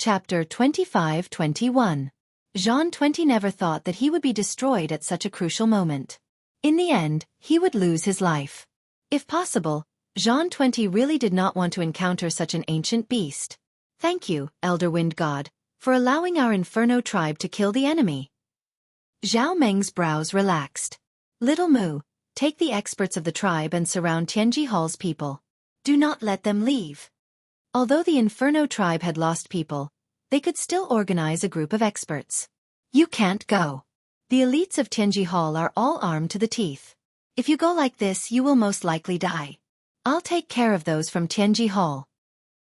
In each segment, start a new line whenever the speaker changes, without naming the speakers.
Chapter 25-21. Jean 20 never thought that he would be destroyed at such a crucial moment. In the end, he would lose his life. If possible, Jean 20 really did not want to encounter such an ancient beast. Thank you, Elder Wind God, for allowing our Inferno tribe to kill the enemy. Zhao Meng's brows relaxed. Little Mu, take the experts of the tribe and surround Tianji Hall's people. Do not let them leave. Although the Inferno tribe had lost people, they could still organize a group of experts. You can't go. The elites of Tianji Hall are all armed to the teeth. If you go like this, you will most likely die. I'll take care of those from Tianji Hall.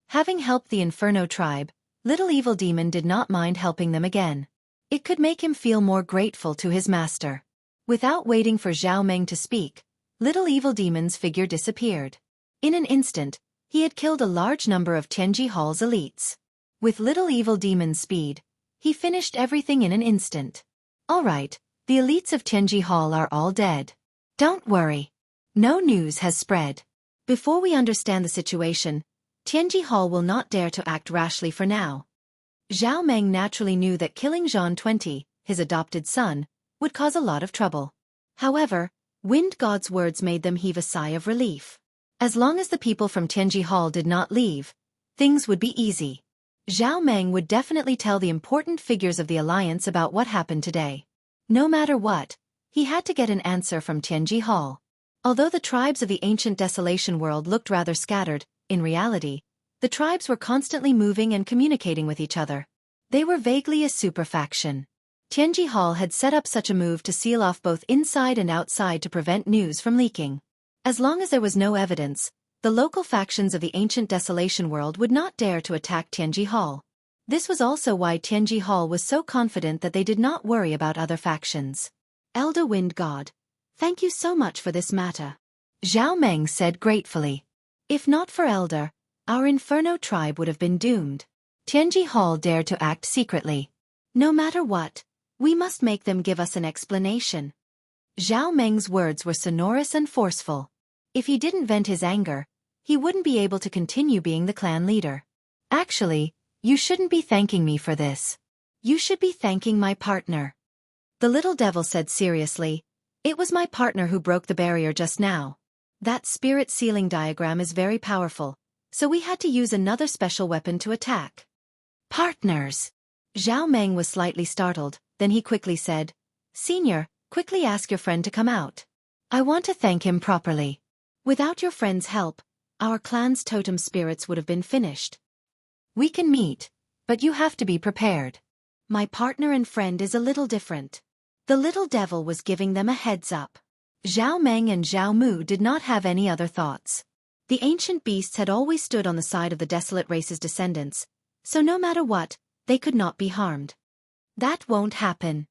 Having helped the Inferno tribe, Little Evil Demon did not mind helping them again. It could make him feel more grateful to his master. Without waiting for Zhao Meng to speak, Little Evil Demon's figure disappeared. In an instant, he had killed a large number of Tianji Hall's elites. With Little Evil Demon's speed, he finished everything in an instant. All right, the elites of Tianji Hall are all dead. Don't worry. No news has spread. Before we understand the situation, Tianji Hall will not dare to act rashly for now. Zhao Meng naturally knew that killing Jean 20, his adopted son, would cause a lot of trouble. However, Wind God's words made them heave a sigh of relief. As long as the people from Tianji Hall did not leave, things would be easy. Zhao Meng would definitely tell the important figures of the alliance about what happened today. No matter what, he had to get an answer from Tianji Hall. Although the tribes of the ancient desolation world looked rather scattered, in reality, the tribes were constantly moving and communicating with each other. They were vaguely a superfaction. Tianji Hall had set up such a move to seal off both inside and outside to prevent news from leaking. As long as there was no evidence, the local factions of the ancient desolation world would not dare to attack Tianji Hall. This was also why Tianji Hall was so confident that they did not worry about other factions. Elder Wind God, thank you so much for this matter. Zhao Meng said gratefully. If not for Elder, our Inferno tribe would have been doomed. Tianji Hall dared to act secretly. No matter what, we must make them give us an explanation. Zhao Meng's words were sonorous and forceful. If he didn't vent his anger, he wouldn't be able to continue being the clan leader. Actually, you shouldn't be thanking me for this. You should be thanking my partner. The little devil said seriously, it was my partner who broke the barrier just now. That spirit sealing diagram is very powerful, so we had to use another special weapon to attack. Partners! Zhao Meng was slightly startled, then he quickly said, Senior, quickly ask your friend to come out. I want to thank him properly. Without your friend's help, our clan's totem spirits would have been finished. We can meet, but you have to be prepared. My partner and friend is a little different. The little devil was giving them a heads up. Zhao Meng and Zhao Mu did not have any other thoughts. The ancient beasts had always stood on the side of the desolate race's descendants, so no matter what, they could not be harmed. That won't happen.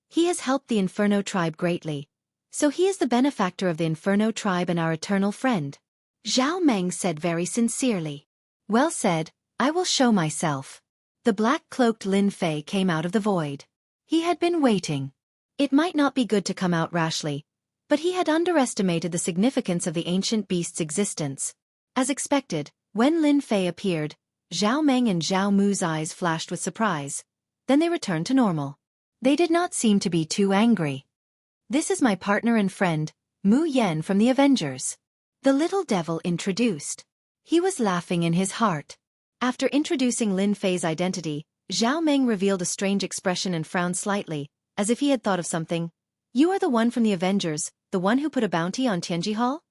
He has helped the Inferno tribe greatly, so he is the benefactor of the Inferno tribe and our eternal friend. Zhao Meng said very sincerely. Well said, I will show myself. The black-cloaked Lin Fei came out of the void. He had been waiting. It might not be good to come out rashly, but he had underestimated the significance of the ancient beast's existence. As expected, when Lin Fei appeared, Zhao Meng and Zhao Mu's eyes flashed with surprise. Then they returned to normal. They did not seem to be too angry. This is my partner and friend, Mu Yan from the Avengers. The little devil introduced. He was laughing in his heart. After introducing Lin Fei's identity, Zhao Meng revealed a strange expression and frowned slightly, as if he had thought of something. You are the one from the Avengers, the one who put a bounty on Tianji Hall?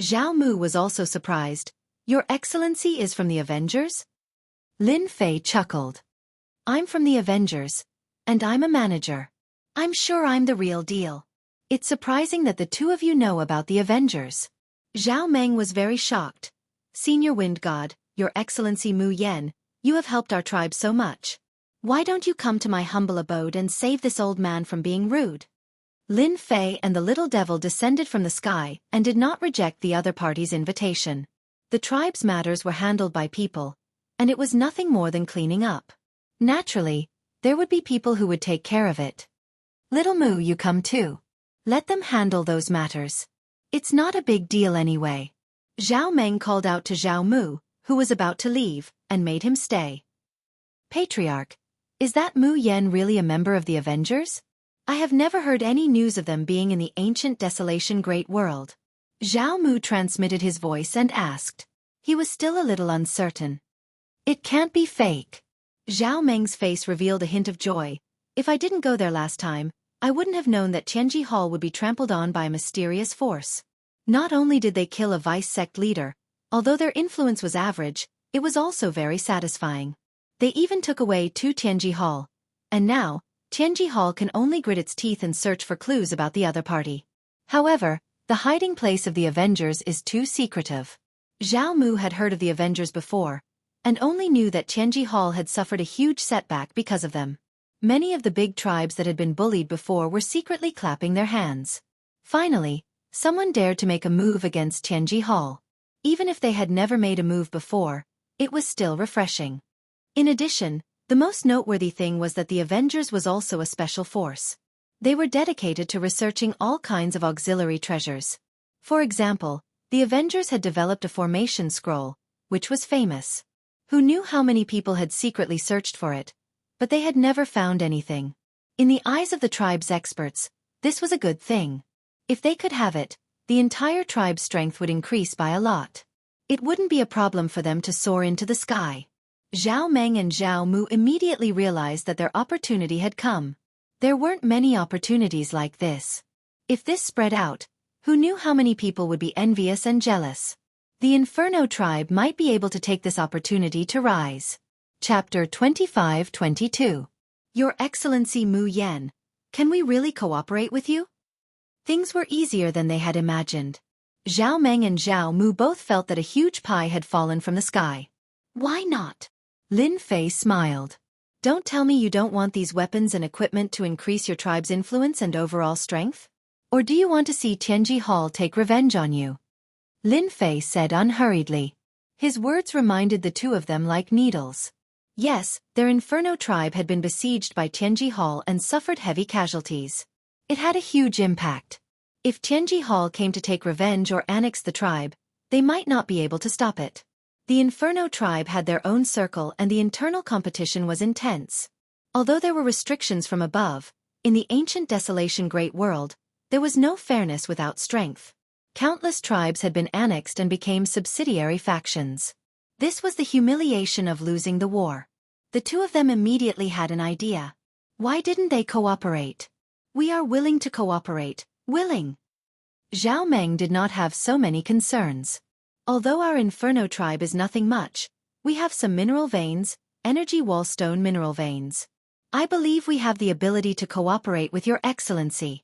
Zhao Mu was also surprised. Your Excellency is from the Avengers? Lin Fei chuckled. I'm from the Avengers, and I'm a manager. I'm sure I'm the real deal. It's surprising that the two of you know about the Avengers. Zhao Meng was very shocked. Senior Wind God, Your Excellency Mu Yan, you have helped our tribe so much. Why don't you come to my humble abode and save this old man from being rude? Lin Fei and the little devil descended from the sky and did not reject the other party's invitation. The tribe's matters were handled by people, and it was nothing more than cleaning up. Naturally, there would be people who would take care of it. Little Mu, you come too. Let them handle those matters. It's not a big deal anyway. Zhao Meng called out to Zhao Mu, who was about to leave, and made him stay. Patriarch, is that Mu Yen really a member of the Avengers? I have never heard any news of them being in the ancient desolation great world. Zhao Mu transmitted his voice and asked. He was still a little uncertain. It can't be fake. Zhao Meng's face revealed a hint of joy. If I didn't go there last time, I wouldn't have known that Tianji Hall would be trampled on by a mysterious force. Not only did they kill a vice sect leader, although their influence was average, it was also very satisfying. They even took away 2 Tianji Hall. And now, Tianji Hall can only grit its teeth and search for clues about the other party. However, the hiding place of the Avengers is too secretive. Zhao Mu had heard of the Avengers before, and only knew that Tianji Hall had suffered a huge setback because of them. Many of the big tribes that had been bullied before were secretly clapping their hands. Finally, someone dared to make a move against Tianji Hall. Even if they had never made a move before, it was still refreshing. In addition, the most noteworthy thing was that the Avengers was also a special force. They were dedicated to researching all kinds of auxiliary treasures. For example, the Avengers had developed a formation scroll, which was famous. Who knew how many people had secretly searched for it? But they had never found anything. In the eyes of the tribe's experts, this was a good thing. If they could have it, the entire tribe's strength would increase by a lot. It wouldn't be a problem for them to soar into the sky. Zhao Meng and Zhao Mu immediately realized that their opportunity had come. There weren't many opportunities like this. If this spread out, who knew how many people would be envious and jealous? The Inferno tribe might be able to take this opportunity to rise. Chapter 25-22. Your Excellency Mu Yen, can we really cooperate with you? Things were easier than they had imagined. Zhao Meng and Zhao Mu both felt that a huge pie had fallen from the sky. Why not? Lin Fei smiled. Don't tell me you don't want these weapons and equipment to increase your tribe's influence and overall strength? Or do you want to see Tianji Hall take revenge on you? Lin Fei said unhurriedly. His words reminded the two of them like needles. Yes, their Inferno tribe had been besieged by Tianji Hall and suffered heavy casualties. It had a huge impact. If Tianji Hall came to take revenge or annex the tribe, they might not be able to stop it. The Inferno tribe had their own circle and the internal competition was intense. Although there were restrictions from above, in the ancient desolation great world, there was no fairness without strength. Countless tribes had been annexed and became subsidiary factions. This was the humiliation of losing the war. The two of them immediately had an idea. Why didn't they cooperate? We are willing to cooperate, willing. Zhao Meng did not have so many concerns. Although our Inferno tribe is nothing much, we have some mineral veins, energy wallstone mineral veins. I believe we have the ability to cooperate with your excellency.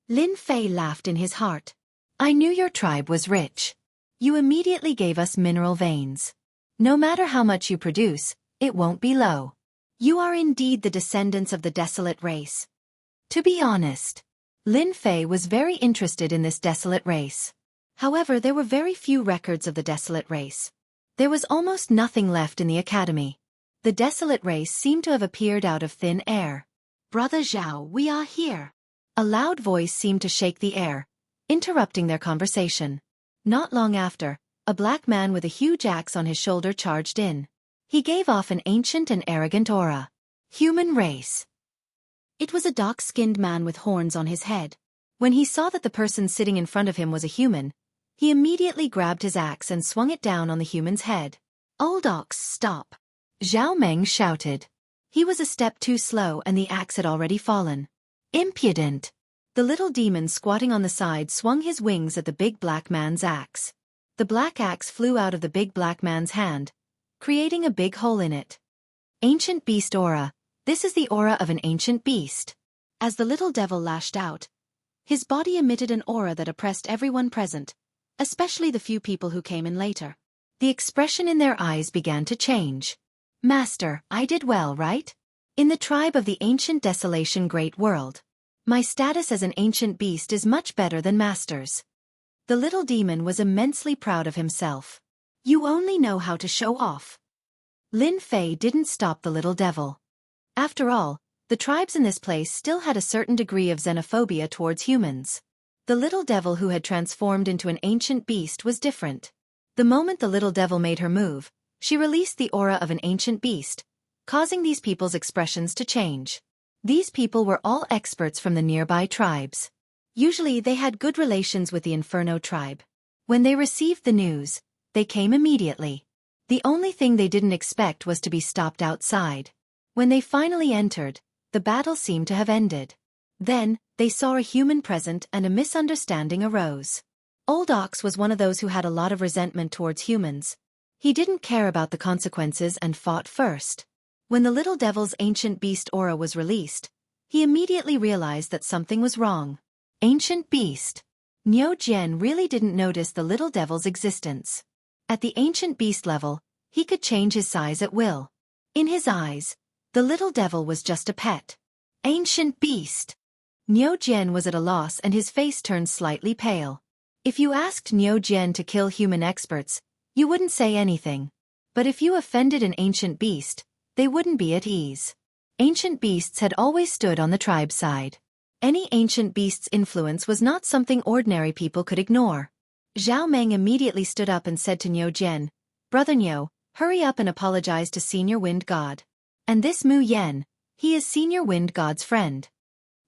Lin Fei laughed in his heart. I knew your tribe was rich. You immediately gave us mineral veins. No matter how much you produce, it won't be low. You are indeed the descendants of the desolate race. To be honest, Lin Fei was very interested in this desolate race. However, there were very few records of the desolate race. There was almost nothing left in the academy. The desolate race seemed to have appeared out of thin air. Brother Zhao, we are here. A loud voice seemed to shake the air, interrupting their conversation. Not long after, a black man with a huge axe on his shoulder charged in. He gave off an ancient and arrogant aura. Human race. It was a dark-skinned man with horns on his head. When he saw that the person sitting in front of him was a human, he immediately grabbed his axe and swung it down on the human's head. Old ox, stop! Zhao Meng shouted. He was a step too slow and the axe had already fallen. Impudent! The little demon squatting on the side swung his wings at the big black man's axe. The black axe flew out of the big black man's hand, creating a big hole in it. Ancient beast aura. This is the aura of an ancient beast. As the little devil lashed out, his body emitted an aura that oppressed everyone present, especially the few people who came in later. The expression in their eyes began to change. Master, I did well, right? In the tribe of the ancient desolation great world. My status as an ancient beast is much better than Master's. The little demon was immensely proud of himself. You only know how to show off. Lin Fei didn't stop the little devil. After all, the tribes in this place still had a certain degree of xenophobia towards humans. The little devil who had transformed into an ancient beast was different. The moment the little devil made her move, she released the aura of an ancient beast, causing these people's expressions to change. These people were all experts from the nearby tribes. Usually they had good relations with the Inferno tribe. When they received the news, they came immediately. The only thing they didn't expect was to be stopped outside. When they finally entered, the battle seemed to have ended. Then, they saw a human present and a misunderstanding arose. Old Ox was one of those who had a lot of resentment towards humans. He didn't care about the consequences and fought first. When the little devil's ancient beast aura was released, he immediately realized that something was wrong. Ancient beast. Niu Jian really didn't notice the little devil's existence. At the ancient beast level, he could change his size at will. In his eyes, the little devil was just a pet. Ancient beast. Niu Jian was at a loss and his face turned slightly pale. If you asked Niu Jian to kill human experts, you wouldn't say anything. But if you offended an ancient beast, they wouldn't be at ease. Ancient beasts had always stood on the tribe's side. Any ancient beast's influence was not something ordinary people could ignore. Zhao Meng immediately stood up and said to Niu Jian, "Brother Niu, hurry up and apologize to Senior Wind God. And this Mu Yen, he is Senior Wind God's friend."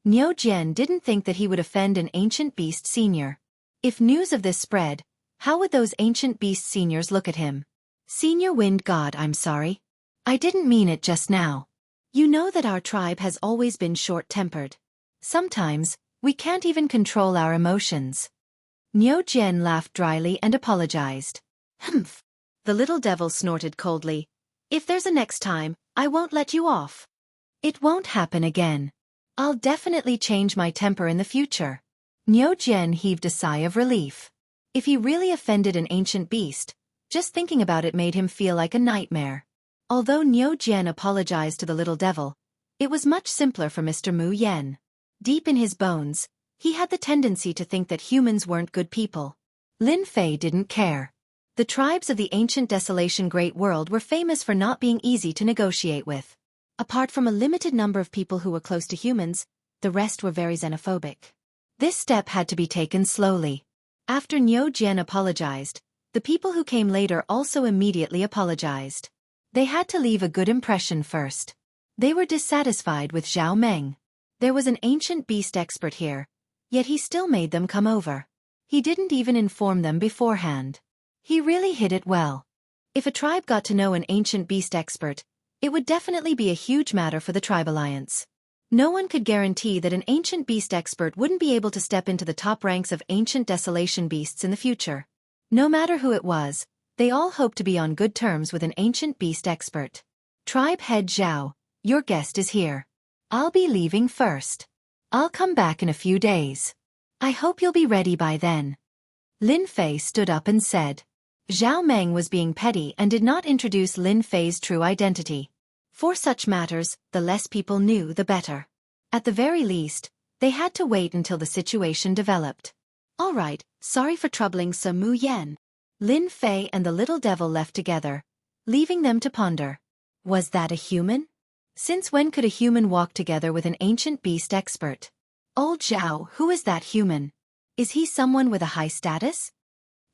Niu Jian didn't think that he would offend an ancient beast senior. If news of this spread, how would those ancient beast seniors look at him? "Senior Wind God, I'm sorry. I didn't mean it just now. You know that our tribe has always been short-tempered. Sometimes, we can't even control our emotions." Niu Jian laughed dryly and apologized. "Humph." The little devil snorted coldly. "If there's a next time, I won't let you off. It won't happen again. I'll definitely change my temper in the future." Niu Jian heaved a sigh of relief. If he really offended an ancient beast, just thinking about it made him feel like a nightmare. Although Niu Jian apologized to the little devil, it was much simpler for Mr. Mu Yen. Deep in his bones, he had the tendency to think that humans weren't good people. Lin Fei didn't care. The tribes of the ancient Desolation Great World were famous for not being easy to negotiate with. Apart from a limited number of people who were close to humans, the rest were very xenophobic. This step had to be taken slowly. After Niu Jian apologized, the people who came later also immediately apologized. They had to leave a good impression first. They were dissatisfied with Zhao Meng. There was an ancient beast expert here, yet he still made them come over. He didn't even inform them beforehand. He really hid it well. If a tribe got to know an ancient beast expert, it would definitely be a huge matter for the tribe alliance. No one could guarantee that an ancient beast expert wouldn't be able to step into the top ranks of ancient desolation beasts in the future. No matter who it was, they all hoped to be on good terms with an ancient beast expert. "Tribe head Zhao, your guest is here. I'll be leaving first. I'll come back in a few days. I hope you'll be ready by then." Lin Fei stood up and said. Zhao Meng was being petty and did not introduce Lin Fei's true identity. For such matters, the less people knew the better. At the very least, they had to wait until the situation developed. "All right, sorry for troubling Sir Mu Yen." Lin Fei and the little devil left together, leaving them to ponder. Was that a human? Since when could a human walk together with an ancient beast expert? "Old Zhao, who is that human? Is he someone with a high status?"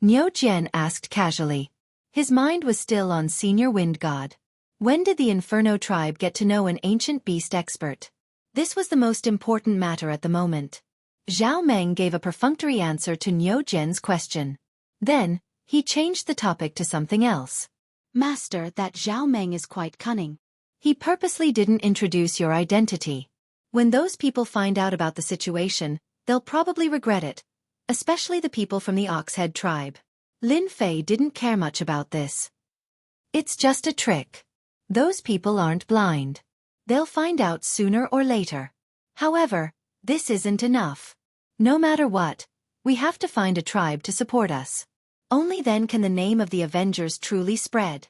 Niu Jian asked casually. His mind was still on Senior Wind God. When did the Inferno tribe get to know an ancient beast expert? This was the most important matter at the moment. Zhao Meng gave a perfunctory answer to Niu Jian's question. Then, he changed the topic to something else. "Master, that Zhao Meng is quite cunning. He purposely didn't introduce your identity. When those people find out about the situation, they'll probably regret it, especially the people from the Oxhead tribe." Lin Fei didn't care much about this. "It's just a trick. Those people aren't blind. They'll find out sooner or later. However, this isn't enough. No matter what, we have to find a tribe to support us. Only then can the name of the Avengers truly spread."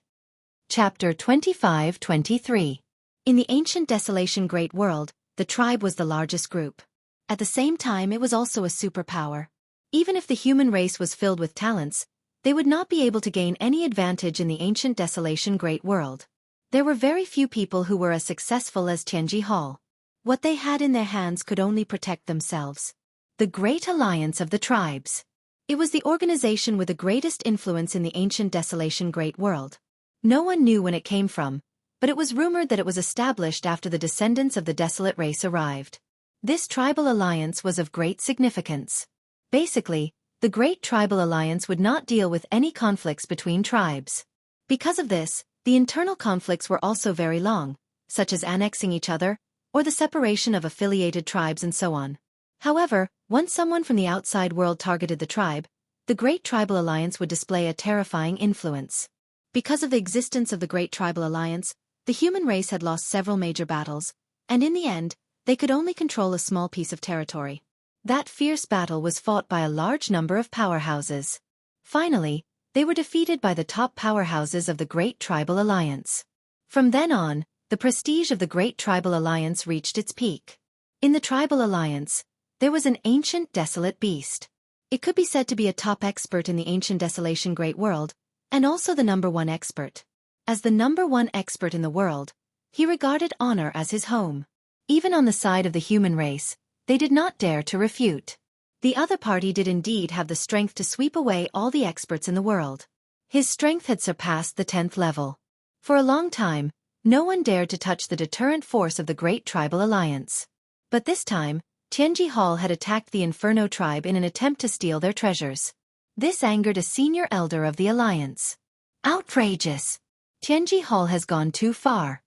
Chapter 25-23. In the ancient Desolation Great World, the tribe was the largest group. At the same time, it was also a superpower. Even if the human race was filled with talents, they would not be able to gain any advantage in the ancient Desolation Great World. There were very few people who were as successful as Tianji Hall. What they had in their hands could only protect themselves. The Great Alliance of the Tribes. It was the organization with the greatest influence in the ancient Desolation Great World. No one knew when it came from, but it was rumored that it was established after the descendants of the desolate race arrived. This tribal alliance was of great significance. Basically, the Great Tribal Alliance would not deal with any conflicts between tribes. Because of this, the internal conflicts were also very long, such as annexing each other, or the separation of affiliated tribes and so on. However, once someone from the outside world targeted the tribe, the Great Tribal Alliance would display a terrifying influence. Because of the existence of the Great Tribal Alliance, the human race had lost several major battles, and in the end, they could only control a small piece of territory. That fierce battle was fought by a large number of powerhouses. Finally, they were defeated by the top powerhouses of the Great Tribal Alliance. From then on, the prestige of the Great Tribal Alliance reached its peak. In the Tribal Alliance, there was an ancient desolate beast. It could be said to be a top expert in the ancient desolation great world, and also the #1 expert. As the #1 expert in the world, he regarded honor as his home. Even on the side of the human race, they did not dare to refute. The other party did indeed have the strength to sweep away all the experts in the world. His strength had surpassed the 10th level. For a long time, no one dared to touch the deterrent force of the Great Tribal Alliance. But this time, Tianji Hall had attacked the Inferno tribe in an attempt to steal their treasures. This angered a senior elder of the Alliance. Outrageous! Tianji Hall has gone too far.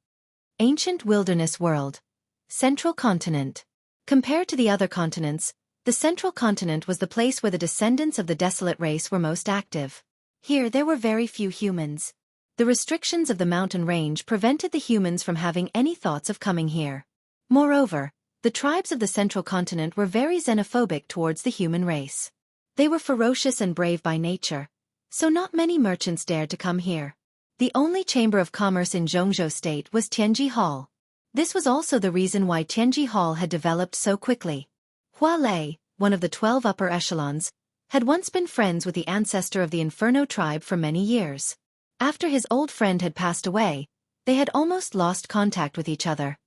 Ancient wilderness world. Central continent. Compared to the other continents, the central continent was the place where the descendants of the desolate race were most active. Here there were very few humans. The restrictions of the mountain range prevented the humans from having any thoughts of coming here. Moreover, the tribes of the central continent were very xenophobic towards the human race. They were ferocious and brave by nature, so not many merchants dared to come here. The only chamber of commerce in Zhongzhou State was Tianji Hall. This was also the reason why Tianji Hall had developed so quickly. Hua Lei, one of the 12 upper echelons, had once been friends with the ancestor of the Inferno tribe for many years. After his old friend had passed away, they had almost lost contact with each other.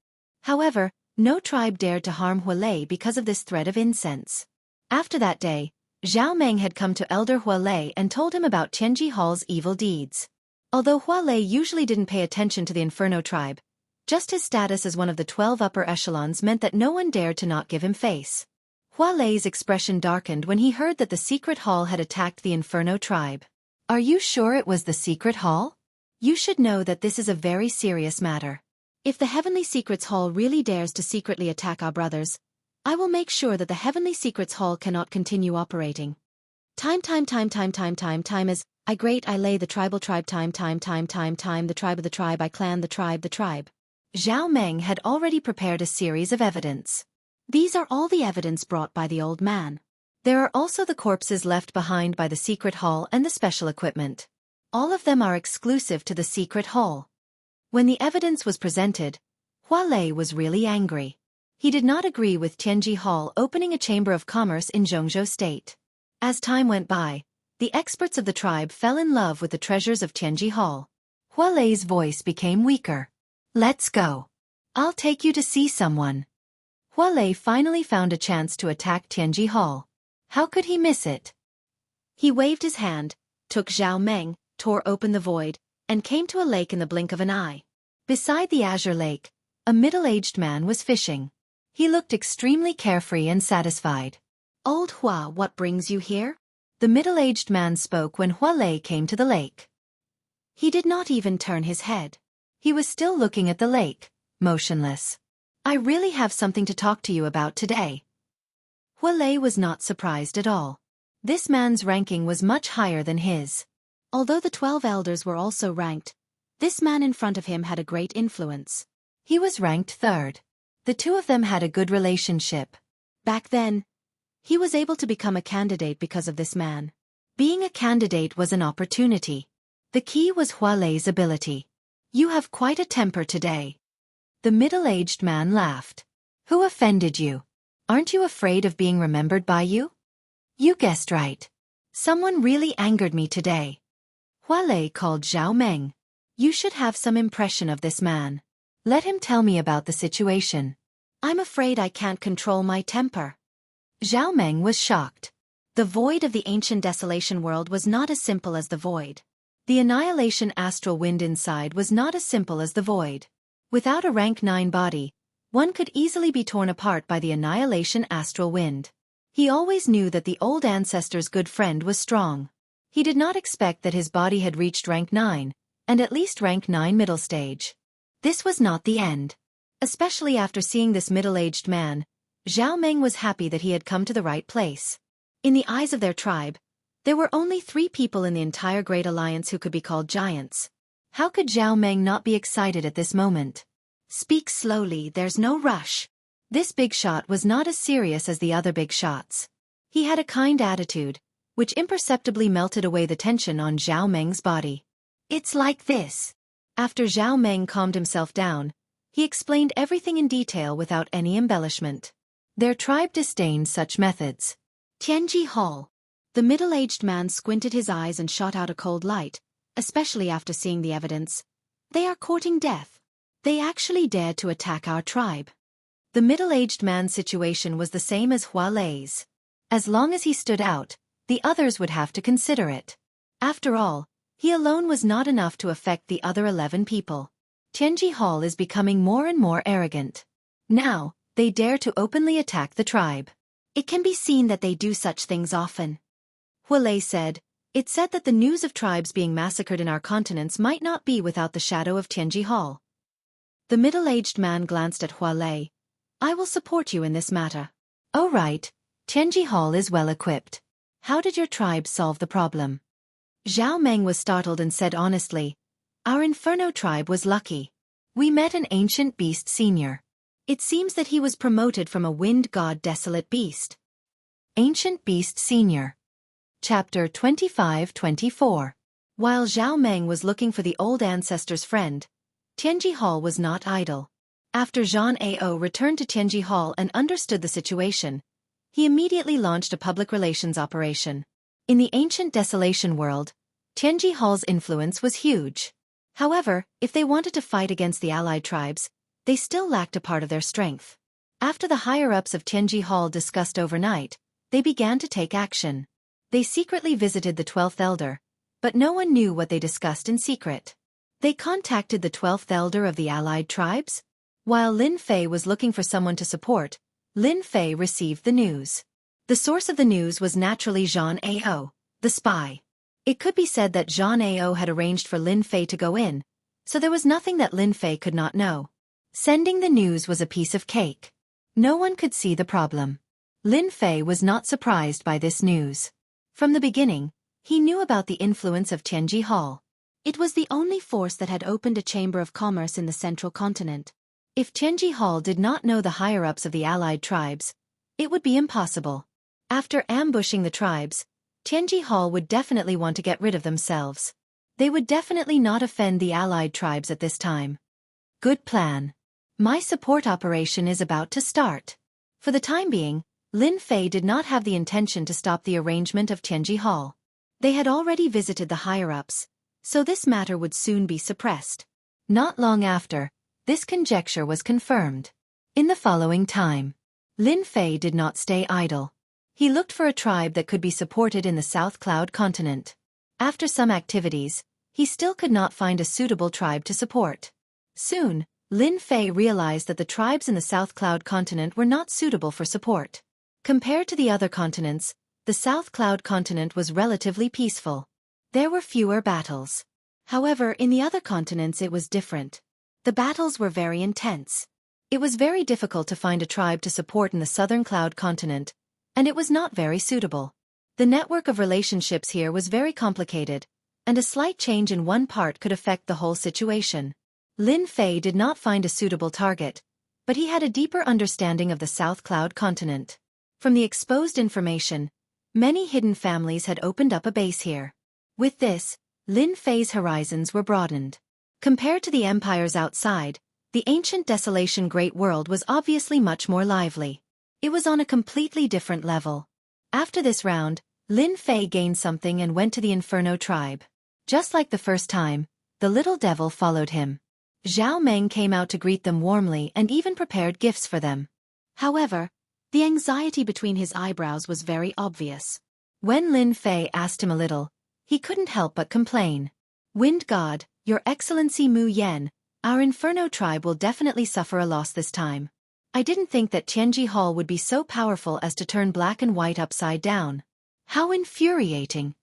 However, no tribe dared to harm Hua Lei because of this thread of incense. After that day, Zhao Meng had come to Elder Hua Lei and told him about Tianji Hall's evil deeds. Although Hua Lei usually didn't pay attention to the Inferno tribe, just his status as one of the 12 upper echelons meant that no one dared to not give him face. Hua Lei's expression darkened when he heard that the secret hall had attacked the Inferno tribe. Are you sure it was the secret hall? You should know that this is a very serious matter. If the Heavenly Secrets Hall really dares to secretly attack our brothers, I will make sure that the Heavenly Secrets Hall cannot continue operating. Time is, I lay the tribal tribe time the tribe of the tribe I clan the tribe. Zhao Meng had already prepared a series of evidence. These are all the evidence brought by the old man. There are also the corpses left behind by the secret hall and the special equipment. All of them are exclusive to the secret hall. When the evidence was presented, Hua Lei was really angry. He did not agree with Tianji Hall opening a chamber of commerce in Zhongzhou State. As time went by, the experts of the tribe fell in love with the treasures of Tianji Hall. Hua Lei's voice became weaker. Let's go. I'll take you to see someone. Hua Lei finally found a chance to attack Tianji Hall. How could he miss it? He waved his hand, took Zhao Meng, tore open the void, and came to a lake in the blink of an eye. Beside the azure lake, a middle-aged man was fishing. He looked extremely carefree and satisfied. Old Hua, what brings you here? The middle-aged man spoke when Hua Lei came to the lake. He did not even turn his head. He was still looking at the lake, motionless. I really have something to talk to you about today. Hua Lei was not surprised at all. This man's ranking was much higher than his. Although the 12 elders were also ranked, this man in front of him had a great influence. He was ranked 3rd. The two of them had a good relationship. Back then, he was able to become a candidate because of this man. Being a candidate was an opportunity. The key was Hua Lei's ability. You have quite a temper today. The middle-aged man laughed. Who offended you? Aren't you afraid of being remembered by you? You guessed right. Someone really angered me today. Hua Lei called Zhao Meng. You should have some impression of this man. Let him tell me about the situation. I'm afraid I can't control my temper. Zhao Meng was shocked. The void of the ancient desolation world was not as simple as the void. The annihilation astral wind inside was not as simple as the void. Without a rank 9 body, one could easily be torn apart by the annihilation astral wind. He always knew that the old ancestor's good friend was strong. He did not expect that his body had reached rank 9, and at least rank 9 middle stage. This was not the end. Especially after seeing this middle-aged man, Zhao Meng was happy that he had come to the right place. In the eyes of their tribe, there were only 3 people in the entire Great Alliance who could be called giants. How could Zhao Meng not be excited at this moment? Speak slowly, there's no rush. This big shot was not as serious as the other big shots. He had a kind attitude, which imperceptibly melted away the tension on Zhao Meng's body. It's like this. After Zhao Meng calmed himself down, he explained everything in detail without any embellishment. Their tribe disdained such methods. Tianji Hall. The middle-aged man squinted his eyes and shot out a cold light, especially after seeing the evidence. They are courting death. They actually dared to attack our tribe. The middle-aged man's situation was the same as Hua Lei's. As long as he stood out, the others would have to consider it. After all, he alone was not enough to affect the other 11 people. Tianji Hall is becoming more and more arrogant. Now, they dare to openly attack the tribe. It can be seen that they do such things often. Hua Lei said, "It said that the news of tribes being massacred in our continents might not be without the shadow of Tianji Hall." The middle-aged man glanced at Hua Lei. "I will support you in this matter." "Oh right, Tianji Hall is well equipped. How did your tribe solve the problem?" Zhao Meng was startled and said honestly, "Our Inferno tribe was lucky. We met an ancient beast senior. It seems that he was promoted from a wind god desolate beast." Ancient Beast Senior. Chapter 25-24. While Zhao Meng was looking for the old ancestor's friend, Tianji Hall was not idle. After Zhang Ao returned to Tianji Hall and understood the situation, he immediately launched a public relations operation. In the ancient desolation world, Tianji Hall's influence was huge. However, if they wanted to fight against the allied tribes, they still lacked a part of their strength. After the higher-ups of Tianji Hall discussed overnight, they began to take action. They secretly visited the 12th Elder, but no one knew what they discussed in secret. They contacted the 12th Elder of the allied tribes. While Lin Fei was looking for someone to support, Lin Fei received the news. The source of the news was naturally Zhang Ao, the spy. It could be said that Zhang Ao had arranged for Lin Fei to go in, so there was nothing that Lin Fei could not know. Sending the news was a piece of cake. No one could see the problem. Lin Fei was not surprised by this news. From the beginning, he knew about the influence of Tianji Hall. It was the only force that had opened a chamber of commerce in the central continent. If Tianji Hall did not know the higher-ups of the allied tribes, it would be impossible. After ambushing the tribes, Tianji Hall would definitely want to get rid of themselves. They would definitely not offend the allied tribes at this time. Good plan. My support operation is about to start. For the time being, Lin Fei did not have the intention to stop the arrangement of Tianji Hall. They had already visited the higher-ups, so this matter would soon be suppressed. Not long after, this conjecture was confirmed. In the following time, Lin Fei did not stay idle. He looked for a tribe that could be supported in the South Cloud continent. After some activities, he still could not find a suitable tribe to support. Soon, Lin Fei realized that the tribes in the South Cloud continent were not suitable for support. Compared to the other continents, the South Cloud continent was relatively peaceful. There were fewer battles. However, in the other continents it was different. The battles were very intense. It was very difficult to find a tribe to support in the Southern Cloud continent, and it was not very suitable. The network of relationships here was very complicated, and a slight change in one part could affect the whole situation. Lin Fei did not find a suitable target, but he had a deeper understanding of the South Cloud continent. From the exposed information, many hidden families had opened up a base here. With this, Lin Fei's horizons were broadened. Compared to the empires outside, the ancient desolation great world was obviously much more lively. It was on a completely different level. After this round, Lin Fei gained something and went to the Inferno tribe. Just like the first time, the little devil followed him. Zhao Meng came out to greet them warmly and even prepared gifts for them. However, the anxiety between his eyebrows was very obvious. When Lin Fei asked him a little, he couldn't help but complain. Wind God, Your Excellency Mu Yen, our Inferno tribe will definitely suffer a loss this time. I didn't think that Tianji Hall would be so powerful as to turn black and white upside down. How infuriating.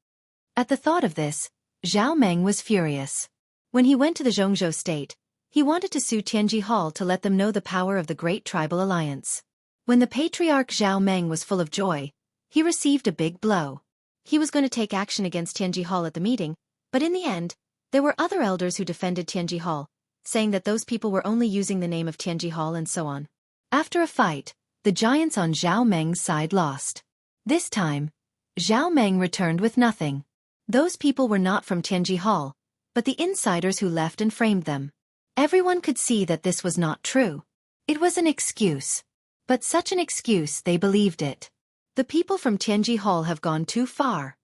At the thought of this, Zhao Meng was furious. When he went to the Zhongzhou state, he wanted to sue Tianji Hall to let them know the power of the Great Tribal Alliance. When the Patriarch Zhao Meng was full of joy, he received a big blow. He was going to take action against Tianji Hall at the meeting, but in the end, there were other elders who defended Tianji Hall, saying that those people were only using the name of Tianji Hall and so on. After a fight, the giants on Zhao Meng's side lost. This time, Zhao Meng returned with nothing. Those people were not from Tianji Hall, but the insiders who left and framed them. Everyone could see that this was not true. It was an excuse. But such an excuse, they believed it. The people from Tianji Hall have gone too far,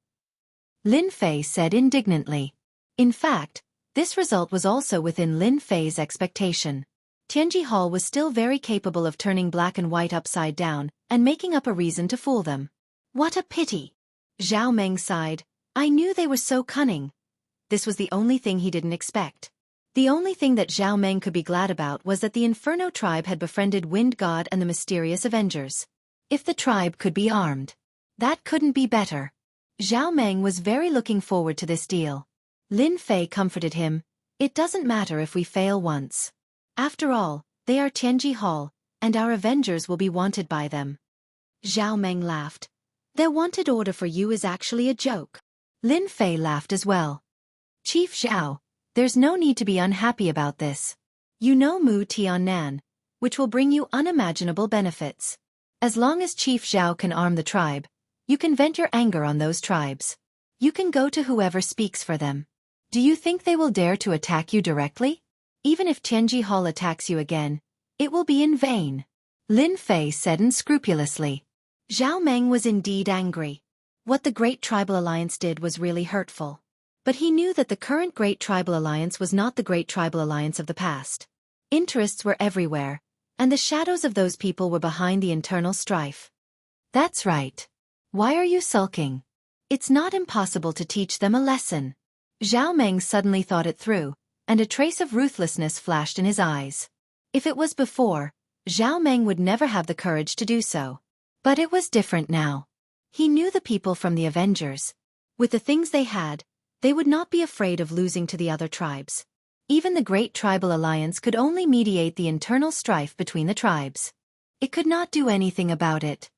Lin Fei said indignantly. In fact, this result was also within Lin Fei's expectation. Tianji Hall was still very capable of turning black and white upside down and making up a reason to fool them. What a pity! Zhao Meng sighed. I knew they were so cunning. This was the only thing he didn't expect. The only thing that Zhao Meng could be glad about was that the Inferno tribe had befriended Wind God and the mysterious Avengers. If the tribe could be armed, that couldn't be better. Zhao Meng was very looking forward to this deal. Lin Fei comforted him. It doesn't matter if we fail once. After all, they are Tianji Hall, and our Avengers will be wanted by them. Zhao Meng laughed. Their wanted order for you is actually a joke. Lin Fei laughed as well. Chief Zhao, there's no need to be unhappy about this. You know Mu Tiannan, which will bring you unimaginable benefits. As long as Chief Zhao can arm the tribe, you can vent your anger on those tribes. You can go to whoever speaks for them. Do you think they will dare to attack you directly? Even if Tianji Hall attacks you again, it will be in vain. Lin Fei said unscrupulously. Zhao Meng was indeed angry. What the Great Tribal Alliance did was really hurtful. But he knew that the current Great Tribal Alliance was not the Great Tribal Alliance of the past. Interests were everywhere, and the shadows of those people were behind the internal strife. That's right. Why are you sulking? It's not impossible to teach them a lesson. Zhao Meng suddenly thought it through, and a trace of ruthlessness flashed in his eyes. If it was before, Zhao Meng would never have the courage to do so. But it was different now. He knew the people from the Avengers. With the things they had, they would not be afraid of losing to the other tribes. Even the Great Tribal Alliance could only mediate the internal strife between the tribes. It could not do anything about it.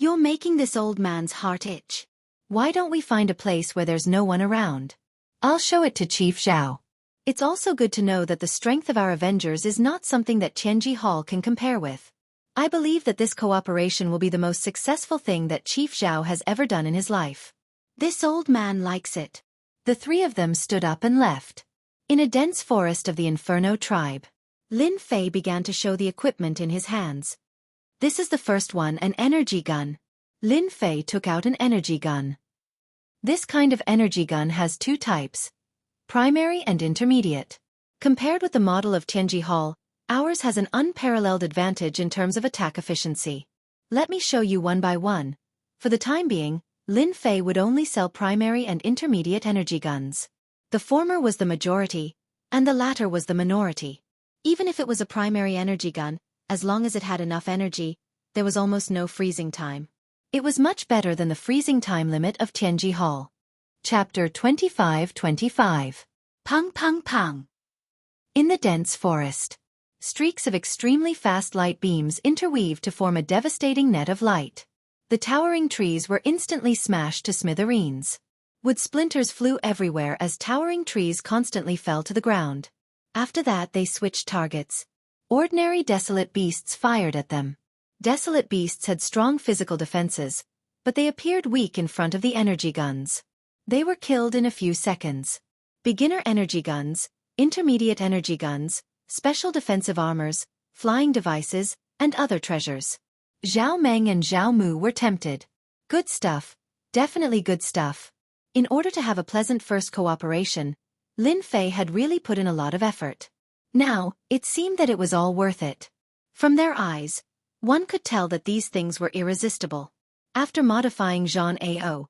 You're making this old man's heart itch. Why don't we find a place where there's no one around? I'll show it to Chief Zhao. It's also good to know that the strength of our Avengers is not something that Tianji Hall can compare with. I believe that this cooperation will be the most successful thing that Chief Zhao has ever done in his life. This old man likes it. The three of them stood up and left. In a dense forest of the Inferno tribe, Lin Fei began to show the equipment in his hands. This is the first one, an energy gun. Lin Fei took out an energy gun. This kind of energy gun has two types, primary and intermediate. Compared with the model of Tianji Hall, ours has an unparalleled advantage in terms of attack efficiency. Let me show you one by one. For the time being, Lin Fei would only sell primary and intermediate energy guns. The former was the majority, and the latter was the minority. Even if it was a primary energy gun, as long as it had enough energy, there was almost no freezing time. It was much better than the freezing time limit of Tianji Hall. Chapter 25-25. Pang Pang Pang. In the dense forest, streaks of extremely fast light beams interweaved to form a devastating net of light. The towering trees were instantly smashed to smithereens. Wood splinters flew everywhere as towering trees constantly fell to the ground. After that they switched targets. Ordinary desolate beasts fired at them. Desolate beasts had strong physical defenses, but they appeared weak in front of the energy guns. They were killed in a few seconds. Beginner energy guns, intermediate energy guns, special defensive armors, flying devices, and other treasures. Zhao Meng and Zhao Mu were tempted. Good stuff, definitely good stuff. In order to have a pleasant first cooperation, Lin Fei had really put in a lot of effort. Now, it seemed that it was all worth it. From their eyes, one could tell that these things were irresistible. After modifying Zhan Ao,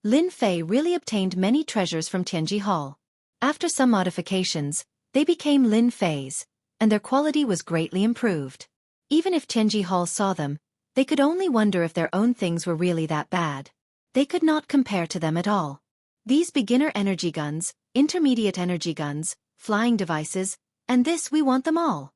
Lin Fei really obtained many treasures from Tianji Hall. After some modifications, they became Lin Fei's, and their quality was greatly improved. Even if Tianji Hall saw them, they could only wonder if their own things were really that bad. They could not compare to them at all. These beginner energy guns, intermediate energy guns, flying devices, and this we want them all.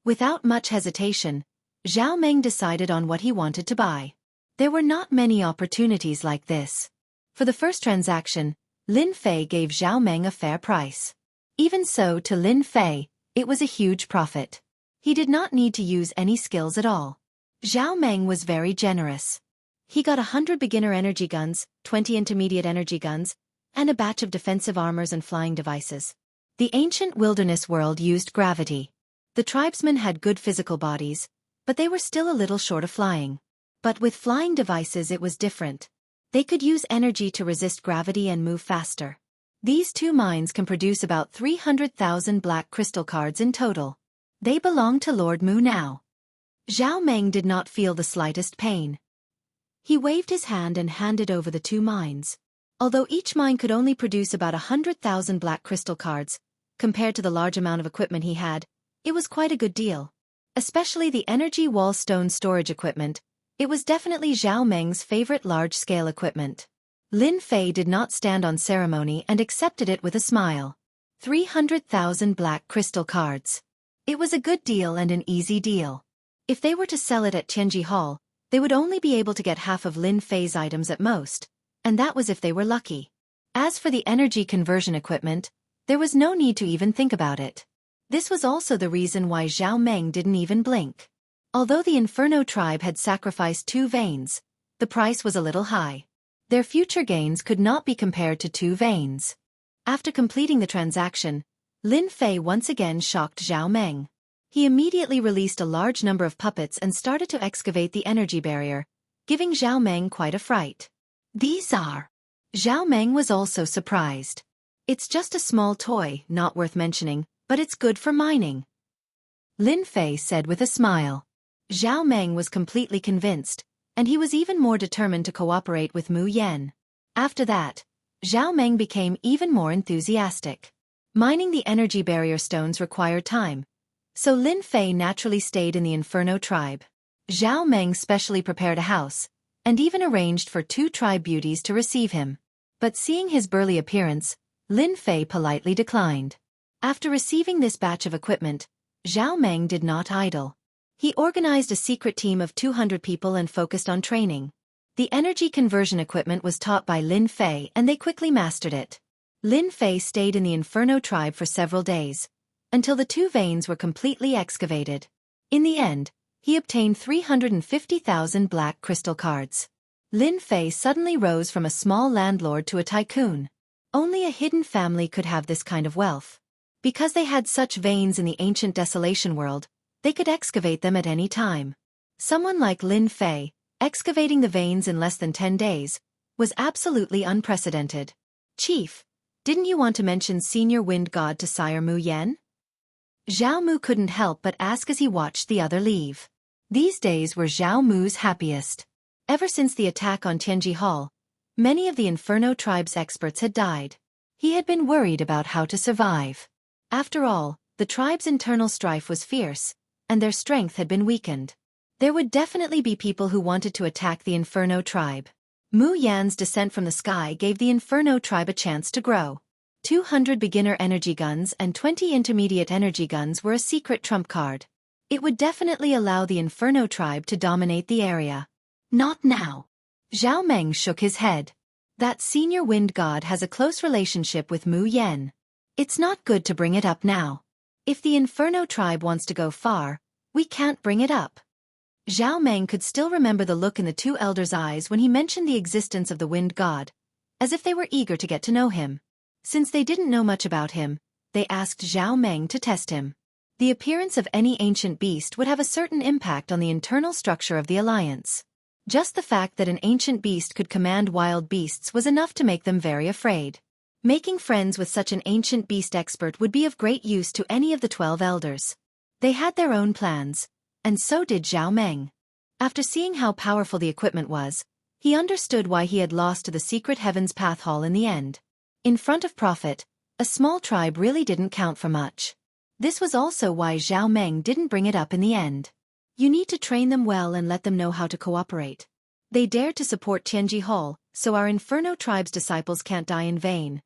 Without much hesitation, Zhao Meng decided on what he wanted to buy. There were not many opportunities like this. For the first transaction, Lin Fei gave Zhao Meng a fair price. Even so, to Lin Fei, it was a huge profit. He did not need to use any skills at all. Zhao Meng was very generous. He got 100 beginner energy guns, 20 intermediate energy guns, and a batch of defensive armors and flying devices. The ancient wilderness world used gravity. The tribesmen had good physical bodies, but they were still a little short of flying. But with flying devices it was different. They could use energy to resist gravity and move faster. These two mines can produce about 300,000 black crystal cards in total. They belong to Lord Mu now. Zhao Meng did not feel the slightest pain. He waved his hand and handed over the two mines. Although each mine could only produce about 100,000 black crystal cards, compared to the large amount of equipment he had, it was quite a good deal. Especially the energy wall stone storage equipment. It was definitely Zhao Meng's favorite large-scale equipment. Lin Fei did not stand on ceremony and accepted it with a smile. 300,000 black crystal cards. It was a good deal and an easy deal. If they were to sell it at Tianji Hall, they would only be able to get half of Lin Fei's items at most, and that was if they were lucky. As for the energy conversion equipment, there was no need to even think about it. This was also the reason why Zhao Meng didn't even blink. Although the Inferno tribe had sacrificed 2 veins, the price was a little high. Their future gains could not be compared to 2 veins. After completing the transaction, Lin Fei once again shocked Zhao Meng. He immediately released a large number of puppets and started to excavate the energy barrier, giving Zhao Meng quite a fright. These are... Zhao Meng was also surprised. It's just a small toy, not worth mentioning, but it's good for mining. Lin Fei said with a smile. Zhao Meng was completely convinced, and he was even more determined to cooperate with Mu Yan. After that, Zhao Meng became even more enthusiastic. Mining the energy barrier stones required time, so Lin Fei naturally stayed in the Inferno tribe. Zhao Meng specially prepared a house, and even arranged for 2 tribe beauties to receive him. But seeing his burly appearance, Lin Fei politely declined. After receiving this batch of equipment, Zhao Meng did not idle. He organized a secret team of 200 people and focused on training. The energy conversion equipment was taught by Lin Fei and they quickly mastered it. Lin Fei stayed in the Inferno tribe for several days, until the 2 veins were completely excavated. In the end, he obtained 350,000 black crystal cards. Lin Fei suddenly rose from a small landlord to a tycoon. Only a hidden family could have this kind of wealth. Because they had such veins in the ancient desolation world, they could excavate them at any time. Someone like Lin Fei, excavating the veins in less than 10 days, was absolutely unprecedented. Chief, didn't you want to mention Senior Wind God to Sire Mu Yan? Zhao Mu couldn't help but ask as he watched the other leave. These days were Zhao Mu's happiest. Ever since the attack on Tianji Hall, many of the Inferno tribe's experts had died. He had been worried about how to survive. After all, the tribe's internal strife was fierce, and their strength had been weakened. There would definitely be people who wanted to attack the Inferno tribe. Mu Yan's descent from the sky gave the Inferno tribe a chance to grow. 200 beginner energy guns and 20 intermediate energy guns were a secret trump card. It would definitely allow the Inferno tribe to dominate the area. Not now. Zhao Meng shook his head. That senior wind god has a close relationship with Mu Yan. It's not good to bring it up now. If the Inferno tribe wants to go far, we can't bring it up. Zhao Meng could still remember the look in the 2 elders' eyes when he mentioned the existence of the wind god, as if they were eager to get to know him. Since they didn't know much about him, they asked Zhao Meng to test him. The appearance of any ancient beast would have a certain impact on the internal structure of the alliance. Just the fact that an ancient beast could command wild beasts was enough to make them very afraid. Making friends with such an ancient beast expert would be of great use to any of the 12 elders. They had their own plans, and so did Zhao Meng. After seeing how powerful the equipment was, he understood why he had lost to the Secret Heavens Path Hall in the end. In front of profit, A small tribe really didn't count for much. This was also why Zhao Meng didn't bring it up in the end. You need to train them well and let them know how to cooperate. They dared to support Tianji Hall, so our Inferno tribe's disciples can't die in vain.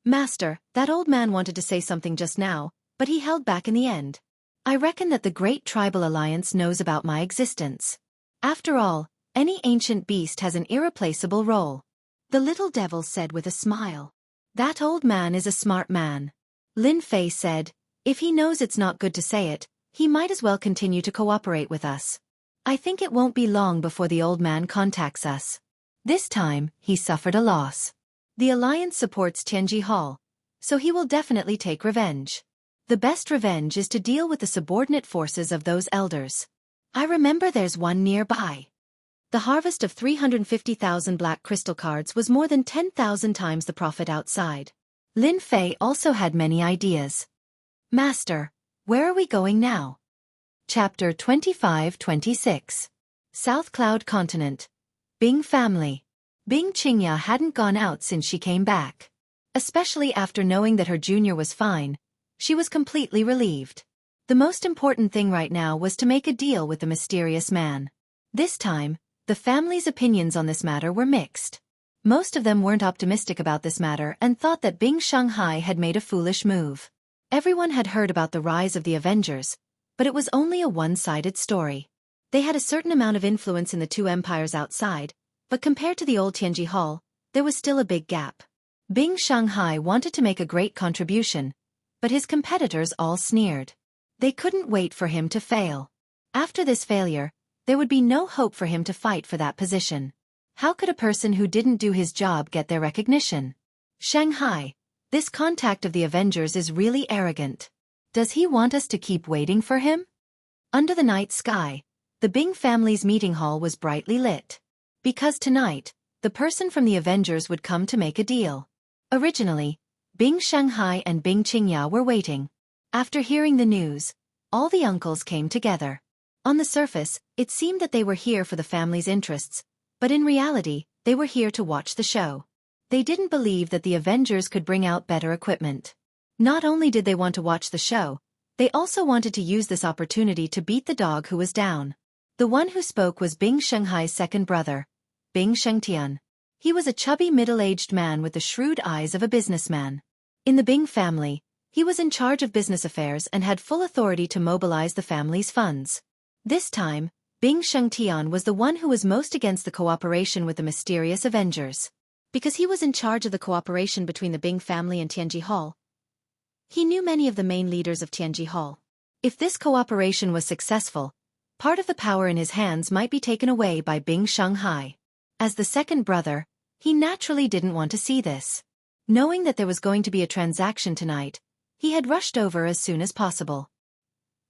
Master, that old man wanted to say something just now, but he held back in the end. I reckon that the Great Tribal Alliance knows about my existence. After all, any ancient beast has an irreplaceable role. The little devil said with a smile. That old man is a smart man. Lin Fei said, if he knows it's not good to say it, he might as well continue to cooperate with us. I think it won't be long before the old man contacts us. This time, he suffered a loss. The Alliance supports Tianji Hall, so he will definitely take revenge. The best revenge is to deal with the subordinate forces of those elders. I remember there's one nearby. The harvest of 350,000 black crystal cards was more than 10,000 times the profit outside. Lin Fei also had many ideas. Master, where are we going now? Chapter 25-26. South Cloud Continent. Bing family. Bing Qingya hadn't gone out since she came back. Especially after knowing that her junior was fine, she was completely relieved. The most important thing right now was to make a deal with the mysterious man. This time, the family's opinions on this matter were mixed. Most of them weren't optimistic about this matter and thought that Bing Shanghai had made a foolish move. Everyone had heard about the rise of the Avengers, but it was only a one-sided story. They had a certain amount of influence in the two empires outside, but compared to the old Tianji Hall, there was still a big gap. Bing Shanghai wanted to make a great contribution, but his competitors all sneered. They couldn't wait for him to fail. After this failure, there would be no hope for him to fight for that position. How could a person who didn't do his job get their recognition? Shanghai, this contact of the Avengers is really arrogant. Does he want us to keep waiting for him? Under the night sky, the Bing family's meeting hall was brightly lit. Because tonight, the person from the Avengers would come to make a deal. Originally, Bing Shanghai and Bing Qingya were waiting. After hearing the news, all the uncles came together. On the surface, it seemed that they were here for the family's interests, but in reality, they were here to watch the show. They didn't believe that the Avengers could bring out better equipment. Not only did they want to watch the show, they also wanted to use this opportunity to beat the dog who was down. The one who spoke was Bing Shanghai's second brother, Bing Shengtian. He was a chubby middle-aged man with the shrewd eyes of a businessman. In the Bing family, he was in charge of business affairs and had full authority to mobilize the family's funds. This time, Bing Shengtian was the one who was most against the cooperation with the mysterious Avengers. Because he was in charge of the cooperation between the Bing family and Tianji Hall, he knew many of the main leaders of Tianji Hall. If this cooperation was successful, part of the power in his hands might be taken away by Bing Shanghai. As the second brother, he naturally didn't want to see this. Knowing that there was going to be a transaction tonight, he had rushed over as soon as possible.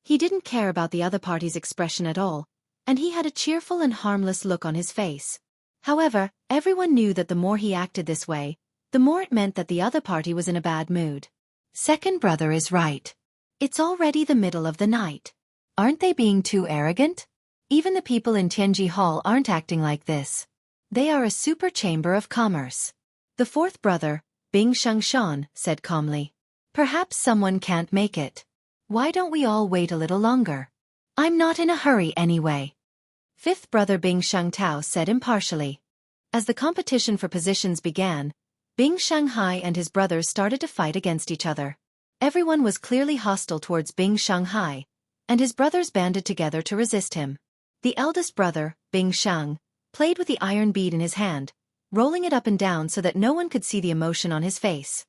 He didn't care about the other party's expression at all, and he had a cheerful and harmless look on his face. However, everyone knew that the more he acted this way, the more it meant that the other party was in a bad mood. Second brother is right. It's already the middle of the night. Aren't they being too arrogant? Even the people in Tianji Hall aren't acting like this. They are a super chamber of commerce. The fourth brother, Bing Shengshan, said calmly. Perhaps someone can't make it. Why don't we all wait a little longer? I'm not in a hurry anyway. Fifth brother Bing Shengtao said impartially. As the competition for positions began, Bing Shanghai and his brothers started to fight against each other. Everyone was clearly hostile towards Bing Shanghai, and his brothers banded together to resist him. The eldest brother, Bing Shang, played with the iron bead in his hand, rolling it up and down so that no one could see the emotion on his face.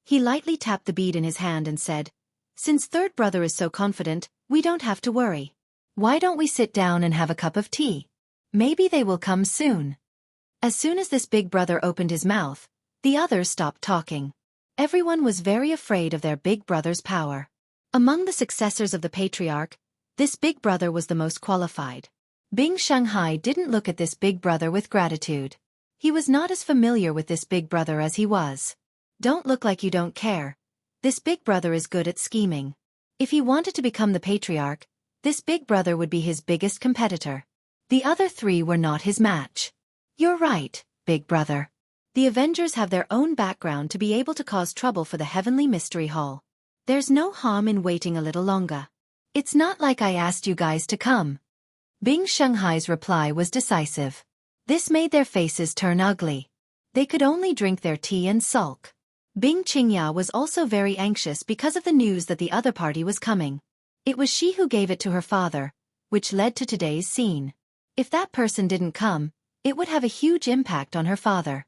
He lightly tapped the bead in his hand and said, "Since third brother is so confident, we don't have to worry. Why don't we sit down and have a cup of tea? Maybe they will come soon." As soon as this big brother opened his mouth, the others stopped talking. Everyone was very afraid of their big brother's power. Among the successors of the patriarch, this big brother was the most qualified. Bing Shanghai didn't look at this big brother with gratitude. He was not as familiar with this big brother as he was. Don't look like you don't care. This big brother is good at scheming. If he wanted to become the patriarch, this big brother would be his biggest competitor. The other three were not his match. You're right, big brother. The Avengers have their own background to be able to cause trouble for the Heavenly Mystery Hall. There's no harm in waiting a little longer. It's not like I asked you guys to come. Bing Shanghai's reply was decisive. This made their faces turn ugly. They could only drink their tea and sulk. Bing Qingya was also very anxious because of the news that the other party was coming. It was she who gave it to her father, which led to today's scene. If that person didn't come, it would have a huge impact on her father.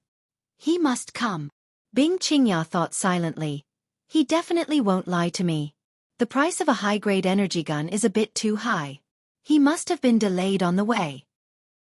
He must come. Bing Qingya thought silently. He definitely won't lie to me. The price of a high-grade energy gun is a bit too high. He must have been delayed on the way.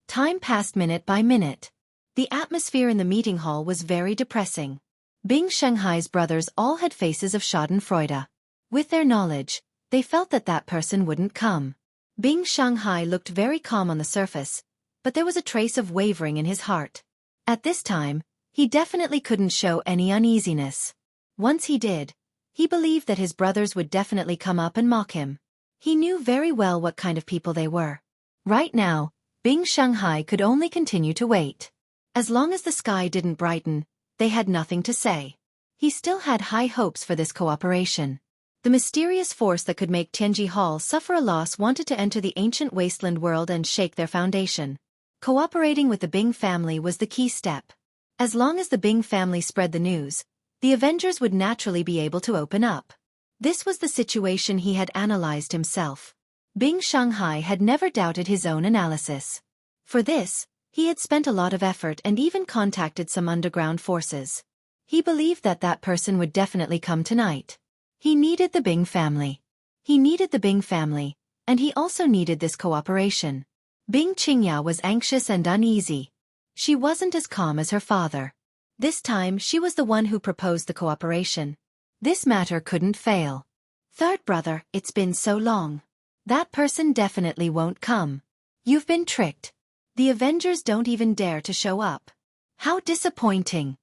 Time passed minute by minute. The atmosphere in the meeting hall was very depressing. Bing Shanghai's brothers all had faces of schadenfreude. With their knowledge, they felt that that person wouldn't come. Bing Shanghai looked very calm on the surface, but there was a trace of wavering in his heart. At this time, he definitely couldn't show any uneasiness. Once he did, he believed that his brothers would definitely come up and mock him. He knew very well what kind of people they were. Right now, Bing Shanghai could only continue to wait. As long as the sky didn't brighten, they had nothing to say. He still had high hopes for this cooperation. The mysterious force that could make Tianji Hall suffer a loss wanted to enter the ancient wasteland world and shake their foundation. Cooperating with the Bing family was the key step. As long as the Bing family spread the news, the Avengers would naturally be able to open up. This was the situation he had analyzed himself. Bing Shanghai had never doubted his own analysis. For this, he had spent a lot of effort and even contacted some underground forces. He believed that that person would definitely come tonight. He needed the Bing family. He needed the Bing family, and he also needed this cooperation. Bing Qingya was anxious and uneasy. She wasn't as calm as her father. This time she was the one who proposed the cooperation. This matter couldn't fail. Third brother, it's been so long. That person definitely won't come. You've been tricked. The Avengers don't even dare to show up. How disappointing.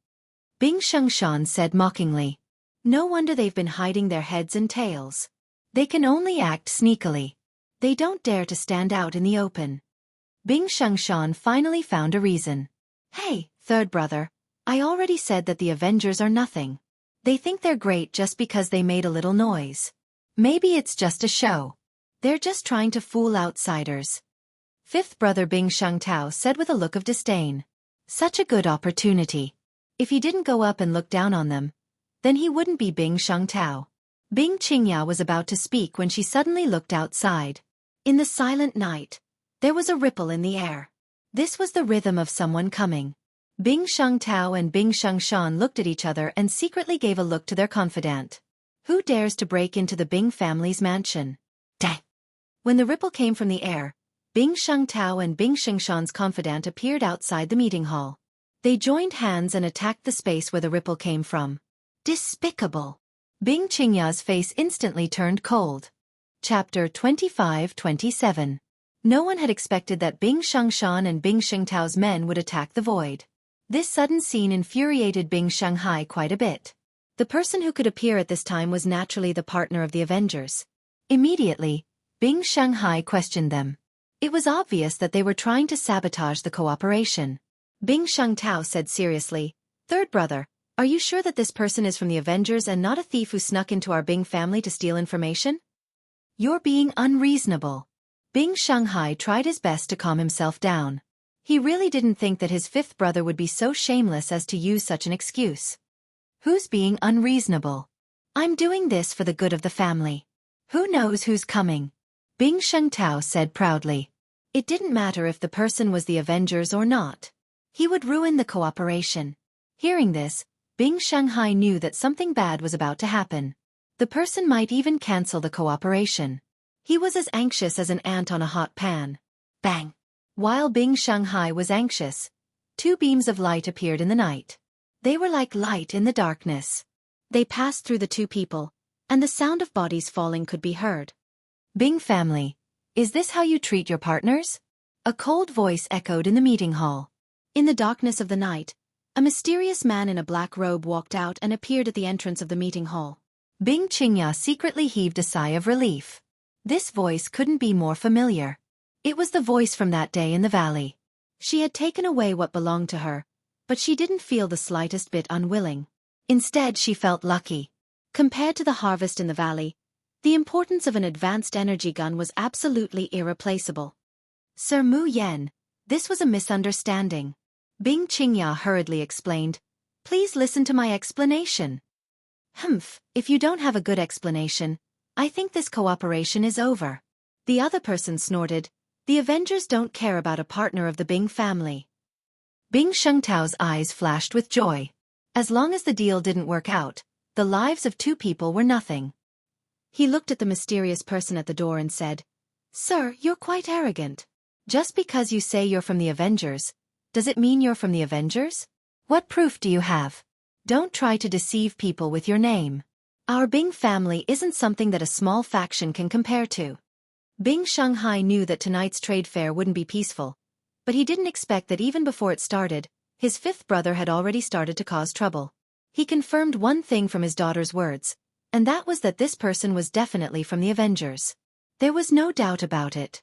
Bing Shengshan said mockingly. No wonder they've been hiding their heads and tails. They can only act sneakily. They don't dare to stand out in the open. Bing Shengshan finally found a reason. Hey, third brother, I already said that the Avengers are nothing. They think they're great just because they made a little noise. Maybe it's just a show. They're just trying to fool outsiders. Fifth brother Bing Shengtao said with a look of disdain. Such a good opportunity. If he didn't go up and look down on them, then he wouldn't be Bing Shengtao. Bing Qingya was about to speak when she suddenly looked outside. In the silent night, there was a ripple in the air. This was the rhythm of someone coming. Bing Shengtao and Bing Shengshan looked at each other and secretly gave a look to their confidant. Who dares to break into the Bing family's mansion? Dang! When the ripple came from the air, Bing Shengtao and Bing Shengshan's confidant appeared outside the meeting hall. They joined hands and attacked the space where the ripple came from. Despicable! Bing Qingya's face instantly turned cold. Chapter 25-27. No one had expected that Bing Shengshan and Bing Shengtao's men would attack the void. This sudden scene infuriated Bing Shanghai quite a bit. The person who could appear at this time was naturally the partner of the Avengers. Immediately, Bing Shanghai questioned them. It was obvious that they were trying to sabotage the cooperation. Bing Shengtao said seriously, "Third brother, are you sure that this person is from the Avengers and not a thief who snuck into our Bing family to steal information?" "You're being unreasonable." Bing Shanghai tried his best to calm himself down. He really didn't think that his fifth brother would be so shameless as to use such an excuse. Who's being unreasonable? I'm doing this for the good of the family. Who knows who's coming? Bing Shengtao said proudly. It didn't matter if the person was the Avengers or not. He would ruin the cooperation. Hearing this, Bing Shanghai knew that something bad was about to happen. The person might even cancel the cooperation. He was as anxious as an ant on a hot pan. Bang! While Bing Shanghai was anxious, two beams of light appeared in the night. They were like light in the darkness. They passed through the two people, and the sound of bodies falling could be heard. Bing family, is this how you treat your partners? A cold voice echoed in the meeting hall. In the darkness of the night, a mysterious man in a black robe walked out and appeared at the entrance of the meeting hall. Bing Qingya secretly heaved a sigh of relief. This voice couldn't be more familiar. It was the voice from that day in the valley. She had taken away what belonged to her, but she didn't feel the slightest bit unwilling. Instead, she felt lucky. Compared to the harvest in the valley, the importance of an advanced energy gun was absolutely irreplaceable. Sir Mu Yen, this was a misunderstanding. Bing Qingya hurriedly explained. Please listen to my explanation. Humph, if you don't have a good explanation, I think this cooperation is over. The other person snorted. The Avengers don't care about a partner of the Bing family. Bing Shengtao's eyes flashed with joy. As long as the deal didn't work out, the lives of two people were nothing. He looked at the mysterious person at the door and said, Sir, you're quite arrogant. Just because you say you're from the Avengers, does it mean you're from the Avengers? What proof do you have? Don't try to deceive people with your name. Our Bing family isn't something that a small faction can compare to. Bing Shanghai knew that tonight's trade fair wouldn't be peaceful, but he didn't expect that even before it started, his fifth brother had already started to cause trouble. He confirmed one thing from his daughter's words, and that was that this person was definitely from the Avengers. There was no doubt about it.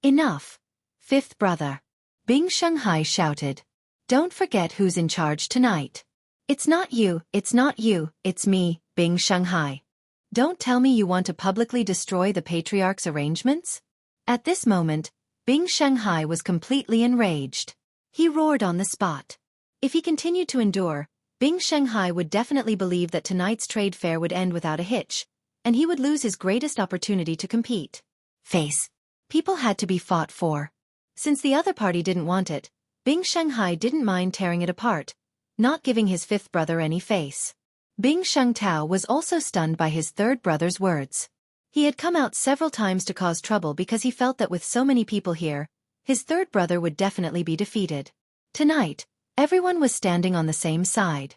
Enough. Fifth brother. Bing Shanghai shouted. Don't forget who's in charge tonight. It's not you, it's me, Bing Shanghai. Don't tell me you want to publicly destroy the patriarch's arrangements? At this moment, Bing Shanghai was completely enraged. He roared on the spot. If he continued to endure, Bing Shanghai would definitely believe that tonight's trade fair would end without a hitch, and he would lose his greatest opportunity to compete. Face. People had to be fought for. Since the other party didn't want it, Bing Shanghai didn't mind tearing it apart, not giving his fifth brother any face. Bing Shengtao was also stunned by his third brother's words. He had come out several times to cause trouble because he felt that with so many people here, his third brother would definitely be defeated. Tonight, everyone was standing on the same side.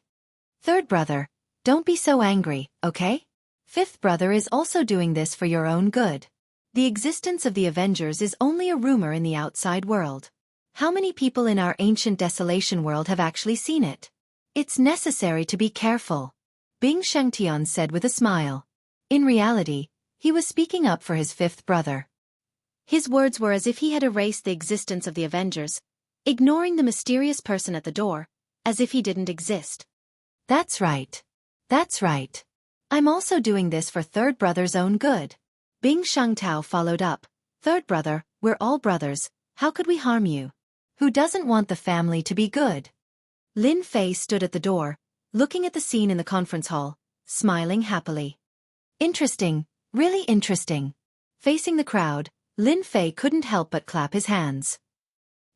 Third brother, don't be so angry, okay? Fifth brother is also doing this for your own good. The existence of the Avengers is only a rumor in the outside world. How many people in our ancient desolation world have actually seen it? It's necessary to be careful. Bing Shengtian said with a smile. In reality, he was speaking up for his fifth brother. His words were as if he had erased the existence of the Avengers, ignoring the mysterious person at the door, as if he didn't exist. That's right. That's right. I'm also doing this for third brother's own good. Bing Shengtao followed up. Third brother, we're all brothers, how could we harm you? Who doesn't want the family to be good? Lin Fei stood at the door, looking at the scene in the conference hall, smiling happily. Interesting, really interesting. Facing the crowd, Lin Fei couldn't help but clap his hands.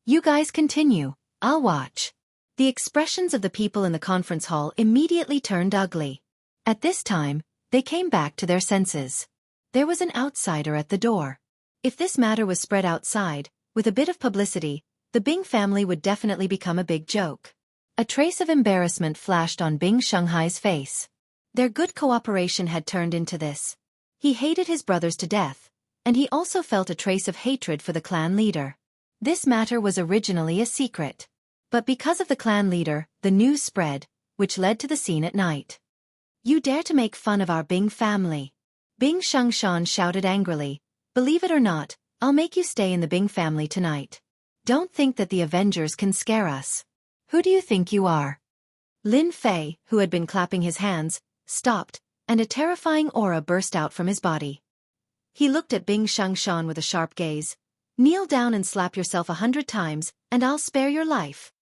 You guys continue, I'll watch. The expressions of the people in the conference hall immediately turned ugly. At this time, they came back to their senses. There was an outsider at the door. If this matter was spread outside, with a bit of publicity, the Bing family would definitely become a big joke. A trace of embarrassment flashed on Bing Shanghai's face. Their good cooperation had turned into this. He hated his brothers to death, and he also felt a trace of hatred for the clan leader. This matter was originally a secret. But because of the clan leader, the news spread, which led to the scene at night. You dare to make fun of our Bing family? Bing Shengshan shouted angrily. Believe it or not, I'll make you stay in the Bing family tonight. Don't think that the Avengers can scare us. Who do you think you are? Lin Fei, who had been clapping his hands, stopped, and a terrifying aura burst out from his body. He looked at Bing Shengshan with a sharp gaze. Kneel down and slap yourself 100 times, and I'll spare your life.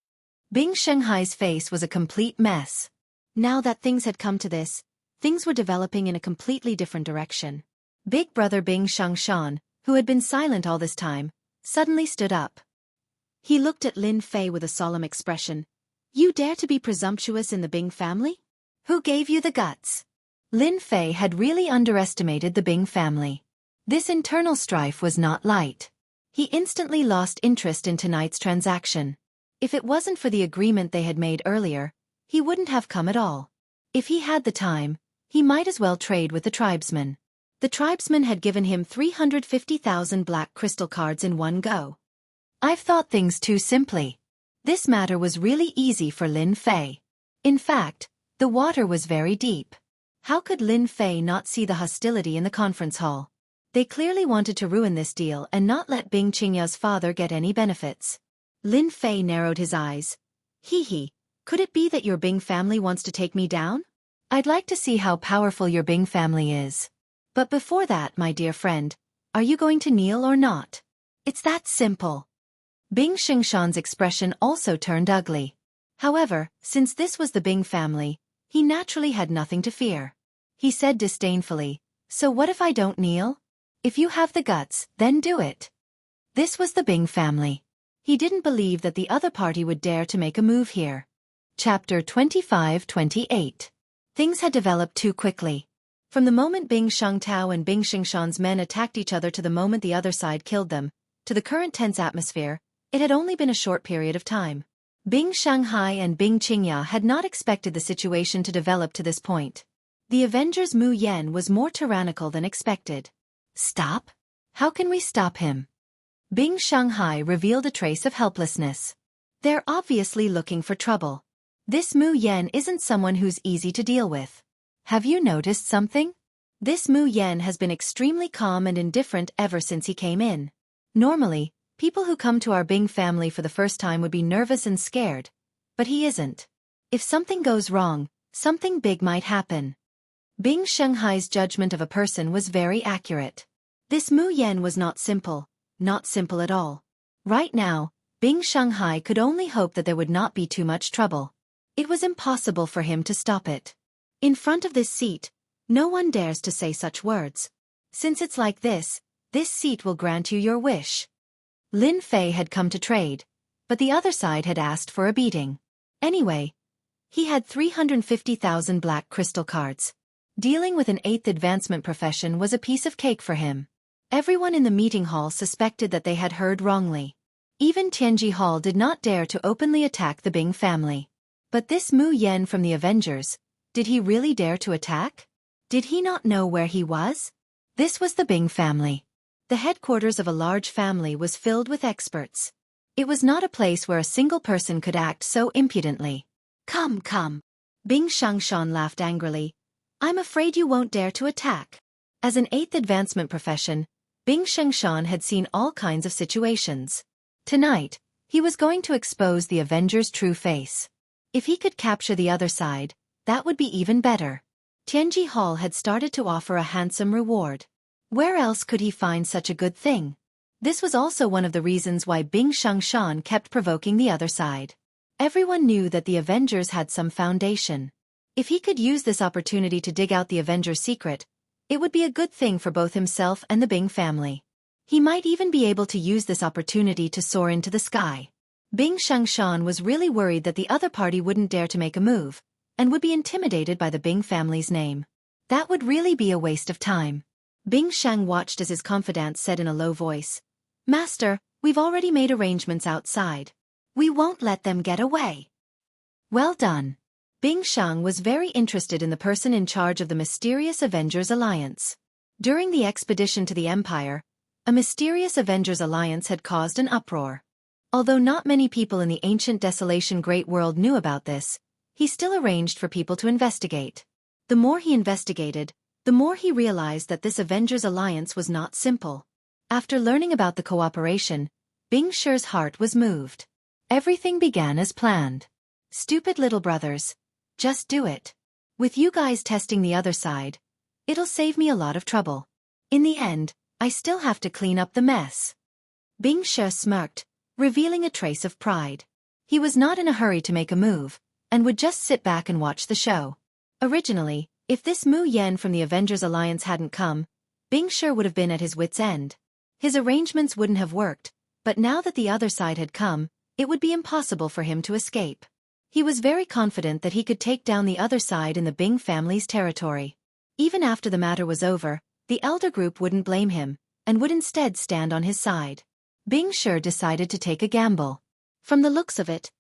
Bing Shanghai's face was a complete mess. Now that things had come to this, things were developing in a completely different direction. Big brother Bing Shengshan, who had been silent all this time, suddenly stood up. He looked at Lin Fei with a solemn expression. You dare to be presumptuous in the Bing family? Who gave you the guts? Lin Fei had really underestimated the Bing family. This internal strife was not light. He instantly lost interest in tonight's transaction. If it wasn't for the agreement they had made earlier, he wouldn't have come at all. If he had the time, he might as well trade with the tribesmen. The tribesmen had given him 350,000 black crystal cards in one go. I've thought things too simply. This matter was really easy for Lin Fei. In fact, the water was very deep. How could Lin Fei not see the hostility in the conference hall? They clearly wanted to ruin this deal and not let Bing Qingya's father get any benefits. Lin Fei narrowed his eyes. Hee, Could it be that your Bing family wants to take me down? I'd like to see how powerful your Bing family is. But before that, my dear friend, are you going to kneel or not? It's that simple. Bing Xingshan's expression also turned ugly. However, since this was the Bing family, he naturally had nothing to fear. He said disdainfully, "So what if I don't kneel? If you have the guts, then do it." This was the Bing family. He didn't believe that the other party would dare to make a move here. Chapter 25-28. Things had developed too quickly. From the moment Bing Shengtao and Bing Xingshan's men attacked each other to the moment the other side killed them, to the current tense atmosphere, it had only been a short period of time. Bing Shanghai and Bing Qingya had not expected the situation to develop to this point. The Avengers Mu Yan was more tyrannical than expected. Stop? How can we stop him? Bing Shanghai revealed a trace of helplessness. They're obviously looking for trouble. This Mu Yan isn't someone who's easy to deal with. Have you noticed something? This Mu Yan has been extremely calm and indifferent ever since he came in. Normally, people who come to our Bing family for the first time would be nervous and scared. But he isn't. If something goes wrong, something big might happen. Bing Shanghai's judgment of a person was very accurate. This Mu Yan was not simple at all. Right now, Bing Shanghai could only hope that there would not be too much trouble. It was impossible for him to stop it. In front of this seat, no one dares to say such words. Since it's like this seat will grant you your wish. Lin Fei had come to trade, but the other side had asked for a beating. Anyway, he had 350,000 black crystal cards. Dealing with an 8th advancement profession was a piece of cake for him. Everyone in the meeting hall suspected that they had heard wrongly. Even Tianji Hall did not dare to openly attack the Bing family. But this Mu Yan from the Avengers, did he really dare to attack? Did he not know where he was? This was the Bing family. The headquarters of a large family was filled with experts. It was not a place where a single person could act so impudently. Come. Bing Xingshan laughed angrily. I'm afraid you won't dare to attack. As an 8th advancement profession, Bing Xingshan had seen all kinds of situations. Tonight, he was going to expose the Avengers' true face. If he could capture the other side, that would be even better. Tianji Hall had started to offer a handsome reward. Where else could he find such a good thing? This was also one of the reasons why Bing Xingshan kept provoking the other side. Everyone knew that the Avengers had some foundation. If he could use this opportunity to dig out the Avengers' secret, it would be a good thing for both himself and the Bing family. He might even be able to use this opportunity to soar into the sky. Bing Xingshan was really worried that the other party wouldn't dare to make a move, and would be intimidated by the Bing family's name. That would really be a waste of time. Bing Shang watched as his confidant said in a low voice, "Master, we've already made arrangements outside. We won't let them get away." Well done. Bing Shang was very interested in the person in charge of the mysterious Avengers Alliance. During the expedition to the Empire, a mysterious Avengers Alliance had caused an uproar. Although not many people in the ancient desolation Great World knew about this, he still arranged for people to investigate. The more he investigated, the more he realized that this Avengers Alliance was not simple. After learning about the cooperation, Bing Shi's heart was moved. Everything began as planned. Stupid little brothers. Just do it. With you guys testing the other side, it'll save me a lot of trouble. In the end, I still have to clean up the mess. Bing Shi smirked, revealing a trace of pride. He was not in a hurry to make a move, and would just sit back and watch the show. Originally, if this Mu Yan from the Avengers Alliance hadn't come, Bing Shi would have been at his wit's end. His arrangements wouldn't have worked, but now that the other side had come, it would be impossible for him to escape. He was very confident that he could take down the other side in the Bing family's territory. Even after the matter was over, the elder group wouldn't blame him, and would instead stand on his side. Bing Shi decided to take a gamble. From the looks of it,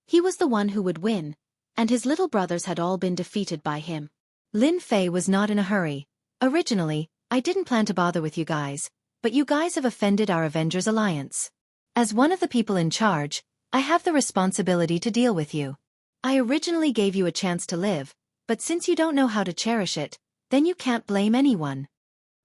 he was the one who would win, and his little brothers had all been defeated by him. Lin Fei was not in a hurry. Originally, I didn't plan to bother with you guys, but you guys have offended our Avengers Alliance. As one of the people in charge, I have the responsibility to deal with you. I originally gave you a chance to live, but since you don't know how to cherish it, then you can't blame anyone.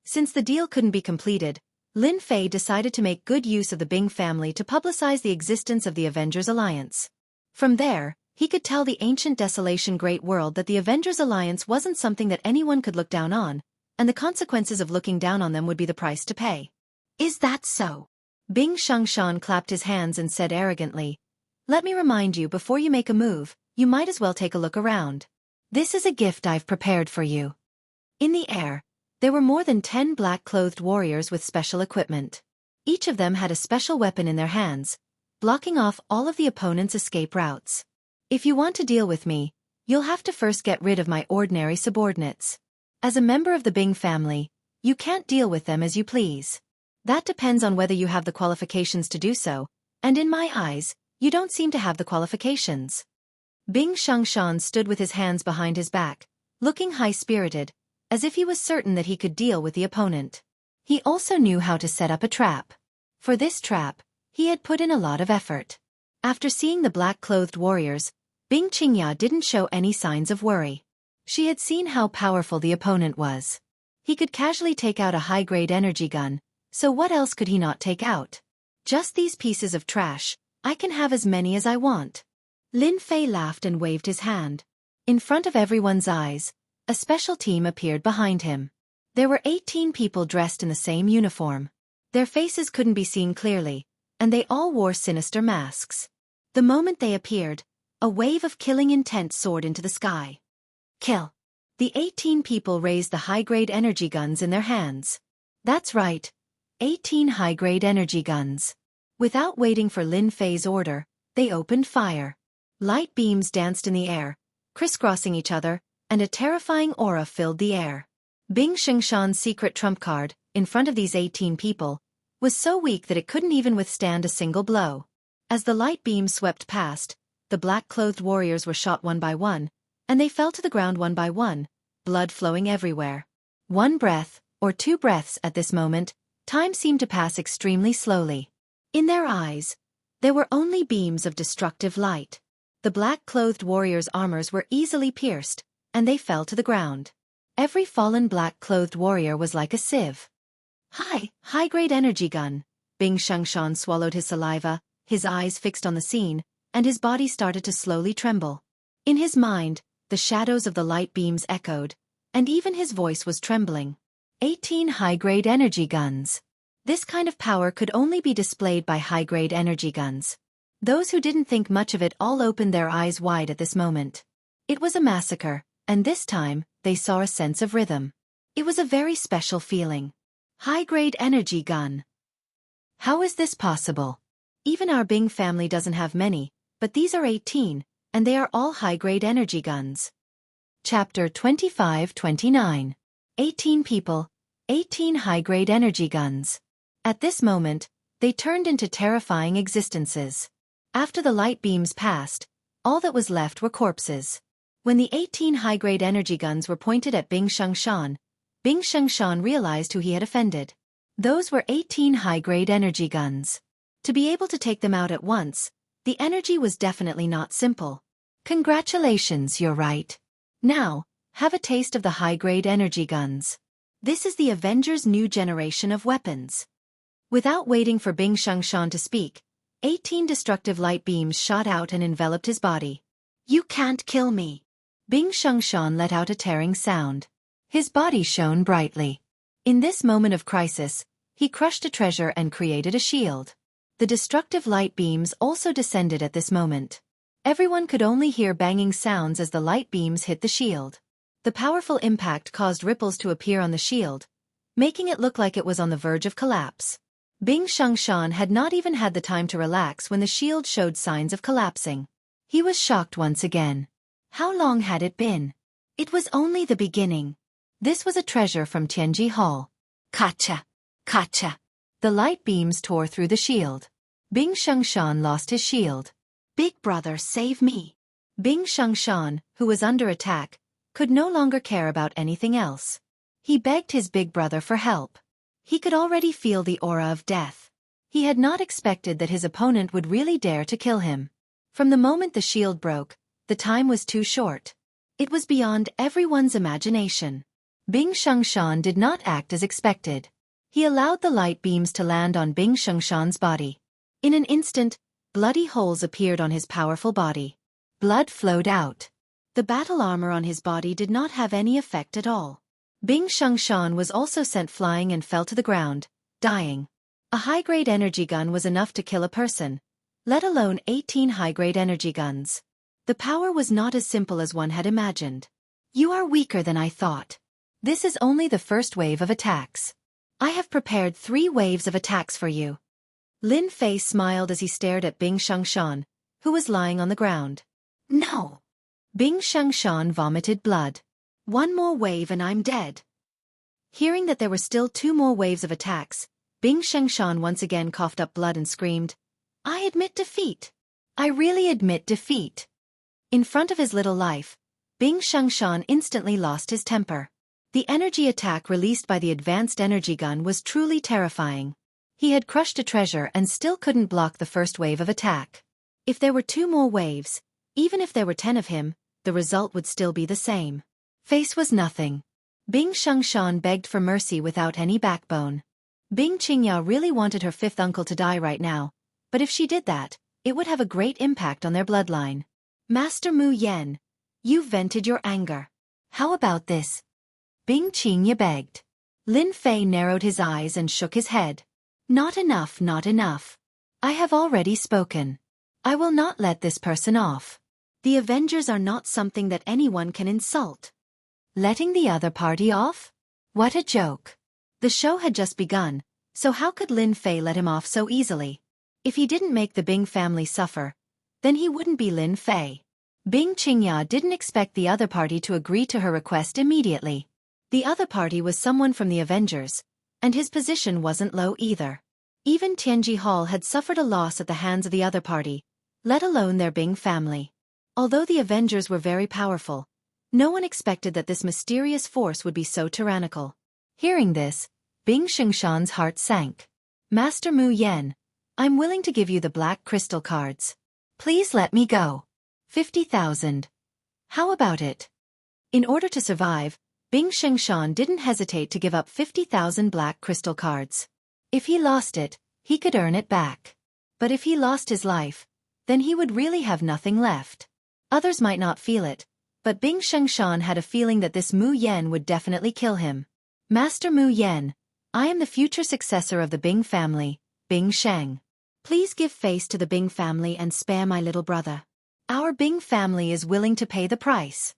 Since the deal couldn't be completed, Lin Fei decided to make good use of the Bing family to publicize the existence of the Avengers Alliance. From there, He could tell the ancient desolation great world that the Avengers Alliance wasn't something that anyone could look down on, and the consequences of looking down on them would be the price to pay. Is that so? Bing Xiangshan clapped his hands and said arrogantly, "Let me remind you, before you make a move, you might as well take a look around. This is a gift I've prepared for you." In the air, there were more than 10 black-clothed warriors with special equipment. Each of them had a special weapon in their hands, blocking off all of the opponent's escape routes. "If you want to deal with me, you'll have to first get rid of my ordinary subordinates. As a member of the Bing family, you can't deal with them as you please. That depends on whether you have the qualifications to do so, and in my eyes, you don't seem to have the qualifications." Bing Xiangshan stood with his hands behind his back, looking high-spirited, as if he was certain that he could deal with the opponent. He also knew how to set up a trap. For this trap, he had put in a lot of effort. After seeing the black-clothed warriors, Bing Qingya didn't show any signs of worry. She had seen how powerful the opponent was. He could casually take out a high-grade energy gun, so what else could he not take out? "Just these pieces of trash, I can have as many as I want." Lin Fei laughed and waved his hand. In front of everyone's eyes, a special team appeared behind him. There were 18 people dressed in the same uniform. Their faces couldn't be seen clearly, and they all wore sinister masks. The moment they appeared, a wave of killing intent soared into the sky. "Kill!" The 18 people raised the high-grade energy guns in their hands. That's right, 18 high-grade energy guns. Without waiting for Lin Fei's order, they opened fire. Light beams danced in the air, crisscrossing each other, and a terrifying aura filled the air. Bing Xiangshan's secret trump card, in front of these 18 people, was so weak that it couldn't even withstand a single blow. As the light beams swept past, the black-clothed warriors were shot one by one, and they fell to the ground one by one, blood flowing everywhere. One breath, or 2 breaths at this moment, time seemed to pass extremely slowly. In their eyes, there were only beams of destructive light. The black-clothed warriors' armors were easily pierced, and they fell to the ground. Every fallen black-clothed warrior was like a sieve. High-grade energy gun. Bing Xiangshan swallowed his saliva, his eyes fixed on the scene, and his body started to slowly tremble. In his mind, the shadows of the light beams echoed, and even his voice was trembling. 18 high-grade energy guns. This kind of power could only be displayed by high-grade energy guns. Those who didn't think much of it all opened their eyes wide at this moment. It was a massacre, and this time, they saw a sense of rhythm. It was a very special feeling. High-grade energy gun. How is this possible? Even our Bing family doesn't have many, but these are 18, and they are all high-grade energy guns. Chapter 25-29. 18 people, 18 high-grade energy guns. At this moment, they turned into terrifying existences. After the light beams passed, all that was left were corpses. When the 18 high-grade energy guns were pointed at Bing Xiangshan realized who he had offended. Those were 18 high-grade energy guns. To be able to take them out at once, the energy was definitely not simple. Congratulations, you're right. Now, have a taste of the high-grade energy guns. This is the Avengers' new generation of weapons. Without waiting for Bing Xiangshan to speak, 18 destructive light beams shot out and enveloped his body. "You can't kill me." Bing Xiangshan let out a tearing sound. His body shone brightly. In this moment of crisis, he crushed a treasure and created a shield. The destructive light beams also descended at this moment. Everyone could only hear banging sounds as the light beams hit the shield. The powerful impact caused ripples to appear on the shield, making it look like it was on the verge of collapse. Bing Xiangshan had not even had the time to relax when the shield showed signs of collapsing. He was shocked once again. How long had it been? It was only the beginning. This was a treasure from Tianji Hall. Kacha! Kacha! The light beams tore through the shield. Bing Xiangshan lost his shield. "Big brother, save me!" Bing Xiangshan, who was under attack, could no longer care about anything else. He begged his big brother for help. He could already feel the aura of death. He had not expected that his opponent would really dare to kill him. From the moment the shield broke, the time was too short. It was beyond everyone's imagination. Bing Xiangshan did not act as expected. He allowed the light beams to land on Bing Xiangshan's body. In an instant, bloody holes appeared on his powerful body. Blood flowed out. The battle armor on his body did not have any effect at all. Bing Xiangshan was also sent flying and fell to the ground, dying. A high-grade energy gun was enough to kill a person, let alone 18 high-grade energy guns. The power was not as simple as one had imagined. You are weaker than I thought. This is only the first wave of attacks. I have prepared 3 waves of attacks for you. Lin Fei smiled as he stared at Bing Xiangshan, who was lying on the ground. No. Bing Xiangshan vomited blood. 1 more wave and I'm dead. Hearing that there were still 2 more waves of attacks, Bing Xiangshan once again coughed up blood and screamed, I admit defeat. I really admit defeat. In front of his little life, Bing Xiangshan instantly lost his temper. The energy attack released by the advanced energy gun was truly terrifying. He had crushed a treasure and still couldn't block the first wave of attack. If there were 2 more waves, even if there were 10 of him, the result would still be the same. Face was nothing. Bing Xiangshan begged for mercy without any backbone. Bing Qingya really wanted her 5th uncle to die right now, but if she did that, it would have a great impact on their bloodline. Master Mu Yan, you've vented your anger. How about this? Bing Qingya begged. Lin Fei narrowed his eyes and shook his head. Not enough, not enough. I have already spoken. I will not let this person off. The Avengers are not something that anyone can insult. Letting the other party off? What a joke. The show had just begun, so how could Lin Fei let him off so easily? If he didn't make the Bing family suffer, then he wouldn't be Lin Fei. Bing Qingya didn't expect the other party to agree to her request immediately. The other party was someone from the Avengers, and his position wasn't low either. Even Tianji Hall had suffered a loss at the hands of the other party, let alone their Bing family. Although the Avengers were very powerful, no one expected that this mysterious force would be so tyrannical. Hearing this, Bing Xiangshan's heart sank. Master Mu Yan, I'm willing to give you the black crystal cards. Please let me go. 50,000. How about it? In order to survive, Bing Xiangshan didn't hesitate to give up 50,000 black crystal cards. If he lost it, he could earn it back. But if he lost his life, then he would really have nothing left. Others might not feel it, but Bing Xiangshan had a feeling that this Mu Yan would definitely kill him. Master Mu Yan, I am the future successor of the Bing family, Bing Sheng. Please give face to the Bing family and spare my little brother. Our Bing family is willing to pay the price.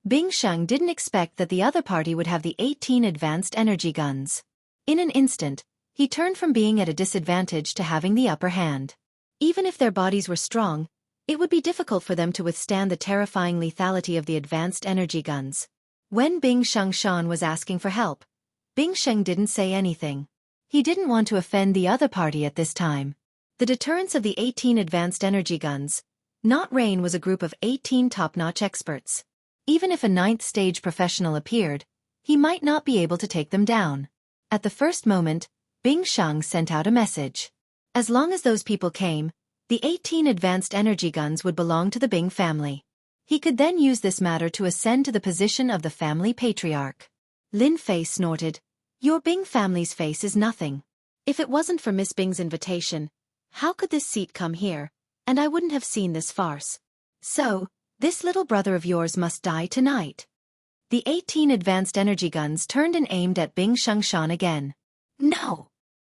Bing Sheng didn't expect that the other party would have the 18 advanced energy guns. In an instant, he turned from being at a disadvantage to having the upper hand. Even if their bodies were strong, it would be difficult for them to withstand the terrifying lethality of the advanced energy guns. When Bing Xiangshan was asking for help, Bing Sheng didn't say anything. He didn't want to offend the other party at this time. The deterrence of the 18 advanced energy guns, Not Rain was a group of 18 top-notch experts. Even if a 9th stage professional appeared, he might not be able to take them down. At the first moment, Bing Sheng sent out a message. As long as those people came, the 18 advanced energy guns would belong to the Bing family. He could then use this matter to ascend to the position of the family patriarch. Lin Fei snorted, Your Bing family's face is nothing. If it wasn't for Miss Bing's invitation, how could this seat come here, and I wouldn't have seen this farce. So, this little brother of yours must die tonight. The 18 advanced energy guns turned and aimed at Bing Xiangshan again. No!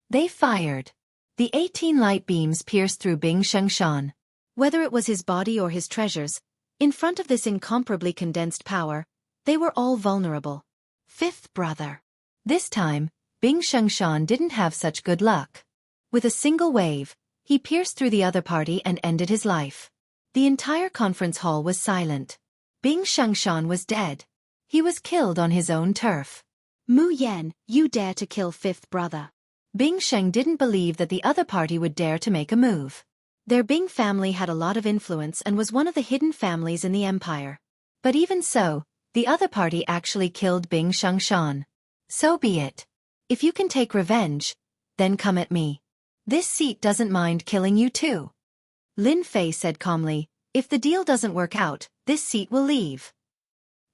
They fired. The 18 light beams pierced through Bing Xiangshan. Whether it was his body or his treasures, in front of this incomparably condensed power, they were all vulnerable. 5th brother. This time, Bing Xiangshan didn't have such good luck. With a single wave, he pierced through the other party and ended his life. The entire conference hall was silent. Bing Xiangshan was dead. He was killed on his own turf. Mu Yan, you dare to kill 5th brother. Bing Sheng didn't believe that the other party would dare to make a move. Their Bing family had a lot of influence and was one of the hidden families in the empire. But even so, the other party actually killed Bing Xiangshan. So be it. If you can take revenge, then come at me. This seat doesn't mind killing you too. Lin Fei said calmly, if the deal doesn't work out, this seat will leave.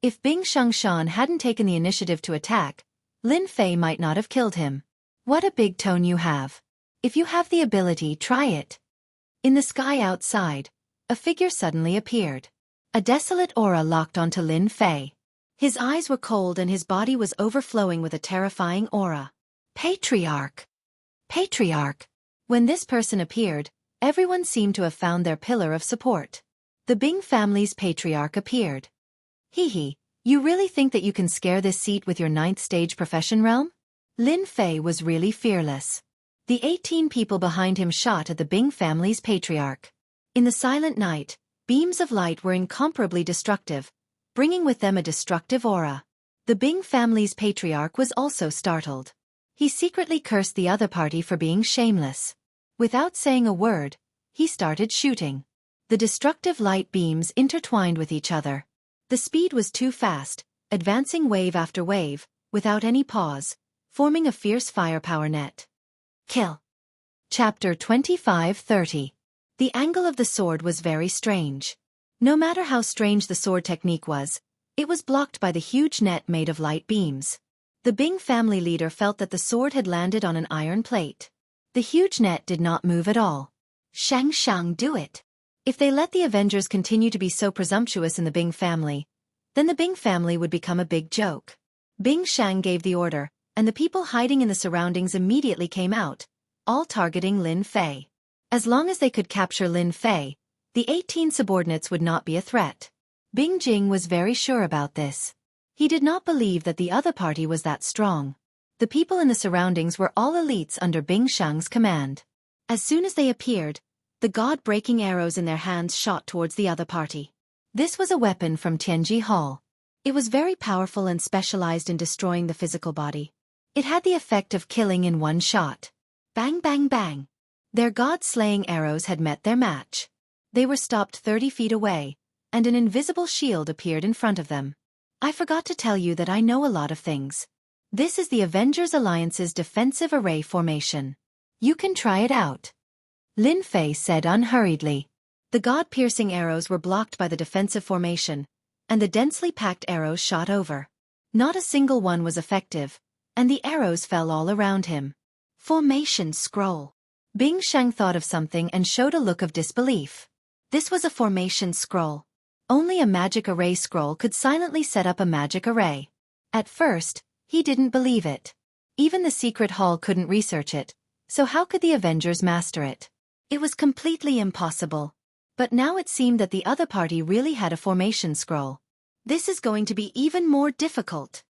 If Bing Xiangshan hadn't taken the initiative to attack, Lin Fei might not have killed him. What a big tone you have. If you have the ability, try it. In the sky outside, a figure suddenly appeared. A desolate aura locked onto Lin Fei. His eyes were cold and his body was overflowing with a terrifying aura. Patriarch! Patriarch! When this person appeared, everyone seemed to have found their pillar of support. The Bing family's patriarch appeared. Hee, you really think that you can scare this seat with your 9th stage profession realm? Lin Fei was really fearless. The 18 people behind him shot at the Bing family's patriarch. In the silent night, beams of light were incomparably destructive, bringing with them a destructive aura. The Bing family's patriarch was also startled. He secretly cursed the other party for being shameless. Without saying a word, he started shooting. The destructive light beams intertwined with each other. The speed was too fast, advancing wave after wave, without any pause, forming a fierce firepower net. Kill. Chapter 25-30. The angle of the sword was very strange. No matter how strange the sword technique was, it was blocked by the huge net made of light beams. The Bing family leader felt that the sword had landed on an iron plate. The huge net did not move at all. Shang, do it. If they let the Avengers continue to be so presumptuous in the Bing family, then the Bing family would become a big joke. Bing Shang gave the order, and the people hiding in the surroundings immediately came out, all targeting Lin Fei. As long as they could capture Lin Fei, the 18 subordinates would not be a threat. Bing Jing was very sure about this. He did not believe that the other party was that strong. The people in the surroundings were all elites under Bing Shang's command. As soon as they appeared, the god-breaking arrows in their hands shot towards the other party. This was a weapon from Tianji Hall. It was very powerful and specialized in destroying the physical body. It had the effect of killing in one shot. Bang, bang, bang. Their god-slaying arrows had met their match. They were stopped 30 feet away, and an invisible shield appeared in front of them. I forgot to tell you that I know a lot of things. This is the Avengers Alliance's defensive array formation. You can try it out. Lin Fei said unhurriedly. The god-piercing arrows were blocked by the defensive formation, and the densely packed arrows shot over. Not a single one was effective, and the arrows fell all around him. Formation scroll. Bing Sheng thought of something and showed a look of disbelief. This was a formation scroll. Only a magic array scroll could silently set up a magic array. At first, he didn't believe it. Even the secret hall couldn't research it, so how could the Avengers master it? It was completely impossible. But now it seemed that the other party really had a formation scroll. This is going to be even more difficult.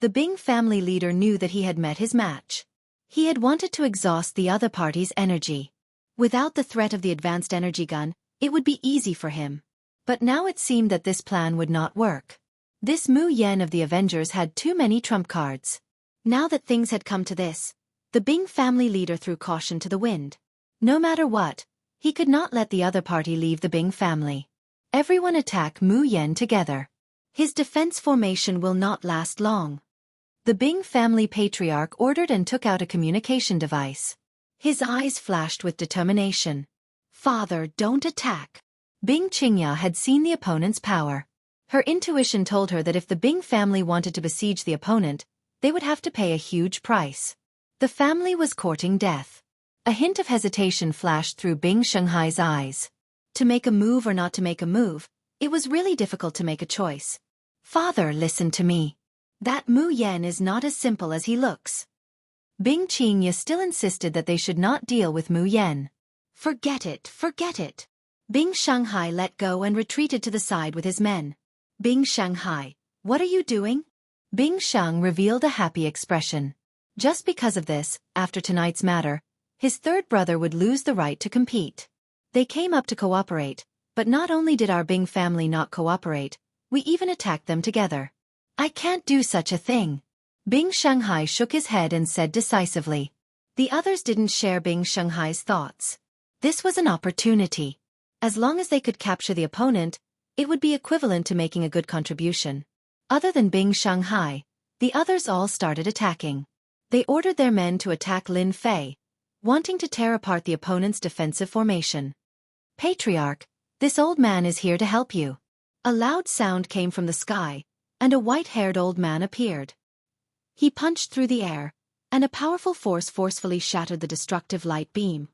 The Bing family leader knew that he had met his match. He had wanted to exhaust the other party's energy. Without the threat of the advanced energy gun, it would be easy for him. But now it seemed that this plan would not work. This Mu Yen of the Avengers had too many trump cards. Now that things had come to this, the Bing family leader threw caution to the wind. No matter what, he could not let the other party leave the Bing family. Everyone attack Mu Yen together. His defense formation will not last long. The Bing family patriarch ordered and took out a communication device. His eyes flashed with determination. Father, don't attack. Bing Qingya had seen the opponent's power. Her intuition told her that if the Bing family wanted to besiege the opponent, they would have to pay a huge price. The family was courting death. A hint of hesitation flashed through Bing Shanghai's eyes. To make a move or not to make a move, it was really difficult to make a choice. Father, listen to me. That Mu Yen is not as simple as he looks. Bing Qingya still insisted that they should not deal with Mu Yen. Forget it, forget it. Bing Shanghai let go and retreated to the side with his men. Bing Shanghai, what are you doing? Bing Shang revealed a happy expression. Just because of this, after tonight's matter, his third brother would lose the right to compete. They came up to cooperate, but not only did our Bing family not cooperate, we even attacked them together. I can't do such a thing. Bing Shanghai shook his head and said decisively. The others didn't share Bing Shanghai's thoughts. This was an opportunity. As long as they could capture the opponent, it would be equivalent to making a good contribution. Other than Bing Shanghai, the others all started attacking. They ordered their men to attack Lin Fei, wanting to tear apart the opponent's defensive formation. Patriarch, this old man is here to help you. A loud sound came from the sky, and a white-haired old man appeared. He punched through the air, and a powerful force forcefully shattered the destructive light beam.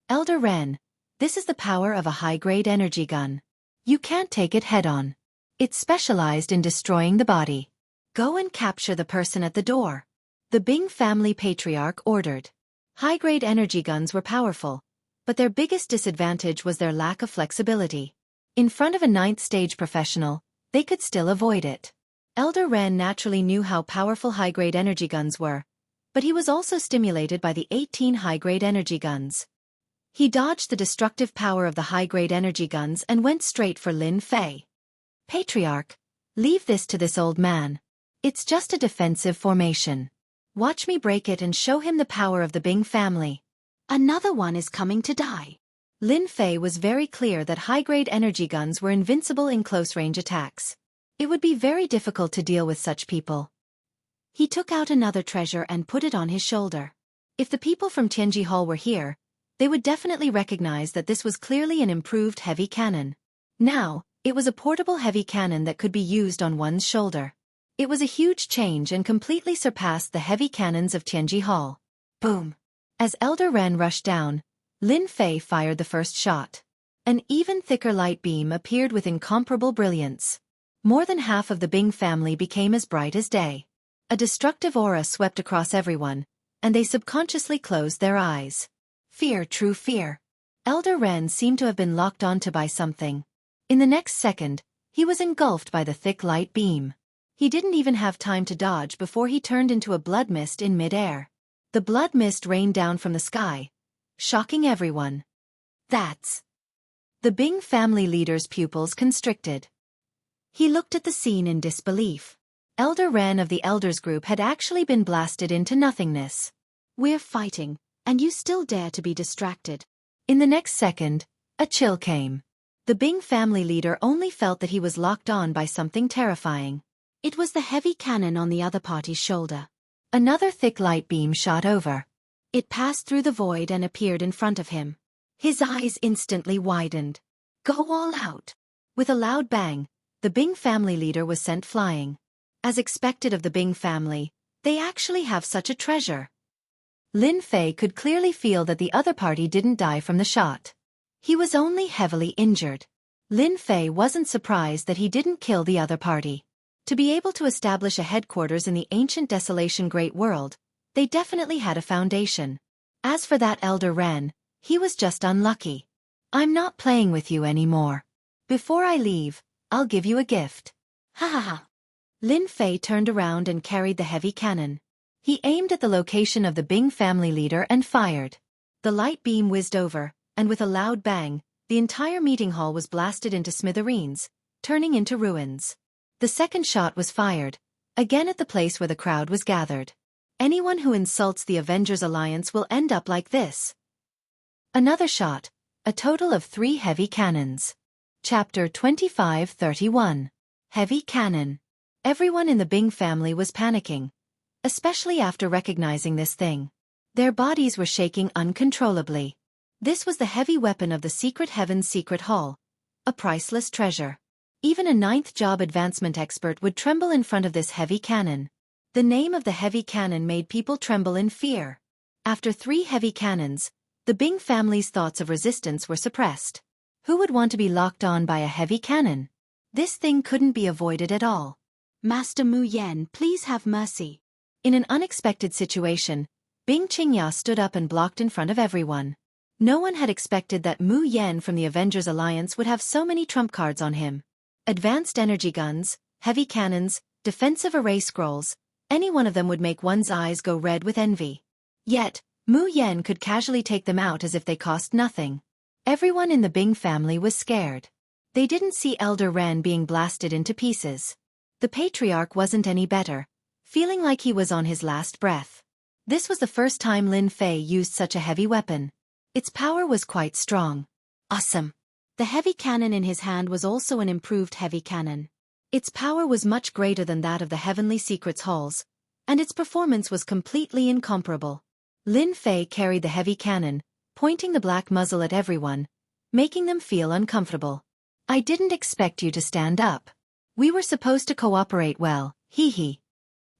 Elder Ren, This is the power of a high-grade energy gun. You can't take it head-on. It's specialized in destroying the body. Go and capture the person at the door. The Bing family patriarch ordered. High-grade energy guns were powerful, but their biggest disadvantage was their lack of flexibility. In front of a ninth-stage professional, they could still avoid it. Elder Ren naturally knew how powerful high-grade energy guns were, but he was also stimulated by the 18 high-grade energy guns. He dodged the destructive power of the high-grade energy guns and went straight for Lin Fei. Patriarch, leave this to this old man. It's just a defensive formation. Watch me break it and show him the power of the Bing family. Another one is coming to die. Lin Fei was very clear that high-grade energy guns were invincible in close-range attacks. It would be very difficult to deal with such people. He took out another treasure and put it on his shoulder. If the people from Tianji Hall were here, they would definitely recognize that this was clearly an improved heavy cannon. Now, it was a portable heavy cannon that could be used on one's shoulder. It was a huge change and completely surpassed the heavy cannons of Tianji Hall. Boom! As Elder Ren rushed down, Lin Fei fired the first shot. An even thicker light beam appeared with incomparable brilliance. More than half of the Bing family became as bright as day. A destructive aura swept across everyone, and they subconsciously closed their eyes. Fear, true fear. Elder Ren seemed to have been locked onto by something. In the next second, he was engulfed by the thick light beam. He didn't even have time to dodge before he turned into a blood mist in mid-air. The blood mist rained down from the sky, shocking everyone. That's... The Bing family leader's pupils constricted. He looked at the scene in disbelief. Elder Ren of the Elders group had actually been blasted into nothingness. We're fighting, and you still dare to be distracted. In the next second, a chill came. The Bing family leader only felt that he was locked on by something terrifying. It was the heavy cannon on the other party's shoulder. Another thick light beam shot over. It passed through the void and appeared in front of him. His eyes instantly widened. Go all out! With a loud bang, the Bing family leader was sent flying. As expected of the Bing family, they actually have such a treasure. Lin Fei could clearly feel that the other party didn't die from the shot. He was only heavily injured. Lin Fei wasn't surprised that he didn't kill the other party. To be able to establish a headquarters in the ancient desolation great world, they definitely had a foundation. As for that Elder Ren, he was just unlucky. I'm not playing with you anymore. Before I leave, I'll give you a gift. Ha ha ha. Lin Fei turned around and carried the heavy cannon. He aimed at the location of the Bing family leader and fired. The light beam whizzed over, and with a loud bang, the entire meeting hall was blasted into smithereens, turning into ruins. The second shot was fired, again at the place where the crowd was gathered. Anyone who insults the Avengers Alliance will end up like this. Another shot, a total of 3 heavy cannons. Chapter 25-31. Heavy Cannon. Everyone in the Bing family was panicking, especially after recognizing this thing. Their bodies were shaking uncontrollably. This was the heavy weapon of the Secret Heaven's Secret Hall, a priceless treasure. Even a 9th job advancement expert would tremble in front of this heavy cannon. The name of the heavy cannon made people tremble in fear. After 3 heavy cannons, the Bing family's thoughts of resistance were suppressed. Who would want to be locked on by a heavy cannon? This thing couldn't be avoided at all. Master Mu Yan, please have mercy. In an unexpected situation, Bing Qingya stood up and blocked in front of everyone. No one had expected that Mu Yan from the Avengers Alliance would have so many trump cards on him. Advanced energy guns, heavy cannons, defensive array scrolls, any one of them would make one's eyes go red with envy. Yet, Mu Yan could casually take them out as if they cost nothing. Everyone in the Bing family was scared. They didn't see Elder Ren being blasted into pieces. The patriarch wasn't any better, feeling like he was on his last breath. This was the first time Lin Fei used such a heavy weapon. Its power was quite strong. Awesome. The heavy cannon in his hand was also an improved heavy cannon. Its power was much greater than that of the Heavenly Secrets Halls, and its performance was completely incomparable. Lin Fei carried the heavy cannon, pointing the black muzzle at everyone, making them feel uncomfortable. I didn't expect you to stand up. We were supposed to cooperate well, hee.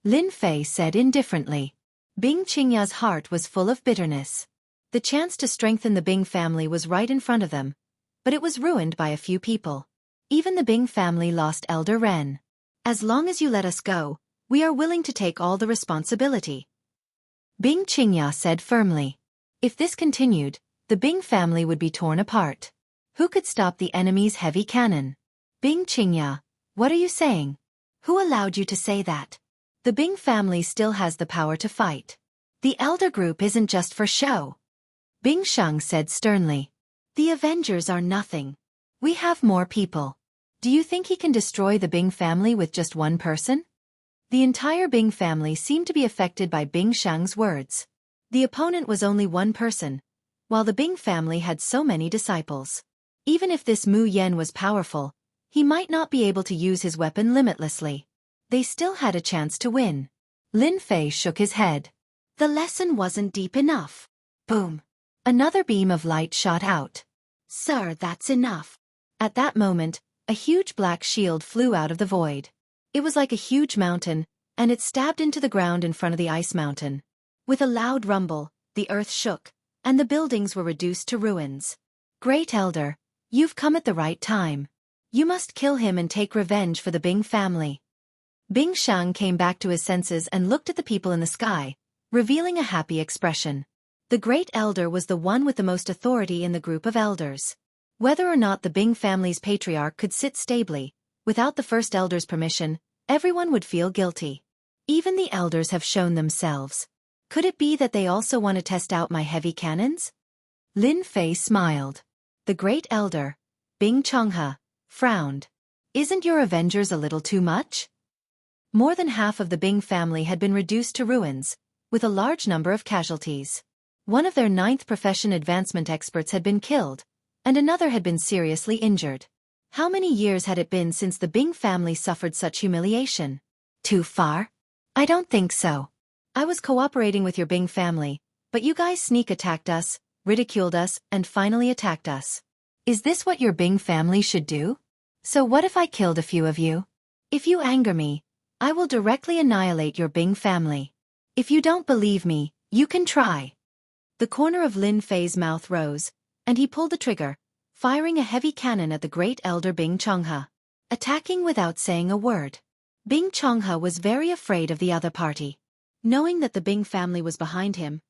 Lin Fei said indifferently. Bing Qingya's heart was full of bitterness. The chance to strengthen the Bing family was right in front of them, but it was ruined by a few people. Even the Bing family lost Elder Ren. As long as you let us go, we are willing to take all the responsibility, Bing Qingya said firmly. If this continued, the Bing family would be torn apart. Who could stop the enemy's heavy cannon? Bing Qingya, what are you saying? Who allowed you to say that? The Bing family still has the power to fight. The elder group isn't just for show. Bing Sheng said sternly. The Avengers are nothing. We have more people. Do you think he can destroy the Bing family with just one person? The entire Bing family seemed to be affected by Bing Sheng's words. The opponent was only one person, while the Bing family had so many disciples. Even if this Mu Yen was powerful, he might not be able to use his weapon limitlessly. They still had a chance to win. Lin Fei shook his head. The lesson wasn't deep enough. Boom. Another beam of light shot out. Sir, that's enough. At that moment, a huge black shield flew out of the void. It was like a huge mountain, and it stabbed into the ground in front of the ice mountain. With a loud rumble, the earth shook, and the buildings were reduced to ruins. Great Elder, you've come at the right time. You must kill him and take revenge for the Bing family. Bing Sheng came back to his senses and looked at the people in the sky, revealing a happy expression. The Great Elder was the one with the most authority in the group of elders. Whether or not the Bing family's patriarch could sit stably, without the First Elder's permission, everyone would feel guilty. Even the elders have shown themselves. Could it be that they also want to test out my heavy cannons? Lin Fei smiled. The Great Elder, Bing Chonghe, frowned. Isn't your Avengers a little too much? More than half of the Bing family had been reduced to ruins, with a large number of casualties. One of their 9th profession advancement experts had been killed, and another had been seriously injured. How many years had it been since the Bing family suffered such humiliation? Too far? I don't think so. I was cooperating with your Bing family, but you guys sneak attacked us, ridiculed us, and finally attacked us. Is this what your Bing family should do? So what if I killed a few of you? If you anger me, I will directly annihilate your Bing family. If you don't believe me, you can try. The corner of Lin Fei's mouth rose, and he pulled the trigger, firing a heavy cannon at the Great Elder Bing Chonghe. Attacking without saying a word. Bing Chonghe was very afraid of the other party. Knowing that the Bing family was behind him,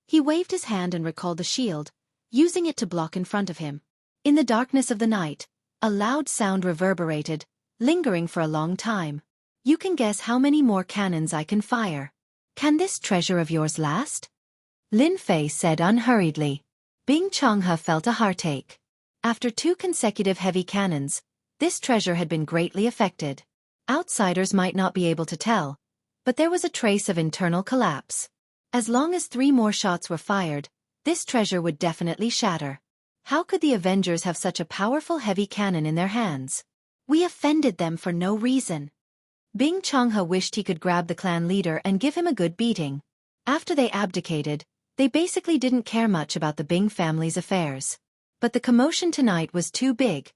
he waved his hand and recalled the shield, using it to block in front of him. In the darkness of the night, a loud sound reverberated, lingering for a long time. You can guess how many more cannons I can fire. Can this treasure of yours last? Lin Fei said unhurriedly. Bing Chonghe felt a heartache. After 2 consecutive heavy cannons, this treasure had been greatly affected. Outsiders might not be able to tell, but there was a trace of internal collapse. As long as 3 more shots were fired, this treasure would definitely shatter. How could the Avengers have such a powerful heavy cannon in their hands? We offended them for no reason. Bing Chonghe wished he could grab the clan leader and give him a good beating. After they abdicated, they basically didn't care much about the Bing family's affairs. But the commotion tonight was too big,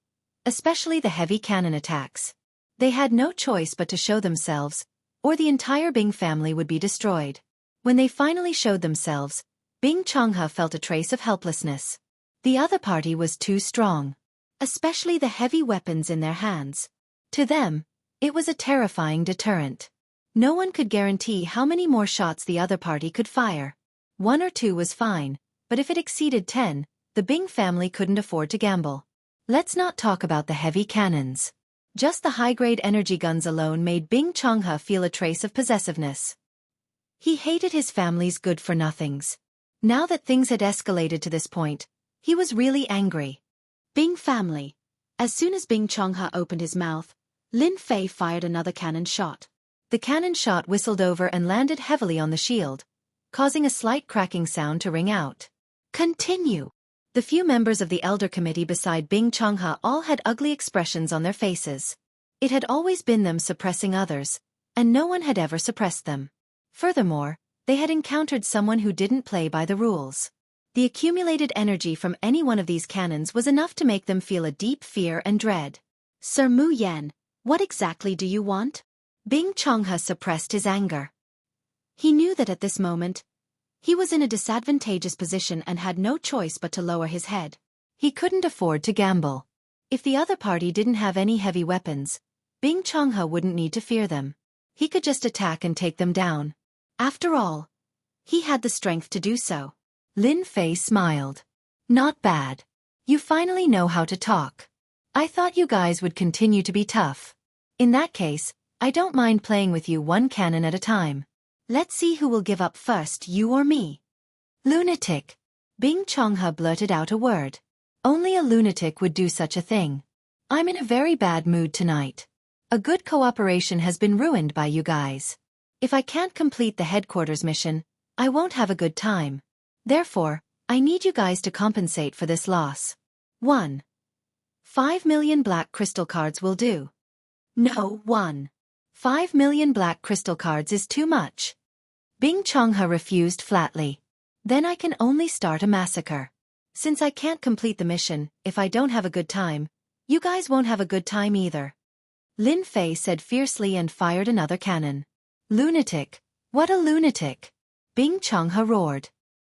especially the heavy cannon attacks. They had no choice but to show themselves, or the entire Bing family would be destroyed. When they finally showed themselves, Bing Chonghe felt a trace of helplessness. The other party was too strong, especially the heavy weapons in their hands. To them, it was a terrifying deterrent. No one could guarantee how many more shots the other party could fire. 1 or 2 was fine, but if it exceeded 10, the Bing family couldn't afford to gamble. Let's not talk about the heavy cannons. Just the high-grade energy guns alone made Bing Chonghe feel a trace of possessiveness. He hated his family's good-for-nothings. Now that things had escalated to this point, he was really angry. Bing family. As soon as Bing Chonghe opened his mouth, Lin Fei fired another cannon shot. The cannon shot whistled over and landed heavily on the shield, causing a slight cracking sound to ring out. Continue. The few members of the Elder Committee beside Bing Chonghe all had ugly expressions on their faces. It had always been them suppressing others, and no one had ever suppressed them. Furthermore, they had encountered someone who didn't play by the rules. The accumulated energy from any one of these cannons was enough to make them feel a deep fear and dread. Sir Mu Yen, what exactly do you want? Bing Chonghe suppressed his anger. He knew that at this moment, He was in a disadvantageous position and had no choice but to lower his head. He couldn't afford to gamble. If the other party didn't have any heavy weapons, Bing Chongha wouldn't need to fear them. He could just attack and take them down. After all, he had the strength to do so. Lin Fei smiled. Not bad. You finally know how to talk. I thought you guys would continue to be tough. In that case, I don't mind playing with you one cannon at a time. Let's see who will give up first, you or me. Lunatic. Bing Chongha blurted out a word. Only a lunatic would do such a thing. I'm in a very bad mood tonight. A good cooperation has been ruined by you guys. If I can't complete the headquarters mission, I won't have a good time. Therefore, I need you guys to compensate for this loss. 1. 5 million black crystal cards will do. No, 1. 5 million black crystal cards is too much. Bing Chongha refused flatly. Then I can only start a massacre. Since I can't complete the mission, if I don't have a good time, you guys won't have a good time either. Lin Fei said fiercely and fired another cannon. Lunatic. What a lunatic. Bing Chongha roared.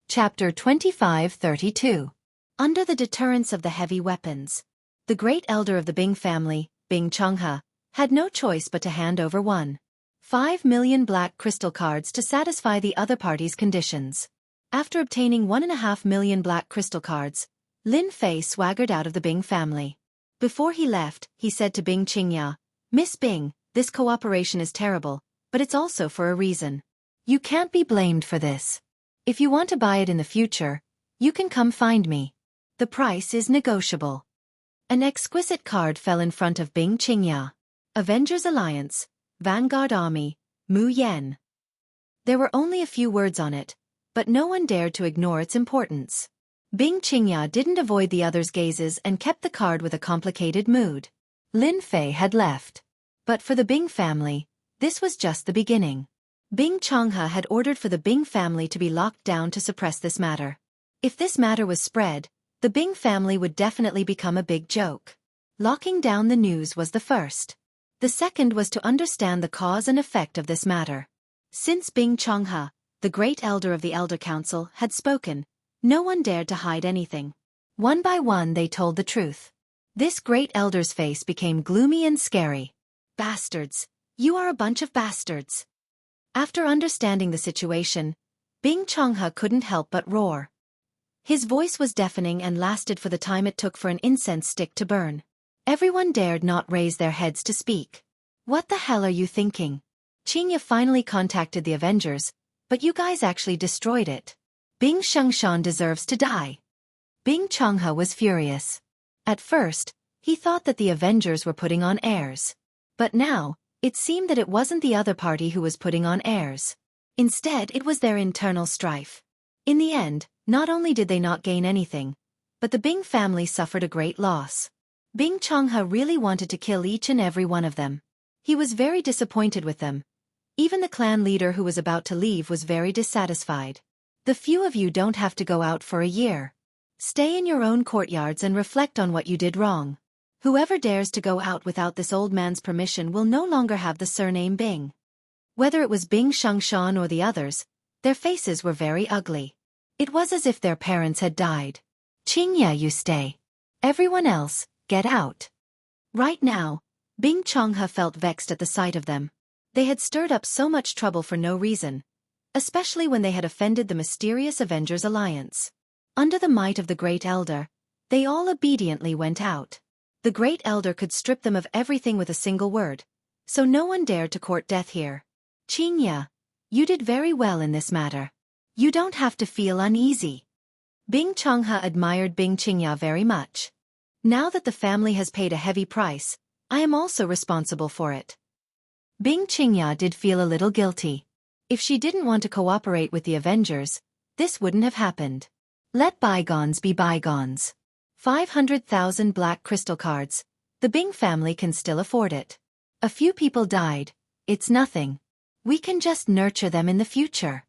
Chapter 25-32. Under the deterrence of the heavy weapons, the great elder of the Bing family, Bing Chongha, had no choice but to hand over 1.5 million black crystal cards to satisfy the other party's conditions. After obtaining 1.5 million black crystal cards, Lin Fei swaggered out of the Bing family. Before he left, he said to Bing Qingya, Miss Bing, this cooperation is terrible, but it's also for a reason. You can't be blamed for this. If you want to buy it in the future, you can come find me. The price is negotiable. An exquisite card fell in front of Bing Qingya. Avengers Alliance, Vanguard Army, Mu Yen. There were only a few words on it, but no one dared to ignore its importance. Bing Qingya didn't avoid the others' gazes and kept the card with a complicated mood. Lin Fei had left. But for the Bing family, this was just the beginning. Bing Chongha had ordered for the Bing family to be locked down to suppress this matter. If this matter was spread, the Bing family would definitely become a big joke. Locking down the news was the first. The second was to understand the cause and effect of this matter. Since Bing Chongha, the great elder of the Elder Council, had spoken, no one dared to hide anything. One by one they told the truth. This great elder's face became gloomy and scary. Bastards! You are a bunch of bastards! After understanding the situation, Bing Chongha couldn't help but roar. His voice was deafening and lasted for the time it took for an incense stick to burn. Everyone dared not raise their heads to speak. What the hell are you thinking? Qingya finally contacted the Avengers, but you guys actually destroyed it. Bing Shengshan deserves to die. Bing Chongha was furious. At first, he thought that the Avengers were putting on airs. But now, it seemed that it wasn't the other party who was putting on airs. Instead, it was their internal strife. In the end, not only did they not gain anything, but the Bing family suffered a great loss. Bing Chongha really wanted to kill each and every one of them. He was very disappointed with them. Even the clan leader who was about to leave was very dissatisfied. The few of you don't have to go out for a year. Stay in your own courtyards and reflect on what you did wrong. Whoever dares to go out without this old man's permission will no longer have the surname Bing. Whether it was Bing Shengshan or the others, their faces were very ugly. It was as if their parents had died. Qingya, you stay. Everyone else, get out. Right now, Bing Chongha felt vexed at the sight of them. They had stirred up so much trouble for no reason, especially when they had offended the mysterious Avengers Alliance. Under the might of the Great Elder, they all obediently went out. The Great Elder could strip them of everything with a single word, so no one dared to court death here. Qingya, you did very well in this matter. You don't have to feel uneasy. Bing Chongha admired Bing Qingya very much. Now that the family has paid a heavy price, I am also responsible for it. Bing Qingya did feel a little guilty. If she didn't want to cooperate with the Avengers, this wouldn't have happened. Let bygones be bygones. 500,000 black crystal cards. The Bing family can still afford it. A few people died. It's nothing. We can just nurture them in the future.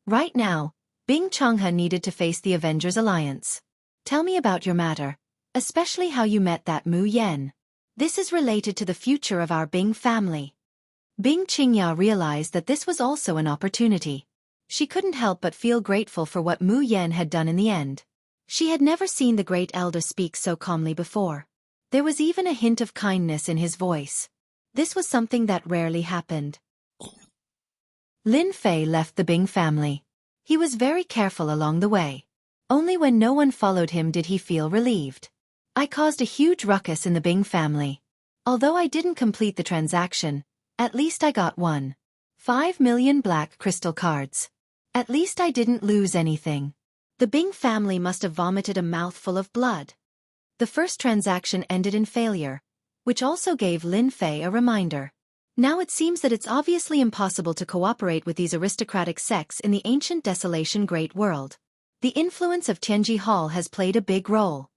Right now, Bing Chongha needed to face the Avengers Alliance. Tell me about your matter, especially how you met that Mu Yen. This is related to the future of our Bing family. Bing Qingya realized that this was also an opportunity. She couldn't help but feel grateful for what Mu Yen had done in the end. She had never seen the great elder speak so calmly before. There was even a hint of kindness in his voice. This was something that rarely happened. Lin Fei left the Bing family. He was very careful along the way. Only when no one followed him did he feel relieved. I caused a huge ruckus in the Bing family. Although I didn't complete the transaction, at least I got 1.5 million black crystal cards. At least I didn't lose anything. The Bing family must have vomited a mouthful of blood. The first transaction ended in failure, which also gave Lin Fei a reminder. Now it seems that it's obviously impossible to cooperate with these aristocratic sects in the ancient desolation great world. The influence of Tianji Hall has played a big role.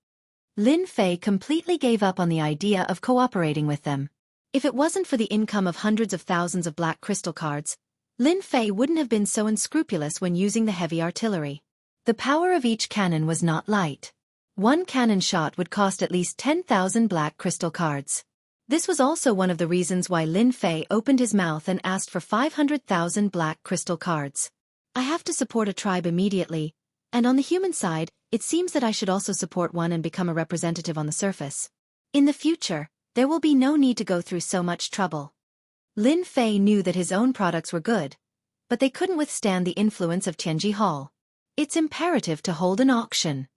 Lin Fei completely gave up on the idea of cooperating with them. If it wasn't for the income of hundreds of thousands of black crystal cards, Lin Fei wouldn't have been so unscrupulous when using the heavy artillery. The power of each cannon was not light. One cannon shot would cost at least 10,000 black crystal cards. This was also one of the reasons why Lin Fei opened his mouth and asked for 500,000 black crystal cards. I have to support a tribe immediately, and on the human side, it seems that I should also support one and become a representative on the surface. In the future, there will be no need to go through so much trouble. Lin Fei knew that his own products were good, but they couldn't withstand the influence of Tianji Hall. It's imperative to hold an auction.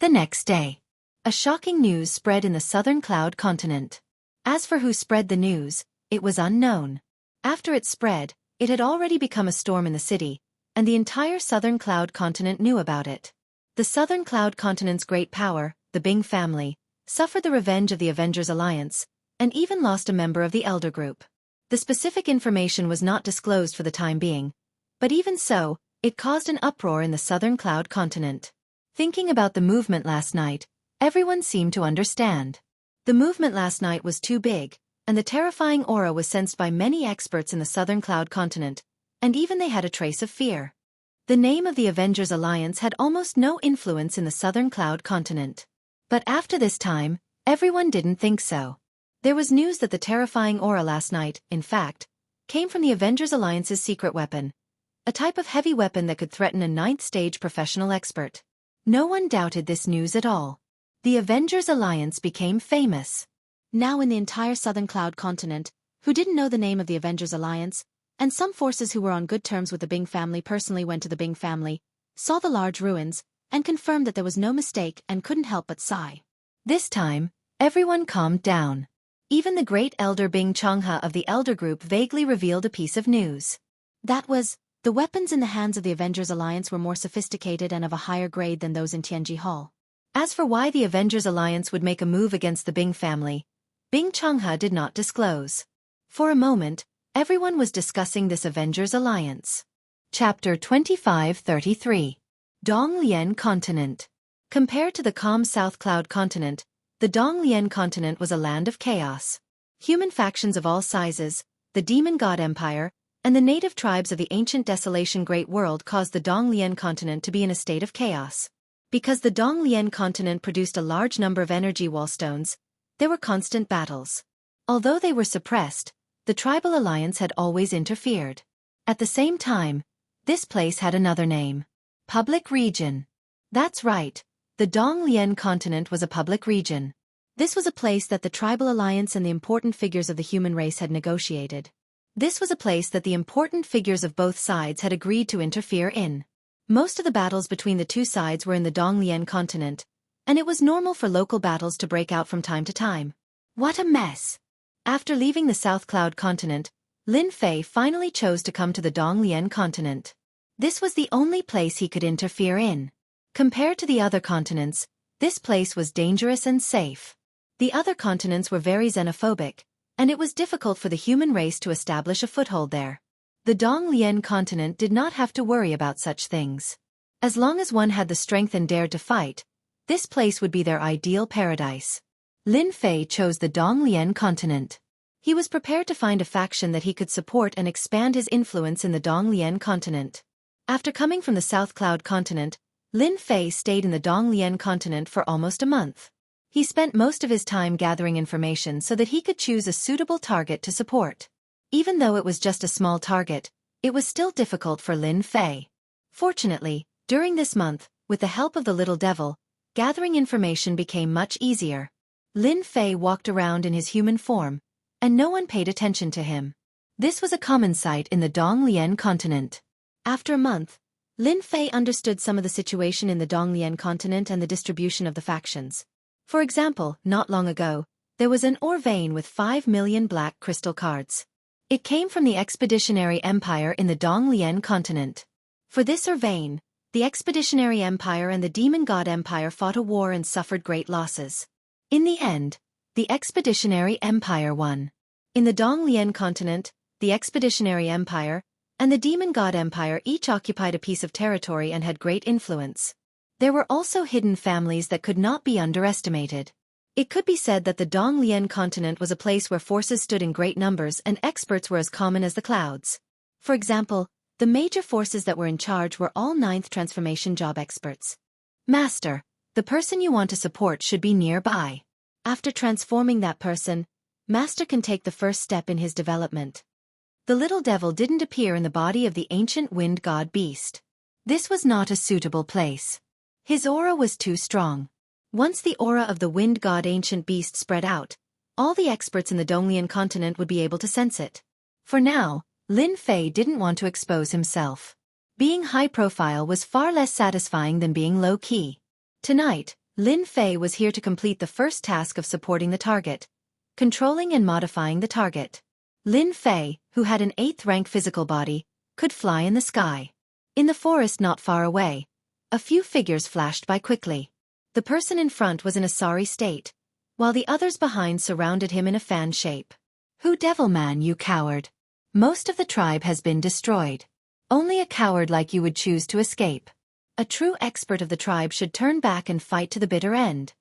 The next day, a shocking news spread in the southern cloud continent. As for who spread the news, it was unknown. After it spread, it had already become a storm in the city, and the entire southern cloud continent knew about it. The southern cloud continent's great power, the Bing family, suffered the revenge of the Avengers Alliance, and even lost a member of the Elder Group. The specific information was not disclosed for the time being, but even so, it caused an uproar in the southern cloud continent. Thinking about the movement last night, everyone seemed to understand. The movement last night was too big, and the terrifying aura was sensed by many experts in the southern cloud continent, and even they had a trace of fear. The name of the Avengers Alliance had almost no influence in the southern cloud continent. But after this time, everyone didn't think so. There was news that the terrifying aura last night, in fact, came from the Avengers Alliance's secret weapon, a type of heavy weapon that could threaten a 9th-stage professional expert. No one doubted this news at all. The Avengers Alliance became famous. Now in the entire southern cloud continent, who didn't know the name of the Avengers Alliance, and some forces who were on good terms with the Bing family personally went to the Bing family, saw the large ruins, and confirmed that there was no mistake and couldn't help but sigh. This time, everyone calmed down. Even the great elder Bing Changhe of the Elder Group vaguely revealed a piece of news. That was, the weapons in the hands of the Avengers Alliance were more sophisticated and of a higher grade than those in Tianji Hall. As for why the Avengers Alliance would make a move against the Bing family, Bing Changhe did not disclose. For a moment, everyone was discussing this Avengers Alliance. Chapter 2533. Donglian Continent. Compared to the calm South Cloud Continent, the Donglian Continent was a land of chaos. Human factions of all sizes, the Demon God Empire, and the native tribes of the ancient desolation great world caused the Donglian Continent to be in a state of chaos. Because the Donglian Continent produced a large number of energy wallstones, there were constant battles. Although they were suppressed, the Tribal Alliance had always interfered. At the same time, this place had another name. Public Region. That's right, the Donglian Continent was a public region. This was a place that the Tribal Alliance and the important figures of the human race had negotiated. This was a place that the important figures of both sides had agreed to interfere in. Most of the battles between the two sides were in the Donglian Continent, and it was normal for local battles to break out from time to time. What a mess! After leaving the South Cloud Continent, Lin Fei finally chose to come to the Donglian Continent. This was the only place he could interfere in. Compared to the other continents, this place was dangerous and safe. The other continents were very xenophobic, and it was difficult for the human race to establish a foothold there. The Donglian Continent did not have to worry about such things. As long as one had the strength and dared to fight, this place would be their ideal paradise. Lin Fei chose the Donglian Continent. He was prepared to find a faction that he could support and expand his influence in the Donglian Continent. After coming from the South Cloud Continent, Lin Fei stayed in the Donglian Continent for almost a month. He spent most of his time gathering information so that he could choose a suitable target to support. Even though it was just a small target, It was still difficult for Lin Fei. Fortunately, during this month, with the help of the little devil, gathering information became much easier. Lin Fei walked around in his human form, and no one paid attention to him. This was a common sight in the Donglian continent. After a month, Lin Fei understood some of the situation in the Donglian continent and the distribution of the factions. For example, not long ago, there was an ore vein with 5 million black crystal cards. It came from the Expeditionary Empire in the Donglian continent. For this ore vein, the Expeditionary Empire and the Demon God Empire fought a war and suffered great losses. In the end, the Expeditionary Empire won. In the Donglian continent, the Expeditionary Empire and the Demon God Empire each occupied a piece of territory and had great influence. There were also hidden families that could not be underestimated. It could be said that the Donglian continent was a place where forces stood in great numbers and experts were as common as the clouds. For example, the major forces that were in charge were all 9th transformation job experts. Master, the person you want to support should be nearby. After transforming that person, Master can take the first step in his development. The little devil didn't appear in the body of the ancient wind god beast. This was not a suitable place. His aura was too strong. Once the aura of the wind god ancient beast spread out, all the experts in the Donglian continent would be able to sense it. For now, Lin Fei didn't want to expose himself. Being high profile was far less satisfying than being low-key. Tonight, Lin Fei was here to complete the first task of supporting the target, controlling and modifying the target. Lin Fei, who had an 8th rank physical body, could fly in the sky. In the forest not far away, a few figures flashed by quickly. The person in front was in a sorry state, while the others behind surrounded him in a fan shape. Who devil man, you coward? Most of the tribe has been destroyed. Only a coward like you would choose to escape. A true expert of the tribe should turn back and fight to the bitter end.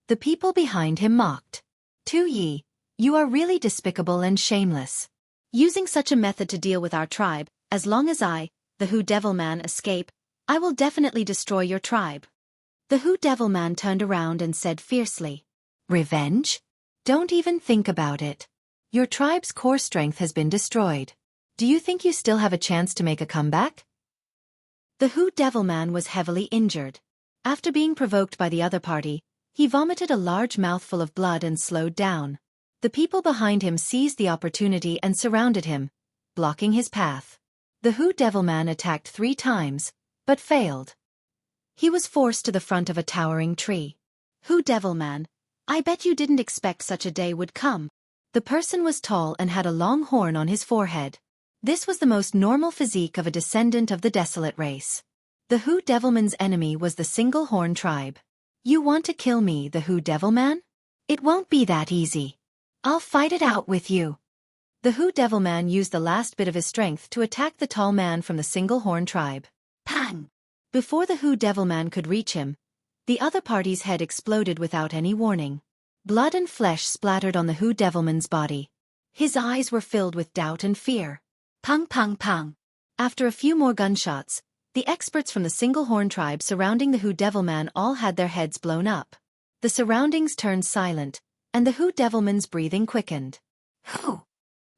The people behind him mocked. Tu Yi, you are really despicable and shameless. Using such a method to deal with our tribe, as long as I, the Who Devil Man, escape, I will definitely destroy your tribe. The Who Devil Man turned around and said fiercely. Revenge? Don't even think about it. Your tribe's core strength has been destroyed. Do you think you still have a chance to make a comeback? The Who Devil Man was heavily injured. After being provoked by the other party, he vomited a large mouthful of blood and slowed down. The people behind him seized the opportunity and surrounded him, blocking his path. The Who Devil Man attacked 3 times, but failed. He was forced to the front of a towering tree. Who Devil Man, I bet you didn't expect such a day would come. The person was tall and had a long horn on his forehead. This was the most normal physique of a descendant of the Desolate race. The Who Devilman's enemy was the Single Horn tribe. You want to kill me, the Who Devilman? It won't be that easy. I'll fight it out with you. The Who Devilman used the last bit of his strength to attack the tall man from the Single Horn tribe. Pang! Before the Who Devilman could reach him, the other party's head exploded without any warning. Blood and flesh splattered on the Who Devilman's body. His eyes were filled with doubt and fear. Pang pang pang. After a few more gunshots, the experts from the Single Horn tribe surrounding the Who Devilman all had their heads blown up. The surroundings turned silent, and the Who Devilman's breathing quickened. Who?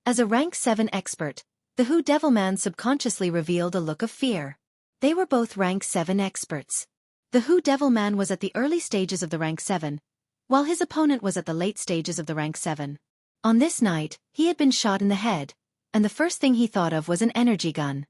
As a rank 7 expert, the Who Devilman subconsciously revealed a look of fear. They were both rank 7 experts. The Who Devilman was at the early stages of the rank 7, while his opponent was at the late stages of the rank 7. On this night, he had been shot in the head, and the first thing he thought of was an energy gun.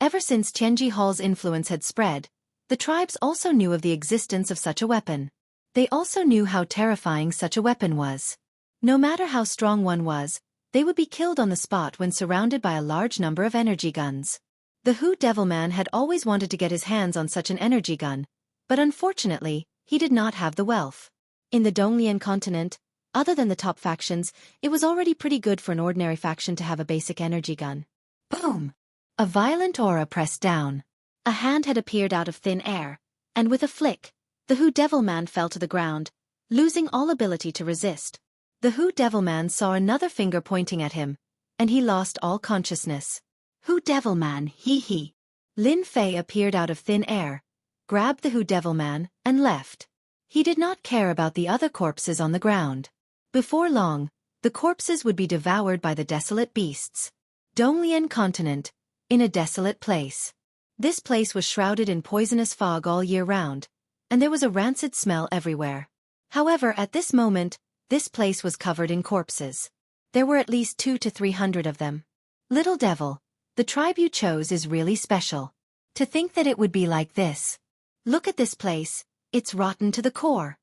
Ever since Tianji Hall's influence had spread, the tribes also knew of the existence of such a weapon. They also knew how terrifying such a weapon was. No matter how strong one was, they would be killed on the spot when surrounded by a large number of energy guns. The Who Devilman had always wanted to get his hands on such an energy gun, but unfortunately, he did not have the wealth. In the Donglian continent, other than the top factions, it was already pretty good for an ordinary faction to have a basic energy gun. Boom! A violent aura pressed down. A hand had appeared out of thin air, and with a flick, the Who Devilman fell to the ground, losing all ability to resist. The Who Devilman saw another finger pointing at him, and he lost all consciousness. Who Devilman, hee hee. Lin Fei appeared out of thin air, grabbed the Who Devilman, and left. He did not care about the other corpses on the ground. Before long, the corpses would be devoured by the desolate beasts. Donglian continent, in a desolate place. This place was shrouded in poisonous fog all year round, and there was a rancid smell everywhere. However, at this moment, this place was covered in corpses. There were at least 200 to 300 of them. Little devil, the tribe you chose is really special. To think that it would be like this. Look at this place, it's rotten to the core.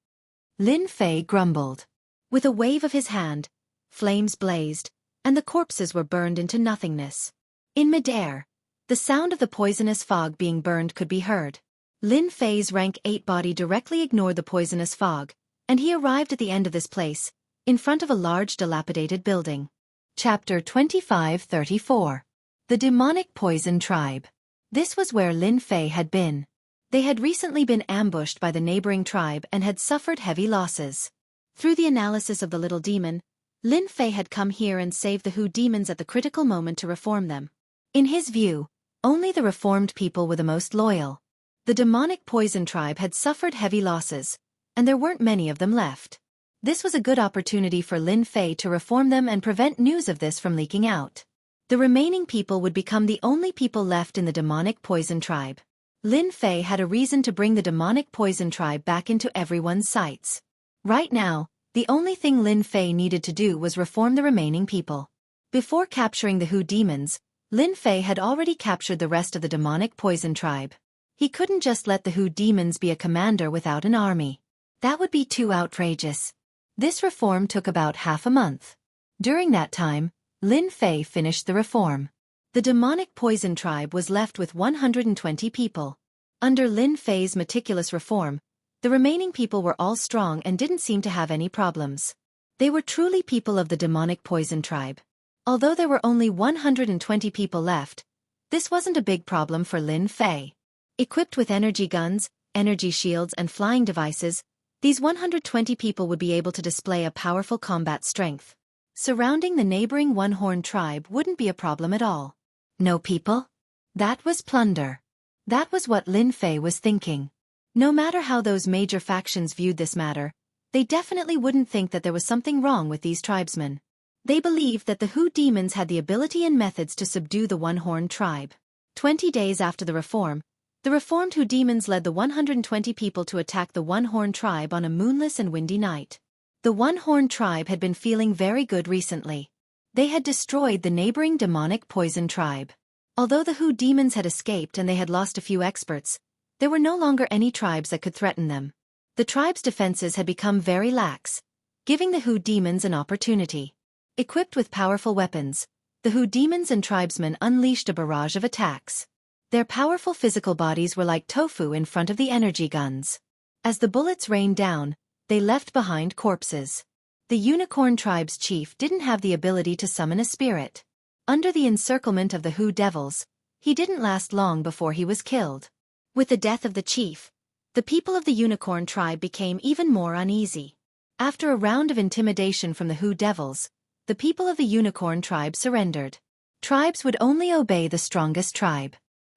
Lin Fei grumbled. With a wave of his hand, flames blazed, and the corpses were burned into nothingness. In midair, the sound of the poisonous fog being burned could be heard. Lin Fei's rank 8 body directly ignored the poisonous fog, and he arrived at the end of this place, in front of a large dilapidated building. Chapter 2534. The Demonic Poison Tribe. This was where Lin Fei had been. They had recently been ambushed by the neighboring tribe and had suffered heavy losses. Through the analysis of the little demon, Lin Fei had come here and saved the Hu demons at the critical moment to reform them. In his view, only the reformed people were the most loyal. The demonic poison tribe had suffered heavy losses, and there weren't many of them left. This was a good opportunity for Lin Fei to reform them and prevent news of this from leaking out. The remaining people would become the only people left in the demonic poison tribe. Lin Fei had a reason to bring the demonic poison tribe back into everyone's sights. Right now, the only thing Lin Fei needed to do was reform the remaining people. Before capturing the Hu demons, Lin Fei had already captured the rest of the demonic poison tribe. He couldn't just let the Hu demons be a commander without an army. That would be too outrageous. This reform took about half a month. During that time, Lin Fei finished the reform. The demonic poison tribe was left with 120 people. Under Lin Fei's meticulous reform, the remaining people were all strong and didn't seem to have any problems. They were truly people of the demonic poison tribe. Although there were only 120 people left, this wasn't a big problem for Lin Fei. Equipped with energy guns, energy shields and flying devices, these 120 people would be able to display a powerful combat strength. Surrounding the neighboring one-horned tribe wouldn't be a problem at all. No people? That was plunder. That was what Lin Fei was thinking. No matter how those major factions viewed this matter, they definitely wouldn't think that there was something wrong with these tribesmen. They believed that the Hu demons had the ability and methods to subdue the one-horned tribe. 20 days after the reform, the reformed Hu demons led the 120 people to attack the one-horned tribe on a moonless and windy night. The one-horned tribe had been feeling very good recently. They had destroyed the neighboring demonic poison tribe. Although the Hu demons had escaped and they had lost a few experts, there were no longer any tribes that could threaten them. The tribe's defenses had become very lax, giving the Hu demons an opportunity. Equipped with powerful weapons, the Hu demons and tribesmen unleashed a barrage of attacks. Their powerful physical bodies were like tofu in front of the energy guns. As the bullets rained down, they left behind corpses. The unicorn tribe's chief didn't have the ability to summon a spirit. Under the encirclement of the Hu devils, he didn't last long before he was killed. With the death of the chief, the people of the unicorn tribe became even more uneasy. After a round of intimidation from the Hu devils, the people of the unicorn tribe surrendered. Tribes would only obey the strongest tribe.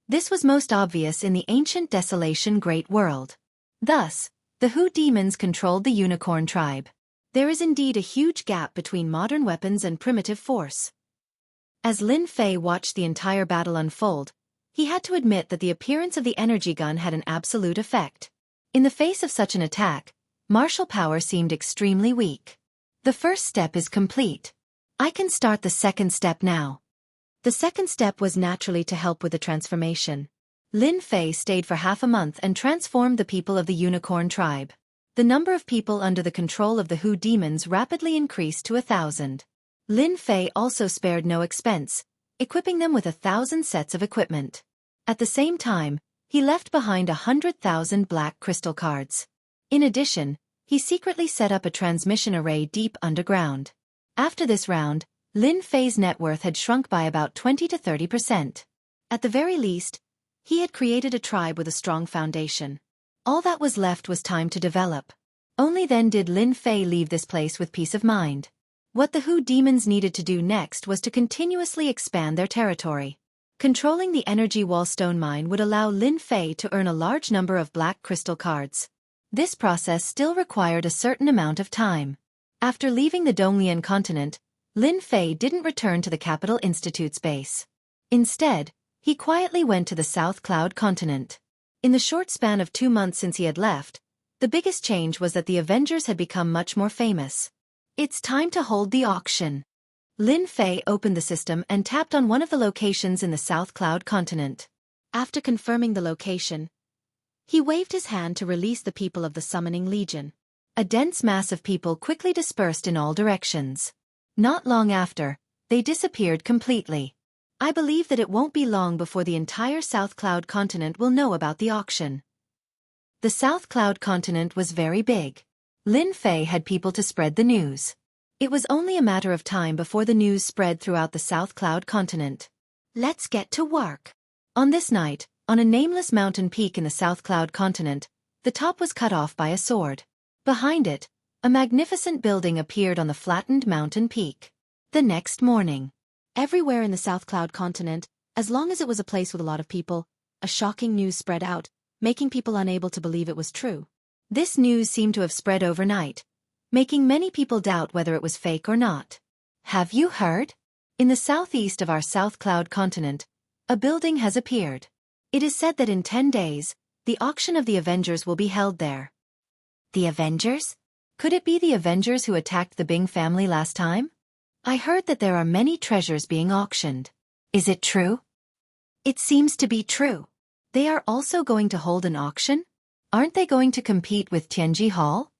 This was most obvious in the ancient desolation great world. Thus, the Hu demons controlled the unicorn tribe. There is indeed a huge gap between modern weapons and primitive force. As Lin Fei watched the entire battle unfold, he had to admit that the appearance of the energy gun had an absolute effect. In the face of such an attack, martial power seemed extremely weak. The first step is complete. I can start the second step now. The second step was naturally to help with the transformation. Lin Fei stayed for half a month and transformed the people of the unicorn tribe. The number of people under the control of the Hu demons rapidly increased to 1,000. Lin Fei also spared no expense, equipping them with 1,000 sets of equipment. At the same time, he left behind 100,000 black crystal cards. In addition, he secretly set up a transmission array deep underground. After this round, Lin Fei's net worth had shrunk by about 20 to 30%. At the very least, he had created a tribe with a strong foundation. All that was left was time to develop. Only then did Lin Fei leave this place with peace of mind. What the Hu demons needed to do next was to continuously expand their territory. Controlling the energy wallstone mine would allow Lin Fei to earn a large number of black crystal cards. This process still required a certain amount of time. After leaving the Donglian continent, Lin Fei didn't return to the Capital Institute's base. Instead, he quietly went to the South Cloud continent. In the short span of 2 months since he had left, the biggest change was that the Avengers had become much more famous. It's time to hold the auction. Lin Fei opened the system and tapped on one of the locations in the South Cloud continent. After confirming the location, he waved his hand to release the people of the Summoning Legion. A dense mass of people quickly dispersed in all directions. Not long after, they disappeared completely. I believe that it won't be long before the entire South Cloud continent will know about the auction. The South Cloud continent was very big. Lin Fei had people to spread the news. It was only a matter of time before the news spread throughout the South Cloud continent. Let's get to work. On this night, on a nameless mountain peak in the South Cloud continent, the top was cut off by a sword. Behind it, a magnificent building appeared on the flattened mountain peak. The next morning, everywhere in the South Cloud continent, as long as it was a place with a lot of people, a shocking news spread out, making people unable to believe it was true. This news seemed to have spread overnight, making many people doubt whether it was fake or not. Have you heard? In the southeast of our South Cloud continent, a building has appeared. It is said that in 10 days, the auction of the Avengers will be held there. The Avengers? Could it be the Avengers who attacked the Bing family last time? I heard that there are many treasures being auctioned. Is it true? It seems to be true. They are also going to hold an auction? Aren't they going to compete with Tianji Hall?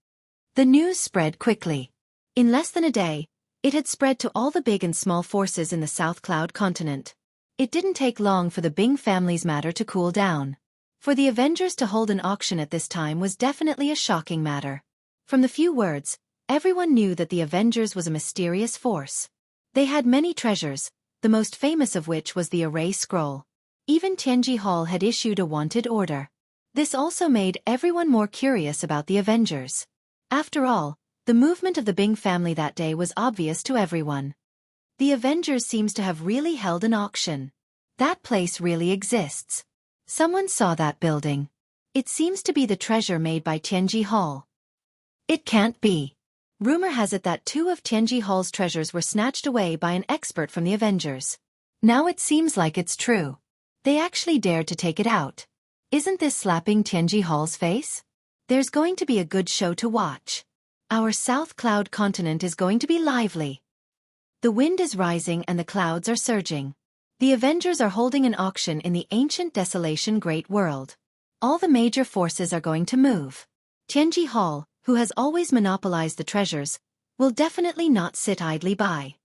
The news spread quickly. In less than a day, it had spread to all the big and small forces in the South Cloud continent. It didn't take long for the Bing family's matter to cool down. For the Avengers to hold an auction at this time was definitely a shocking matter. From the few words, everyone knew that the Avengers was a mysterious force. They had many treasures, the most famous of which was the Array Scroll. Even Tianji Hall had issued a wanted order. This also made everyone more curious about the Avengers. After all, the movement of the Bing family that day was obvious to everyone. The Avengers seems to have really held an auction. That place really exists. Someone saw that building. It seems to be the treasure made by Tianji Hall. It can't be. Rumor has it that 2 of Tianji Hall's treasures were snatched away by an expert from the Avengers. Now it seems like it's true. They actually dared to take it out. Isn't this slapping Tianji Hall's face? There's going to be a good show to watch. Our South Cloud continent is going to be lively. The wind is rising and the clouds are surging. The Avengers are holding an auction in the ancient desolation Great World. All the major forces are going to move. Tianji Hall, who has always monopolized the treasures, will definitely not sit idly by.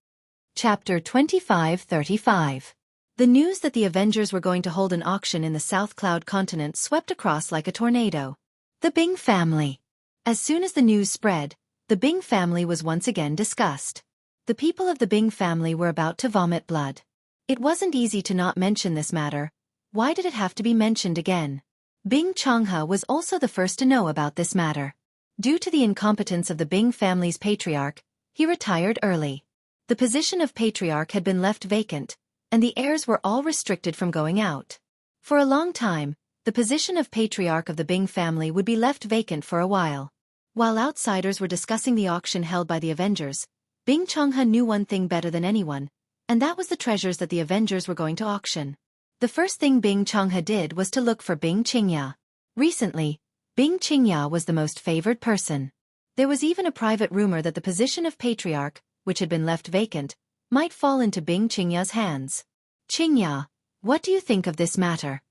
Chapter 25-35. The news that the Avengers were going to hold an auction in the South Cloud continent swept across like a tornado. The Bing family. As soon as the news spread, the Bing family was once again discussed. The people of the Bing family were about to vomit blood. It wasn't easy to not mention this matter. Why did it have to be mentioned again? Bing Changhe was also the first to know about this matter. Due to the incompetence of the Bing family's patriarch, he retired early. The position of patriarch had been left vacant, and the heirs were all restricted from going out. For a long time, the position of patriarch of the Bing family would be left vacant for a while. While outsiders were discussing the auction held by the Avengers, Bing Changhe knew one thing better than anyone, and that was the treasures that the Avengers were going to auction. The first thing Bing Changhe did was to look for Bing Qingya. Recently, Bing Qingya was the most favored person. There was even a private rumor that the position of patriarch, which had been left vacant, might fall into Bing Qingya's hands. Qingya, what do you think of this matter?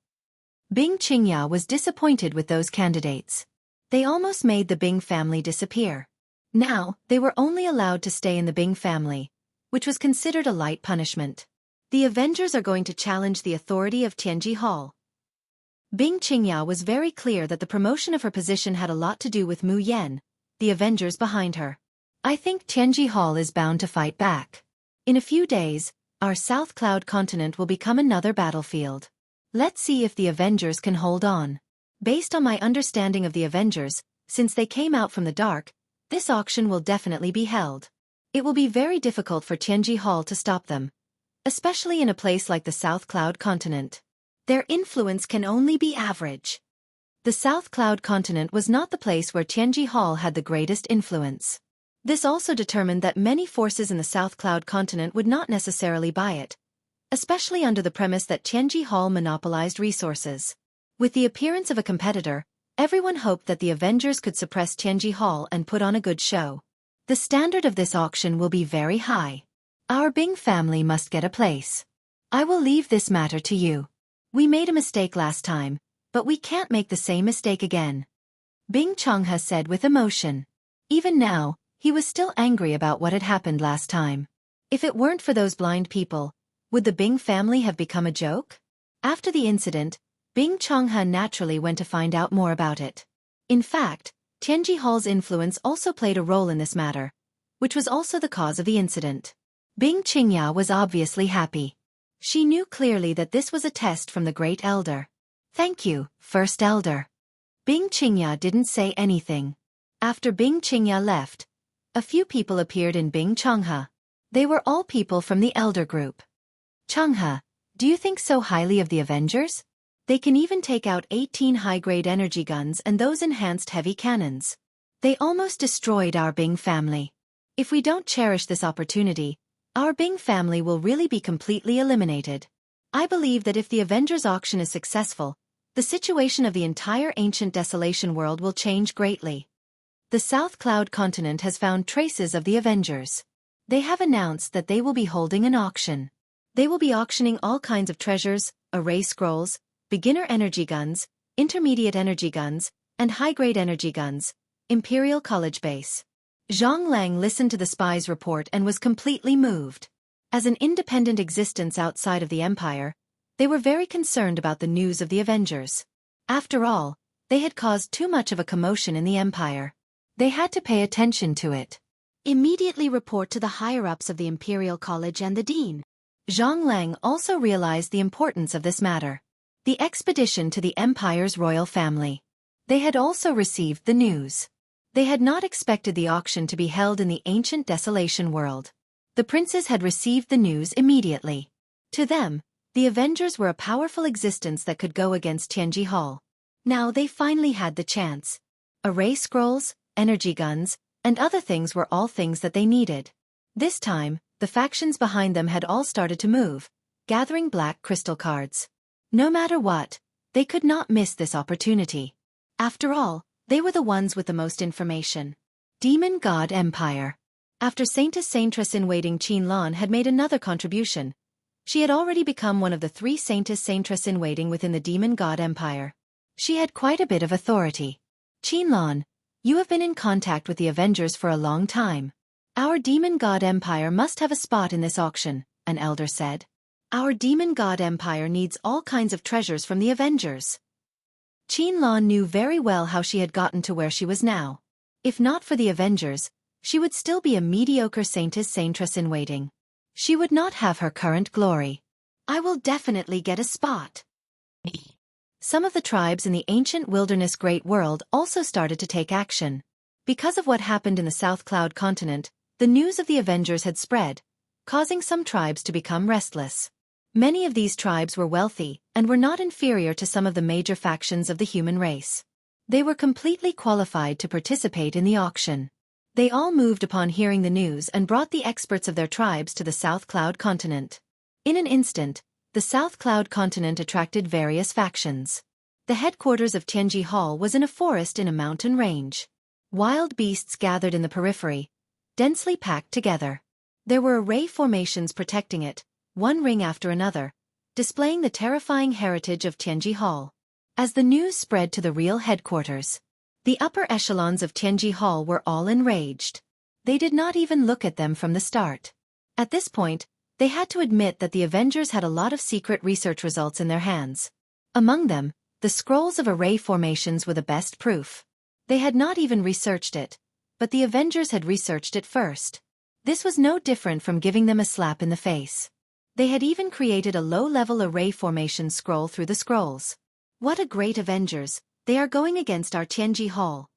Bing Qingya was disappointed with those candidates. They almost made the Bing family disappear. Now, they were only allowed to stay in the Bing family, which was considered a light punishment. The Avengers are going to challenge the authority of Tianji Hall. Bing Qingya was very clear that the promotion of her position had a lot to do with Mu Yan, the Avengers behind her. I think Tianji Hall is bound to fight back. In a few days, our South Cloud continent will become another battlefield. Let's see if the Avengers can hold on. Based on my understanding of the Avengers, since they came out from the dark, this auction will definitely be held. It will be very difficult for Tianji Hall to stop them, especially in a place like the South Cloud continent. Their influence can only be average. The South Cloud continent was not the place where Tianji Hall had the greatest influence. This also determined that many forces in the South Cloud continent would not necessarily buy it, especially under the premise that Tianji Hall monopolized resources. With the appearance of a competitor, everyone hoped that the Avengers could suppress Tianji Hall and put on a good show. The standard of this auction will be very high. Our Bing family must get a place. I will leave this matter to you. We made a mistake last time, but we can't make the same mistake again. Bing Changhe said with emotion. Even now, he was still angry about what had happened last time. If it weren't for those blind people, would the Bing family have become a joke? After the incident, Bing Changhe naturally went to find out more about it. In fact, Tianji Hall's influence also played a role in this matter, which was also the cause of the incident. Bing Qingya was obviously happy. She knew clearly that this was a test from the Great Elder. Thank you, First Elder. Bing Qingya didn't say anything. After Bing Qingya left, a few people appeared in Bing Changhe. They were all people from the Elder Group. Changhe, do you think so highly of the Avengers? They can even take out 18 high-grade energy guns and those enhanced heavy cannons. They almost destroyed our Bing family. If we don't cherish this opportunity, our Bing family will really be completely eliminated. I believe that if the Avengers auction is successful, the situation of the entire ancient desolation world will change greatly. The South Cloud continent has found traces of the Avengers. They have announced that they will be holding an auction. They will be auctioning all kinds of treasures, array scrolls, beginner energy guns, intermediate energy guns, and high-grade energy guns, Imperial College base. Zhang Lang listened to the spy's report and was completely moved. As an independent existence outside of the Empire, they were very concerned about the news of the Avengers. After all, they had caused too much of a commotion in the Empire. They had to pay attention to it. Immediately report to the higher-ups of the Imperial College and the Dean. Zhang Lang also realized the importance of this matter. The expedition to the Empire's royal family. They had also received the news. They had not expected the auction to be held in the ancient desolation world. The princes had received the news immediately. To them, the Avengers were a powerful existence that could go against Tianji Hall. Now they finally had the chance. Array scrolls, energy guns, and other things were all things that they needed. This time, the factions behind them had all started to move, gathering black crystal cards. No matter what, they could not miss this opportunity. After all, they were the ones with the most information. Demon God Empire. After Saintess-in-Waiting Qinlan had made another contribution, she had already become one of the 3 Saintess-in-Waiting within the Demon God Empire. She had quite a bit of authority. Qinlan, you have been in contact with the Avengers for a long time. Our Demon God Empire must have a spot in this auction, an elder said. Our Demon God Empire needs all kinds of treasures from the Avengers. Qinlan knew very well how she had gotten to where she was now. If not for the Avengers, she would still be a mediocre Saintess-in-Waiting. She would not have her current glory. I will definitely get a spot. Some of the tribes in the ancient wilderness Great World also started to take action. Because of what happened in the South Cloud continent, the news of the Avengers had spread, causing some tribes to become restless. Many of these tribes were wealthy and were not inferior to some of the major factions of the human race. They were completely qualified to participate in the auction. They all moved upon hearing the news and brought the experts of their tribes to the South Cloud continent. In an instant, the South Cloud continent attracted various factions. The headquarters of Tianji Hall was in a forest in a mountain range. Wild beasts gathered in the periphery, densely packed together. There were array formations protecting it, one ring after another, displaying the terrifying heritage of Tianji Hall. As the news spread to the real headquarters, the upper echelons of Tianji Hall were all enraged. They did not even look at them from the start. At this point, they had to admit that the Avengers had a lot of secret research results in their hands. Among them, the scrolls of array formations were the best proof. They had not even researched it, but the Avengers had researched it first. This was no different from giving them a slap in the face. They had even created a low-level array formation scroll through the scrolls. What a great Avengers, they are going against our Tianji Hall.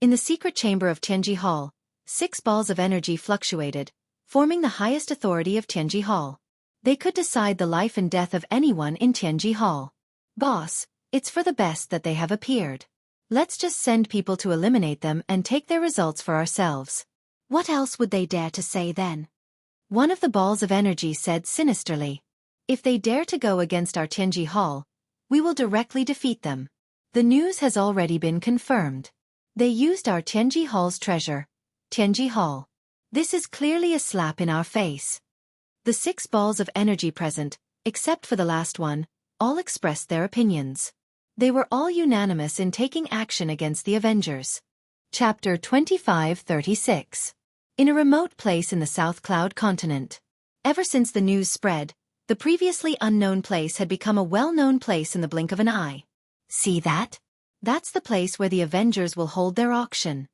In the secret chamber of Tianji Hall, 6 balls of energy fluctuated, forming the highest authority of Tianji Hall. They could decide the life and death of anyone in Tianji Hall. Boss, it's for the best that they have appeared. Let's just send people to eliminate them and take their results for ourselves. What else would they dare to say then? One of the balls of energy said sinisterly. If they dare to go against our Tianji Hall, we will directly defeat them. The news has already been confirmed. They used our Tianji Hall's treasure, Tianji Hall. This is clearly a slap in our face. The 6 balls of energy present, except for the last one, all expressed their opinions. They were all unanimous in taking action against the Avengers. Chapter 2536. In a remote place in the South Cloud continent. Ever since the news spread, the previously unknown place had become a well-known place in the blink of an eye. See that? That's the place where the Avengers will hold their auction.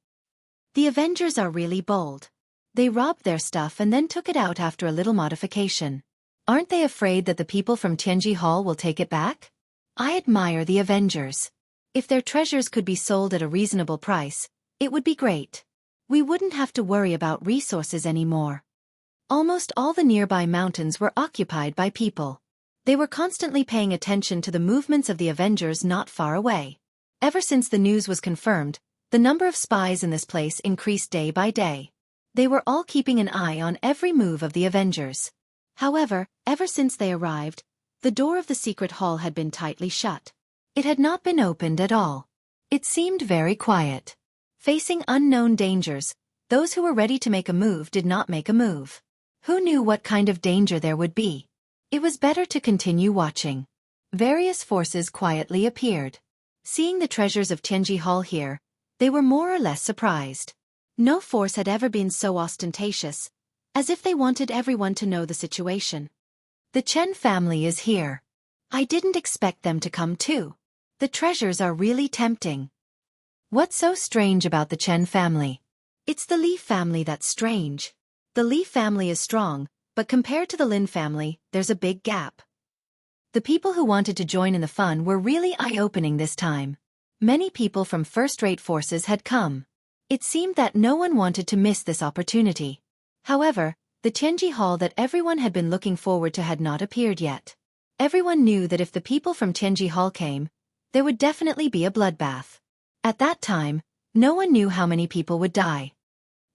The Avengers are really bold. They robbed their stuff and then took it out after a little modification. Aren't they afraid that the people from Tianji Hall will take it back? I admire the Avengers. If their treasures could be sold at a reasonable price, it would be great. We wouldn't have to worry about resources anymore. Almost all the nearby mountains were occupied by people. They were constantly paying attention to the movements of the Avengers not far away. Ever since the news was confirmed, the number of spies in this place increased day by day. They were all keeping an eye on every move of the Avengers. However, ever since they arrived, the door of the secret hall had been tightly shut. It had not been opened at all. It seemed very quiet. Facing unknown dangers, those who were ready to make a move did not make a move. Who knew what kind of danger there would be? It was better to continue watching. Various forces quietly appeared. Seeing the treasures of Tianji Hall here, they were more or less surprised. No force had ever been so ostentatious, as if they wanted everyone to know the situation. The Chen family is here. I didn't expect them to come too. The treasures are really tempting. What's so strange about the Chen family? It's the Li family that's strange. The Li family is strong, but compared to the Lin family, there's a big gap. The people who wanted to join in the fun were really eye-opening this time. Many people from first-rate forces had come. It seemed that no one wanted to miss this opportunity. However, the Tianji Hall that everyone had been looking forward to had not appeared yet. Everyone knew that if the people from Tianji Hall came, there would definitely be a bloodbath. At that time, no one knew how many people would die.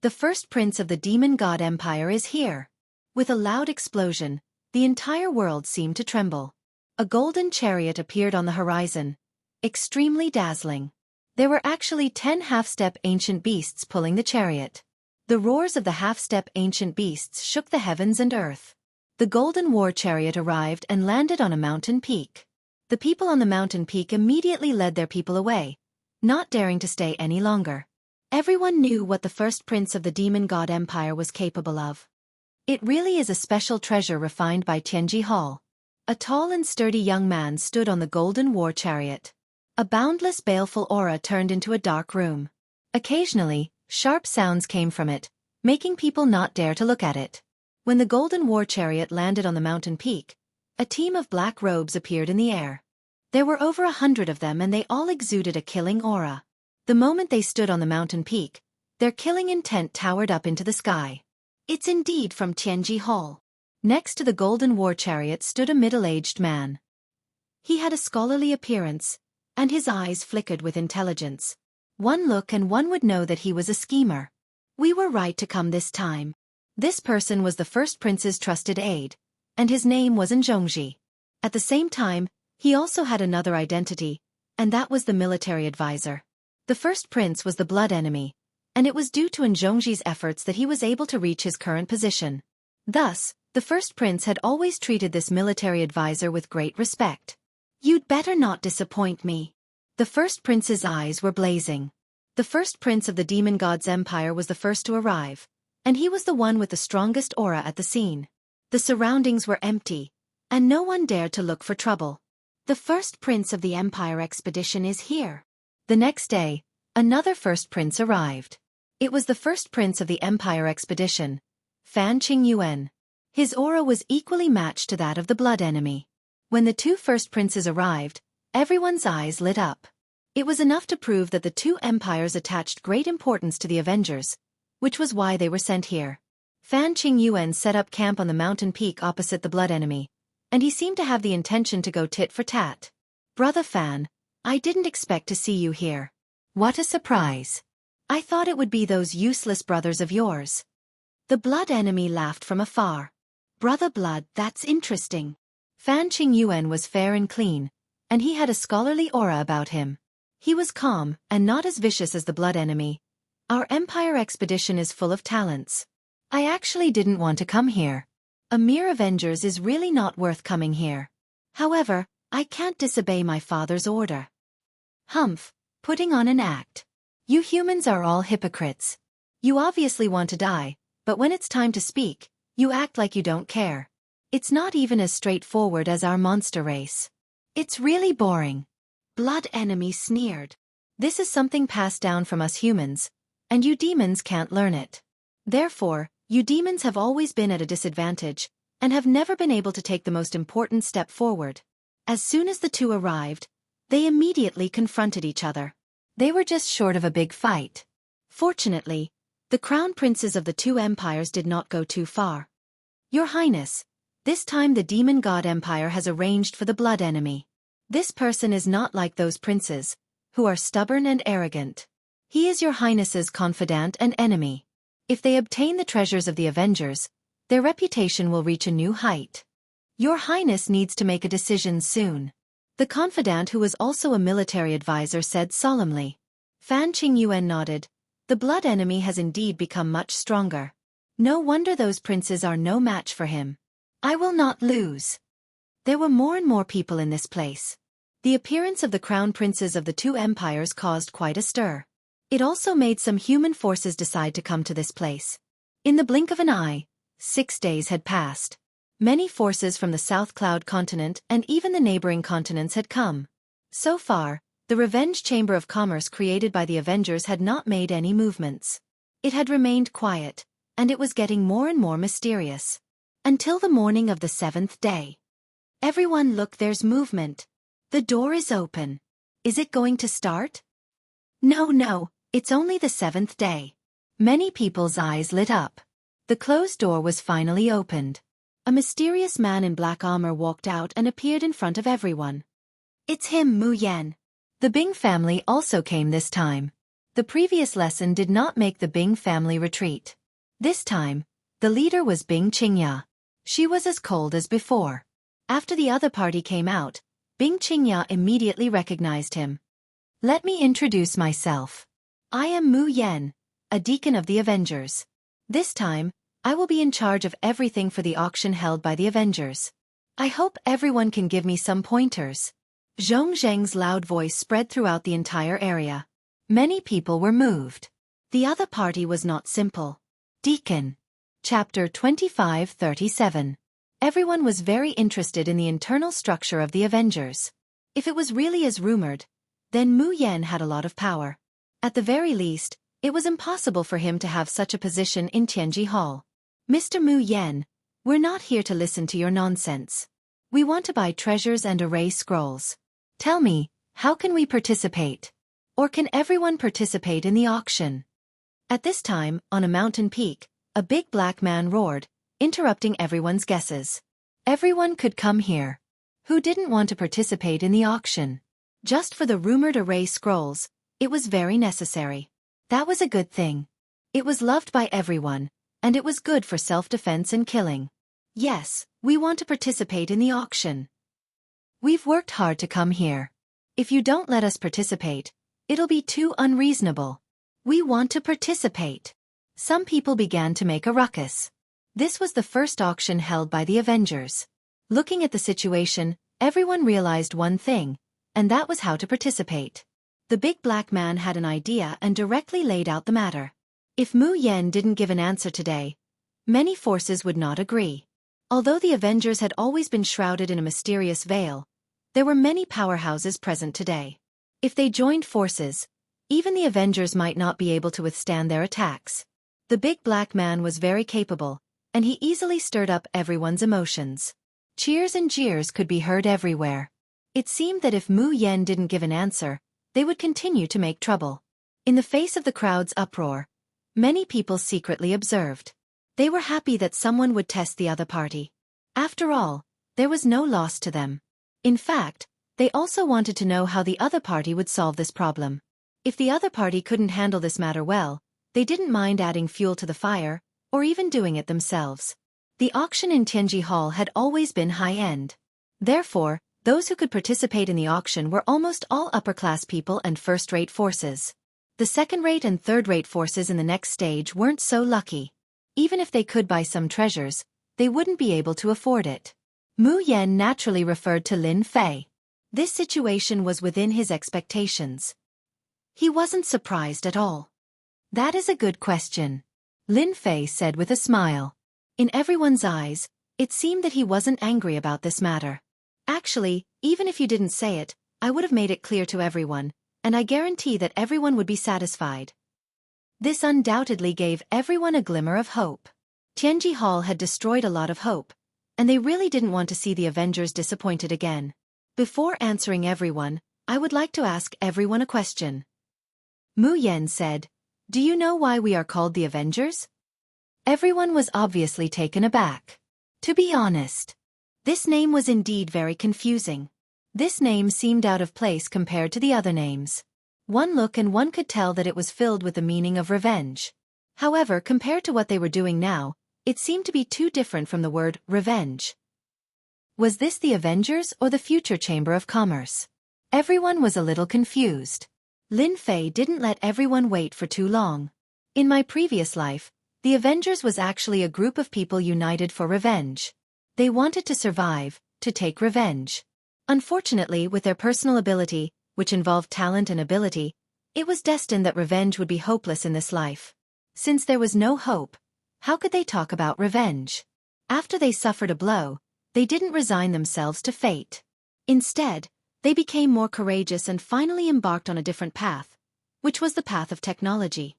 The first prince of the demon god empire is here. With a loud explosion, the entire world seemed to tremble. A golden chariot appeared on the horizon, extremely dazzling. There were actually 10 half-step ancient beasts pulling the chariot. The roars of the half-step ancient beasts shook the heavens and earth. The golden war chariot arrived and landed on a mountain peak. The people on the mountain peak immediately led their people away, not daring to stay any longer. Everyone knew what the first prince of the demon god empire was capable of. It really is a special treasure refined by Tianji Hall. A tall and sturdy young man stood on the golden war chariot. A boundless baleful aura turned into a dark room. Occasionally, sharp sounds came from it, making people not dare to look at it. When the golden war chariot landed on the mountain peak, a team of black robes appeared in the air. There were over 100 of them and they all exuded a killing aura. The moment they stood on the mountain peak, their killing intent towered up into the sky. It's indeed from Tianji Hall. Next to the golden war chariot stood a middle-aged man. He had a scholarly appearance, and his eyes flickered with intelligence. One look and one would know that he was a schemer. We were right to come this time. This person was the first prince's trusted aide, and his name was Zhongji. At the same time, he also had another identity, and that was the military advisor. The first prince was the blood enemy, and it was due to Zhongji's efforts that he was able to reach his current position. Thus, the first prince had always treated this military advisor with great respect. You'd better not disappoint me. The first prince's eyes were blazing. The first prince of the demon god's empire was the first to arrive, and he was the one with the strongest aura at the scene. The surroundings were empty, and no one dared to look for trouble. The first prince of the empire expedition is here. The next day, another first prince arrived. It was the first prince of the empire expedition, Fan Qingyuan. His aura was equally matched to that of the blood enemy. When the 2 first princes arrived, everyone's eyes lit up. It was enough to prove that the 2 empires attached great importance to the Avengers, which was why they were sent here. Fan Qingyuan set up camp on the mountain peak opposite the blood enemy, and he seemed to have the intention to go tit for tat. Brother Fan, I didn't expect to see you here. What a surprise. I thought it would be those useless brothers of yours. The blood enemy laughed from afar. Brother Blood, that's interesting. Fan Qingyuan was fair and clean, and he had a scholarly aura about him. He was calm and not as vicious as the blood enemy. Our Empire expedition is full of talents. I actually didn't want to come here. A mere Avengers is really not worth coming here. However, I can't disobey my father's order. Humph, putting on an act. You humans are all hypocrites. You obviously want to die, but when it's time to speak, you act like you don't care. It's not even as straightforward as our monster race. It's really boring. Blood enemy sneered. This is something passed down from us humans, and you demons can't learn it. Therefore, you demons have always been at a disadvantage, and have never been able to take the most important step forward. As soon as the two arrived, they immediately confronted each other. They were just short of a big fight. Fortunately, the crown princes of the two empires did not go too far. Your Highness, this time the demon god empire has arranged for the blood enemy. This person is not like those princes, who are stubborn and arrogant. He is your Highness's confidant and enemy. If they obtain the treasures of the Avengers, their reputation will reach a new height. Your Highness needs to make a decision soon. The confidant, who was also a military advisor, said solemnly. Fan Qingyuan nodded. The blood enemy has indeed become much stronger. No wonder those princes are no match for him. I will not lose. There were more and more people in this place. The appearance of the crown princes of the two empires caused quite a stir. It also made some human forces decide to come to this place. In the blink of an eye, 6 days had passed. Many forces from the South Cloud continent and even the neighboring continents had come. So far, the revenge chamber of commerce created by the Avengers had not made any movements. It had remained quiet, and it was getting more and more mysterious. Until the morning of the 7th day. Everyone look, there's movement. The door is open. Is it going to start? No, it's only the 7th day. Many people's eyes lit up. The closed door was finally opened. A mysterious man in black armor walked out and appeared in front of everyone. It's him, Mu Yan. The Bing family also came this time. The previous lesson did not make the Bing family retreat. This time, the leader was Bing Qingya. She was as cold as before. After the other party came out, Bing Qingya immediately recognized him. Let me introduce myself. I am Mu Yan, a deacon of the Avengers. This time, I will be in charge of everything for the auction held by the Avengers. I hope everyone can give me some pointers. Zhong Zheng's loud voice spread throughout the entire area. Many people were moved. The other party was not simple. Deacon. Chapter 25:37. Everyone was very interested in the internal structure of the Avengers. If it was really as rumored, then Mu Yan had a lot of power. At the very least, it was impossible for him to have such a position in Tianji Hall. Mr. Mu Yan, we're not here to listen to your nonsense. We want to buy treasures and array scrolls. Tell me, how can we participate? Or can everyone participate in the auction? At this time, on a mountain peak, a big black man roared, interrupting everyone's guesses. Everyone could come here. Who didn't want to participate in the auction? Just for the rumored array scrolls, it was very necessary. That was a good thing. It was loved by everyone, and it was good for self-defense and killing. Yes, we want to participate in the auction. We've worked hard to come here. If you don't let us participate, it'll be too unreasonable. We want to participate. Some people began to make a ruckus. This was the first auction held by the Avengers. Looking at the situation, everyone realized one thing, and that was how to participate. The big black man had an idea and directly laid out the matter. If Mu Yan didn't give an answer today, many forces would not agree. Although the Avengers had always been shrouded in a mysterious veil, there were many powerhouses present today. If they joined forces, even the Avengers might not be able to withstand their attacks. The big black man was very capable, and he easily stirred up everyone's emotions. Cheers and jeers could be heard everywhere. It seemed that if Mu Yan didn't give an answer, they would continue to make trouble. In the face of the crowd's uproar, many people secretly observed. They were happy that someone would test the other party. After all, there was no loss to them. In fact, they also wanted to know how the other party would solve this problem. If the other party couldn't handle this matter well, they didn't mind adding fuel to the fire, or even doing it themselves. The auction in Tianji Hall had always been high-end. Therefore, those who could participate in the auction were almost all upper-class people and first-rate forces. The second-rate and third-rate forces in the next stage weren't so lucky. Even if they could buy some treasures, they wouldn't be able to afford it. Mu Yan naturally referred to Lin Fei. This situation was within his expectations. He wasn't surprised at all. That is a good question, Lin Fei said with a smile. In everyone's eyes, it seemed that he wasn't angry about this matter. Actually, even if you didn't say it, I would have made it clear to everyone, and I guarantee that everyone would be satisfied. This undoubtedly gave everyone a glimmer of hope. Tianji Hall had destroyed a lot of hope, and they really didn't want to see the Avengers disappointed again. Before answering everyone, I would like to ask everyone a question. Mu Yan said, "Do you know why we are called the Avengers?" Everyone was obviously taken aback. To be honest, this name was indeed very confusing. This name seemed out of place compared to the other names. One look and one could tell that it was filled with the meaning of revenge. However, compared to what they were doing now, it seemed to be too different from the word revenge. Was this the Avengers or the future Chamber of Commerce? Everyone was a little confused. Lin Fei didn't let everyone wait for too long. In my previous life, the Avengers was actually a group of people united for revenge. They wanted to survive, to take revenge. Unfortunately, with their personal ability, which involved talent and ability, it was destined that revenge would be hopeless in this life. Since there was no hope, how could they talk about revenge? After they suffered a blow, they didn't resign themselves to fate. Instead, they became more courageous and finally embarked on a different path, which was the path of technology.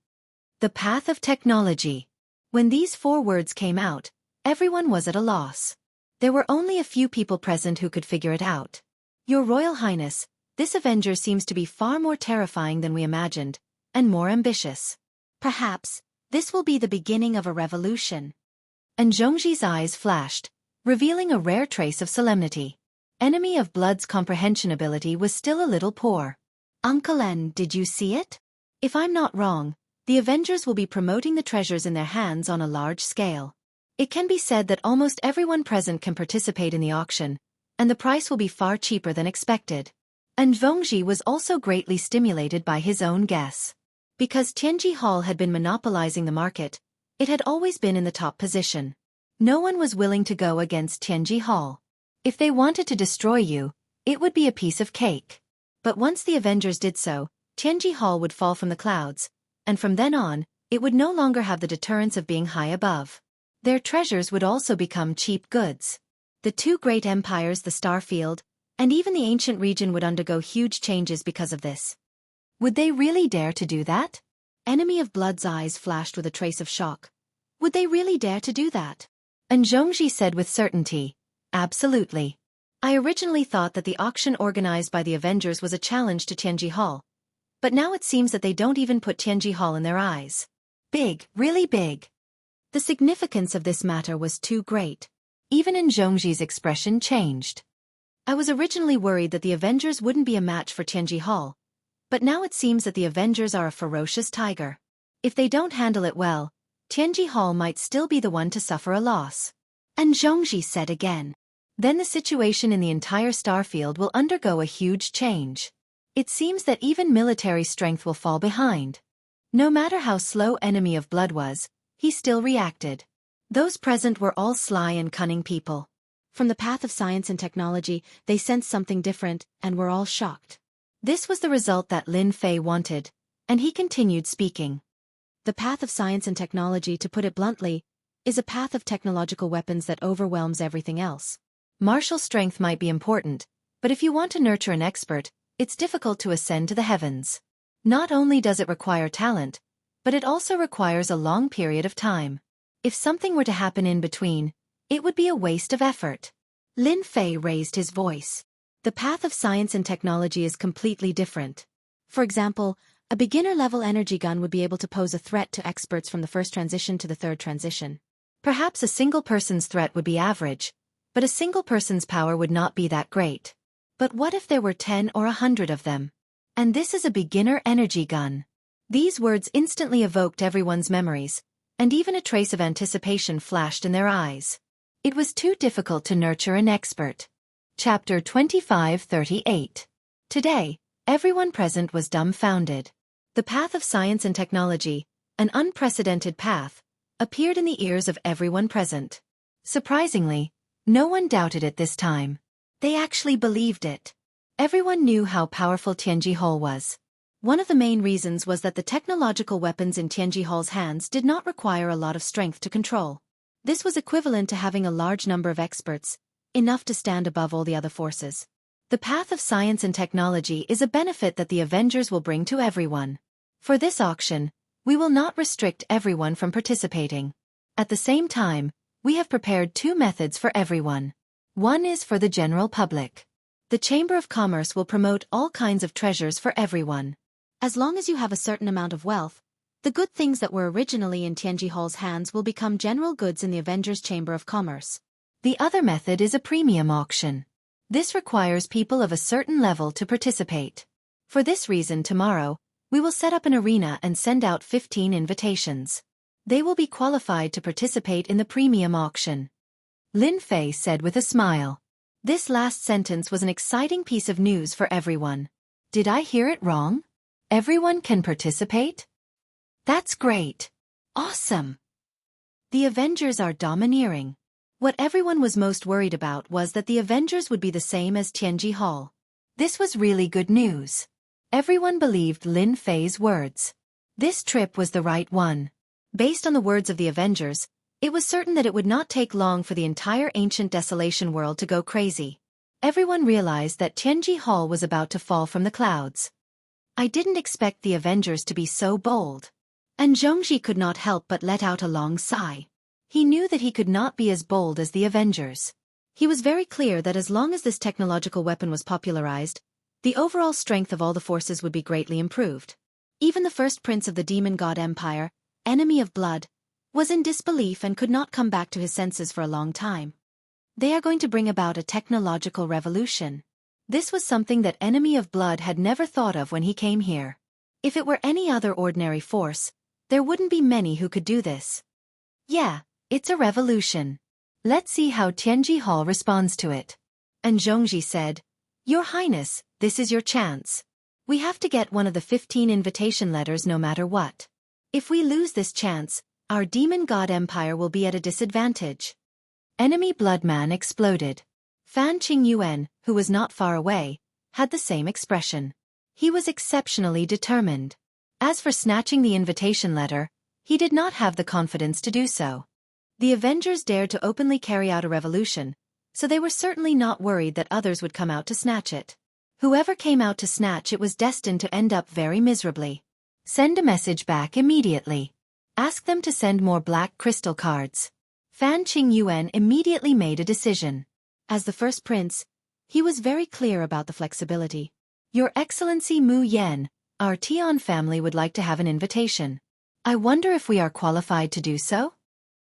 The path of technology. When these 4 words came out, everyone was at a loss. There were only a few people present who could figure it out. Your Royal Highness, this Avenger seems to be far more terrifying than we imagined, and more ambitious. Perhaps, this will be the beginning of a revolution. And Zhongji's eyes flashed, revealing a rare trace of solemnity. Enemy of Blood's comprehension ability was still a little poor. Uncle N, did you see it? If I'm not wrong, the Avengers will be promoting the treasures in their hands on a large scale. It can be said that almost everyone present can participate in the auction, and the price will be far cheaper than expected. And Zhongji was also greatly stimulated by his own guess. Because Tianji Hall had been monopolizing the market, it had always been in the top position. No one was willing to go against Tianji Hall. If they wanted to destroy you, it would be a piece of cake. But once the Avengers did so, Tianji Hall would fall from the clouds, and from then on, it would no longer have the deterrence of being high above. Their treasures would also become cheap goods. The 2 great empires, the Starfield, and even the ancient region would undergo huge changes because of this. Would they really dare to do that? Enemy of Blood's eyes flashed with a trace of shock. Would they really dare to do that? And Zhongji said with certainty, absolutely. I originally thought that the auction organized by the Avengers was a challenge to Tianji Hall. But now it seems that they don't even put Tianji Hall in their eyes. Big, really big. The significance of this matter was too great. Even in Zhongji's expression changed. I was originally worried that the Avengers wouldn't be a match for Tianji Hall, but now it seems that the Avengers are a ferocious tiger. If they don't handle it well, Tianji Hall might still be the one to suffer a loss. And Zhongji said again. Then the situation in the entire Starfield will undergo a huge change. It seems that even military strength will fall behind. No matter how slow Enemy of Blood was, he still reacted. Those present were all sly and cunning people. From the path of science and technology, they sensed something different, and were all shocked. This was the result that Lin Fei wanted, and he continued speaking. The path of science and technology, to put it bluntly, is a path of technological weapons that overwhelms everything else. Martial strength might be important, but if you want to nurture an expert, it's difficult to ascend to the heavens. Not only does it require talent, but it also requires a long period of time. If something were to happen in between, it would be a waste of effort. Lin Fei raised his voice. The path of science and technology is completely different. For example, a beginner-level energy gun would be able to pose a threat to experts from the first transition to the third transition. Perhaps a single person's threat would be average, but a single person's power would not be that great. But what if there were 10 or 100 of them? And this is a beginner energy gun. These words instantly evoked everyone's memories, and even a trace of anticipation flashed in their eyes. It was too difficult to nurture an expert. Chapter 2538. Today, everyone present was dumbfounded. The path of science and technology, an unprecedented path, appeared in the ears of everyone present. Surprisingly, no one doubted it this time. They actually believed it. Everyone knew how powerful Tianji Hall was. One of the main reasons was that the technological weapons in Tianji Hall's hands did not require a lot of strength to control. This was equivalent to having a large number of experts, enough to stand above all the other forces. The path of science and technology is a benefit that the Avengers will bring to everyone. For this auction, we will not restrict everyone from participating. At the same time, we have prepared two methods for everyone. One is for the general public. The Chamber of Commerce will promote all kinds of treasures for everyone. As long as you have a certain amount of wealth, the good things that were originally in Tianji Hall's hands will become general goods in the Avengers Chamber of Commerce. The other method is a premium auction. This requires people of a certain level to participate. For this reason, tomorrow, we will set up an arena and send out 15 invitations. They will be qualified to participate in the premium auction. Lin Fei said with a smile. This last sentence was an exciting piece of news for everyone. Did I hear it wrong? Everyone can participate? That's great. Awesome. The Avengers are domineering. What everyone was most worried about was that the Avengers would be the same as Tianji Hall. This was really good news. Everyone believed Lin Fei's words. This trip was the right one. Based on the words of the Avengers, it was certain that it would not take long for the entire ancient desolation world to go crazy. Everyone realized that Tianji Hall was about to fall from the clouds. I didn't expect the Avengers to be so bold. And Zhongji could not help but let out a long sigh. He knew that he could not be as bold as the Avengers. He was very clear that as long as this technological weapon was popularized, the overall strength of all the forces would be greatly improved. Even the first prince of the Demon God Empire, Enemy of Blood, was in disbelief and could not come back to his senses for a long time. They are going to bring about a technological revolution. This was something that Enemy of Blood had never thought of when he came here. If it were any other ordinary force, there wouldn't be many who could do this. Yeah, it's a revolution. Let's see how Tianji Hall responds to it. And Zhongji said, Your Highness, this is your chance. We have to get one of the 15 invitation letters no matter what. If we lose this chance, our Demon God Empire will be at a disadvantage. Enemy Bloodman exploded. Fan Qingyuan, who was not far away, had the same expression. He was exceptionally determined. As for snatching the invitation letter, he did not have the confidence to do so. The Avengers dared to openly carry out a revolution, so they were certainly not worried that others would come out to snatch it. Whoever came out to snatch it was destined to end up very miserably. Send a message back immediately. Ask them to send more black crystal cards. Fan Qingyuan immediately made a decision. As the first prince, he was very clear about the flexibility. Your Excellency Mu Yan, our Tian family would like to have an invitation. I wonder if we are qualified to do so?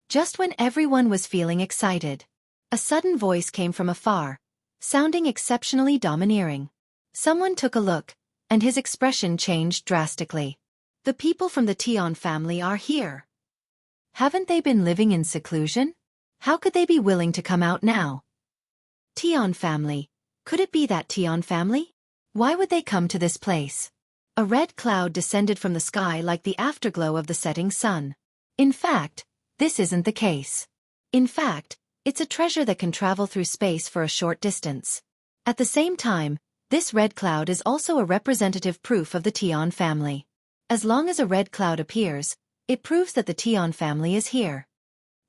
Just when everyone was feeling excited, a sudden voice came from afar, sounding exceptionally domineering. Someone took a look, and his expression changed drastically. The people from the Tian family are here. Haven't they been living in seclusion? How could they be willing to come out now? Tian family. Could it be that Tian family? Why would they come to this place? A red cloud descended from the sky like the afterglow of the setting sun. In fact, this isn't the case. In fact, it's a treasure that can travel through space for a short distance. At the same time, this red cloud is also a representative proof of the Tian family. As long as a red cloud appears, it proves that the Tian family is here.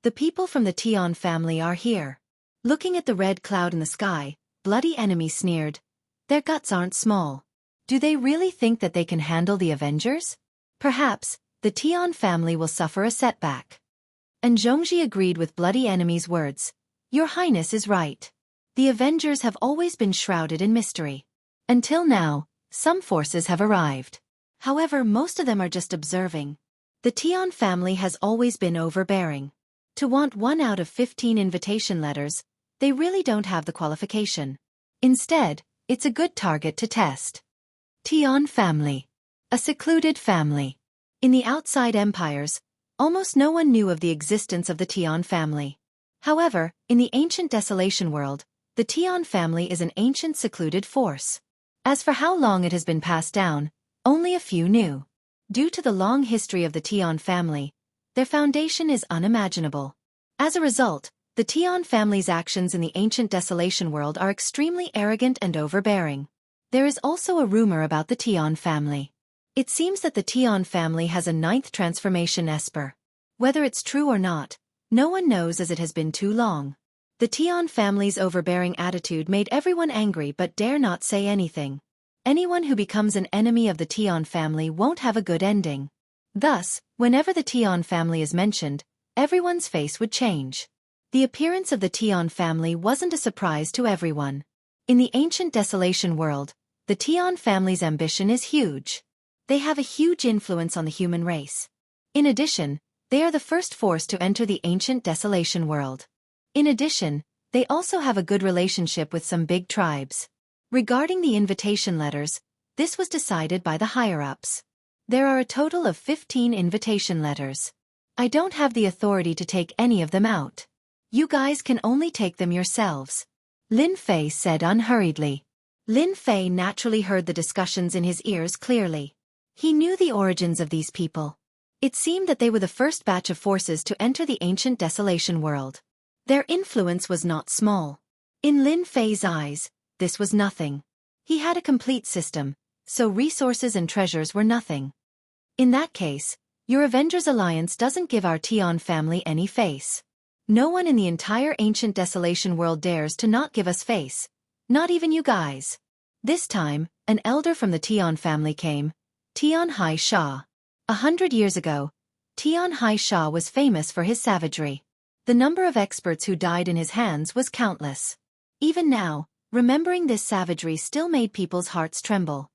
The people from the Tian family are here. Looking at the red cloud in the sky, Bloody Enemy sneered. Their guts aren't small. Do they really think that they can handle the Avengers? Perhaps, the Tian family will suffer a setback. And Zhongji agreed with Bloody Enemy's words. Your Highness is right. The Avengers have always been shrouded in mystery. Until now, some forces have arrived. However, most of them are just observing. The Tian family has always been overbearing. To want 1 out of 15 invitation letters, they really don't have the qualification. Instead, it's a good target to test. Tian family. A secluded family. In the outside empires, almost no one knew of the existence of the Tian family. However, in the ancient desolation world, The Tian family is an ancient secluded force. As for how long it has been passed down, only a few knew. Due to the long history of the Tian family, their foundation is unimaginable. As a result, the Tian family's actions in the ancient desolation world are extremely arrogant and overbearing. There is also a rumor about the Tian family. It seems that the Tian family has a 9th transformation Esper. Whether it's true or not, no one knows as it has been too long. The Tian family's overbearing attitude made everyone angry but dare not say anything. Anyone who becomes an enemy of the Tian family won't have a good ending. Thus, whenever the Tian family is mentioned, everyone's face would change. The appearance of the Tian family wasn't a surprise to everyone. In the ancient desolation world, the Tian family's ambition is huge. They have a huge influence on the human race. In addition, they are the first force to enter the ancient desolation world. In addition, they also have a good relationship with some big tribes. Regarding the invitation letters, this was decided by the higher-ups. There are a total of 15 invitation letters. I don't have the authority to take any of them out. You guys can only take them yourselves. Lin Fei said unhurriedly. Lin Fei naturally heard the discussions in his ears clearly. He knew the origins of these people. It seemed that they were the first batch of forces to enter the ancient desolation world. Their influence was not small. In Lin Fei's eyes, this was nothing. He had a complete system, so resources and treasures were nothing. In that case, your Avengers Alliance doesn't give our Tian family any face. No one in the entire ancient desolation world dares to not give us face. Not even you guys. This time, an elder from the Tian family came, Tian Hai Sha. 100 years ago, Tian Hai Sha was famous for his savagery. The number of experts who died in his hands was countless. Even now, remembering this savagery still made people's hearts tremble.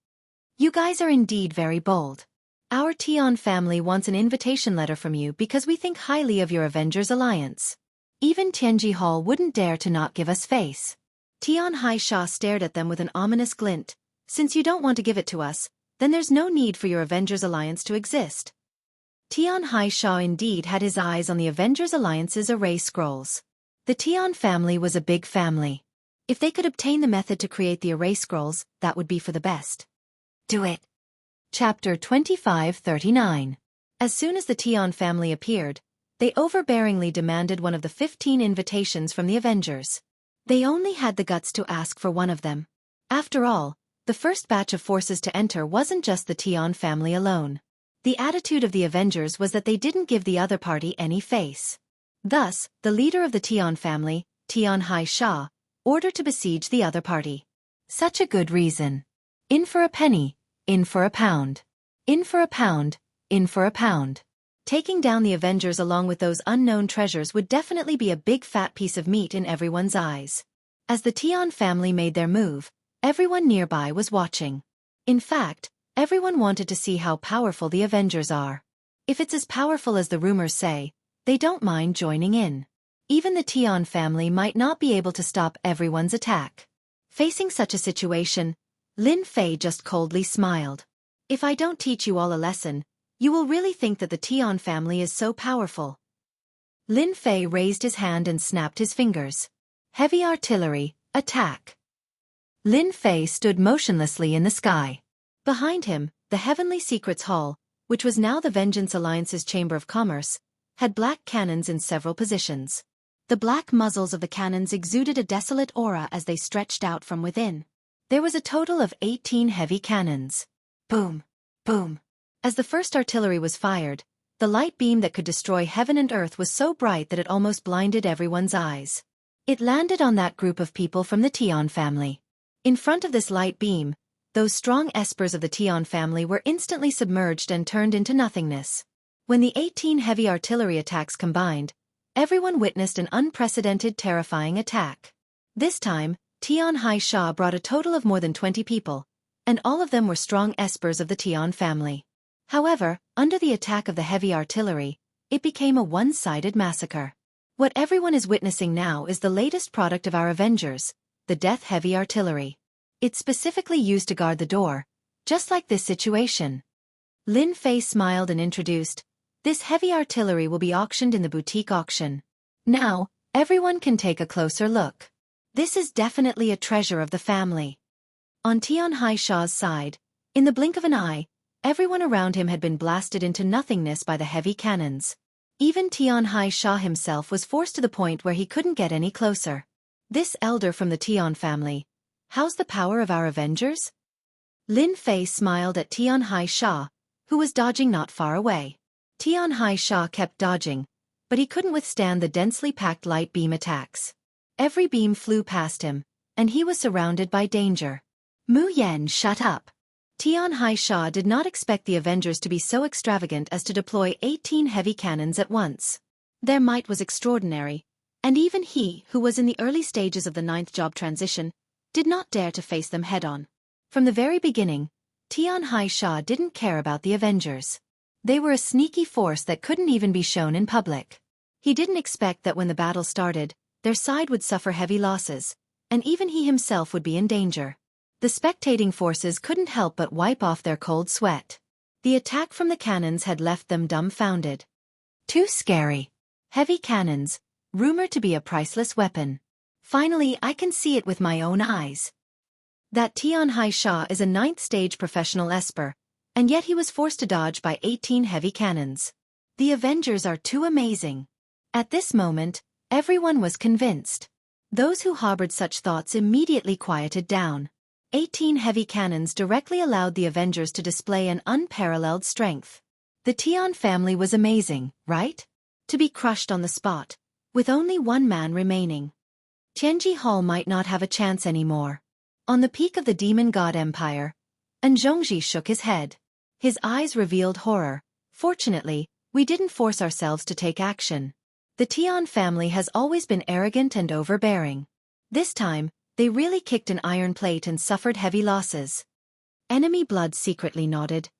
You guys are indeed very bold. Our Tian family wants an invitation letter from you because we think highly of your Avengers Alliance. Even Tianji Hall wouldn't dare to not give us face. Tian Hai Sha stared at them with an ominous glint. Since you don't want to give it to us, then there's no need for your Avengers Alliance to exist. Tian Hai Sha indeed had his eyes on the Avengers Alliance's array scrolls. The Tian family was a big family. If they could obtain the method to create the array scrolls, that would be for the best. Do it. Chapter 2539. As soon as the Tian family appeared, they overbearingly demanded one of the 15 invitations from the Avengers. They only had the guts to ask for one of them. After all, the first batch of forces to enter wasn't just the Tian family alone. The attitude of the Avengers was that they didn't give the other party any face. Thus, the leader of the Tian family, Tian Hai Sha, ordered to besiege the other party. Such a good reason. In for a penny, in for a pound. In for a pound, in for a pound. Taking down the Avengers along with those unknown treasures would definitely be a big fat piece of meat in everyone's eyes. As the Tian family made their move, everyone nearby was watching. In fact, everyone wanted to see how powerful the Avengers are. If it's as powerful as the rumors say, they don't mind joining in. Even the Tian family might not be able to stop everyone's attack. Facing such a situation, Lin Fei just coldly smiled. If I don't teach you all a lesson, you will really think that the Tian family is so powerful. Lin Fei raised his hand and snapped his fingers. Heavy artillery, attack. Lin Fei stood motionlessly in the sky. Behind him, the Heavenly Secrets Hall, which was now the Vengeance Alliance's Chamber of Commerce, had black cannons in several positions. The black muzzles of the cannons exuded a desolate aura as they stretched out from within. There was a total of 18 heavy cannons. Boom! Boom! As the first artillery was fired, the light beam that could destroy heaven and earth was so bright that it almost blinded everyone's eyes. It landed on that group of people from the Tian family. In front of this light beam, those strong espers of the Tian family were instantly submerged and turned into nothingness. When the 18 heavy artillery attacks combined, everyone witnessed an unprecedented terrifying attack. This time, Tian Hai Sha brought a total of more than 20 people, and all of them were strong espers of the Tian family. However, under the attack of the heavy artillery, it became a one-sided massacre. What everyone is witnessing now is the latest product of our Avengers, the Death Heavy Artillery. It's specifically used to guard the door, just like this situation. Lin Fei smiled and introduced, this heavy artillery will be auctioned in the boutique auction. Now, everyone can take a closer look. This is definitely a treasure of the family. On Tian Hai Shah's side, in the blink of an eye, everyone around him had been blasted into nothingness by the heavy cannons. Even Tian Hai Shah himself was forced to the point where he couldn't get any closer. This elder from the Tian family. How's the power of our Avengers? Lin Fei smiled at Tian Hai Shah, who was dodging not far away. Tian Hai Shah kept dodging, but he couldn't withstand the densely packed light beam attacks. Every beam flew past him, and he was surrounded by danger. Mu Yen, shut up. Tian Hai Shah did not expect the Avengers to be so extravagant as to deploy 18 heavy cannons at once. Their might was extraordinary, and even he, who was in the early stages of the 9th job transition, did not dare to face them head-on. From the very beginning, Tian Hai Shah didn't care about the Avengers. They were a sneaky force that couldn't even be shown in public. He didn't expect that when the battle started, their side would suffer heavy losses, and even he himself would be in danger. The spectating forces couldn't help but wipe off their cold sweat. The attack from the cannons had left them dumbfounded. Too scary. Heavy cannons, rumored to be a priceless weapon. Finally, I can see it with my own eyes. That Tian Hai Shah is a 9th stage professional esper, and yet he was forced to dodge by 18 heavy cannons. The Avengers are too amazing. At this moment, everyone was convinced. Those who harbored such thoughts immediately quieted down. 18 heavy cannons directly allowed the Avengers to display an unparalleled strength. The Tian family was amazing, right? To be crushed on the spot, with only one man remaining. Tianji Hall might not have a chance anymore. On the peak of the Demon God Empire, Zhongji shook his head. His eyes revealed horror. Fortunately, we didn't force ourselves to take action. The Tian family has always been arrogant and overbearing. This time, they really kicked an iron plate and suffered heavy losses. Enemy Blood secretly nodded.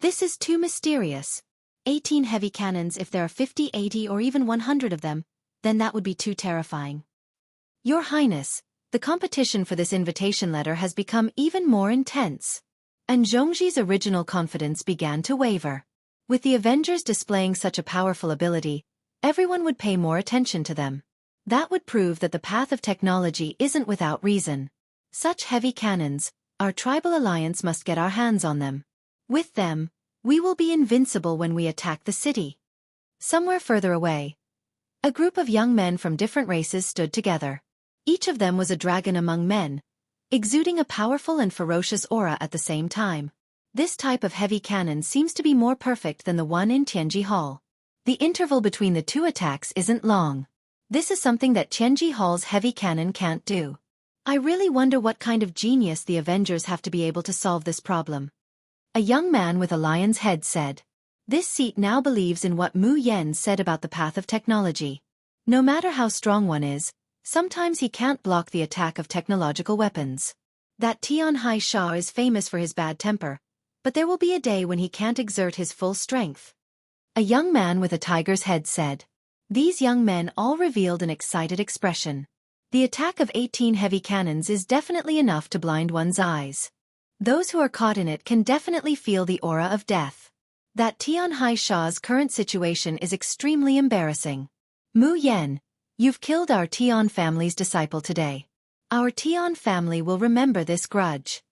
This is too mysterious. 18 heavy cannons, if there are 50, 80 or even 100 of them, then that would be too terrifying. Your Highness, the competition for this invitation letter has become even more intense. And Zhongji's original confidence began to waver. With the Avengers displaying such a powerful ability, everyone would pay more attention to them. That would prove that the path of technology isn't without reason. Such heavy cannons, our tribal alliance must get our hands on them. With them, we will be invincible when we attack the city. Somewhere further away, a group of young men from different races stood together. Each of them was a dragon among men, exuding a powerful and ferocious aura at the same time. This type of heavy cannon seems to be more perfect than the one in Tianji Hall. The interval between the two attacks isn't long. This is something that Tianji Hall's heavy cannon can't do. I really wonder what kind of genius the Avengers have to be able to solve this problem. A young man with a lion's head said. This seat now believes in what Mu Yen said about the path of technology. No matter how strong one is, sometimes he can't block the attack of technological weapons. That Tian Hai Shah is famous for his bad temper, but there will be a day when he can't exert his full strength. A young man with a tiger's head said. These young men all revealed an excited expression. The attack of 18 heavy cannons is definitely enough to blind one's eyes. Those who are caught in it can definitely feel the aura of death. That Tian Hai Shah's current situation is extremely embarrassing. Mu Yen, you've killed our Tian family's disciple today. Our Tian family will remember this grudge.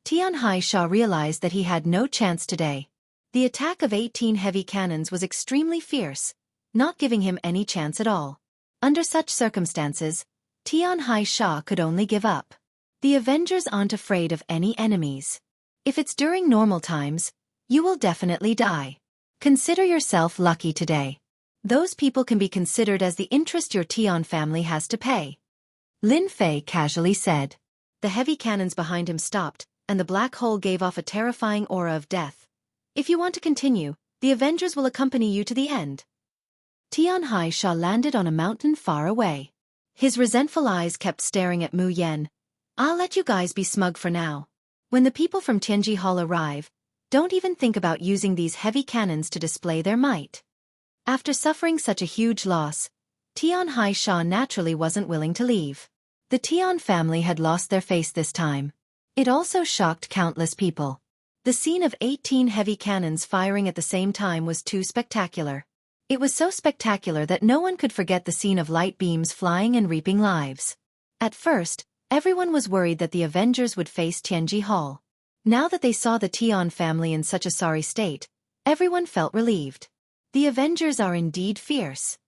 Tian Hai Shah realized that he had no chance today. The attack of 18 heavy cannons was extremely fierce, not giving him any chance at all. Under such circumstances, Tian Hai Shah could only give up. The Avengers aren't afraid of any enemies. If it's during normal times, you will definitely die. Consider yourself lucky today. Those people can be considered as the interest your Tian family has to pay. Lin Fei casually said. The heavy cannons behind him stopped, and the black hole gave off a terrifying aura of death. If you want to continue, the Avengers will accompany you to the end. Tian Hai Shah landed on a mountain far away. His resentful eyes kept staring at Mu Yen. I'll let you guys be smug for now. When the people from Tianji Hall arrive, don't even think about using these heavy cannons to display their might. After suffering such a huge loss, Tian Hai Shah naturally wasn't willing to leave. The Tian family had lost their face this time. It also shocked countless people. The scene of 18 heavy cannons firing at the same time was too spectacular. It was so spectacular that no one could forget the scene of light beams flying and reaping lives. At first, everyone was worried that the Avengers would face Tianji Hall. Now that they saw the Tian family in such a sorry state, everyone felt relieved. The Avengers are indeed fierce.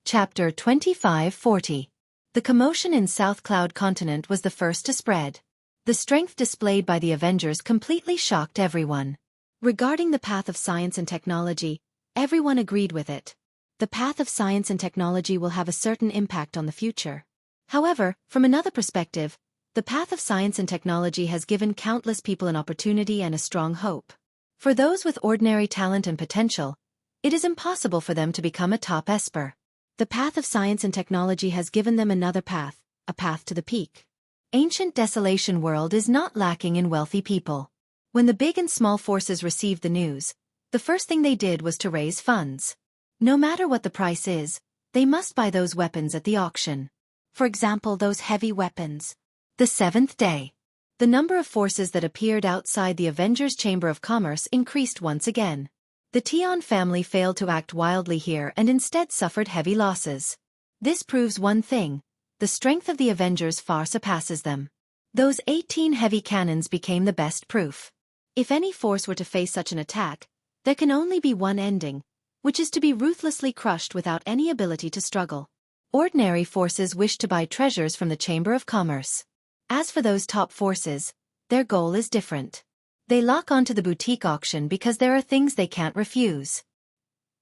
Chapter 2540. The commotion in South Cloud Continent was the first to spread. The strength displayed by the Avengers completely shocked everyone. Regarding the path of science and technology, everyone agreed with it. The path of science and technology will have a certain impact on the future. However, from another perspective, the path of science and technology has given countless people an opportunity and a strong hope. For those with ordinary talent and potential, it is impossible for them to become a top esper. The path of science and technology has given them another path, a path to the peak. Ancient Desolation World is not lacking in wealthy people. When the big and small forces received the news, the first thing they did was to raise funds. No matter what the price is, they must buy those weapons at the auction. For example, those heavy weapons. The seventh day. The number of forces that appeared outside the Avengers' Chamber of Commerce increased once again. The Tian family failed to act wildly here and instead suffered heavy losses. This proves one thing: the strength of the Avengers far surpasses them. Those 18 heavy cannons became the best proof. If any force were to face such an attack, there can only be one ending, which is to be ruthlessly crushed without any ability to struggle. Ordinary forces wish to buy treasures from the Chamber of Commerce. As for those top forces, their goal is different. They lock onto the boutique auction because there are things they can't refuse.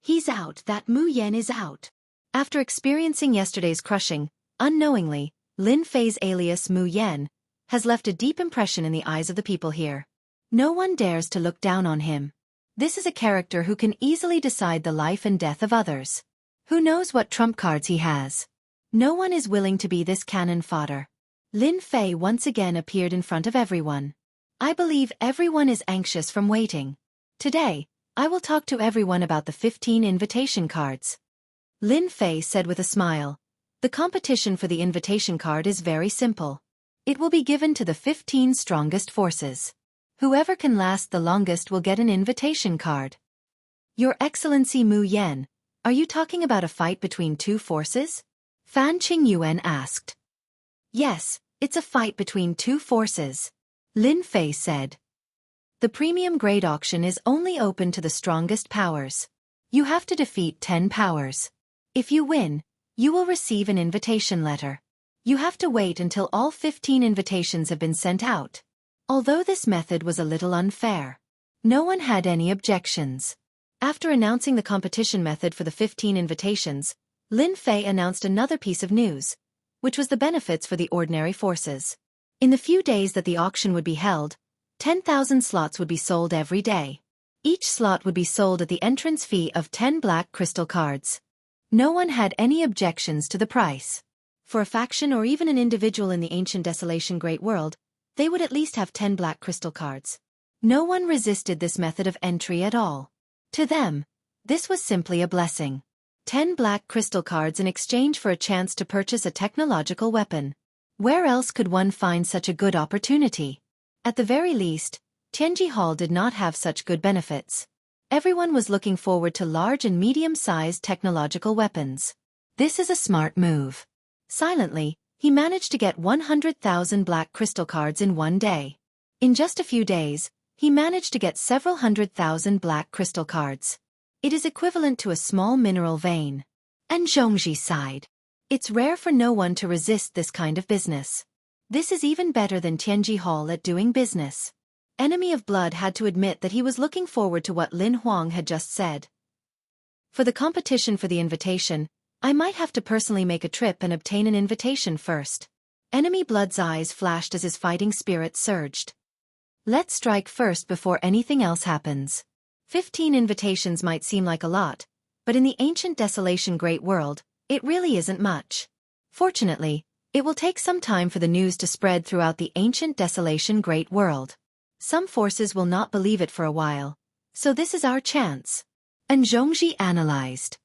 He's out, that Mu Yen is out. After experiencing yesterday's crushing, unknowingly, Lin Fei's alias Mu Yen has left a deep impression in the eyes of the people here. No one dares to look down on him. This is a character who can easily decide the life and death of others. Who knows what trump cards he has? No one is willing to be this cannon fodder. Lin Fei once again appeared in front of everyone. I believe everyone is anxious from waiting. Today, I will talk to everyone about the 15 invitation cards. Lin Fei said with a smile. The competition for the invitation card is very simple. It will be given to the 15 strongest forces. Whoever can last the longest will get an invitation card. Your Excellency Mu Yen, are you talking about a fight between two forces? Fan Qingyuan asked. Yes, it's a fight between two forces. Lin Fei said. The premium grade auction is only open to the strongest powers. You have to defeat 10 powers. If you win, you will receive an invitation letter. You have to wait until all 15 invitations have been sent out. Although this method was a little unfair, no one had any objections. After announcing the competition method for the 15 invitations, Lin Fei announced another piece of news, which was the benefits for the ordinary forces. In the few days that the auction would be held, 10,000 slots would be sold every day. Each slot would be sold at the entrance fee of 10 black crystal cards. No one had any objections to the price. For a faction or even an individual in the Ancient Desolation Great World, they would at least have 10 black crystal cards. No one resisted this method of entry at all. To them, this was simply a blessing. 10 black crystal cards in exchange for a chance to purchase a technological weapon. Where else could one find such a good opportunity? At the very least, Tianji Hall did not have such good benefits. Everyone was looking forward to large and medium-sized technological weapons. This is a smart move. Silently, he managed to get 100,000 black crystal cards in one day. In just a few days, he managed to get several 100,000 black crystal cards. It is equivalent to a small mineral vein. And Zhongji sighed. It's rare for no one to resist this kind of business. This is even better than Tianji Hall at doing business. Enemy of Blood had to admit that he was looking forward to what Lin Huang had just said. For the competition for the invitation, I might have to personally make a trip and obtain an invitation first. Enemy Blood's eyes flashed as his fighting spirit surged. Let's strike first before anything else happens. 15 invitations might seem like a lot, but in the Ancient Desolation Great World, it really isn't much. Fortunately, it will take some time for the news to spread throughout the Ancient Desolation Great World. Some forces will not believe it for a while, so this is our chance. And Zhongji analyzed.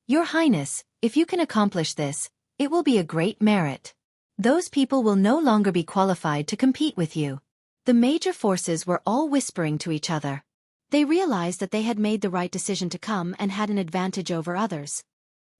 Your Highness, if you can accomplish this, it will be a great merit. Those people will no longer be qualified to compete with you. The major forces were all whispering to each other. They realized that they had made the right decision to come and had an advantage over others.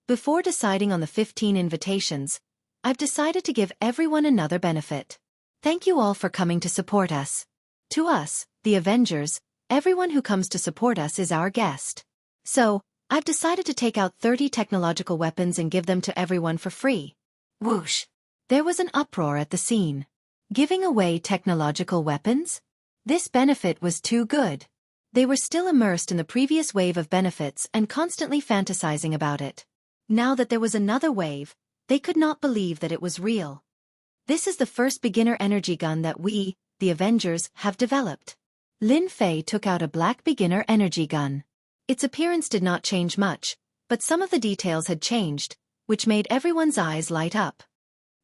Before deciding on the 15 invitations, I've decided to give everyone another benefit. Thank you all for coming to support us. To us, the Avengers, everyone who comes to support us is our guest. So, I've decided to take out 30 technological weapons and give them to everyone for free. Whoosh! There was an uproar at the scene. Giving away technological weapons? This benefit was too good. They were still immersed in the previous wave of benefits and constantly fantasizing about it. Now that there was another wave, they could not believe that it was real. This is the first beginner energy gun that we, the Avengers, have developed. Lin Fei took out a black beginner energy gun. Its appearance did not change much, but some of the details had changed, which made everyone's eyes light up.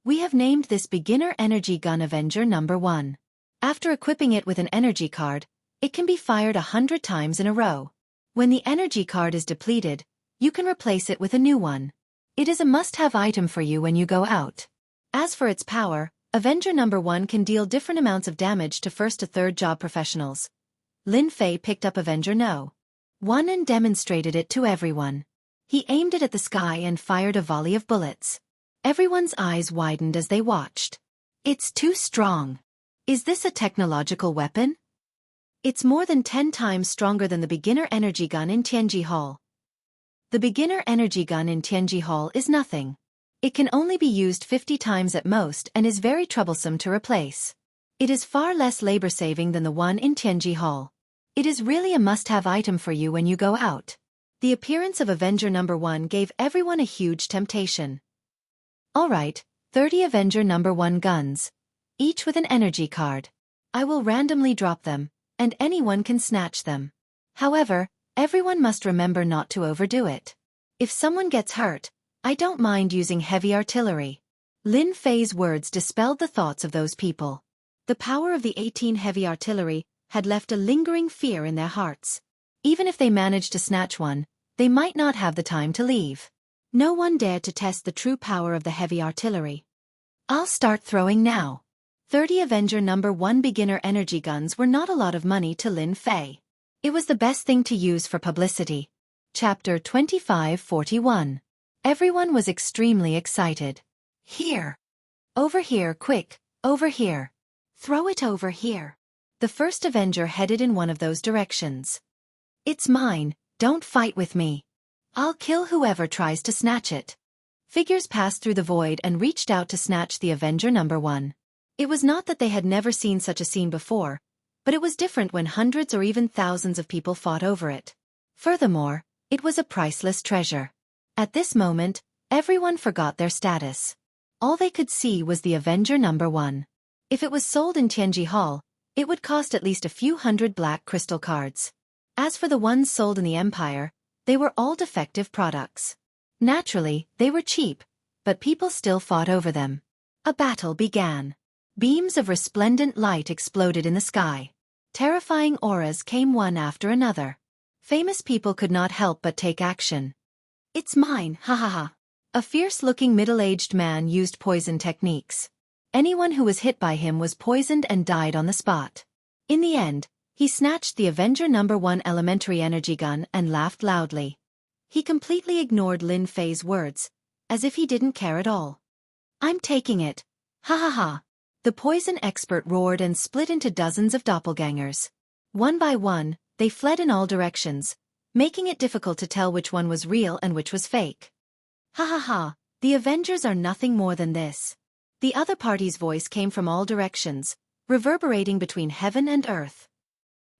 We have named this beginner energy gun Avenger number 1. After equipping it with an energy card, it can be fired 100 times in a row. When the energy card is depleted, you can replace it with a new one. It is a must-have item for you when you go out. As for its power, Avenger number 1 can deal different amounts of damage to first to third job professionals. Lin Fei picked up Avenger No. 1 and demonstrated it to everyone. He aimed it at the sky and fired a volley of bullets. Everyone's eyes widened as they watched. It's too strong. Is this a technological weapon? It's more than 10 times stronger than the beginner energy gun in Tianji Hall. The beginner energy gun in Tianji Hall is nothing. It can only be used 50 times at most and is very troublesome to replace. It is far less labor-saving than the one in Tianji Hall. It is really a must-have item for you when you go out. The appearance of Avenger number 1 gave everyone a huge temptation. Alright, 30 Avenger number 1 guns. Each with an energy card. I will randomly drop them, and anyone can snatch them. However, everyone must remember not to overdo it. If someone gets hurt, I don't mind using heavy artillery. Lin Fei's words dispelled the thoughts of those people. The power of the 18 heavy artillery had left a lingering fear in their hearts. Even if they managed to snatch one, they might not have the time to leave. No one dared to test the true power of the heavy artillery. I'll start throwing now. 30 Avenger number 1 beginner energy guns were not a lot of money to Lin Fei. It was the best thing to use for publicity. Chapter 2541. Everyone was extremely excited. Here. Over here, quick, over here. Throw it over here. The first Avenger headed in one of those directions. It's mine, don't fight with me. I'll kill whoever tries to snatch it. Figures passed through the void and reached out to snatch the Avenger number 1. It was not that they had never seen such a scene before, but it was different when hundreds or even thousands of people fought over it. Furthermore, it was a priceless treasure. At this moment, everyone forgot their status. All they could see was the Avenger number 1. If it was sold in Tianji Hall, it would cost at least a few hundred black crystal cards. As for the ones sold in the Empire, they were all defective products. Naturally, they were cheap, but people still fought over them. A battle began. Beams of resplendent light exploded in the sky. Terrifying auras came one after another. Famous people could not help but take action. It's mine, ha ha ha. A fierce-looking middle-aged man used poison techniques. Anyone who was hit by him was poisoned and died on the spot. In the end, he snatched the Avenger number 1 elementary energy gun and laughed loudly. He completely ignored Lin Fei's words, as if he didn't care at all. I'm taking it. Ha ha ha. The poison expert roared and split into dozens of doppelgangers. One by one, they fled in all directions, making it difficult to tell which one was real and which was fake. Ha ha ha, the Avengers are nothing more than this. The other party's voice came from all directions, reverberating between heaven and earth.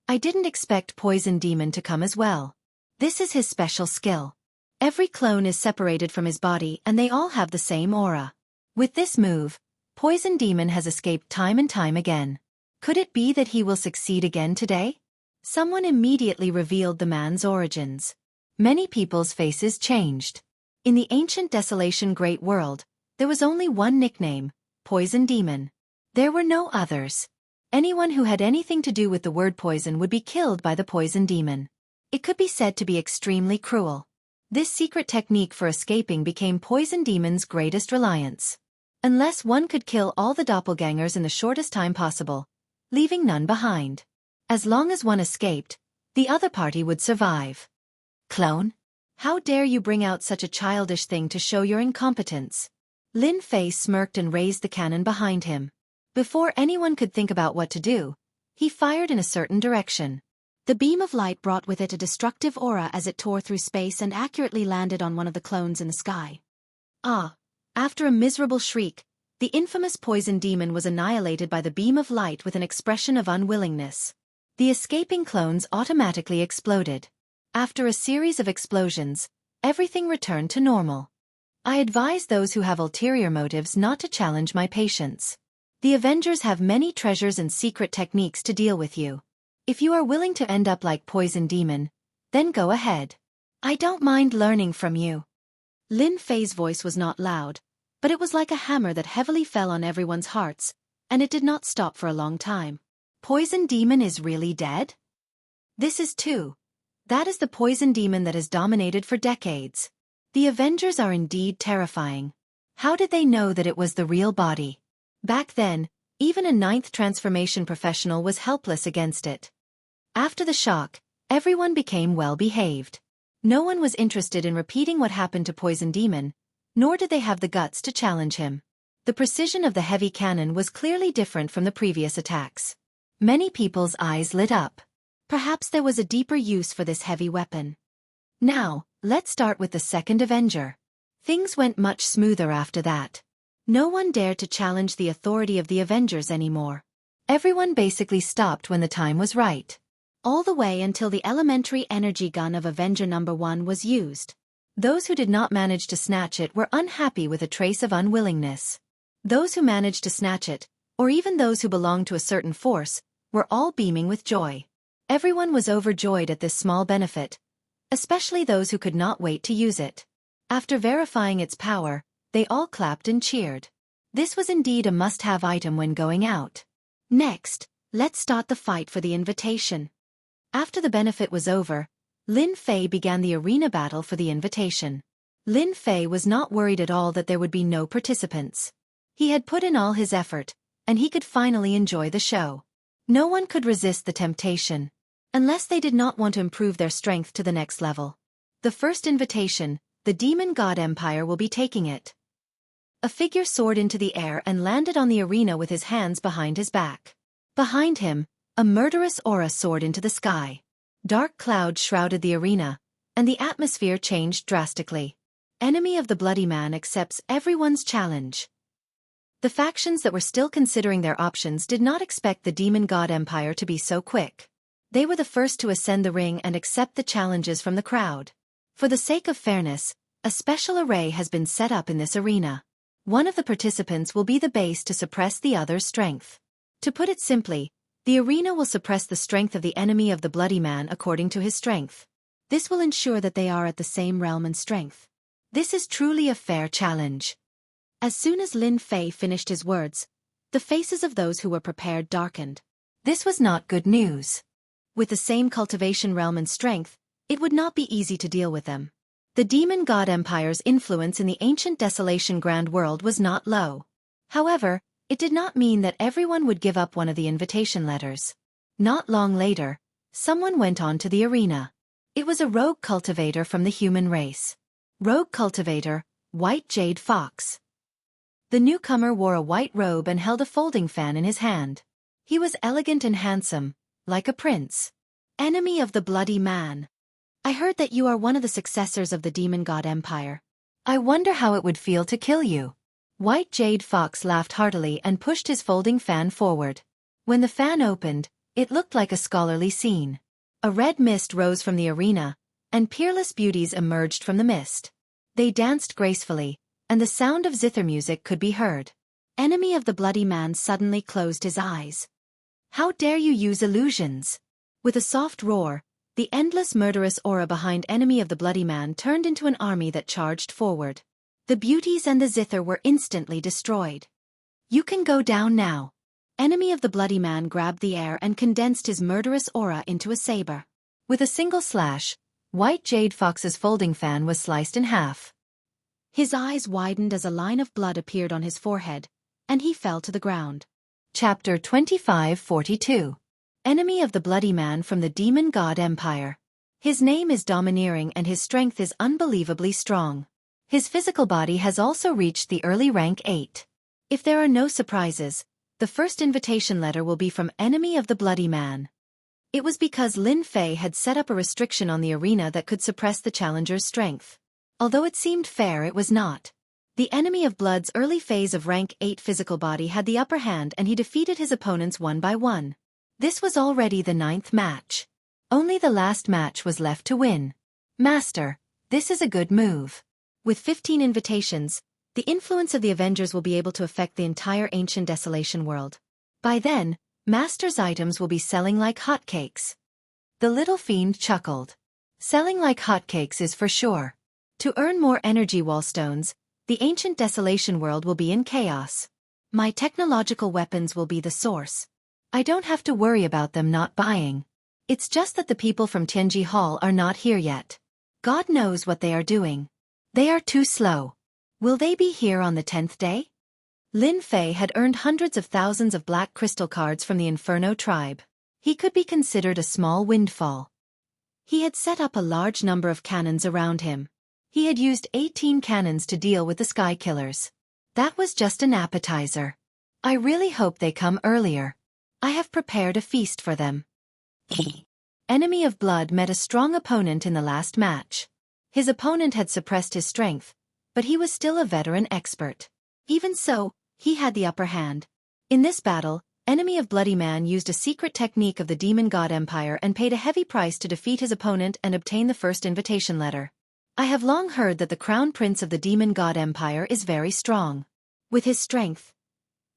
I didn't expect Poison Demon to come as well. This is his special skill. Every clone is separated from his body and they all have the same aura. With this move, Poison Demon has escaped time and time again. Could it be that he will succeed again today? Someone immediately revealed the man's origins. Many people's faces changed. In the ancient Desolation Great World, there was only one nickname, Poison Demon. There were no others. Anyone who had anything to do with the word poison would be killed by the Poison Demon. It could be said to be extremely cruel. This secret technique for escaping became Poison Demon's greatest reliance. Unless one could kill all the doppelgangers in the shortest time possible, leaving none behind. As long as one escaped, the other party would survive. Clone? How dare you bring out such a childish thing to show your incompetence? Lin Fei smirked and raised the cannon behind him. Before anyone could think about what to do, he fired in a certain direction. The beam of light brought with it a destructive aura as it tore through space and accurately landed on one of the clones in the sky. Ah! After a miserable shriek, the infamous poison demon was annihilated by the beam of light with an expression of unwillingness. The escaping clones automatically exploded. After a series of explosions, everything returned to normal. I advise those who have ulterior motives not to challenge my patience. The Avengers have many treasures and secret techniques to deal with you. If you are willing to end up like Poison Demon, then go ahead. I don't mind learning from you. Lin Fei's voice was not loud, but it was like a hammer that heavily fell on everyone's hearts, and it did not stop for a long time. Poison Demon is really dead? This is too. That is the Poison Demon that has dominated for decades. The Avengers are indeed terrifying. How did they know that it was the real body? Back then, even a 9th transformation professional was helpless against it. After the shock, everyone became well-behaved. No one was interested in repeating what happened to Poison Demon, nor did they have the guts to challenge him. The precision of the heavy cannon was clearly different from the previous attacks. Many people's eyes lit up. Perhaps there was a deeper use for this heavy weapon. Now, let's start with the second Avenger. Things went much smoother after that. No one dared to challenge the authority of the Avengers anymore. Everyone basically stopped when the time was right. All the way until the elementary energy gun of Avenger number 1 was used. Those who did not manage to snatch it were unhappy with a trace of unwillingness. Those who managed to snatch it, or even those who belonged to a certain force, were all beaming with joy. Everyone was overjoyed at this small benefit, especially those who could not wait to use it. After verifying its power, they all clapped and cheered. This was indeed a must-have item when going out. Next, let's start the fight for the invitation. After the benefit was over, Lin Fei began the arena battle for the invitation. Lin Fei was not worried at all that there would be no participants. He had put in all his effort, and he could finally enjoy the show. No one could resist the temptation, unless they did not want to improve their strength to the next level. The first invitation, the Demon God Empire will be taking it. A figure soared into the air and landed on the arena with his hands behind his back. Behind him, a murderous aura soared into the sky. Dark clouds shrouded the arena, and the atmosphere changed drastically. Enemy of the Bloody Man accepts everyone's challenge. The factions that were still considering their options did not expect the Demon God Empire to be so quick. They were the first to ascend the ring and accept the challenges from the crowd. For the sake of fairness, a special array has been set up in this arena. One of the participants will be the base to suppress the other's strength. To put it simply, the arena will suppress the strength of the enemy of the Bloody Man according to his strength. This will ensure that they are at the same realm and strength. This is truly a fair challenge. As soon as Lin Fei finished his words, the faces of those who were prepared darkened. This was not good news. With the same cultivation realm and strength, it would not be easy to deal with them. The Demon God Empire's influence in the ancient Desolation Grand World was not low. However, it did not mean that everyone would give up one of the invitation letters. Not long later, someone went on to the arena. It was a rogue cultivator from the human race. Rogue cultivator, White Jade Fox. The newcomer wore a white robe and held a folding fan in his hand. He was elegant and handsome, like a prince. Enemy of the Bloody Man. I heard that you are one of the successors of the Demon God Empire. I wonder how it would feel to kill you. White Jade Fox laughed heartily and pushed his folding fan forward. When the fan opened, it looked like a scholarly scene. A red mist rose from the arena, and peerless beauties emerged from the mist. They danced gracefully, and the sound of zither music could be heard. Enemy of the Bloody Man suddenly closed his eyes. How dare you use illusions? With a soft roar, the endless murderous aura behind Enemy of the Bloody Man turned into an army that charged forward. The beauties and the zither were instantly destroyed. You can go down now. Enemy of the Bloody Man grabbed the air and condensed his murderous aura into a saber. With a single slash, White Jade Fox's folding fan was sliced in half. His eyes widened as a line of blood appeared on his forehead, and he fell to the ground. Chapter 2542. Enemy of the Bloody Man from the Demon God Empire. His name is domineering and his strength is unbelievably strong. His physical body has also reached the early rank 8. If there are no surprises, the first invitation letter will be from Enemy of the Bloody Man. It was because Lin Fei had set up a restriction on the arena that could suppress the challenger's strength. Although it seemed fair, it was not. The Enemy of Blood's early phase of rank 8 physical body had the upper hand and he defeated his opponents one by one. This was already the 9th match. Only the last match was left to win. Master, this is a good move. With 15 invitations, the influence of the Avengers will be able to affect the entire ancient desolation world. By then, Master's items will be selling like hotcakes. The little fiend chuckled. Selling like hotcakes is for sure. To earn more energy wall stones, the ancient desolation world will be in chaos. My technological weapons will be the source. I don't have to worry about them not buying. It's just that the people from Tianji Hall are not here yet. God knows what they are doing. They are too slow. Will they be here on the 10th day? Lin Fei had earned hundreds of thousands of black crystal cards from the Inferno tribe. He could be considered a small windfall. He had set up a large number of cannons around him. He had used 18 cannons to deal with the Sky Killers. That was just an appetizer. I really hope they come earlier. I have prepared a feast for them. Enemy of Blood met a strong opponent in the last match. His opponent had suppressed his strength, but he was still a veteran expert. Even so, he had the upper hand. In this battle, Enemy of Bloody Man used a secret technique of the Demon God Empire and paid a heavy price to defeat his opponent and obtain the first invitation letter. I have long heard that the Crown Prince of the Demon God Empire is very strong. With his strength,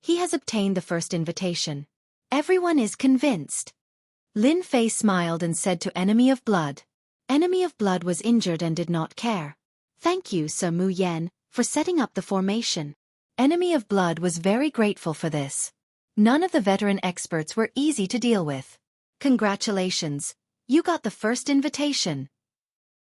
he has obtained the first invitation. Everyone is convinced. Lin Fei smiled and said to Enemy of Blood. Enemy of Blood was injured and did not care. Thank you, Sir Mu Yen, for setting up the formation. Enemy of Blood was very grateful for this. None of the veteran experts were easy to deal with. Congratulations, you got the first invitation.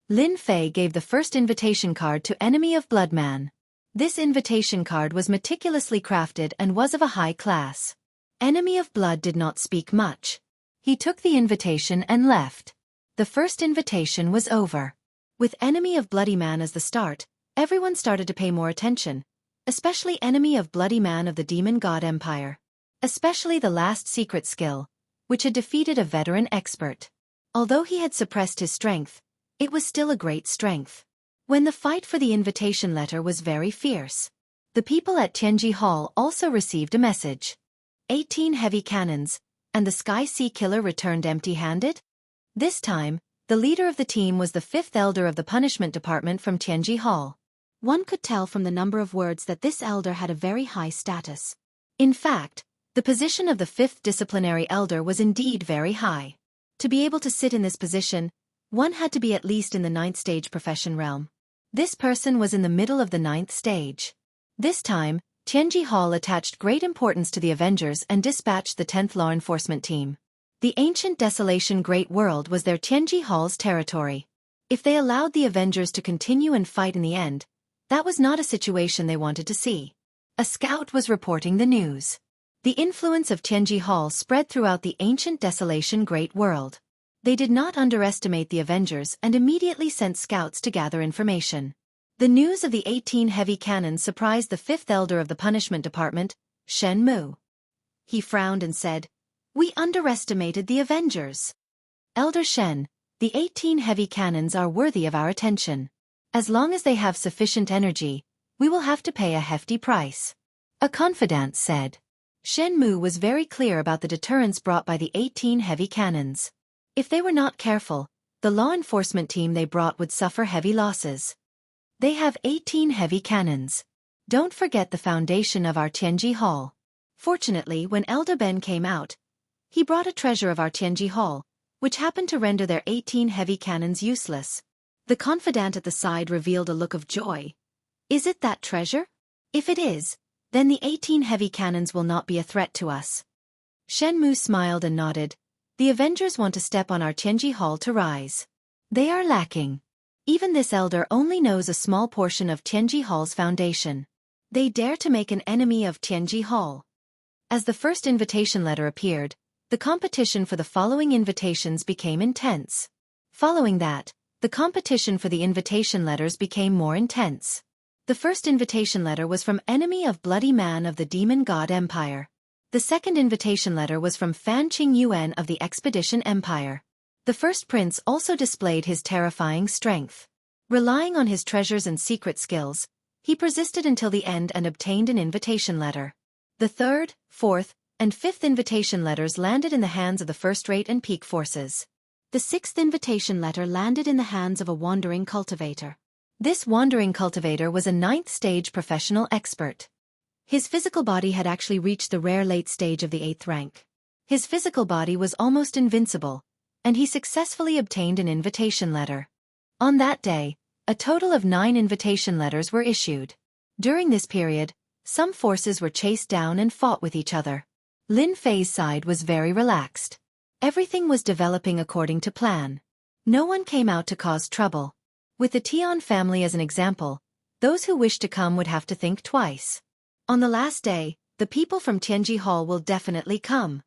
Lin Fei gave the first invitation card to Enemy of Blood Man. This invitation card was meticulously crafted and was of a high class. Enemy of Blood did not speak much. He took the invitation and left. The first invitation was over. With Enemy of Bloody Man as the start, everyone started to pay more attention, especially Enemy of Bloody Man of the Demon God Empire. Especially the last secret skill, which had defeated a veteran expert. Although he had suppressed his strength, it was still a great strength. When the fight for the invitation letter was very fierce, the people at Tianji Hall also received a message. 18 heavy cannons, and the Sky Sea Killer returned empty-handed? This time, the leader of the team was the 5th elder of the punishment department from Tianji Hall. One could tell from the number of words that this elder had a very high status. In fact, the position of the 5th disciplinary elder was indeed very high. To be able to sit in this position, one had to be at least in the 9th stage profession realm. This person was in the middle of the 9th stage. This time, Tianji Hall attached great importance to the Avengers and dispatched the 10th Law Enforcement Team. The ancient desolation Great World was their Tianji Hall's territory. If they allowed the Avengers to continue and fight in the end, that was not a situation they wanted to see. A scout was reporting the news. The influence of Tianji Hall spread throughout the ancient desolation Great World. They did not underestimate the Avengers and immediately sent scouts to gather information. The news of the 18 heavy cannons surprised the 5th elder of the punishment department, Shen Mu. He frowned and said, "We underestimated the Avengers. Elder Shen, the 18 heavy cannons are worthy of our attention. As long as they have sufficient energy, we will have to pay a hefty price." A confidant said. Shen Mu was very clear about the deterrence brought by the 18 heavy cannons. If they were not careful, the law enforcement team they brought would suffer heavy losses. They have 18 heavy cannons. Don't forget the foundation of our Tianji Hall. Fortunately, when Elder Ben came out, he brought a treasure of our Tianji Hall, which happened to render their 18 heavy cannons useless. The confidant at the side revealed a look of joy. Is it that treasure? If it is, then the 18 heavy cannons will not be a threat to us. Shen Mu smiled and nodded. The Avengers want to step on our Tianji Hall to rise. They are lacking. Even this elder only knows a small portion of Tianji Hall's foundation. They dare to make an enemy of Tianji Hall. As the first invitation letter appeared, the competition for the following invitations became intense. Following that, the competition for the invitation letters became more intense. The first invitation letter was from Enemy of Bloody Man of the Demon God Empire. The second invitation letter was from Fan Qing Yuan of the Expedition Empire. The first prince also displayed his terrifying strength. Relying on his treasures and secret skills, he persisted until the end and obtained an invitation letter. The third, fourth, and fifth invitation letters landed in the hands of the first-rate and peak forces. The sixth invitation letter landed in the hands of a wandering cultivator. This wandering cultivator was a ninth-stage professional expert. His physical body had actually reached the rare late stage of the 8th rank. His physical body was almost invincible, and he successfully obtained an invitation letter. On that day, a total of 9 invitation letters were issued. During this period, some forces were chased down and fought with each other. Lin Fei's side was very relaxed. Everything was developing according to plan. No one came out to cause trouble. With the Tian family as an example, those who wished to come would have to think twice. On the last day, the people from Tianji Hall will definitely come.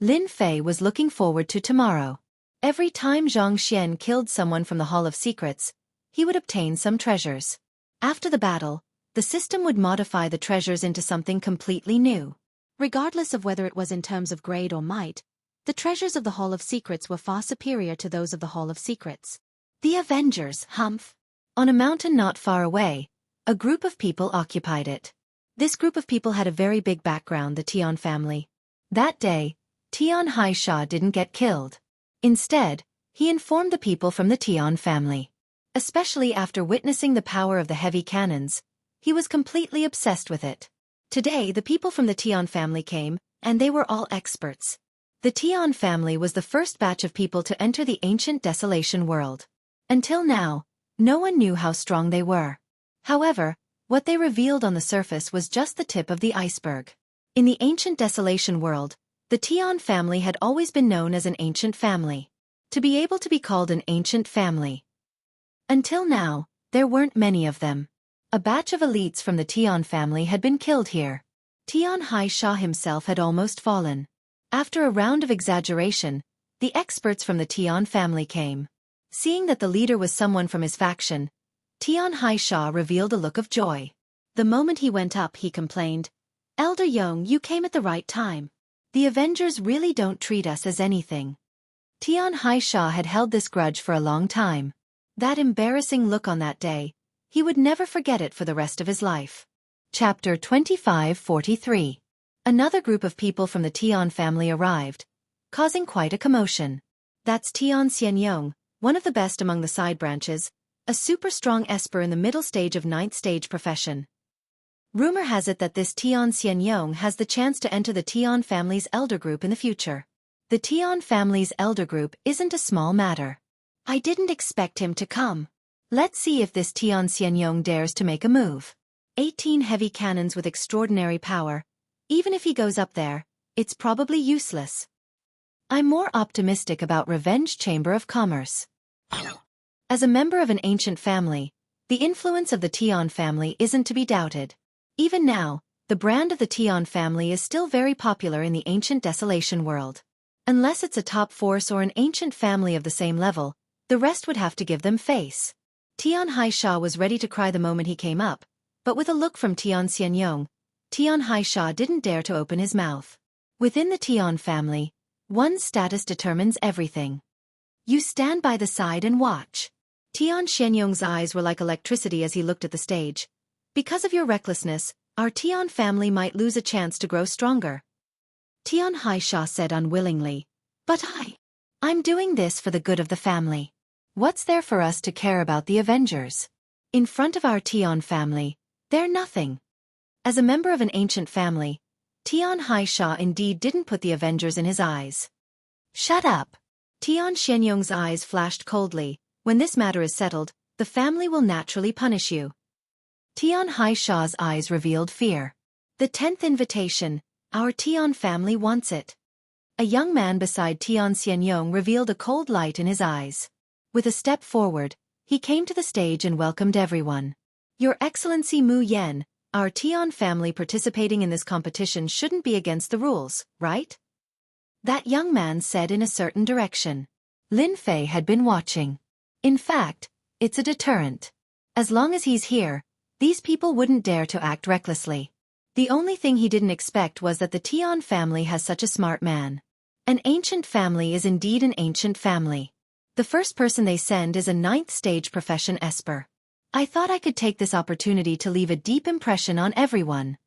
Lin Fei was looking forward to tomorrow. Every time Zhang Xian killed someone from the Hall of Secrets, he would obtain some treasures. After the battle, the system would modify the treasures into something completely new. Regardless of whether it was in terms of grade or might, the treasures of the Hall of Secrets were far superior to those of the Hall of Secrets. The Avengers, humph. On a mountain not far away, a group of people occupied it. This group of people had a very big background, the Tian family. That day, Tian Haisha didn't get killed. Instead, he informed the people from the Tian family. Especially after witnessing the power of the heavy cannons, he was completely obsessed with it. Today the people from the Tian family came, and they were all experts. The Tian family was the first batch of people to enter the ancient desolation world. Until now, no one knew how strong they were. However, what they revealed on the surface was just the tip of the iceberg. In the ancient desolation world, the Tian family had always been known as an ancient family. To be able to be called an ancient family. Until now, there weren't many of them. A batch of elites from the Tian family had been killed here. Tian Haisha himself had almost fallen. After a round of exaggeration, the experts from the Tian family came. Seeing that the leader was someone from his faction, Tian Haisha revealed a look of joy. The moment he went up, he complained, "Elder Yong, you came at the right time. The Avengers really don't treat us as anything." Tian Haisha had held this grudge for a long time. That embarrassing look on that day, he would never forget it for the rest of his life. Chapter 2543. Another group of people from the Tian family arrived, causing quite a commotion. That's Tian Xianyong, one of the best among the side branches, a super strong esper in the middle stage of 9th stage profession. Rumor has it that this Tian Xianyong has the chance to enter the Tian family's elder group in the future. The Tian family's elder group isn't a small matter. I didn't expect him to come. Let's see if this Tian Xianyong dares to make a move. 18 heavy cannons with extraordinary power. Even if he goes up there, it's probably useless. I'm more optimistic about Revenge Chamber of Commerce. As a member of an ancient family, the influence of the Tian family isn't to be doubted. Even now, the brand of the Tian family is still very popular in the ancient desolation world. Unless it's a top force or an ancient family of the same level, the rest would have to give them face. Tian Haisha was ready to cry the moment he came up, but with a look from Tian Xianyong, Tian Haisha didn't dare to open his mouth. Within the Tian family, one's status determines everything. You stand by the side and watch. Tian Xianyong's eyes were like electricity as he looked at the stage. Because of your recklessness, our Tian family might lose a chance to grow stronger. Tian Haisha said unwillingly, "But I'm doing this for the good of the family. What's there for us to care about the Avengers? In front of our Tian family, they're nothing." As a member of an ancient family, Tian Haisha indeed didn't put the Avengers in his eyes. Shut up. Tian Xianyong's eyes flashed coldly. When this matter is settled, the family will naturally punish you. Tian Haisha's eyes revealed fear. The 10th invitation, our Tian family wants it. A young man beside Tian Xianyong revealed a cold light in his eyes. With a step forward, he came to the stage and welcomed everyone. Your Excellency Mu Yen, our Tian family participating in this competition shouldn't be against the rules, right? That young man said in a certain direction. Lin Fei had been watching. In fact, it's a deterrent. As long as he's here, These people wouldn't dare to act recklessly. The only thing he didn't expect was that the Tian family has such a smart man. An ancient family is indeed an ancient family. The first person they send is a 9th stage profession Esper. I thought I could take this opportunity to leave a deep impression on everyone.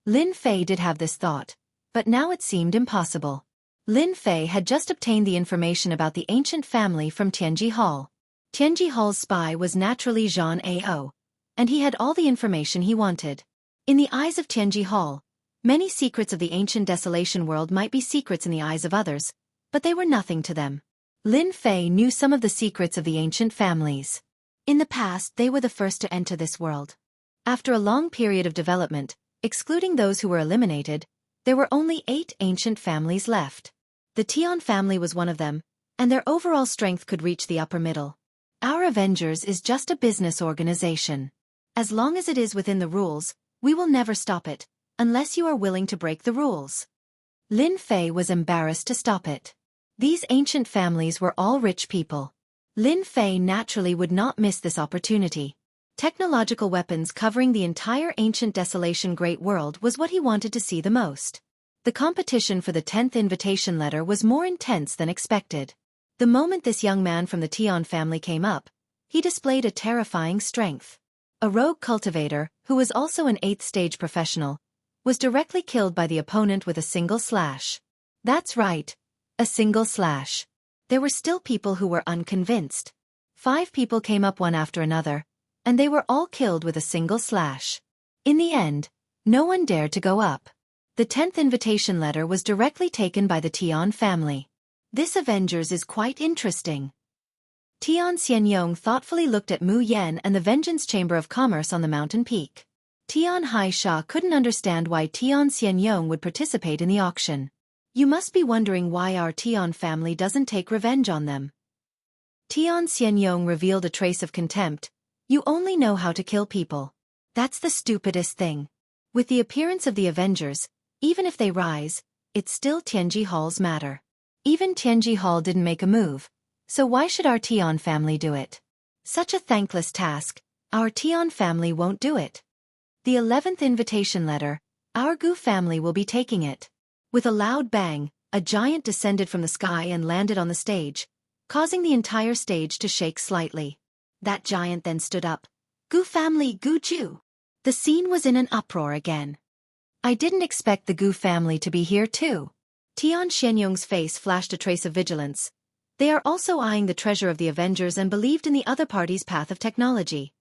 Lin Fei did have this thought, but now it seemed impossible. Lin Fei had just obtained the information about the ancient family from Tianji Hall. Tianji Hall's spy was naturally Zhang Ao, and he had all the information he wanted. In the eyes of Tianji Hall, many secrets of the ancient desolation world might be secrets in the eyes of others, but they were nothing to them. Lin Fei knew some of the secrets of the ancient families. In the past, they were the first to enter this world. After a long period of development, excluding those who were eliminated, there were only 8 ancient families left. The Tian family was one of them, and their overall strength could reach the upper middle. Our Avengers is just a business organization. As long as it is within the rules, we will never stop it, unless you are willing to break the rules. Lin Fei was embarrassed to stop it. These ancient families were all rich people. Lin Fei naturally would not miss this opportunity. Technological weapons covering the entire ancient desolation great world was what he wanted to see the most. The competition for the 10th invitation letter was more intense than expected. The moment this young man from the Tian family came up, he displayed a terrifying strength. A rogue cultivator, who was also an 8th stage professional, was directly killed by the opponent with a single slash. That's right, a single slash. There were still people who were unconvinced. 5 people came up one after another, and they were all killed with a single slash. In the end, no one dared to go up. The 10th invitation letter was directly taken by the Tian family. This Avengers is quite interesting. Tian Xianyong thoughtfully looked at Mu Yan and the Vengeance Chamber of Commerce on the mountain peak. Tian Haisha couldn't understand why Tian Xianyong would participate in the auction. You must be wondering why our Tian family doesn't take revenge on them. Tian Xianyong revealed a trace of contempt. You only know how to kill people. That's the stupidest thing. With the appearance of the Avengers, even if they rise, it's still Tianji Hall's matter. Even Tianji Hall didn't make a move, so why should our Tian family do it? Such a thankless task, our Tian family won't do it. The 11th invitation letter, our Gu family will be taking it. With a loud bang, a giant descended from the sky and landed on the stage, causing the entire stage to shake slightly. That giant then stood up. Gu family Gu Ju. The scene was in an uproar again. I didn't expect the Gu family to be here too. Tian Xianyong's face flashed a trace of vigilance. They are also eyeing the treasure of the Avengers and believed in the other party's path of technology.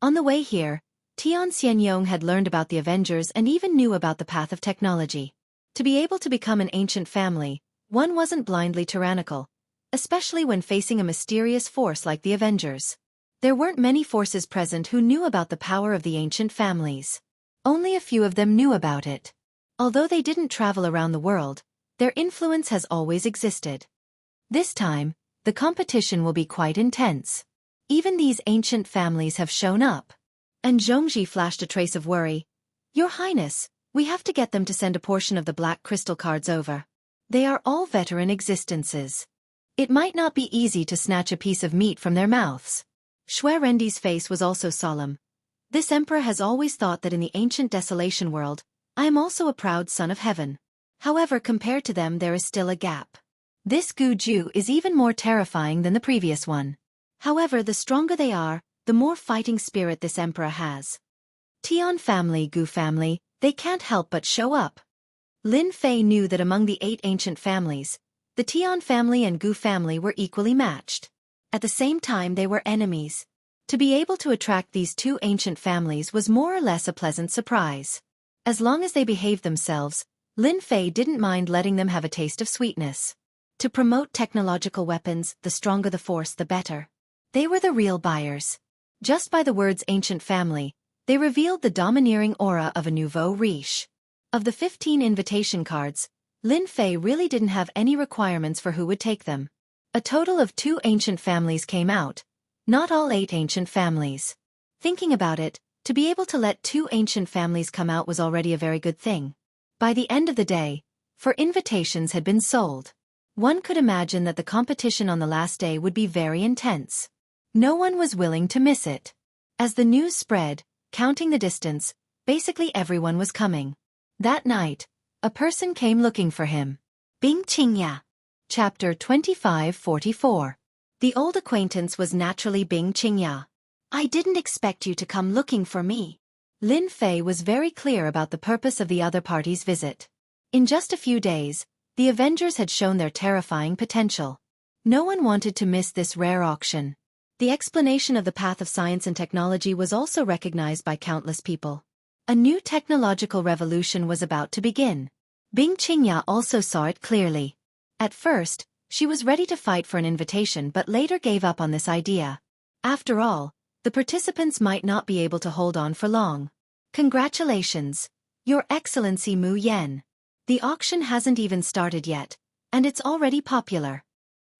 On the way here, Tian Xianyong had learned about the Avengers and even knew about the path of technology. To be able to become an ancient family, one wasn't blindly tyrannical, especially when facing a mysterious force like the Avengers. There weren't many forces present who knew about the power of the ancient families. Only a few of them knew about it. Although they didn't travel around the world, their influence has always existed. This time, the competition will be quite intense. Even these ancient families have shown up. And Zhongji flashed a trace of worry. Your Highness, we have to get them to send a portion of the black crystal cards over. They are all veteran existences. It might not be easy to snatch a piece of meat from their mouths. Shui Rendi's face was also solemn. This emperor has always thought that in the ancient desolation world, I am also a proud son of heaven. However, compared to them there is still a gap. This Gu Ju is even more terrifying than the previous one. However, the stronger they are, the more fighting spirit this emperor has. Tian family, Gu family, they can't help but show up. Lin Fei knew that among the 8 ancient families, the Tian family and Gu family were equally matched. At the same time they were enemies. To be able to attract these 2 ancient families was more or less a pleasant surprise. As long as they behaved themselves, Lin Fei didn't mind letting them have a taste of sweetness. To promote technological weapons, the stronger the force the better. They were the real buyers. Just by the words ancient family, they revealed the domineering aura of a nouveau riche. Of the 15 invitation cards, Lin Fei really didn't have any requirements for who would take them. A total of 2 ancient families came out, not all 8 ancient families. Thinking about it, to be able to let 2 ancient families come out was already a very good thing. By the end of the day, 4 invitations had been sold. One could imagine that the competition on the last day would be very intense. No one was willing to miss it. As the news spread, counting the distance. Basically everyone was coming. That night, a person came looking for him. Bing Qingya. Chapter 2544. The old acquaintance was naturally Bing Qingya. I didn't expect you to come looking for me. Lin Fei was very clear about the purpose of the other party's visit. In just a few days, the Avengers had shown their terrifying potential. No one wanted to miss this rare auction. The explanation of the path of science and technology was also recognized by countless people. A new technological revolution was about to begin. Bing Qingya also saw it clearly. At first, she was ready to fight for an invitation but later gave up on this idea. After all, the participants might not be able to hold on for long. Congratulations, Your Excellency Mu Yen. The auction hasn't even started yet, and it's already popular.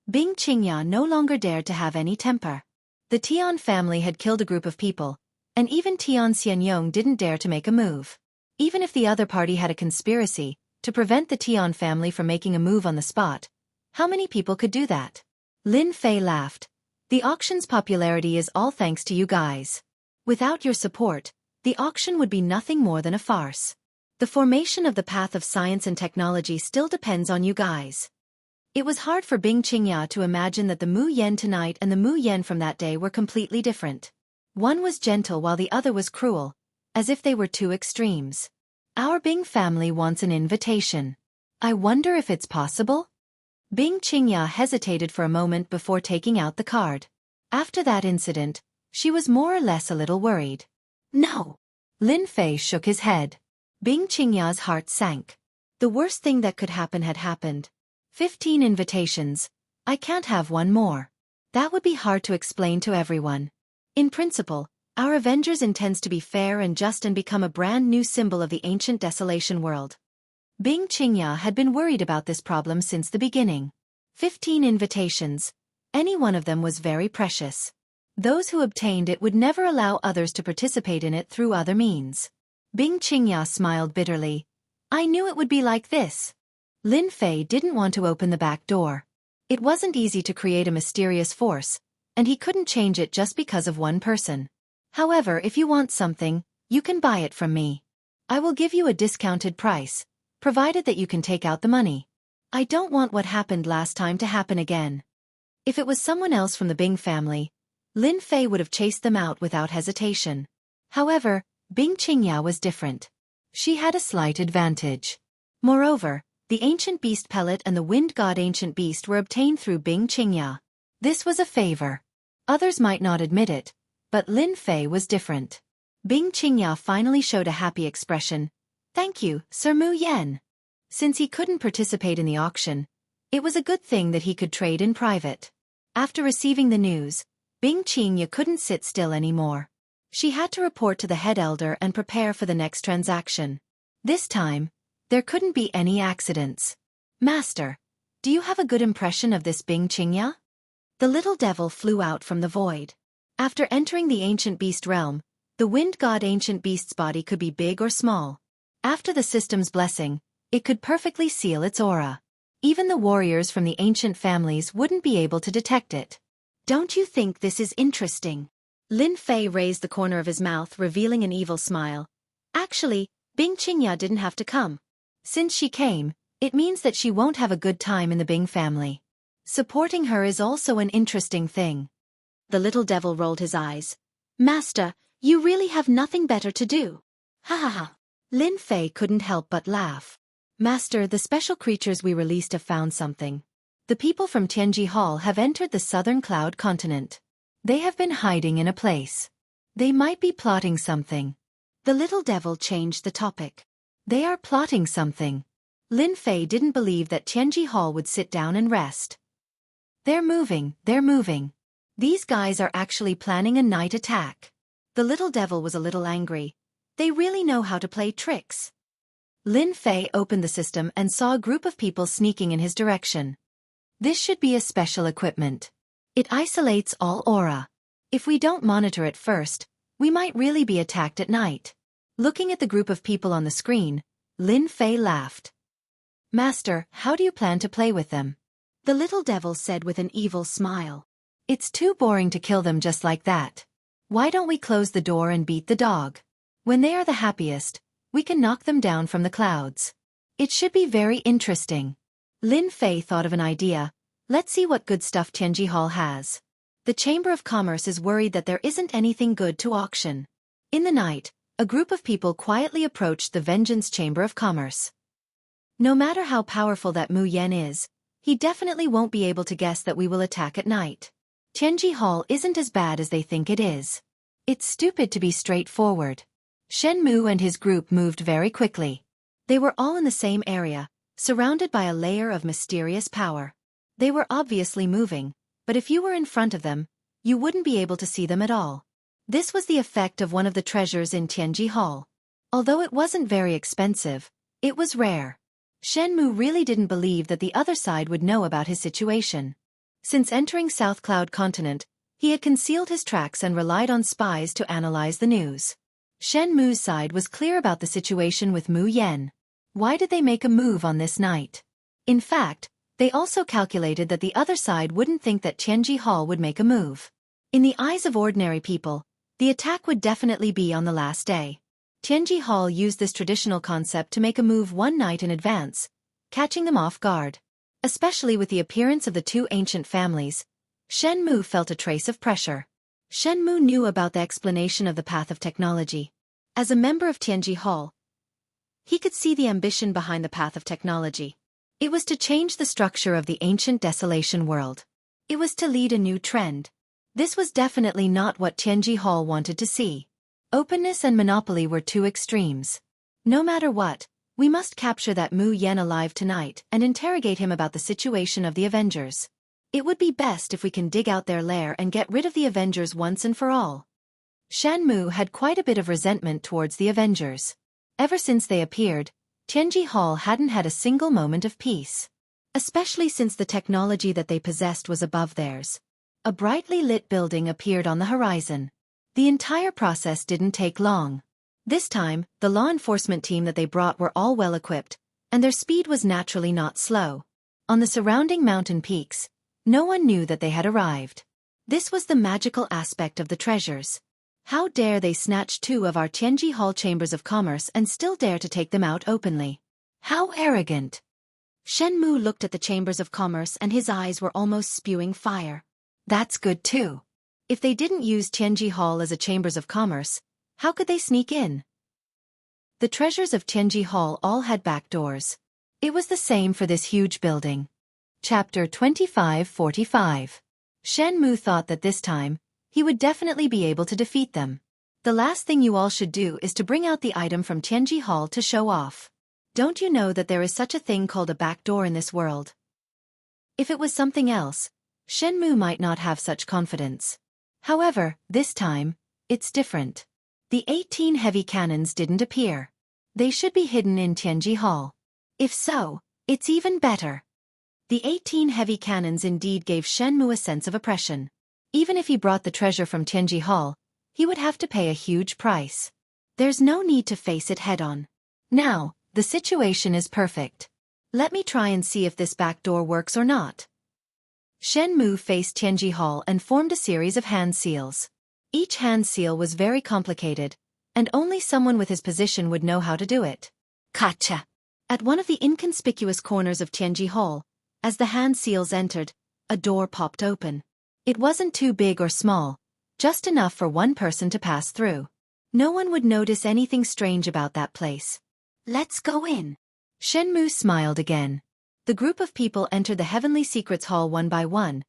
Bing Qingya no longer dared to have any temper. The Tian family had killed a group of people, and even Tian Xianyong didn't dare to make a move. Even if the other party had a conspiracy to prevent the Tian family from making a move on the spot, how many people could do that? Lin Fei laughed. The auction's popularity is all thanks to you guys. Without your support, the auction would be nothing more than a farce. The formation of the path of science and technology still depends on you guys. It was hard for Bing Qingya to imagine that the Mu Yen tonight and the Mu Yen from that day were completely different. One was gentle while the other was cruel, as if they were two extremes. Our Bing family wants an invitation. I wonder if it's possible? Bing Qingya hesitated for a moment before taking out the card. After that incident, she was more or less a little worried. No. Lin Fei shook his head. Bing Qingya's heart sank. The worst thing that could happen had happened. 15 invitations. I can't have one more. That would be hard to explain to everyone. In principle, our Avengers intends to be fair and just and become a brand new symbol of the ancient desolation world. Bing Qingya had been worried about this problem since the beginning. 15 invitations. Any one of them was very precious. Those who obtained it would never allow others to participate in it through other means. Bing Qingya smiled bitterly. I knew it would be like this. Lin Fei didn't want to open the back door. It wasn't easy to create a mysterious force, and he couldn't change it just because of one person. However, if you want something, you can buy it from me. I will give you a discounted price, provided that you can take out the money. I don't want what happened last time to happen again. If it was someone else from the Bing family, Lin Fei would have chased them out without hesitation. However, Bing Qingya was different. She had a slight advantage. Moreover, the Ancient Beast Pellet and the Wind God Ancient Beast were obtained through Bing Qingya. This was a favor. Others might not admit it, but Lin Fei was different. Bing Qingya finally showed a happy expression. Thank you, Sir Mu Yen. Since he couldn't participate in the auction, it was a good thing that he could trade in private. After receiving the news, Bing Qingya couldn't sit still anymore. She had to report to the head elder and prepare for the next transaction. This time, there couldn't be any accidents. Master, do you have a good impression of this Bing Qingya? The little devil flew out from the void. After entering the ancient beast realm, the wind god ancient beast's body could be big or small. After the system's blessing, it could perfectly seal its aura. Even the warriors from the ancient families wouldn't be able to detect it. Don't you think this is interesting? Lin Fei raised the corner of his mouth, revealing an evil smile. Actually, Bing Qingya didn't have to come. Since she came, it means that she won't have a good time in the Bing family. Supporting her is also an interesting thing. The little devil rolled his eyes. Master, you really have nothing better to do. Ha ha ha. Lin Fei couldn't help but laugh. Master, the special creatures we released have found something. The people from Tianji Hall have entered the southern cloud continent. They have been hiding in a place. They might be plotting something. The little devil changed the topic. They are plotting something. Lin Fei didn't believe that Tianji Hall would sit down and rest. They're moving, they're moving. These guys are actually planning a night attack. The little devil was a little angry. They really know how to play tricks. Lin Fei opened the system and saw a group of people sneaking in his direction. This should be a special equipment. It isolates all aura. If we don't monitor it first, we might really be attacked at night. Looking at the group of people on the screen, Lin Fei laughed. Master, how do you plan to play with them? The little devil said with an evil smile. It's too boring to kill them just like that. Why don't we close the door and beat the dog? When they are the happiest, we can knock them down from the clouds. It should be very interesting. Lin Fei thought of an idea. Let's see what good stuff Tianji Hall has. The Chamber of Commerce is worried that there isn't anything good to auction. In the night, a group of people quietly approached the Vengeance Chamber of Commerce. No matter how powerful that Mu Yan is, he definitely won't be able to guess that we will attack at night. Tianji Hall isn't as bad as they think it is. It's stupid to be straightforward. Shen Mu and his group moved very quickly. They were all in the same area, surrounded by a layer of mysterious power. They were obviously moving, but if you were in front of them, you wouldn't be able to see them at all. This was the effect of one of the treasures in Tianji Hall. Although it wasn't very expensive, it was rare. Shen Mu really didn't believe that the other side would know about his situation. Since entering South Cloud Continent, he had concealed his tracks and relied on spies to analyze the news. Shen Mu's side was clear about the situation with Mu Yan. Why did they make a move on this night? In fact, they also calculated that the other side wouldn't think that Tianji Hall would make a move. In the eyes of ordinary people, the attack would definitely be on the last day. Tianji Hall used this traditional concept to make a move one night in advance, catching them off guard. Especially with the appearance of the two ancient families, Shen Mu felt a trace of pressure. Shen Mu knew about the explanation of the path of technology. As a member of Tianji Hall, he could see the ambition behind the path of technology. It was to change the structure of the ancient desolation world. It was to lead a new trend. This was definitely not what Tianji Hall wanted to see. Openness and monopoly were two extremes. No matter what, we must capture that Mu Yan alive tonight and interrogate him about the situation of the Avengers. It would be best if we can dig out their lair and get rid of the Avengers once and for all. Shan Mu had quite a bit of resentment towards the Avengers. Ever since they appeared, Tianji Hall hadn't had a single moment of peace. Especially since the technology that they possessed was above theirs. A brightly lit building appeared on the horizon. The entire process didn't take long. This time, the law enforcement team that they brought were all well equipped, and their speed was naturally not slow. On the surrounding mountain peaks, no one knew that they had arrived. This was the magical aspect of the treasures. How dare they snatch two of our Tianji Hall chambers of commerce and still dare to take them out openly? How arrogant! Shen Mu looked at the chambers of commerce and his eyes were almost spewing fire. That's good too. If they didn't use Tianji Hall as a chambers of commerce, how could they sneak in? The treasures of Tianji Hall all had back doors. It was the same for this huge building. Chapter 2545. Shen Mu thought that this time, he would definitely be able to defeat them. The last thing you all should do is to bring out the item from Tianji Hall to show off. Don't you know that there is such a thing called a back door in this world? If it was something else, Shen Mu might not have such confidence. However, this time, it's different. The 18 heavy cannons didn't appear. They should be hidden in Tianji Hall. If so, it's even better. The 18 heavy cannons indeed gave Shen Mu a sense of oppression. Even if he brought the treasure from Tianji Hall, he would have to pay a huge price. There's no need to face it head-on. Now, the situation is perfect. Let me try and see if this back door works or not. Shen Mu faced Tianji Hall and formed a series of hand seals. Each hand seal was very complicated, and only someone with his position would know how to do it. Gotcha! At one of the inconspicuous corners of Tianji Hall, as the hand seals entered, a door popped open. It wasn't too big or small, just enough for one person to pass through. No one would notice anything strange about that place. Let's go in. Shen Mu smiled again. The group of people entered the Heavenly Secrets Hall one by one,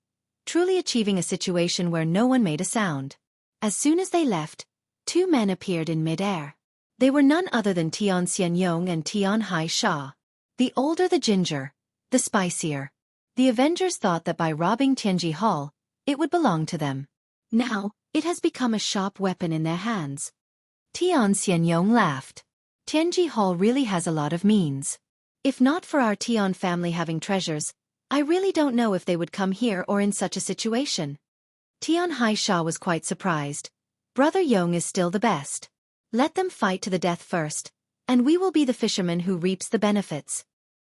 truly achieving a situation where no one made a sound. As soon as they left, two men appeared in mid-air. They were none other than Tian Xianyong and Tian Hai Sha. The older the ginger, the spicier. The Avengers thought that by robbing Tianji Hall, it would belong to them. Now, it has become a sharp weapon in their hands. Tian Xianyong laughed. Tianji Hall really has a lot of means. If not for our Tian family having treasures, I really don't know if they would come here or in such a situation. Tian Hai Sha was quite surprised. Brother Yong is still the best. Let them fight to the death first, and we will be the fisherman who reaps the benefits.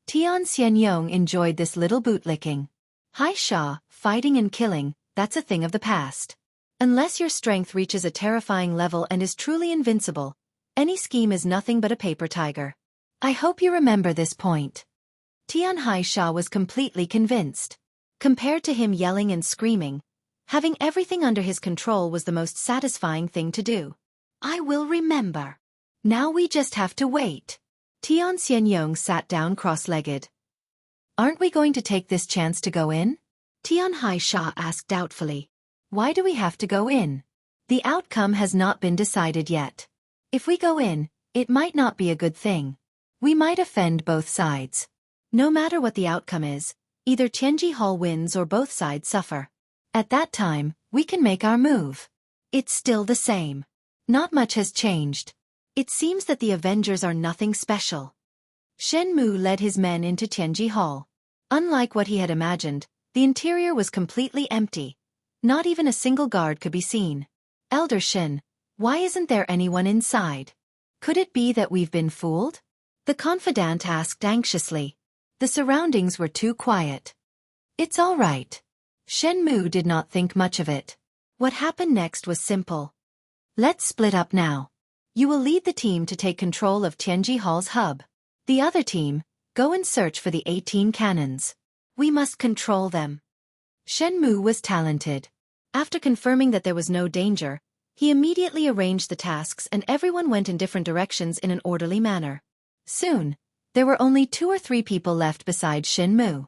Tian Xianyong enjoyed this little bootlicking. Hai Sha, fighting and killing, that's a thing of the past. Unless your strength reaches a terrifying level and is truly invincible, any scheme is nothing but a paper tiger. I hope you remember this point. Tian Hai Sha was completely convinced. Compared to him yelling and screaming, having everything under his control was the most satisfying thing to do. I will remember. Now we just have to wait. Tian Xianyong sat down cross-legged. Aren't we going to take this chance to go in? Tian Hai Sha asked doubtfully. Why do we have to go in? The outcome has not been decided yet. If we go in, it might not be a good thing. We might offend both sides. No matter what the outcome is, either Tianji Hall wins or both sides suffer. At that time, we can make our move. It's still the same. Not much has changed. It seems that the Avengers are nothing special. Shen Mu led his men into Tianji Hall. Unlike what he had imagined, the interior was completely empty. Not even a single guard could be seen. Elder Shen, why isn't there anyone inside? Could it be that we've been fooled? The confidant asked anxiously. The surroundings were too quiet. It's all right. Shen Mu did not think much of it. What happened next was simple. Let's split up now. You will lead the team to take control of Tianji Hall's hub. The other team, go and search for the 18 cannons. We must control them. Shen Mu was talented. After confirming that there was no danger, he immediately arranged the tasks and everyone went in different directions in an orderly manner. Soon, there were only 2 or 3 people left besides Shen Mu.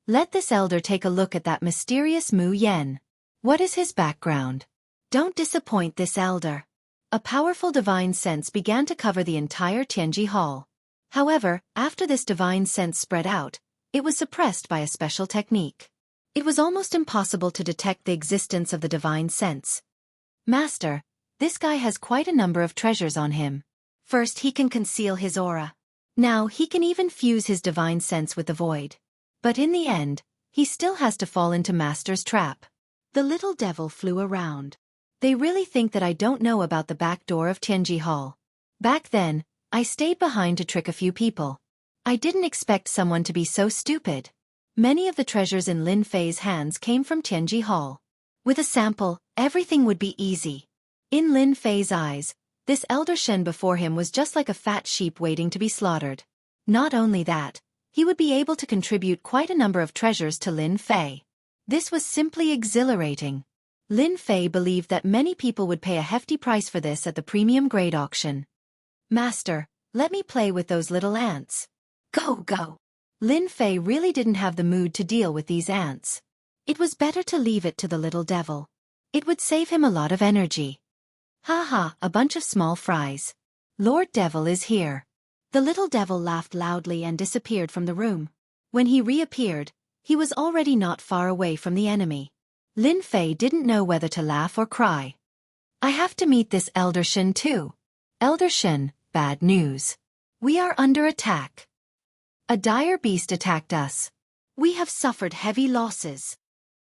Let this elder take a look at that mysterious Mu Yen. What is his background? Don't disappoint this elder. A powerful divine sense began to cover the entire Tianji Hall. However, after this divine sense spread out, it was suppressed by a special technique. It was almost impossible to detect the existence of the divine sense. Master, this guy has quite a number of treasures on him. First, he can conceal his aura. Now, he can even fuse his divine sense with the void. But in the end, he still has to fall into Master's trap. The little devil flew around. They really think that I don't know about the back door of Tianji Hall. Back then, I stayed behind to trick a few people. I didn't expect someone to be so stupid. Many of the treasures in Lin Fei's hands came from Tianji Hall. With a sample, everything would be easy. In Lin Fei's eyes, this elder Shen before him was just like a fat sheep waiting to be slaughtered. Not only that, he would be able to contribute quite a number of treasures to Lin Fei. This was simply exhilarating. Lin Fei believed that many people would pay a hefty price for this at the premium grade auction. Master, let me play with those little ants. Go, go. Lin Fei really didn't have the mood to deal with these ants. It was better to leave it to the little devil. It would save him a lot of energy. Ha ha, a bunch of small fries. Lord Devil is here. The little devil laughed loudly and disappeared from the room. When he reappeared, he was already not far away from the enemy. Lin Fei didn't know whether to laugh or cry. I have to meet this Elder Shen too. Elder Shen, bad news. We are under attack. A dire beast attacked us. We have suffered heavy losses.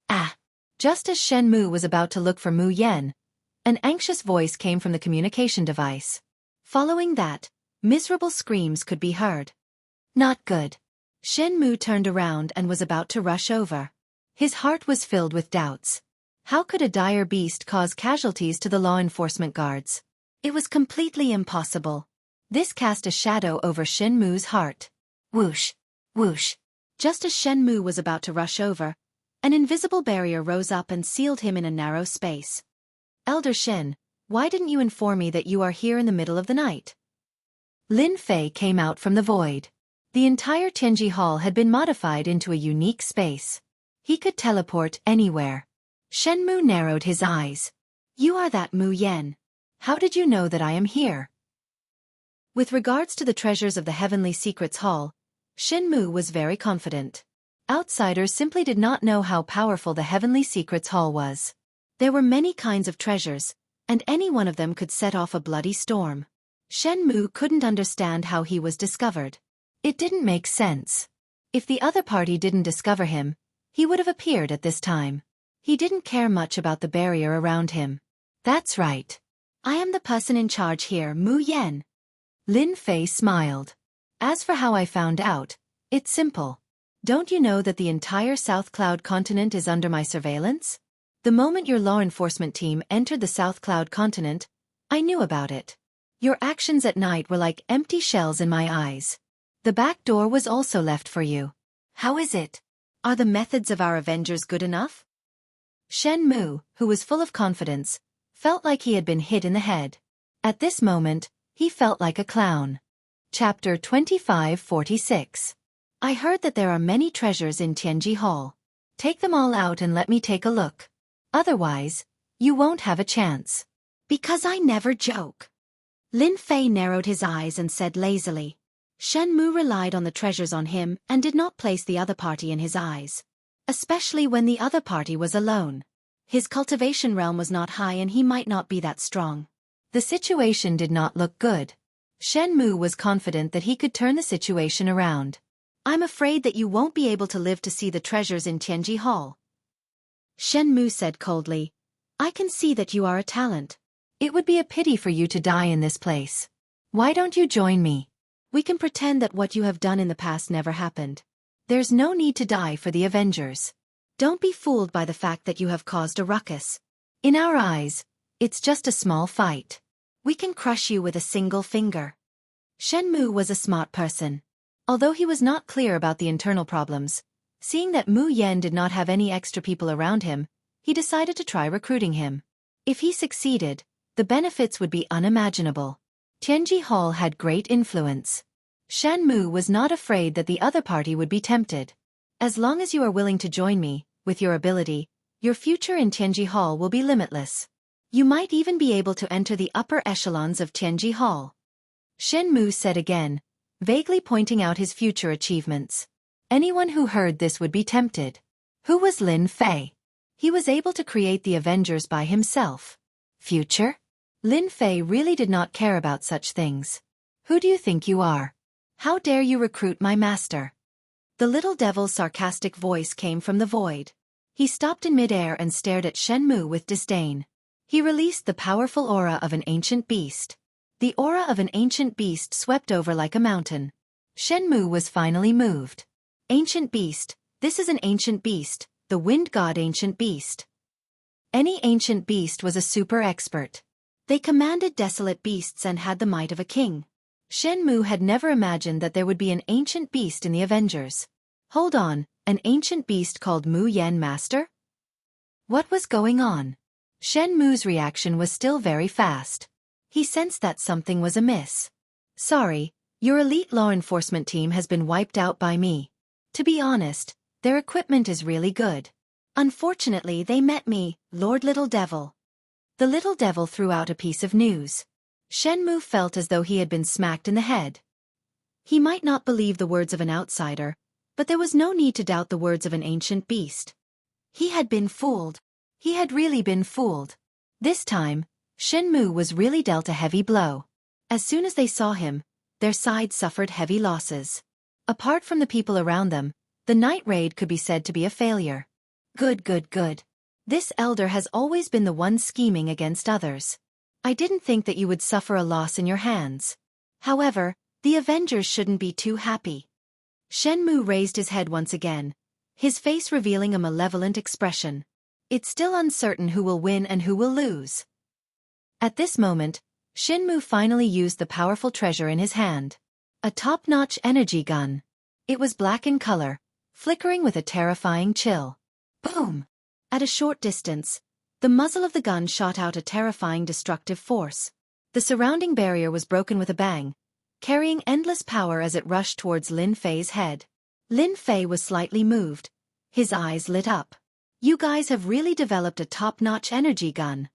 Ah! Just as Shen Mu was about to look for Mu Yen, an anxious voice came from the communication device. Following that, miserable screams could be heard. Not good. Shen Mu turned around and was about to rush over. His heart was filled with doubts. How could a dire beast cause casualties to the law enforcement guards? It was completely impossible. This cast a shadow over Shen Mu's heart. Whoosh! Whoosh! Just as Shen Mu was about to rush over, an invisible barrier rose up and sealed him in a narrow space. Elder Shen, why didn't you inform me that you are here in the middle of the night? Lin Fei came out from the void. The entire Tianji Hall had been modified into a unique space. He could teleport anywhere. Shen Mu narrowed his eyes. You are that Mu Yen. How did you know that I am here? With regards to the treasures of the Heavenly Secrets Hall, Shen Mu was very confident. Outsiders simply did not know how powerful the Heavenly Secrets Hall was. There were many kinds of treasures, and any one of them could set off a bloody storm. Shen Mu couldn't understand how he was discovered. It didn't make sense. If the other party didn't discover him, he would have appeared at this time. He didn't care much about the barrier around him. That's right. I am the person in charge here, Mu Yen. Lin Fei smiled. As for how I found out, it's simple. Don't you know that the entire South Cloud continent is under my surveillance? The moment your law enforcement team entered the South Cloud continent, I knew about it. Your actions at night were like empty shells in my eyes. The back door was also left for you. How is it? Are the methods of our Avengers good enough? Shenmue, who was full of confidence, felt like he had been hit in the head. At this moment, he felt like a clown. Chapter 2546. I heard that there are many treasures in Tianji Hall. Take them all out and let me take a look. Otherwise, you won't have a chance. Because I never joke. Lin Fei narrowed his eyes and said lazily. Shenmue relied on the treasures on him and did not place the other party in his eyes. Especially when the other party was alone. His cultivation realm was not high and he might not be that strong. The situation did not look good. Shenmue was confident that he could turn the situation around. I'm afraid that you won't be able to live to see the treasures in Tianji Hall. Shenmue said coldly. I can see that you are a talent. It would be a pity for you to die in this place. Why don't you join me? We can pretend that what you have done in the past never happened. There's no need to die for the Avengers. Don't be fooled by the fact that you have caused a ruckus. In our eyes, it's just a small fight. We can crush you with a single finger. Shenmue was a smart person. Although he was not clear about the internal problems, seeing that Mu Yen did not have any extra people around him, he decided to try recruiting him. If he succeeded, the benefits would be unimaginable. Tianji Hall had great influence. Shenmue was not afraid that the other party would be tempted. As long as you are willing to join me, with your ability, your future in Tianji Hall will be limitless. You might even be able to enter the upper echelons of Tianji Hall. Shenmue said again, vaguely pointing out his future achievements. Anyone who heard this would be tempted. Who was Lin Fei? He was able to create the Avengers by himself. Future? Lin Fei really did not care about such things. Who do you think you are? How dare you recruit my master? The little devil's sarcastic voice came from the void. He stopped in midair and stared at Shenmue with disdain. He released the powerful aura of an ancient beast. The aura of an ancient beast swept over like a mountain. Shenmue was finally moved. Ancient beast, this is an ancient beast, the wind god ancient beast. Any ancient beast was a super expert. They commanded desolate beasts and had the might of a king. Shenmue had never imagined that there would be an ancient beast in the Avengers. Hold on, an ancient beast called Mu Yen Master? What was going on? Shenmue's reaction was still very fast. He sensed that something was amiss. Sorry, your elite law enforcement team has been wiped out by me. To be honest, their equipment is really good. Unfortunately, they met me, Lord Little Devil. The little devil threw out a piece of news. Shenmue felt as though he had been smacked in the head. He might not believe the words of an outsider, but there was no need to doubt the words of an ancient beast. He had been fooled. He had really been fooled. This time, Shenmue was really dealt a heavy blow. As soon as they saw him, their side suffered heavy losses. Apart from the people around them, the night raid could be said to be a failure. Good. This elder has always been the one scheming against others. I didn't think that you would suffer a loss in your hands. However, the Avengers shouldn't be too happy. Shenmue raised his head once again, his face revealing a malevolent expression. It's still uncertain who will win and who will lose. At this moment, Shenmue finally used the powerful treasure in his hand. A top-notch energy gun. It was black in color, flickering with a terrifying chill. Boom! At a short distance, the muzzle of the gun shot out a terrifying destructive force. The surrounding barrier was broken with a bang, carrying endless power as it rushed towards Lin Fei's head. Lin Fei was slightly moved. His eyes lit up. You guys have really developed a top-notch energy gun.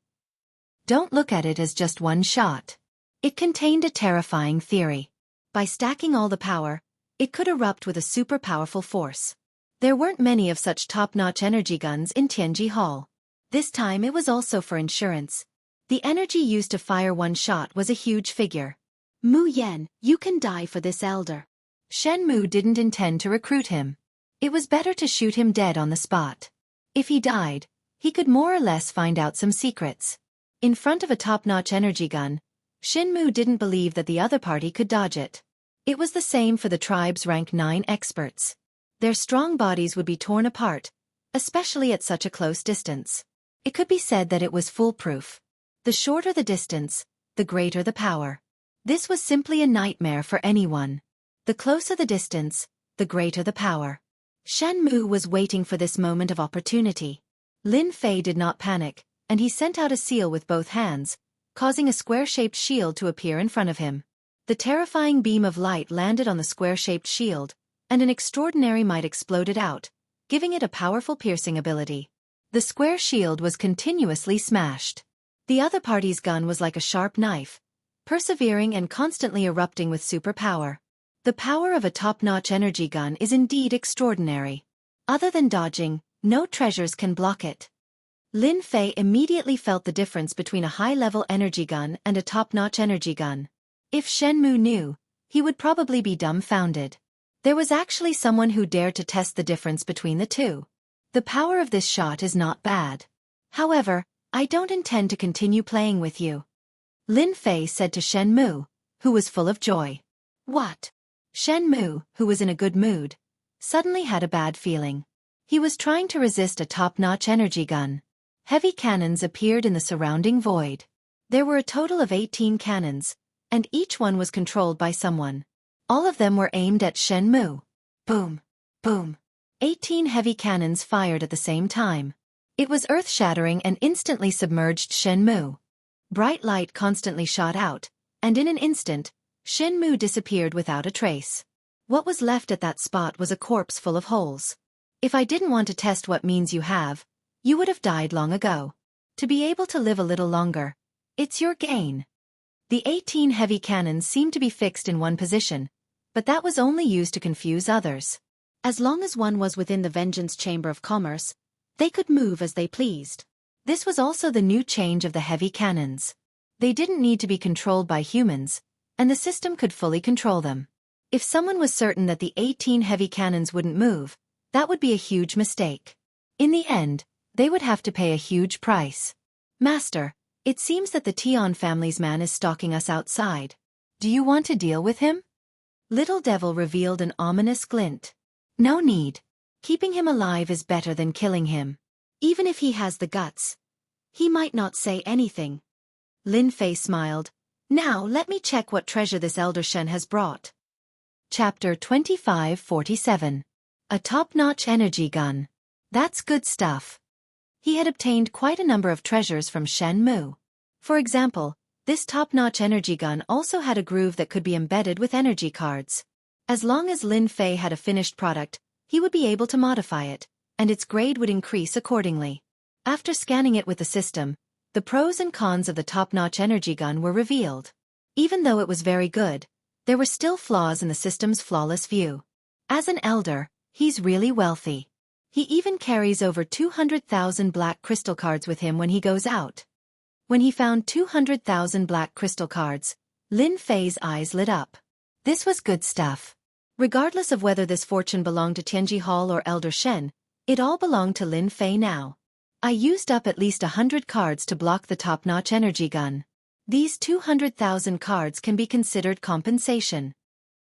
Don't look at it as just one shot. It contained a terrifying theory. By stacking all the power, it could erupt with a super powerful force. There weren't many of such top-notch energy guns in Tianji Hall. This time it was also for insurance. The energy used to fire one shot was a huge figure. Mu Yen, you can die for this elder. Shenmue didn't intend to recruit him. It was better to shoot him dead on the spot. If he died, he could more or less find out some secrets. In front of a top-notch energy gun, Shenmue didn't believe that the other party could dodge it. It was the same for the tribe's rank 9 experts. Their strong bodies would be torn apart, especially at such a close distance. It could be said that it was foolproof. The shorter the distance, the greater the power. This was simply a nightmare for anyone. The closer the distance, the greater the power. Shenmue was waiting for this moment of opportunity. Lin Fei did not panic, and he sent out a seal with both hands, causing a square-shaped shield to appear in front of him. The terrifying beam of light landed on the square-shaped shield, and an extraordinary might exploded out, giving it a powerful piercing ability. The square shield was continuously smashed. The other party's gun was like a sharp knife, persevering and constantly erupting with superpower. The power of a top-notch energy gun is indeed extraordinary. Other than dodging, no treasures can block it. Lin Fei immediately felt the difference between a high-level energy gun and a top-notch energy gun. If Shenmue knew, he would probably be dumbfounded. There was actually someone who dared to test the difference between the two. The power of this shot is not bad. However, I don't intend to continue playing with you, Lin Fei said to Shenmue, who was full of joy. What? Shenmue, who was in a good mood, suddenly had a bad feeling. He was trying to resist a top-notch energy gun. Heavy cannons appeared in the surrounding void. There were a total of 18 cannons, and each one was controlled by someone. All of them were aimed at Shenmue. Boom! Boom! 18 heavy cannons fired at the same time. It was earth-shattering and instantly submerged Shenmue. Bright light constantly shot out, and in an instant, Shenmue disappeared without a trace. What was left at that spot was a corpse full of holes. If I didn't want to test what means you have, you would have died long ago. To be able to live a little longer, it's your gain. The 18 heavy cannons seemed to be fixed in one position, but that was only used to confuse others. As long as one was within the Vengeance Chamber of Commerce, they could move as they pleased. This was also the new change of the heavy cannons. They didn't need to be controlled by humans, and the system could fully control them. If someone was certain that the 18 heavy cannons wouldn't move, that would be a huge mistake. In the end, they would have to pay a huge price. Master, it seems that the Tian family's man is stalking us outside. Do you want to deal with him? Little Devil revealed an ominous glint. No need. Keeping him alive is better than killing him. Even if he has the guts, he might not say anything. Lin Fei smiled. Now let me check what treasure this Elder Shen has brought. Chapter 2547. A top-notch energy gun. That's good stuff. He had obtained quite a number of treasures from Shenmue. For example, this top-notch energy gun also had a groove that could be embedded with energy cards. As long as Lin Fei had a finished product, he would be able to modify it, and its grade would increase accordingly. After scanning it with the system, the pros and cons of the top-notch energy gun were revealed. Even though it was very good, there were still flaws in the system's flawless view. As an elder, he's really wealthy. He even carries over 200,000 black crystal cards with him when he goes out. When he found 200,000 black crystal cards, Lin Fei's eyes lit up. This was good stuff. Regardless of whether this fortune belonged to Tianji Hall or Elder Shen, it all belonged to Lin Fei now. I used up at least 100 cards to block the top-notch energy gun. These 200,000 cards can be considered compensation.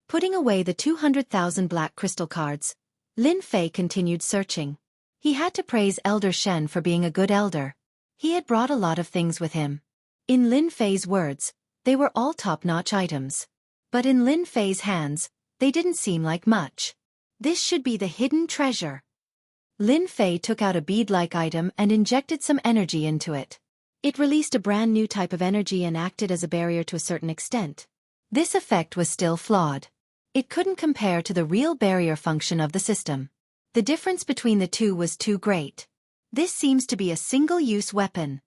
Putting away the 200,000 black crystal cards, Lin Fei continued searching. He had to praise Elder Shen for being a good elder. He had brought a lot of things with him. In Lin Fei's words, they were all top-notch items. But in Lin Fei's hands, they didn't seem like much. This should be the hidden treasure. Lin Fei took out a bead-like item and injected some energy into it. It released a brand new type of energy and acted as a barrier to a certain extent. This effect was still flawed. It couldn't compare to the real barrier function of the system. The difference between the two was too great. This seems to be a single-use weapon.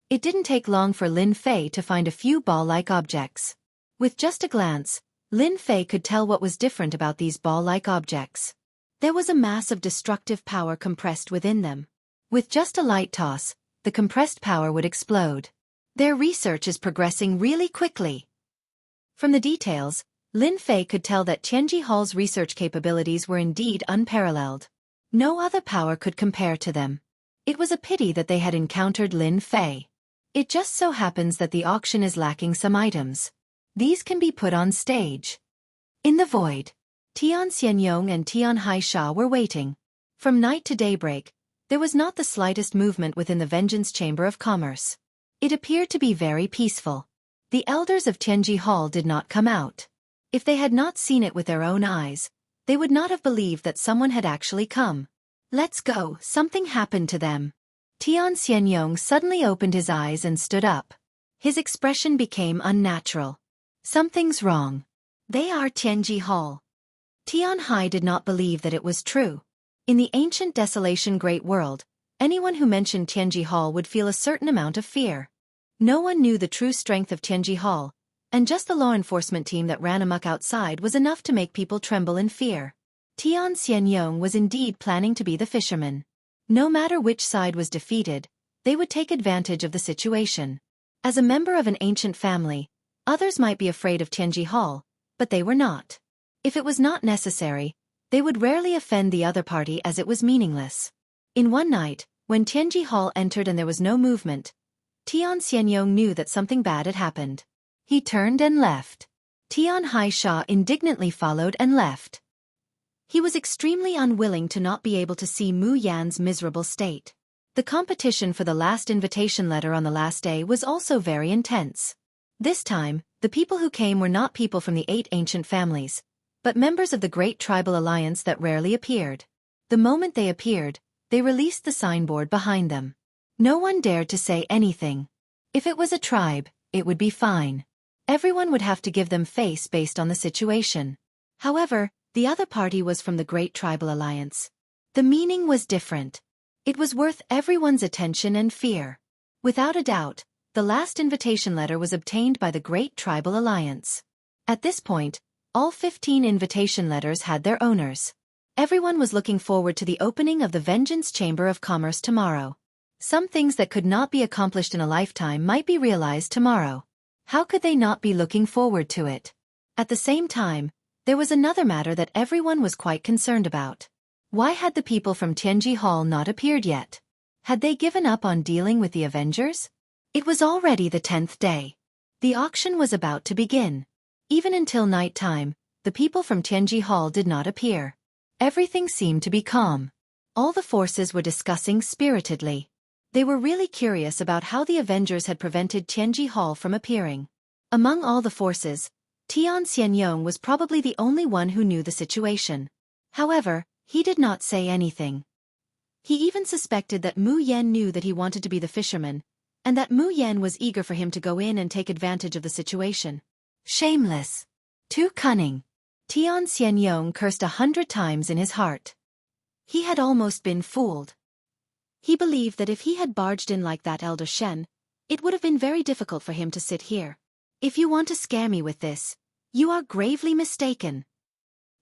It didn't take long for Lin Fei to find a few ball-like objects. With just a glance, Lin Fei could tell what was different about these ball-like objects. There was a mass of destructive power compressed within them. With just a light toss, the compressed power would explode. Their research is progressing really quickly. From the details, Lin Fei could tell that Tianji Hall's research capabilities were indeed unparalleled. No other power could compare to them. It was a pity that they had encountered Lin Fei. It just so happens that the auction is lacking some items. These can be put on stage. In the void, Tian Xianyong and Tian Haisha were waiting. From night to daybreak, There was not the slightest movement within the Vengeance Chamber of Commerce. It appeared to be very peaceful. The elders of Tianji Hall did not come out. If they had not seen it with their own eyes, they would not have believed that someone had actually come. Let's go, something happened to them. Tian Xianyong suddenly opened his eyes and stood up. His expression became unnatural. Something's wrong. They are Tianji Hall. Tian Hai did not believe that it was true. In the ancient desolation great world, anyone who mentioned Tianji Hall would feel a certain amount of fear. No one knew the true strength of Tianji Hall, and just the law enforcement team that ran amok outside was enough to make people tremble in fear. Tian Xianyong was indeed planning to be the fisherman. No matter which side was defeated, they would take advantage of the situation. As a member of an ancient family, others might be afraid of Tianji Hall, but they were not. If it was not necessary, they would rarely offend the other party as it was meaningless. In one night, when Tianji Hall entered and there was no movement, Tian Xianyong knew that something bad had happened. He turned and left. Tian Hai Sha indignantly followed and left. He was extremely unwilling to not be able to see Mu Yan's miserable state. The competition for the last invitation letter on the last day was also very intense. This time, the people who came were not people from the 8 ancient families, but members of the great tribal alliance that rarely appeared. The moment they appeared, they released the signboard behind them. No one dared to say anything. If it was a tribe, it would be fine. Everyone would have to give them face based on the situation. However, the other party was from the great tribal alliance. The meaning was different. It was worth everyone's attention and fear. Without a doubt, the last invitation letter was obtained by the great tribal alliance. At this point, all 15 invitation letters had their owners. Everyone was looking forward to the opening of the Vengeance Chamber of Commerce tomorrow. Some things that could not be accomplished in a lifetime might be realized tomorrow. How could they not be looking forward to it? At the same time, there was another matter that everyone was quite concerned about. Why had the people from Tianji Hall not appeared yet? Had they given up on dealing with the Avengers? It was already the 10th day. The auction was about to begin. Even until night time, the people from Tianji Hall did not appear. Everything seemed to be calm. All the forces were discussing spiritedly. They were really curious about how the Avengers had prevented Tianji Hall from appearing. Among all the forces, Tian Xianyong was probably the only one who knew the situation. However, he did not say anything. He even suspected that Mu Yan knew that he wanted to be the fisherman, and that Mu Yan was eager for him to go in and take advantage of the situation. Shameless. Too cunning. Tian Xianyong cursed 100 times in his heart. He had almost been fooled. He believed that if he had barged in like that Elder Shen, it would have been very difficult for him to sit here. If you want to scare me with this, you are gravely mistaken.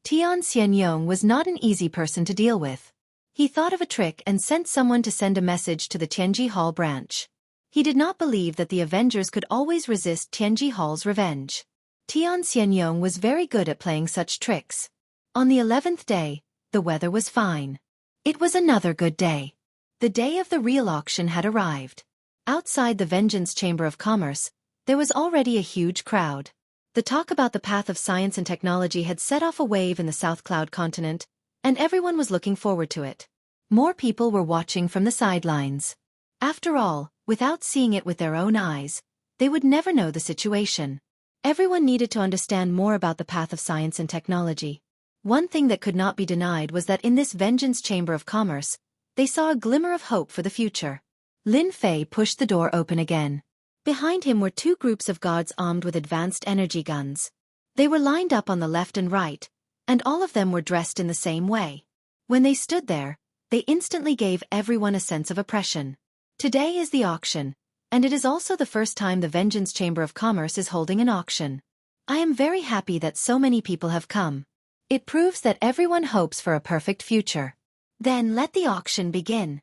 Tian Xianyong was not an easy person to deal with. He thought of a trick and sent someone to send a message to the Tianji Hall branch. He did not believe that the Avengers could always resist Tianji Hall's revenge. Tian Xianyong was very good at playing such tricks. On the 11th day, the weather was fine. It was another good day. The day of the real auction had arrived. Outside the Vengeance Chamber of Commerce, there was already a huge crowd. The talk about the path of science and technology had set off a wave in the South Cloud continent, and everyone was looking forward to it. More people were watching from the sidelines. After all, without seeing it with their own eyes, they would never know the situation. Everyone needed to understand more about the path of science and technology. One thing that could not be denied was that in this Vengeance Chamber of Commerce, they saw a glimmer of hope for the future. Lin Fei pushed the door open again. Behind him were 2 groups of guards armed with advanced energy guns. They were lined up on the left and right, and all of them were dressed in the same way. When they stood there, they instantly gave everyone a sense of oppression. Today is the auction, and it is also the first time the Vengeance Chamber of Commerce is holding an auction. I am very happy that so many people have come. It proves that everyone hopes for a perfect future. Then let the auction begin.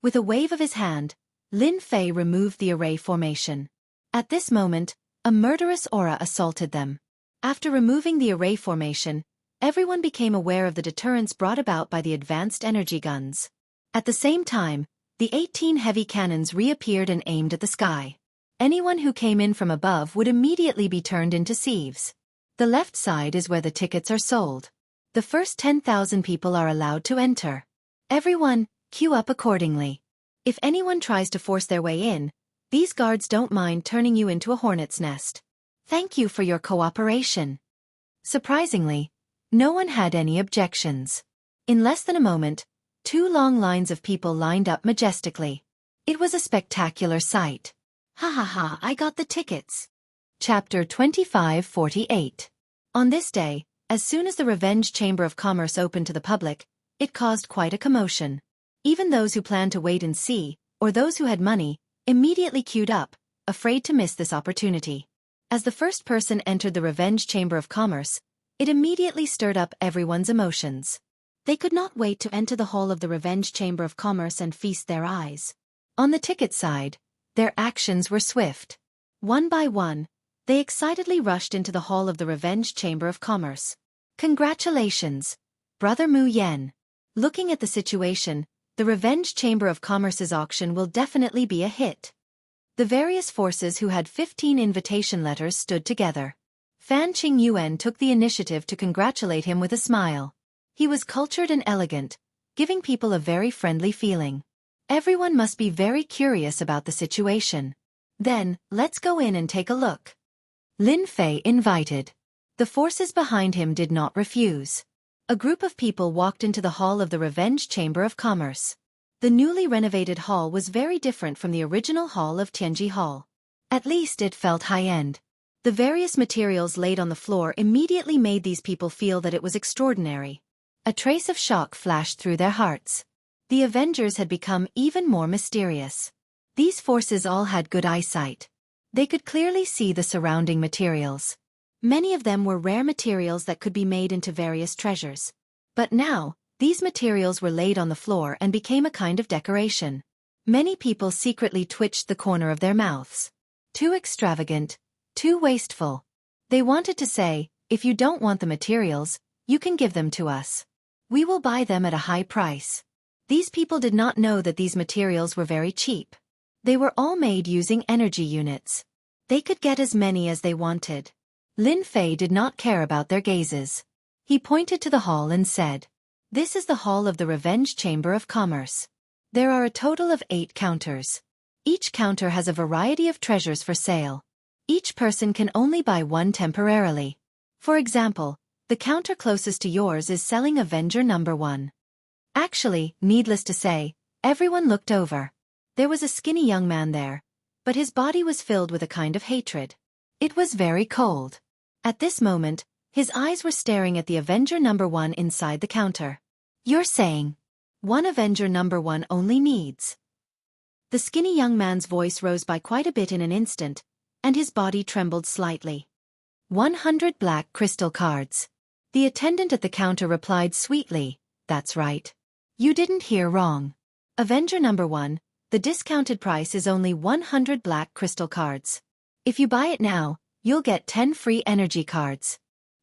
With a wave of his hand, Lin Fei removed the array formation. At this moment, a murderous aura assaulted them. After removing the array formation, everyone became aware of the deterrence brought about by the advanced energy guns. At the same time, the 18 heavy cannons reappeared and aimed at the sky. Anyone who came in from above would immediately be turned into sieves. The left side is where the tickets are sold. The first 10,000 people are allowed to enter. Everyone, Queue up accordingly. If anyone tries to force their way in, these guards don't mind turning you into a hornet's nest. Thank you for your cooperation. Surprisingly, no one had any objections. In less than a moment, 2 long lines of people lined up majestically. It was a spectacular sight. Ha ha ha, I got the tickets. Chapter 2548. On this day, as soon as the Revenge Chamber of Commerce opened to the public, it caused quite a commotion. Even those who planned to wait and see, or those who had money, immediately queued up, afraid to miss this opportunity. As the first person entered the Revenge Chamber of Commerce, it immediately stirred up everyone's emotions. They could not wait to enter the hall of the Revenge Chamber of Commerce and feast their eyes. On the ticket side, their actions were swift. One by one, they excitedly rushed into the hall of the Revenge Chamber of Commerce. Congratulations, Brother Mu Yen. Looking at the situation, the Revenge Chamber of Commerce's auction will definitely be a hit. The various forces who had 15 invitation letters stood together. Fan Qing Yuan took the initiative to congratulate him with a smile. He was cultured and elegant, giving people a very friendly feeling. Everyone must be very curious about the situation. Then, let's go in and take a look. Lin Fei invited. The forces behind him did not refuse. A group of people walked into the hall of the Revenge Chamber of Commerce. The newly renovated hall was very different from the original hall of Tianji Hall. At least it felt high-end. The various materials laid on the floor immediately made these people feel that it was extraordinary. A trace of shock flashed through their hearts. The Avengers had become even more mysterious. These forces all had good eyesight. They could clearly see the surrounding materials. Many of them were rare materials that could be made into various treasures. But now, these materials were laid on the floor and became a kind of decoration. Many people secretly twitched the corner of their mouths. Too extravagant, too wasteful. They wanted to say, if you don't want the materials, you can give them to us. We will buy them at a high price. These people did not know that these materials were very cheap. They were all made using energy units. They could get as many as they wanted. Lin Fei did not care about their gazes. He pointed to the hall and said, "This is the hall of the Revenge Chamber of Commerce. There are a total of 8 counters. Each counter has a variety of treasures for sale. Each person can only buy one temporarily. For example, the counter closest to yours is selling Avenger number 1. Actually, needless to say, everyone looked over. There was a skinny young man there, but his body was filled with a kind of hatred. It was very cold. At this moment, his eyes were staring at the Avenger number 1 inside the counter. You're saying, one Avenger number 1 only needs." The skinny young man's voice rose by quite a bit in an instant, and his body trembled slightly. 100 black crystal cards. The attendant at the counter replied sweetly, "That's right. You didn't hear wrong. Avenger number 1, the discounted price is only 100 black crystal cards. If you buy it now, you'll get 10 free energy cards.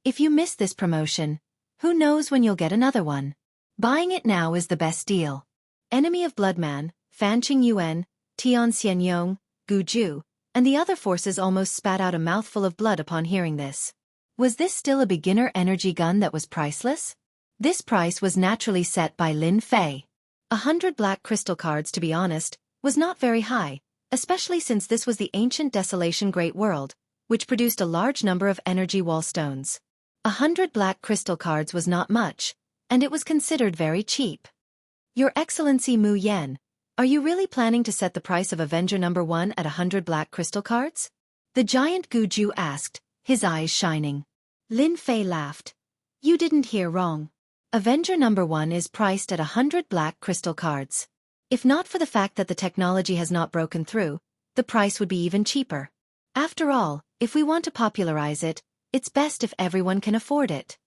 If you miss this promotion, who knows when you'll get another one. Buying it now is the best deal." Enemy of Bloodman, Fan Qing Yuan, Tian Xianyong, Gu Ju, and the other forces almost spat out a mouthful of blood upon hearing this. Was this still a beginner energy gun that was priceless? This price was naturally set by Lin Fei. 100 black crystal cards, to be honest, was not very high, especially since this was the ancient Desolation Great World, which produced a large number of energy wall stones. 100 black crystal cards was not much, and it was considered very cheap. Your Excellency Mu Yen, are you really planning to set the price of Avenger number 1 at 100 black crystal cards? The giant Gu Ju asked, his eyes shining. Lin Fei laughed. You didn't hear wrong. Avenger number 1 is priced at 100 black crystal cards. If not for the fact that the technology has not broken through, the price would be even cheaper. After all, if we want to popularize it, it's best if everyone can afford it.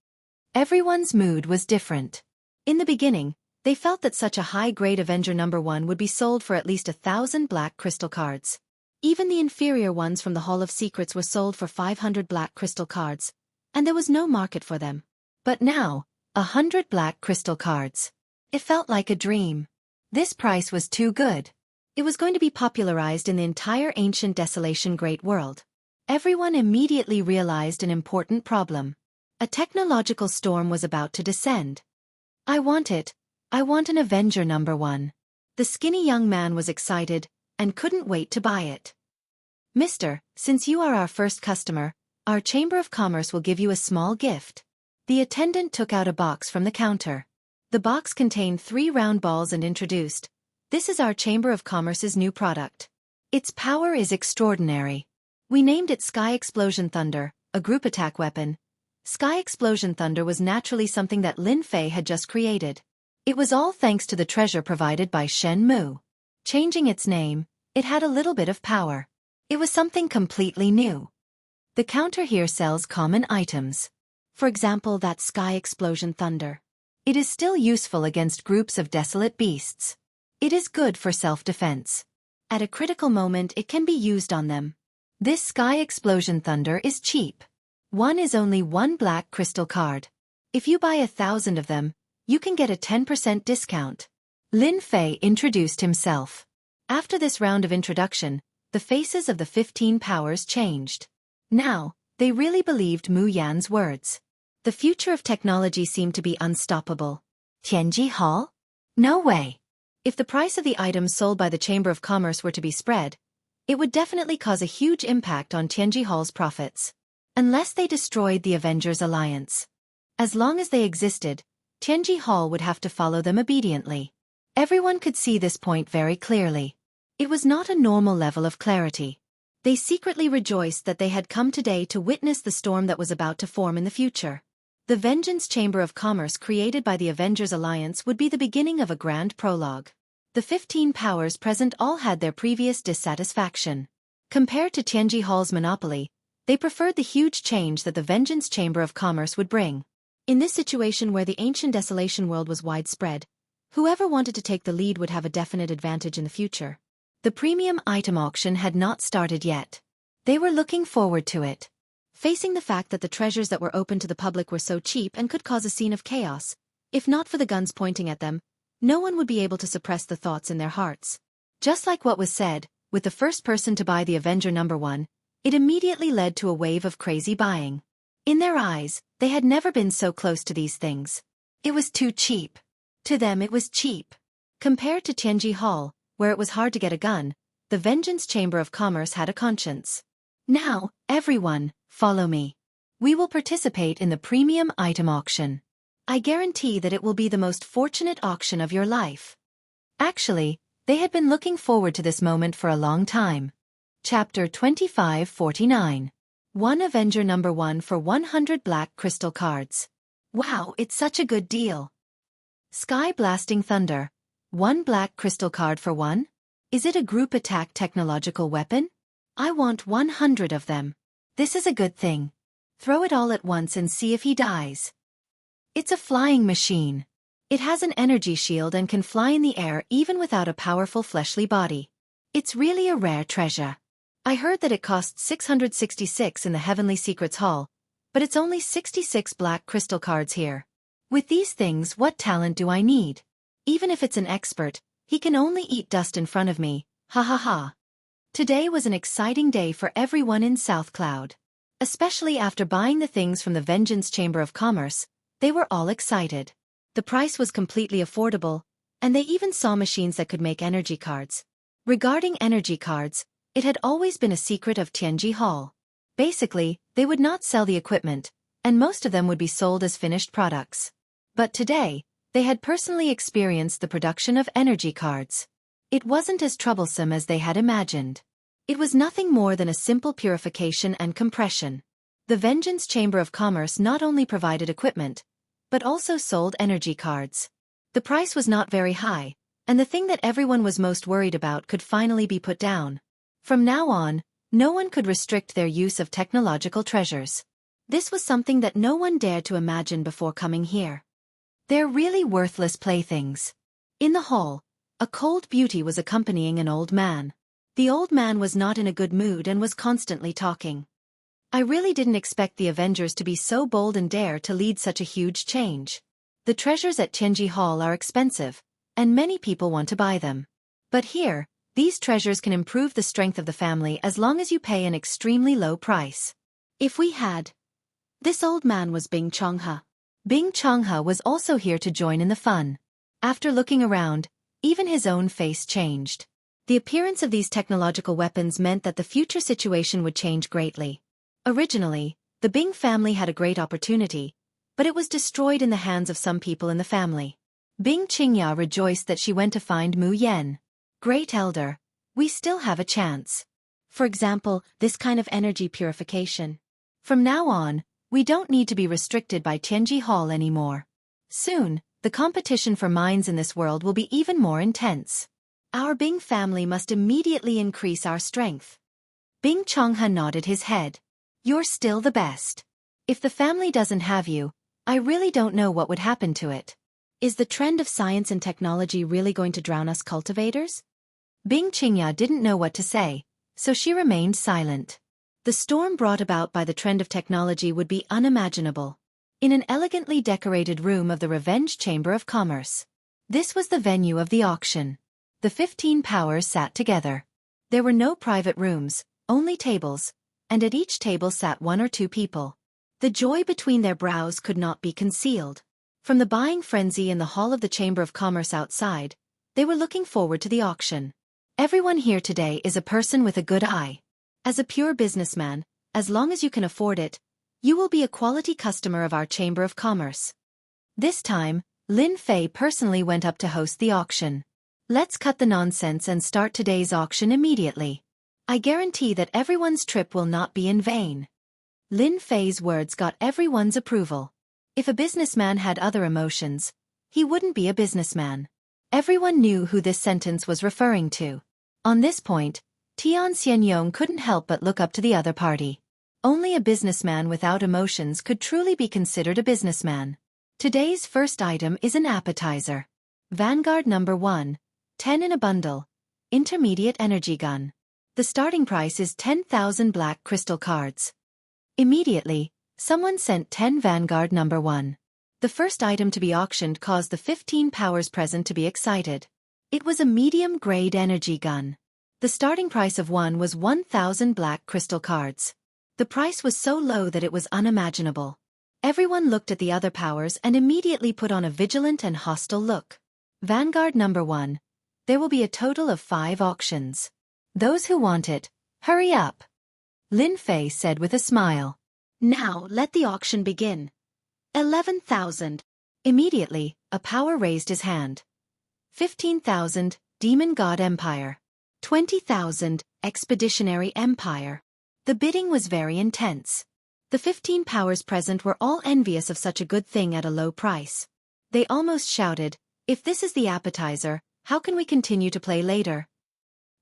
Everyone's mood was different. In the beginning, they felt that such a high-grade Avenger number 1 would be sold for at least 1,000 black crystal cards. Even the inferior ones from the Hall of Secrets were sold for 500 black crystal cards, and there was no market for them. But now, 100 black crystal cards. It felt like a dream. This price was too good. It was going to be popularized in the entire ancient Desolation Great World. Everyone immediately realized an important problem. A technological storm was about to descend. I want it. I want an Avenger #1. The skinny young man was excited and couldn't wait to buy it. Mister, since you are our first customer, our Chamber of Commerce will give you a small gift. The attendant took out a box from the counter. The box contained 3 round balls and introduced, "This is our Chamber of Commerce's new product. Its power is extraordinary. We named it Sky Explosion Thunder, a group attack weapon." Sky Explosion Thunder was naturally something that Lin Fei had just created. It was all thanks to the treasure provided by Shen Mu. Changing its name, it had a little bit of power. It was something completely new. The counter here sells common items. For example, that Sky Explosion Thunder. It is still useful against groups of desolate beasts. It is good for self-defense. At a critical moment it can be used on them. This Sky Explosion Thunder is cheap. One is only 1 black crystal card. If you buy 1,000 of them, you can get a 10% discount. Lin Fei introduced himself. After this round of introduction, the faces of the 15 powers changed. Now, they really believed Mu Yan's words. The future of technology seemed to be unstoppable. Tianji Hall? No way. If the price of the items sold by the Chamber of Commerce were to be spread, it would definitely cause a huge impact on Tianji Hall's profits. Unless they destroyed the Avengers Alliance. As long as they existed, Tianji Hall would have to follow them obediently. Everyone could see this point very clearly. It was not a normal level of clarity. They secretly rejoiced that they had come today to witness the storm that was about to form in the future. The Vengeance Chamber of Commerce created by the Avengers Alliance would be the beginning of a grand prologue. The 15 powers present all had their previous dissatisfaction. Compared to Tianji Hall's monopoly, they preferred the huge change that the Vengeance Chamber of Commerce would bring. In this situation where the ancient desolation world was widespread, whoever wanted to take the lead would have a definite advantage in the future. The premium item auction had not started yet. They were looking forward to it. Facing the fact that the treasures that were open to the public were so cheap and could cause a scene of chaos, if not for the guns pointing at them, no one would be able to suppress the thoughts in their hearts. Just like what was said, with the first person to buy the Avenger #1, it immediately led to a wave of crazy buying. In their eyes, they had never been so close to these things. It was too cheap. To them it was cheap. Compared to Tianji Hall, where it was hard to get a gun, the Vengeance Chamber of Commerce had a conscience. Now, everyone, follow me. We will participate in the premium item auction. I guarantee that it will be the most fortunate auction of your life. Actually, they had been looking forward to this moment for a long time. Chapter 2549. 1 Avenger #1 for 100 black crystal cards. Wow, it's such a good deal. Sky Blasting Thunder. 1 black crystal card for 1? Is it a group attack technological weapon? I want 100 of them. This is a good thing. Throw it all at once and see if he dies. It's a flying machine. It has an energy shield and can fly in the air even without a powerful fleshly body. It's really a rare treasure. I heard that it costs 666 in the Heavenly Secrets Hall, but it's only 66 black crystal cards here. With these things, what talent do I need? Even if it's an expert, he can only eat dust in front of me, ha ha ha. Today was an exciting day for everyone in South Cloud. Especially after buying the things from the Vengeance Chamber of Commerce, they were all excited. The price was completely affordable, and they even saw machines that could make energy cards. Regarding energy cards, it had always been a secret of Tianji Hall. Basically, they would not sell the equipment, and most of them would be sold as finished products. But today, they had personally experienced the production of energy cards. It wasn't as troublesome as they had imagined. It was nothing more than a simple purification and compression. The Vengeance Chamber of Commerce not only provided equipment, but also sold energy cards. The price was not very high, and the thing that everyone was most worried about could finally be put down. From now on, no one could restrict their use of technological treasures. This was something that no one dared to imagine before coming here. They're really worthless playthings. In the hall, a cold beauty was accompanying an old man. The old man was not in a good mood and was constantly talking. I really didn't expect the Avengers to be so bold and dare to lead such a huge change. The treasures at Tianji Hall are expensive, and many people want to buy them. But here, these treasures can improve the strength of the family as long as you pay an extremely low price. If we had... This old man was Bing Chongha. Bing Chongha was also here to join in the fun. After looking around, even his own face changed. The appearance of these technological weapons meant that the future situation would change greatly. Originally, the Bing family had a great opportunity, but it was destroyed in the hands of some people in the family. Bing Qingya rejoiced that she went to find Mu Yen. Great Elder, we still have a chance. For example, this kind of energy purification. From now on, we don't need to be restricted by Tianji Hall anymore. Soon, the competition for minds in this world will be even more intense. Our Bing family must immediately increase our strength. Bing Chongha nodded his head. You're still the best. If the family doesn't have you, I really don't know what would happen to it. Is the trend of science and technology really going to drown us cultivators? Bing Qingya didn't know what to say, so she remained silent. The storm brought about by the trend of technology would be unimaginable. In an elegantly decorated room of the Revenge Chamber of Commerce. This was the venue of the auction. The 15 powers sat together. There were no private rooms, only tables, and at each table sat 1 or 2 people. The joy between their brows could not be concealed. From the buying frenzy in the hall of the Chamber of Commerce outside, they were looking forward to the auction. Everyone here today is a person with a good eye. As a pure businessman, as long as you can afford it, you will be a quality customer of our Chamber of Commerce. This time, Lin Fei personally went up to host the auction. Let's cut the nonsense and start today's auction immediately. I guarantee that everyone's trip will not be in vain. Lin Fei's words got everyone's approval. If a businessman had other emotions, he wouldn't be a businessman. Everyone knew who this sentence was referring to. On this point, Tian Xianyong couldn't help but look up to the other party. Only a businessman without emotions could truly be considered a businessman. Today's first item is an appetizer. Vanguard number 1, 10 in a bundle. Intermediate energy gun. The starting price is 10,000 black crystal cards. Immediately, someone sent 10 Vanguard number 1. The first item to be auctioned caused the 15 powers present to be excited. It was a medium-grade energy gun. The starting price of one was 1,000 black crystal cards. The price was so low that it was unimaginable. Everyone looked at the other powers and immediately put on a vigilant and hostile look. Vanguard number 1. There will be a total of 5 auctions. Those who want it, hurry up. Lin Fei said with a smile. Now let the auction begin. 11,000. Immediately, a power raised his hand. 15,000, Demon God Empire. 20,000, Expeditionary Empire. The bidding was very intense. The 15 powers present were all envious of such a good thing at a low price. They almost shouted, if this is the appetizer, how can we continue to play later?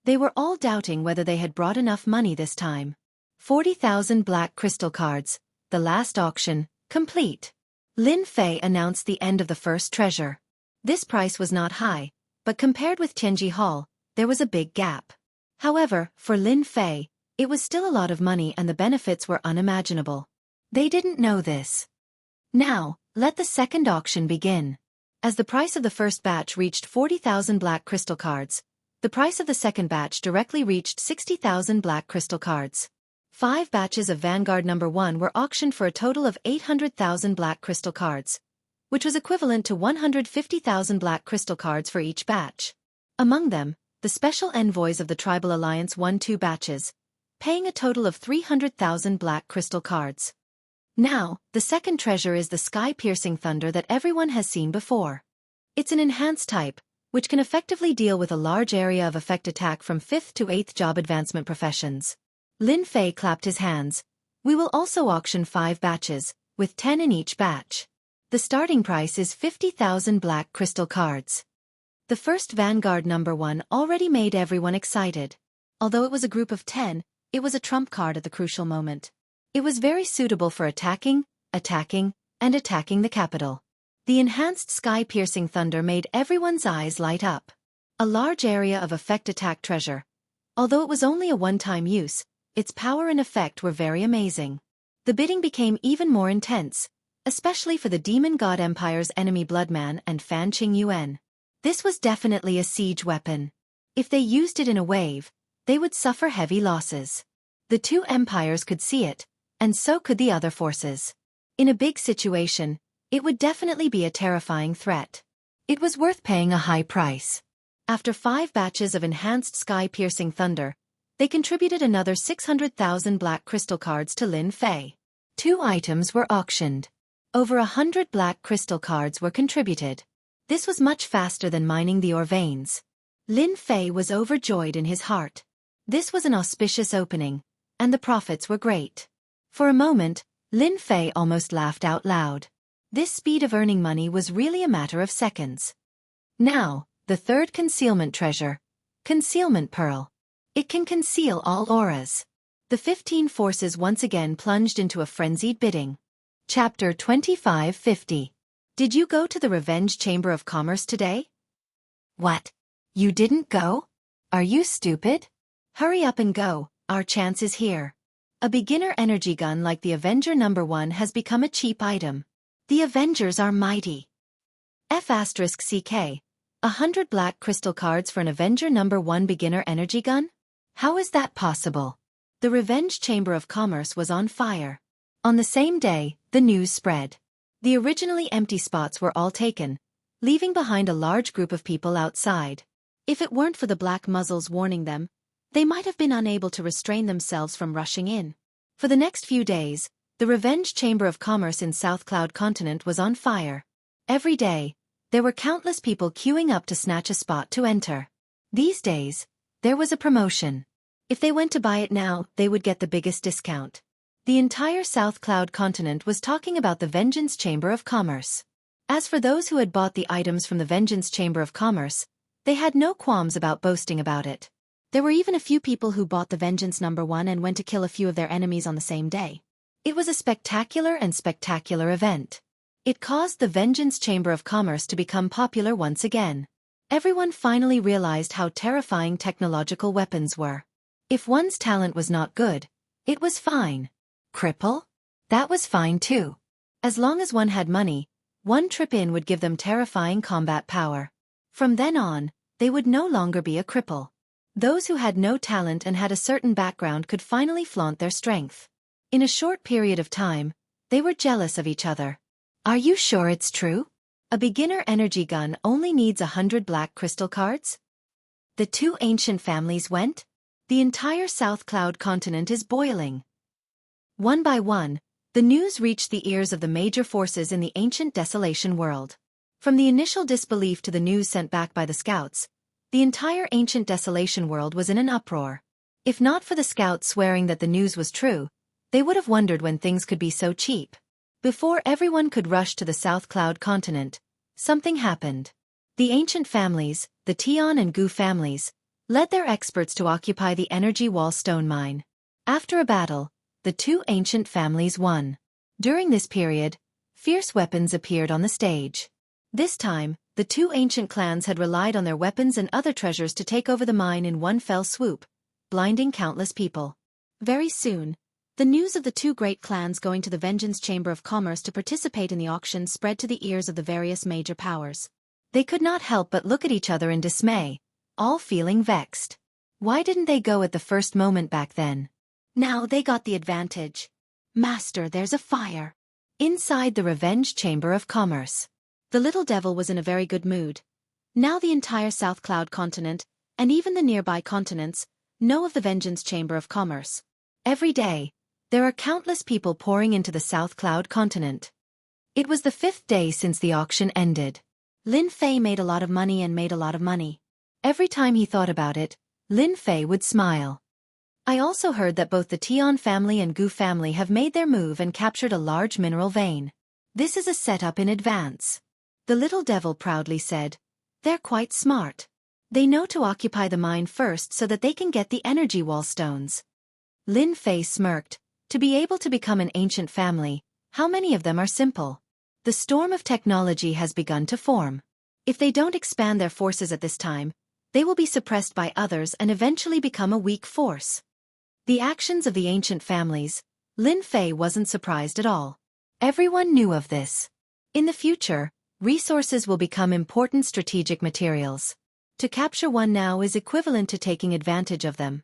They were all doubting whether they had brought enough money this time. 40,000 black crystal cards, the last auction, complete. Lin Fei announced the end of the first treasure. This price was not high, but compared with Tianji Hall, there was a big gap. However, for Lin Fei, it was still a lot of money and the benefits were unimaginable. They didn't know this. Now, let the second auction begin. As the price of the first batch reached 40,000 black crystal cards, the price of the second batch directly reached 60,000 black crystal cards. 5 batches of Vanguard number 1 were auctioned for a total of 800,000 black crystal cards, which was equivalent to 150,000 black crystal cards for each batch. Among them, the special envoys of the Tribal Alliance won 2 batches, paying a total of 300,000 black crystal cards. Now, the second treasure is the sky-piercing thunder that everyone has seen before. It's an enhanced type, which can effectively deal with a large area of effect attack from 5th to 8th job advancement professions. Lin Fei clapped his hands. We will also auction 5 batches, with 10 in each batch. The starting price is 50,000 black crystal cards. The first Vanguard number 1 already made everyone excited. Although it was a group of 10, it was a trump card at the crucial moment. It was very suitable for attacking, and attacking the capital. The enhanced sky-piercing thunder made everyone's eyes light up. A large area of effect attack treasure. Although it was only a one-time use, its power and effect were very amazing. The bidding became even more intense, especially for the Demon God Empire's enemy Bloodman and Fan Qing Yuan. This was definitely a siege weapon. If they used it in a wave, they would suffer heavy losses. The 2 empires could see it, and so could the other forces. In a big situation, it would definitely be a terrifying threat. It was worth paying a high price. After 5 batches of enhanced sky-piercing thunder, they contributed another 600,000 black crystal cards to Lin Fei. 2 items were auctioned. Over 100 black crystal cards were contributed. This was much faster than mining the ore veins. Lin Fei was overjoyed in his heart. This was an auspicious opening, and the profits were great. For a moment, Lin Fei almost laughed out loud. This speed of earning money was really a matter of seconds. Now, the third concealment treasure. Concealment Pearl. It can conceal all auras. The 15 forces once again plunged into a frenzied bidding. Chapter 2550. Did you go to the Revenge Chamber of Commerce today? What? You didn't go? Are you stupid? Hurry up and go, our chance is here. A beginner energy gun like the Avenger #1 has become a cheap item. The Avengers are mighty. F*CK. 100 black crystal cards for an Avenger #1 beginner energy gun? How is that possible? The Revenge Chamber of Commerce was on fire. On the same day, the news spread. The originally empty spots were all taken, leaving behind a large group of people outside. If it weren't for the black muzzles warning them, they might have been unable to restrain themselves from rushing in. For the next few days, the Revenge Chamber of Commerce in South Cloud Continent was on fire. Every day, there were countless people queuing up to snatch a spot to enter. These days, there was a promotion. If they went to buy it now, they would get the biggest discount. The entire South Cloud Continent was talking about the Vengeance Chamber of Commerce. As for those who had bought the items from the Vengeance Chamber of Commerce, they had no qualms about boasting about it. There were even a few people who bought the Vengeance #1 and went to kill a few of their enemies on the same day. It was a spectacular event. It caused the Vengeance Chamber of Commerce to become popular once again. Everyone finally realized how terrifying technological weapons were. If one's talent was not good, it was fine. Cripple? That was fine too. As long as one had money, one trip in would give them terrifying combat power. From then on, they would no longer be a cripple. Those who had no talent and had a certain background could finally flaunt their strength. In a short period of time, they were jealous of each other. Are you sure it's true? A beginner energy gun only needs 100 black crystal cards? The 2 ancient families went? The entire South Cloud Continent is boiling. One by one, the news reached the ears of the major forces in the ancient desolation world. From the initial disbelief to the news sent back by the scouts, the entire ancient desolation world was in an uproar. If not for the scouts swearing that the news was true, they would have wondered when things could be so cheap. Before everyone could rush to the South Cloud Continent, something happened. The ancient families, the Tian and Gu families, led their experts to occupy the Energy Wall stone mine. After a battle, the 2 ancient families won. During this period, fierce weapons appeared on the stage. This time, the 2 ancient clans had relied on their weapons and other treasures to take over the mine in one fell swoop, blinding countless people. Very soon, the news of the 2 great clans going to the Vengeance Chamber of Commerce to participate in the auction spread to the ears of the various major powers. They could not help but look at each other in dismay, all feeling vexed. Why didn't they go at the first moment back then? Now they got the advantage. Master, there's a fire. Inside the Revenge Chamber of Commerce. The little devil was in a very good mood. Now the entire South Cloud Continent, and even the nearby continents, know of the Vengeance Chamber of Commerce. Every day, there are countless people pouring into the South Cloud Continent. It was the 5th day since the auction ended. Lin Fei made a lot of money and made a lot of money. Every time he thought about it, Lin Fei would smile. I also heard that both the Tian family and Gu family have made their move and captured a large mineral vein. This is a setup in advance. The little devil proudly said. They're quite smart. They know to occupy the mine first so that they can get the energy wall stones. Lin Fei smirked. To be able to become an ancient family, how many of them are simple? The storm of technology has begun to form. If they don't expand their forces at this time, they will be suppressed by others and eventually become a weak force. The actions of the ancient families, Lin Fei wasn't surprised at all. Everyone knew of this. In the future, resources will become important strategic materials. To capture one now is equivalent to taking advantage of them.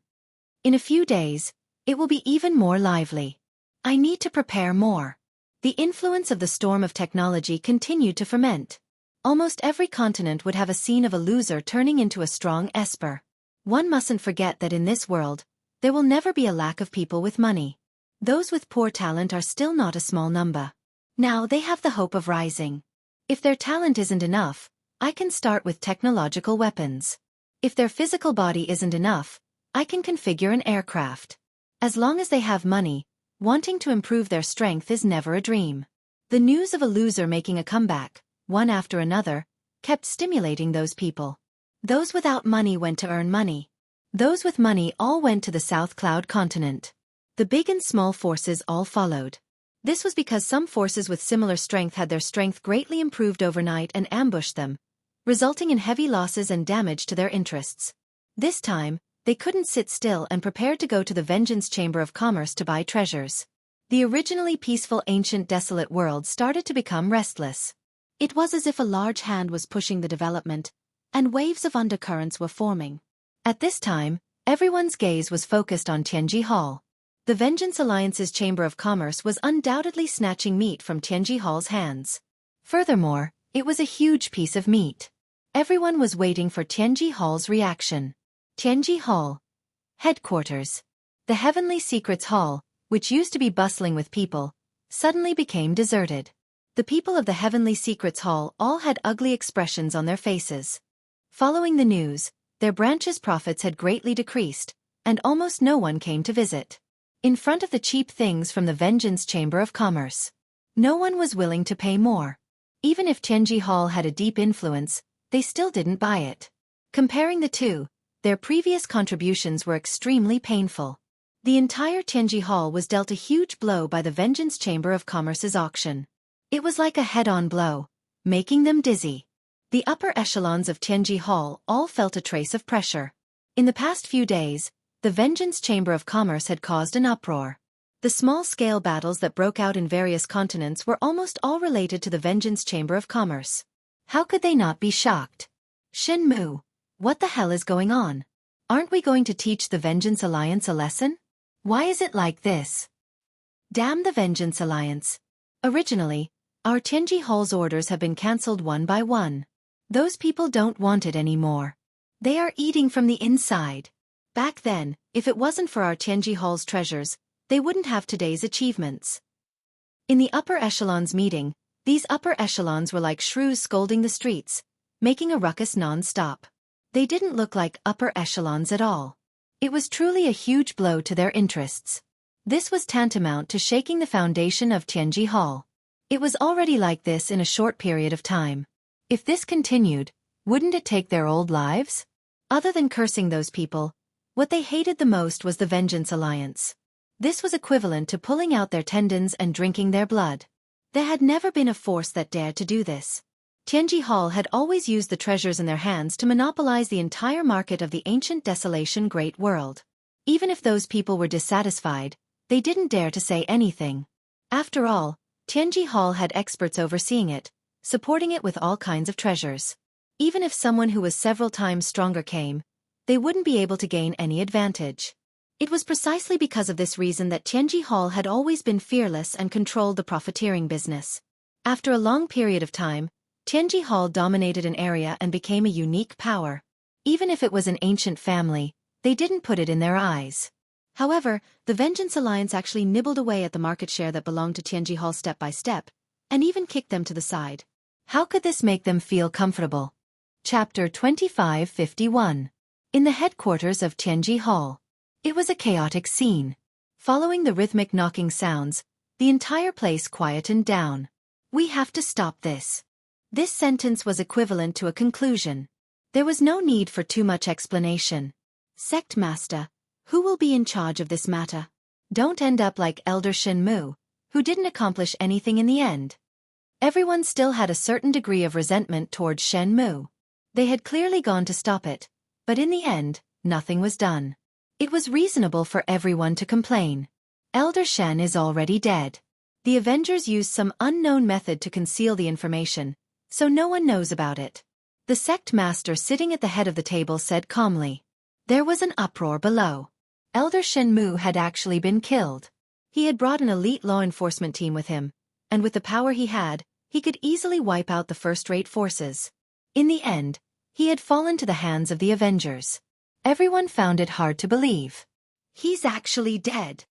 In a few days, it will be even more lively. I need to prepare more. The influence of the storm of technology continued to ferment. Almost every continent would have a scene of a loser turning into a strong esper. One mustn't forget that in this world, there will never be a lack of people with money. Those with poor talent are still not a small number. Now they have the hope of rising. If their talent isn't enough, I can start with technological weapons. If their physical body isn't enough, I can configure an aircraft. As long as they have money, wanting to improve their strength is never a dream. The news of a loser making a comeback, one after another, kept stimulating those people. Those without money went to earn money. Those with money all went to the South Cloud continent. The big and small forces all followed. This was because some forces with similar strength had their strength greatly improved overnight and ambushed them, resulting in heavy losses and damage to their interests. This time, they couldn't sit still and prepared to go to the Vengeance Chamber of Commerce to buy treasures. The originally peaceful ancient desolate world started to become restless. It was as if a large hand was pushing the development, and waves of undercurrents were forming. At this time, everyone's gaze was focused on Tianji Hall. The Vengeance Alliance's Chamber of Commerce was undoubtedly snatching meat from Tianji Hall's hands. Furthermore, it was a huge piece of meat. Everyone was waiting for Tianji Hall's reaction. Tianji Hall. Headquarters. The Heavenly Secrets Hall, which used to be bustling with people, suddenly became deserted. The people of the Heavenly Secrets Hall all had ugly expressions on their faces. Following the news, their branch's profits had greatly decreased, and almost no one came to visit. In front of the cheap things from the Vengeance Chamber of Commerce, no one was willing to pay more. Even if Tianji Hall had a deep influence, they still didn't buy it. Comparing the two, their previous contributions were extremely painful. The entire Tianji Hall was dealt a huge blow by the Vengeance Chamber of Commerce's auction. It was like a head-on blow, making them dizzy. The upper echelons of Tianji Hall all felt a trace of pressure. In the past few days, the Vengeance Chamber of Commerce had caused an uproar. The small-scale battles that broke out in various continents were almost all related to the Vengeance Chamber of Commerce. How could they not be shocked? Shenmue, what the hell is going on? Aren't we going to teach the Vengeance Alliance a lesson? Why is it like this? Damn the Vengeance Alliance. Originally, our Tianji Hall's orders have been cancelled one by one. Those people don't want it anymore. They are eating from the inside. Back then, if it wasn't for our Tianji Hall's treasures, they wouldn't have today's achievements. In the upper echelons meeting, these upper echelons were like shrews scolding the streets, making a ruckus non-stop. They didn't look like upper echelons at all. It was truly a huge blow to their interests. This was tantamount to shaking the foundation of Tianji Hall. It was already like this in a short period of time. If this continued, wouldn't it take their old lives? Other than cursing those people, what they hated the most was the Vengeance Alliance. This was equivalent to pulling out their tendons and drinking their blood. There had never been a force that dared to do this. Tianji Hall had always used the treasures in their hands to monopolize the entire market of the ancient desolation great world. Even if those people were dissatisfied, they didn't dare to say anything. After all, Tianji Hall had experts overseeing it, supporting it with all kinds of treasures. Even if someone who was several times stronger came, they wouldn't be able to gain any advantage. It was precisely because of this reason that Tianji Hall had always been fearless and controlled the profiteering business. After a long period of time, Tianji Hall dominated an area and became a unique power. Even if it was an ancient family, they didn't put it in their eyes. However, the Vengeance Alliance actually nibbled away at the market share that belonged to Tianji Hall step by step, and even kicked them to the side. How could this make them feel comfortable? Chapter 2551. In the headquarters of Tianji Hall. It was a chaotic scene. Following the rhythmic knocking sounds, the entire place quietened down. We have to stop this. This sentence was equivalent to a conclusion. There was no need for too much explanation. Sect Master, who will be in charge of this matter? Don't end up like Elder Shenmue, who didn't accomplish anything in the end. Everyone still had a certain degree of resentment towards Shenmue. They had clearly gone to stop it, but in the end, nothing was done. It was reasonable for everyone to complain. Elder Shen is already dead. The Avengers used some unknown method to conceal the information, so no one knows about it. The sect master sitting at the head of the table said calmly. There was an uproar below. Elder Shenmue had actually been killed. He had brought an elite law enforcement team with him, and with the power he had he could easily wipe out the first-rate forces. In the end, he had fallen to the hands of the Avengers. Everyone found it hard to believe. He's actually dead.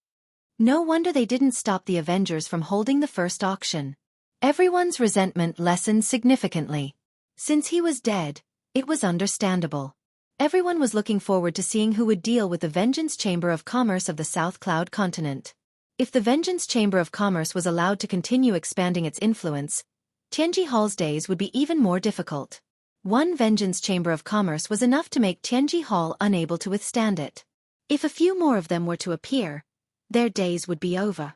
No wonder they didn't stop the Avengers from holding the first auction. Everyone's resentment lessened significantly. Since he was dead, it was understandable. Everyone was looking forward to seeing who would deal with the Vengeance Chamber of Commerce of the South Cloud continent. If the Vengeance Chamber of Commerce was allowed to continue expanding its influence, Tianji Hall's days would be even more difficult. One Vengeance Chamber of Commerce was enough to make Tianji Hall unable to withstand it. If a few more of them were to appear, their days would be over.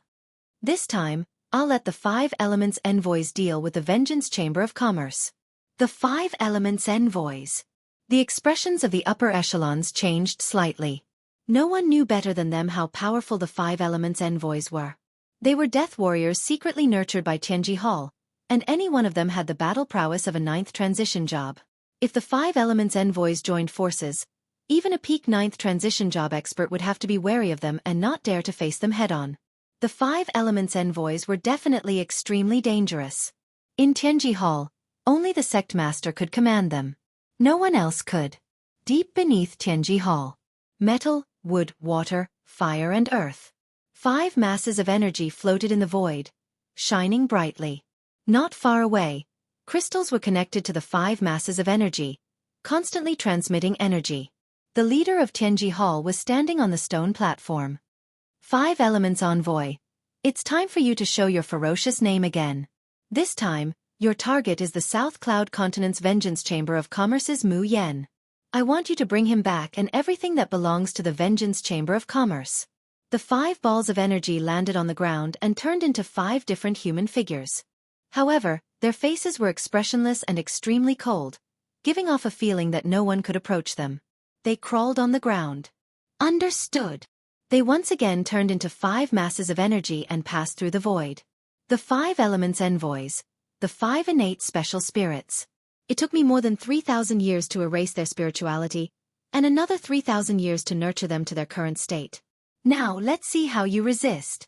This time, I'll let the 5 Elements envoys deal with the Vengeance Chamber of Commerce. The 5 Elements envoys. The expressions of the upper echelons changed slightly. No one knew better than them how powerful the 5 Elements envoys were. They were death warriors secretly nurtured by Tianji Hall, and any one of them had the battle prowess of a 9th transition job. If the 5 Elements envoys joined forces, even a peak 9th transition job expert would have to be wary of them and not dare to face them head-on. The 5 Elements envoys were definitely extremely dangerous. In Tianji Hall, only the sect master could command them. No one else could. Deep beneath Tianji Hall, metal, wood, water, fire and earth. 5 masses of energy floated in the void, shining brightly. Not far away, crystals were connected to the 5 masses of energy, constantly transmitting energy. The leader of Tianji Hall was standing on the stone platform. 5 Elements envoy, it's time for you to show your ferocious name again. This time, your target is the South Cloud Continent's Vengeance Chamber of Commerce's Mu Yen. I want you to bring him back and everything that belongs to the Vengeance Chamber of Commerce. The 5 balls of energy landed on the ground and turned into 5 different human figures. However, their faces were expressionless and extremely cold, giving off a feeling that no one could approach them. They crawled on the ground. Understood. They once again turned into 5 masses of energy and passed through the void. The 5 Elements envoys, the 5 innate special spirits. It took me more than 3,000 years to erase their spirituality, and another 3,000 years to nurture them to their current state. Now let's see how you resist.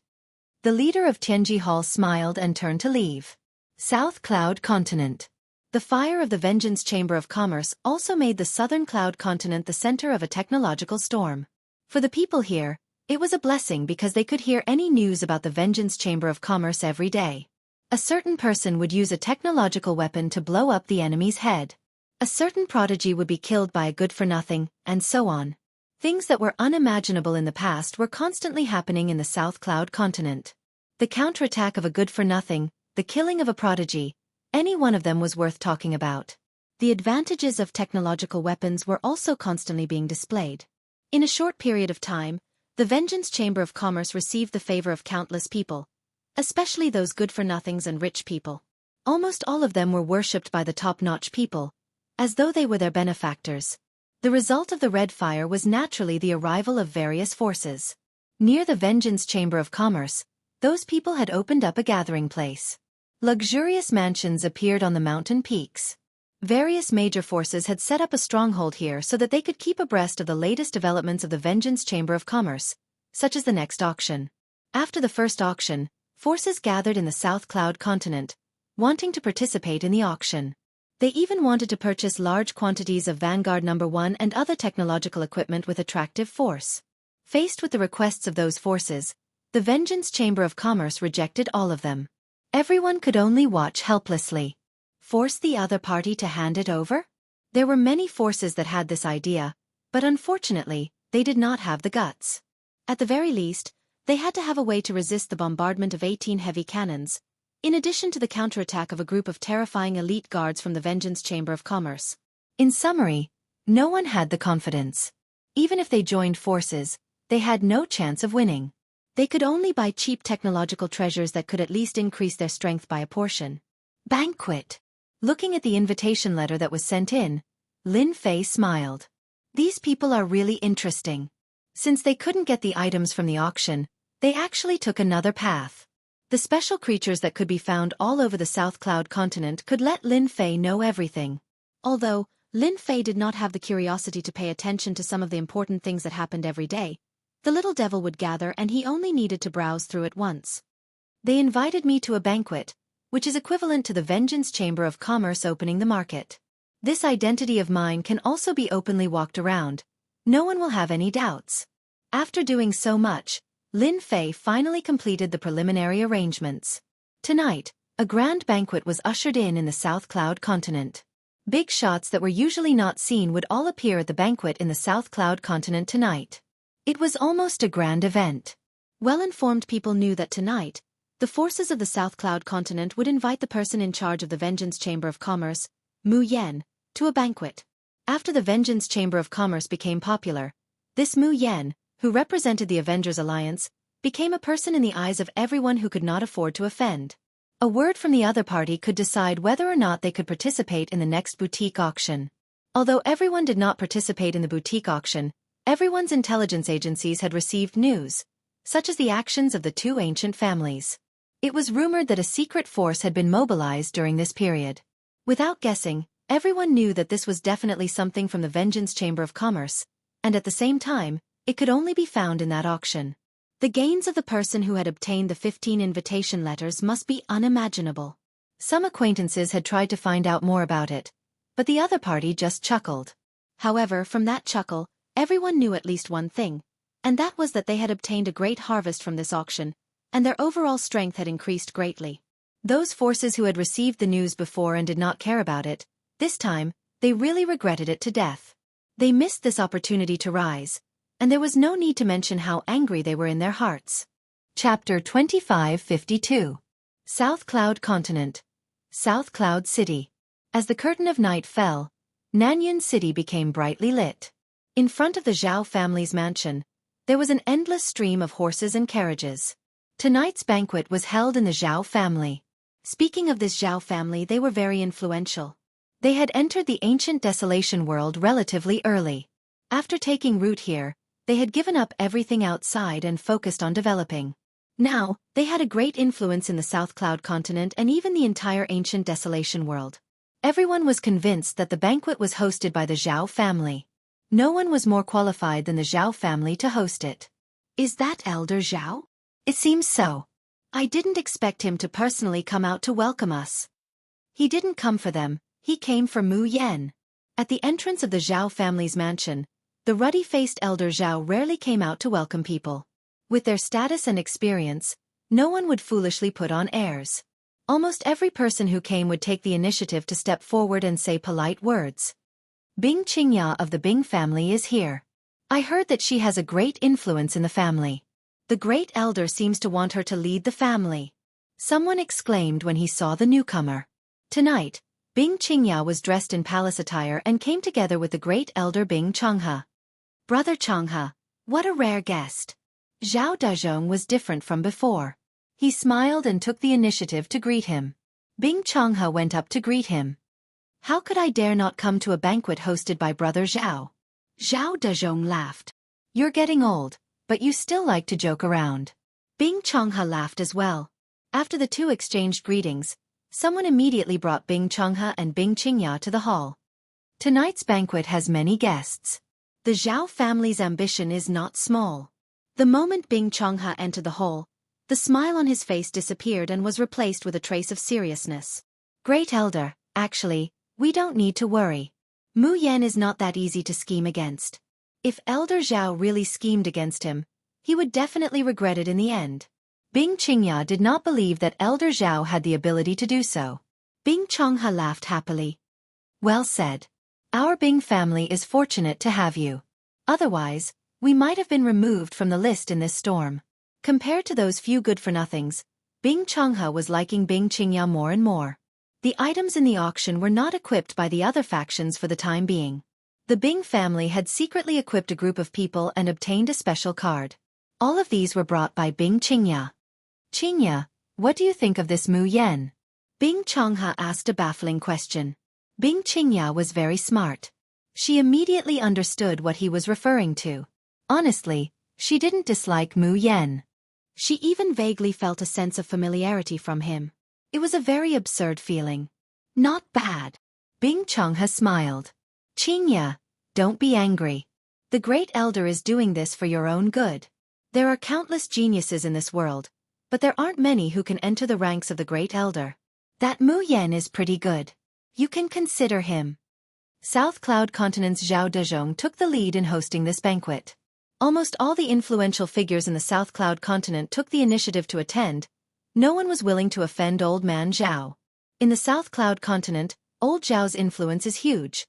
The leader of Tianji Hall smiled and turned to leave. South Cloud Continent. The fire of the Vengeance Chamber of Commerce also made the Southern Cloud Continent the center of a technological storm. For the people here, it was a blessing because they could hear any news about the Vengeance Chamber of Commerce every day. A certain person would use a technological weapon to blow up the enemy's head. A certain prodigy would be killed by a good-for-nothing, and so on. Things that were unimaginable in the past were constantly happening in the South Cloud Continent. The counterattack of a good-for-nothing, the killing of a prodigy, any one of them was worth talking about. The advantages of technological weapons were also constantly being displayed. In a short period of time, the Vengeance Chamber of Commerce received the favor of countless people, especially those good-for-nothings and rich people. Almost all of them were worshipped by the top-notch people, as though they were their benefactors. The result of the red fire was naturally the arrival of various forces. Near the Vengeance Chamber of Commerce, those people had opened up a gathering place. Luxurious mansions appeared on the mountain peaks. Various major forces had set up a stronghold here so that they could keep abreast of the latest developments of the Vengeance Chamber of Commerce, such as the next auction. After the first auction, forces gathered in the South Cloud Continent, wanting to participate in the auction. They even wanted to purchase large quantities of Vanguard No. 1 and other technological equipment with attractive force. Faced with the requests of those forces, the Vengeance Chamber of Commerce rejected all of them. Everyone could only watch helplessly. Force the other party to hand it over? There were many forces that had this idea, but unfortunately, they did not have the guts. At the very least, they had to have a way to resist the bombardment of 18 heavy cannons, in addition to the counterattack of a group of terrifying elite guards from the Vengeance Chamber of Commerce. In summary, no one had the confidence. Even if they joined forces, they had no chance of winning. They could only buy cheap technological treasures that could at least increase their strength by a portion. Banquet. Looking at the invitation letter that was sent in, Lin Fei smiled. These people are really interesting. Since they couldn't get the items from the auction, they actually took another path. The special creatures that could be found all over the South Cloud Continent could let Lin Fei know everything. Although, Lin Fei did not have the curiosity to pay attention to some of the important things that happened every day, the little devil would gather and he only needed to browse through it once. They invited me to a banquet, which is equivalent to the Vengeance Chamber of Commerce opening the market. This identity of mine can also be openly walked around. No one will have any doubts. After doing so much, Lin Fei finally completed the preliminary arrangements. Tonight, a grand banquet was ushered in the South Cloud continent. Big shots that were usually not seen would all appear at the banquet in the South Cloud continent tonight. It was almost a grand event. Well-informed people knew that tonight, the forces of the South Cloud continent would invite the person in charge of the Vengeance Chamber of Commerce, Mu Yen, to a banquet. After the Vengeance Chamber of Commerce became popular, this Mu Yen, who represented the Avengers Alliance, became a person in the eyes of everyone who could not afford to offend. A word from the other party could decide whether or not they could participate in the next boutique auction. Although everyone did not participate in the boutique auction, everyone's intelligence agencies had received news, such as the actions of the two ancient families. It was rumored that a secret force had been mobilized during this period. Without guessing, everyone knew that this was definitely something from the Vengeance Chamber of Commerce, and at the same time, it could only be found in that auction. The gains of the person who had obtained the 15 invitation letters must be unimaginable. Some acquaintances had tried to find out more about it, but the other party just chuckled. However, from that chuckle, everyone knew at least one thing, and that was that they had obtained a great harvest from this auction, and their overall strength had increased greatly. Those forces who had received the news before and did not care about it, this time, they really regretted it to death. They missed this opportunity to rise, and there was no need to mention how angry they were in their hearts. Chapter 2552. South Cloud Continent. South Cloud City. As the curtain of night fell, Nanyun City became brightly lit. In front of the Zhao family's mansion, there was an endless stream of horses and carriages. Tonight's banquet was held in the Zhao family. Speaking of this Zhao family, they were very influential. They had entered the ancient desolation world relatively early. After taking root here, they had given up everything outside and focused on developing. Now, they had a great influence in the South Cloud continent and even the entire ancient desolation world. Everyone was convinced that the banquet was hosted by the Zhao family. No one was more qualified than the Zhao family to host it. Is that Elder Zhao? It seems so. I didn't expect him to personally come out to welcome us. He didn't come for them, he came for Mu Yen. At the entrance of the Zhao family's mansion, the ruddy-faced Elder Zhao rarely came out to welcome people. With their status and experience, no one would foolishly put on airs. Almost every person who came would take the initiative to step forward and say polite words. Bing Qingya of the Bing family is here. I heard that she has a great influence in the family. The great elder seems to want her to lead the family. Someone exclaimed when he saw the newcomer. Tonight, Bing Qingya was dressed in palace attire and came together with the great elder Bing Changhe. Brother Changhe, what a rare guest. Zhao Dazhong was different from before. He smiled and took the initiative to greet him. Bing Changhe went up to greet him. How could I dare not come to a banquet hosted by Brother Zhao? Zhao Dazhong laughed. You're getting old, but you still like to joke around. Bing Changhe laughed as well. After the two exchanged greetings, someone immediately brought Bing Changhe and Bing Qingya to the hall. Tonight's banquet has many guests. The Zhao family's ambition is not small. The moment Bing Changhe entered the hall, the smile on his face disappeared and was replaced with a trace of seriousness. Great elder, actually, we don't need to worry. Mu Yen is not that easy to scheme against. If Elder Zhao really schemed against him, he would definitely regret it in the end. Bing Qingya did not believe that Elder Zhao had the ability to do so. Bing Changhe laughed happily. Well said. Our Bing family is fortunate to have you. Otherwise, we might have been removed from the list in this storm. Compared to those few good-for-nothings, Bing Changhe was liking Bing Qingya more and more. The items in the auction were not equipped by the other factions for the time being. The Bing family had secretly equipped a group of people and obtained a special card. All of these were brought by Bing Qingya. Qingya, what do you think of this Mu Yen? Bing Changhe asked a baffling question. Bing Qingya was very smart. She immediately understood what he was referring to. Honestly, she didn't dislike Mu Yen. She even vaguely felt a sense of familiarity from him. It was a very absurd feeling. Not bad. Bing Changhe smiled. Qingya, don't be angry. The great elder is doing this for your own good. There are countless geniuses in this world, but there aren't many who can enter the ranks of the great elder. That Mu Yan is pretty good. You can consider him. South Cloud Continent's Zhao Dezhong took the lead in hosting this banquet. Almost all the influential figures in the South Cloud Continent took the initiative to attend. No one was willing to offend Old Man Zhao. In the South Cloud Continent, Old Zhao's influence is huge.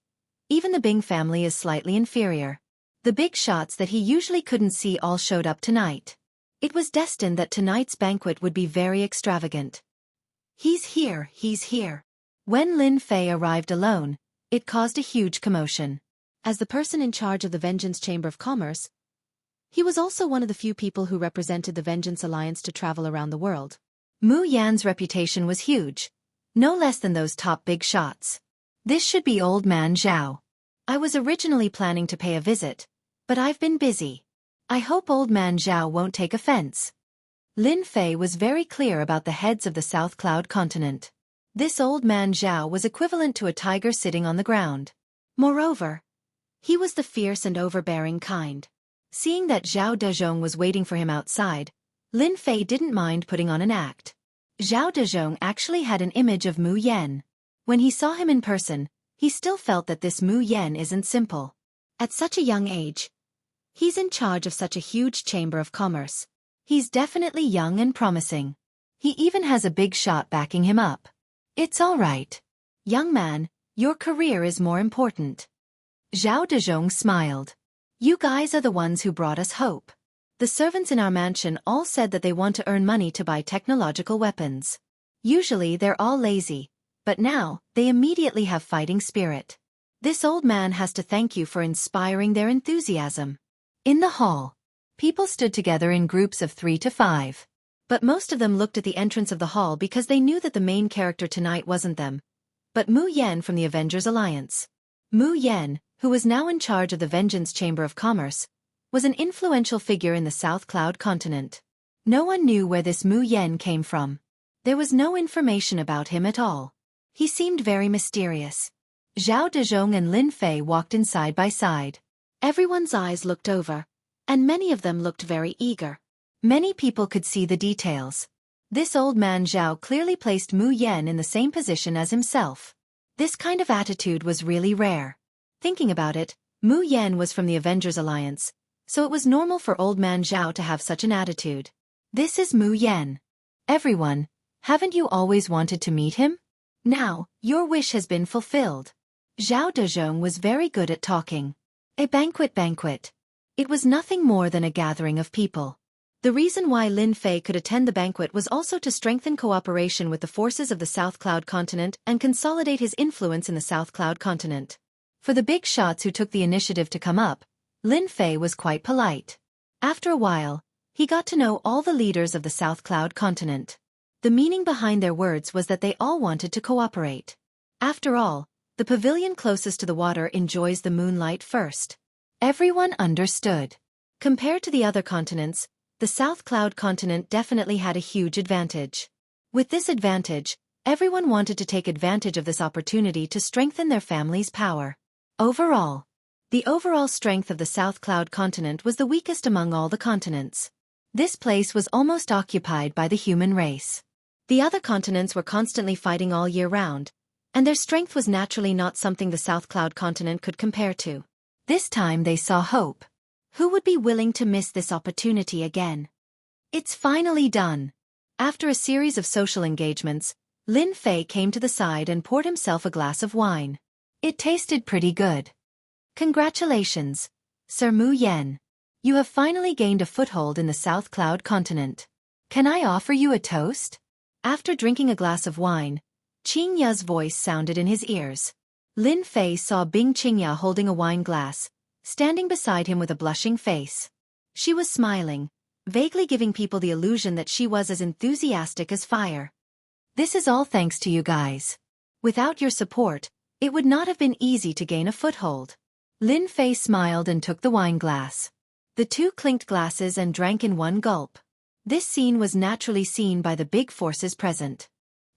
Even the Bing family is slightly inferior. The big shots that he usually couldn't see all showed up tonight. It was destined that tonight's banquet would be very extravagant. He's here, he's here. When Lin Fei arrived alone, it caused a huge commotion. As the person in charge of the Vengeance Chamber of Commerce, he was also one of the few people who represented the Vengeance Alliance to travel around the world. Mu Yan's reputation was huge, no less than those top big shots. This should be Old Man Zhao. I was originally planning to pay a visit, but I've been busy. I hope Old Man Zhao won't take offense. Lin Fei was very clear about the heads of the South Cloud Continent. This Old Man Zhao was equivalent to a tiger sitting on the ground. Moreover, he was the fierce and overbearing kind. Seeing that Zhao Dezhong was waiting for him outside, Lin Fei didn't mind putting on an act. Zhao Dezhong actually had an image of Mu Yan. When he saw him in person, he still felt that this Mu Yan isn't simple. At such a young age, he's in charge of such a huge chamber of commerce. He's definitely young and promising. He even has a big shot backing him up. It's all right. Young man, your career is more important. Zhao Dezhong smiled. You guys are the ones who brought us hope. The servants in our mansion all said that they want to earn money to buy technological weapons. Usually they're all lazy, but now they immediately have fighting spirit. This old man has to thank you for inspiring their enthusiasm. In the hall, people stood together in groups of 3 to 5. But most of them looked at the entrance of the hall because they knew that the main character tonight wasn't them, but Mu Yan from the Avengers Alliance. Mu Yan, who was now in charge of the Vengeance Chamber of Commerce, was an influential figure in the South Cloud Continent. No one knew where this Mu Yan came from. There was no information about him at all. He seemed very mysterious. Zhao Dezhong and Lin Fei walked in side by side. Everyone's eyes looked over, and many of them looked very eager. Many people could see the details. This old man Zhao clearly placed Mu Yan in the same position as himself. This kind of attitude was really rare. Thinking about it, Mu Yan was from the Avengers Alliance, so it was normal for old man Zhao to have such an attitude. This is Mu Yan. Everyone, haven't you always wanted to meet him? Now, your wish has been fulfilled. Zhao Dezhong was very good at talking. A banquet. It was nothing more than a gathering of people. The reason why Lin Fei could attend the banquet was also to strengthen cooperation with the forces of the South Cloud Continent and consolidate his influence in the South Cloud Continent. For the big shots who took the initiative to come up, Lin Fei was quite polite. After a while, he got to know all the leaders of the South Cloud Continent. The meaning behind their words was that they all wanted to cooperate. After all, the pavilion closest to the water enjoys the moonlight first. Everyone understood. Compared to the other continents, the South Cloud Continent definitely had a huge advantage. With this advantage, everyone wanted to take advantage of this opportunity to strengthen their family's power. Overall, the overall strength of the South Cloud Continent was the weakest among all the continents. This place was almost occupied by the human race. The other continents were constantly fighting all year round, and their strength was naturally not something the South Cloud Continent could compare to. This time they saw hope. Who would be willing to miss this opportunity again? It's finally done. After a series of social engagements, Lin Fei came to the side and poured himself a glass of wine. It tasted pretty good. Congratulations, Sir Mu Yan. You have finally gained a foothold in the South Cloud Continent. Can I offer you a toast? After drinking a glass of wine, Qing Ya's voice sounded in his ears. Lin Fei saw Bing Qingya holding a wine glass, standing beside him with a blushing face. She was smiling, vaguely giving people the illusion that she was as enthusiastic as fire. This is all thanks to you guys. Without your support, it would not have been easy to gain a foothold. Lin Fei smiled and took the wine glass. The two clinked glasses and drank in one gulp. This scene was naturally seen by the big forces present.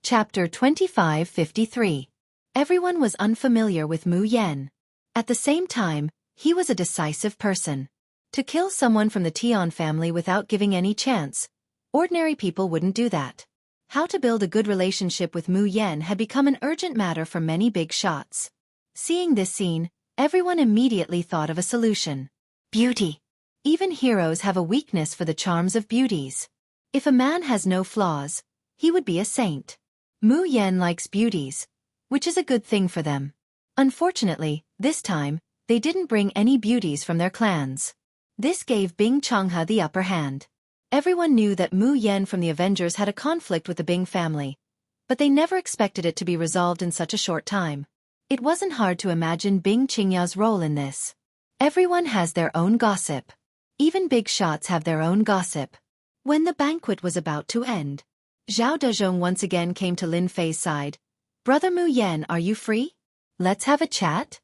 Chapter 2553. Everyone was unfamiliar with Mu Yan. At the same time, he was a decisive person. To kill someone from the Tian family without giving any chance, ordinary people wouldn't do that. How to build a good relationship with Mu Yen had become an urgent matter for many big shots. Seeing this scene, everyone immediately thought of a solution. Beauty. Even heroes have a weakness for the charms of beauties. If a man has no flaws, he would be a saint. Mu Yen likes beauties, which is a good thing for them. Unfortunately, this time, they didn't bring any beauties from their clans. This gave Bing Changhe the upper hand. Everyone knew that Mu Yen from the Avengers had a conflict with the Bing family, but they never expected it to be resolved in such a short time. It wasn't hard to imagine Bing Qingya's role in this. Everyone has their own gossip. Even big shots have their own gossip. When the banquet was about to end, Zhao Dezhong once again came to Lin Fei's side. "Brother Mu Yen, are you free? Let's have a chat?"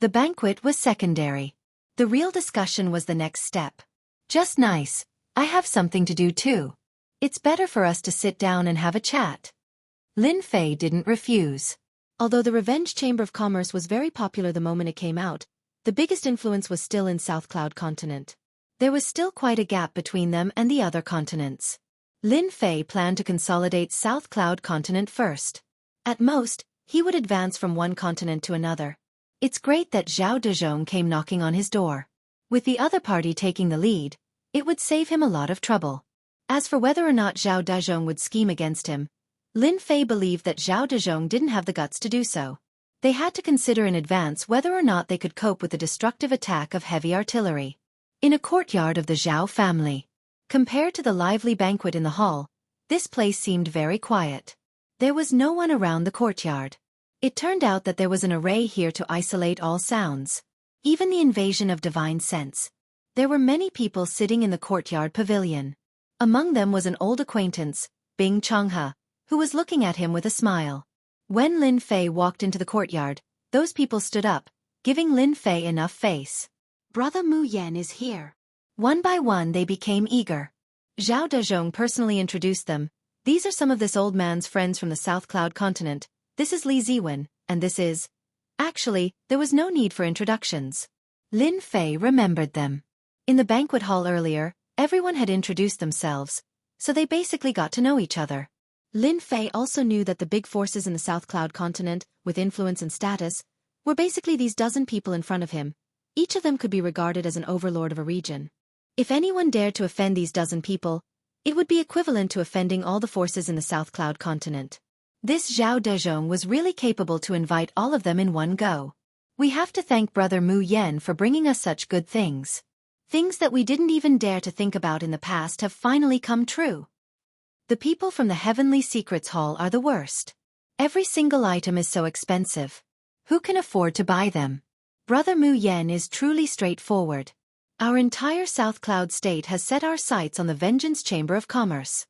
The banquet was secondary. The real discussion was the next step. "Just nice. I have something to do too. It's better for us to sit down and have a chat." Lin Fei didn't refuse. Although the Revenge Chamber of Commerce was very popular the moment it came out, the biggest influence was still in South Cloud Continent. There was still quite a gap between them and the other continents. Lin Fei planned to consolidate South Cloud Continent first. At most, he would advance from one continent to another. It's great that Zhao Dezhong came knocking on his door. With the other party taking the lead, it would save him a lot of trouble. As for whether or not Zhao Dezhong would scheme against him, Lin Fei believed that Zhao Dezhong didn't have the guts to do so. They had to consider in advance whether or not they could cope with the destructive attack of heavy artillery. In a courtyard of the Zhao family. Compared to the lively banquet in the hall, this place seemed very quiet. There was no one around the courtyard. It turned out that there was an array here to isolate all sounds. Even the invasion of divine sense. There were many people sitting in the courtyard pavilion. Among them was an old acquaintance, Bing Changhe, who was looking at him with a smile. When Lin Fei walked into the courtyard, those people stood up, giving Lin Fei enough face. "Brother Mu Yen is here." One by one they became eager. Zhao Dezhong personally introduced them. "These are some of this old man's friends from the South Cloud Continent. This is Li Ziwen, and this is..." Actually, there was no need for introductions. Lin Fei remembered them. In the banquet hall earlier, everyone had introduced themselves, so they basically got to know each other. Lin Fei also knew that the big forces in the South Cloud Continent, with influence and status, were basically these dozen people in front of him. Each of them could be regarded as an overlord of a region. If anyone dared to offend these dozen people, it would be equivalent to offending all the forces in the South Cloud Continent. This Zhao Dezhong was really capable to invite all of them in one go. "We have to thank Brother Mu Yen for bringing us such good things. Things that we didn't even dare to think about in the past have finally come true. The people from the Heavenly Secrets Hall are the worst. Every single item is so expensive. Who can afford to buy them? Brother Mu Yen is truly straightforward. Our entire South Cloud State has set our sights on the Vengeance Chamber of Commerce."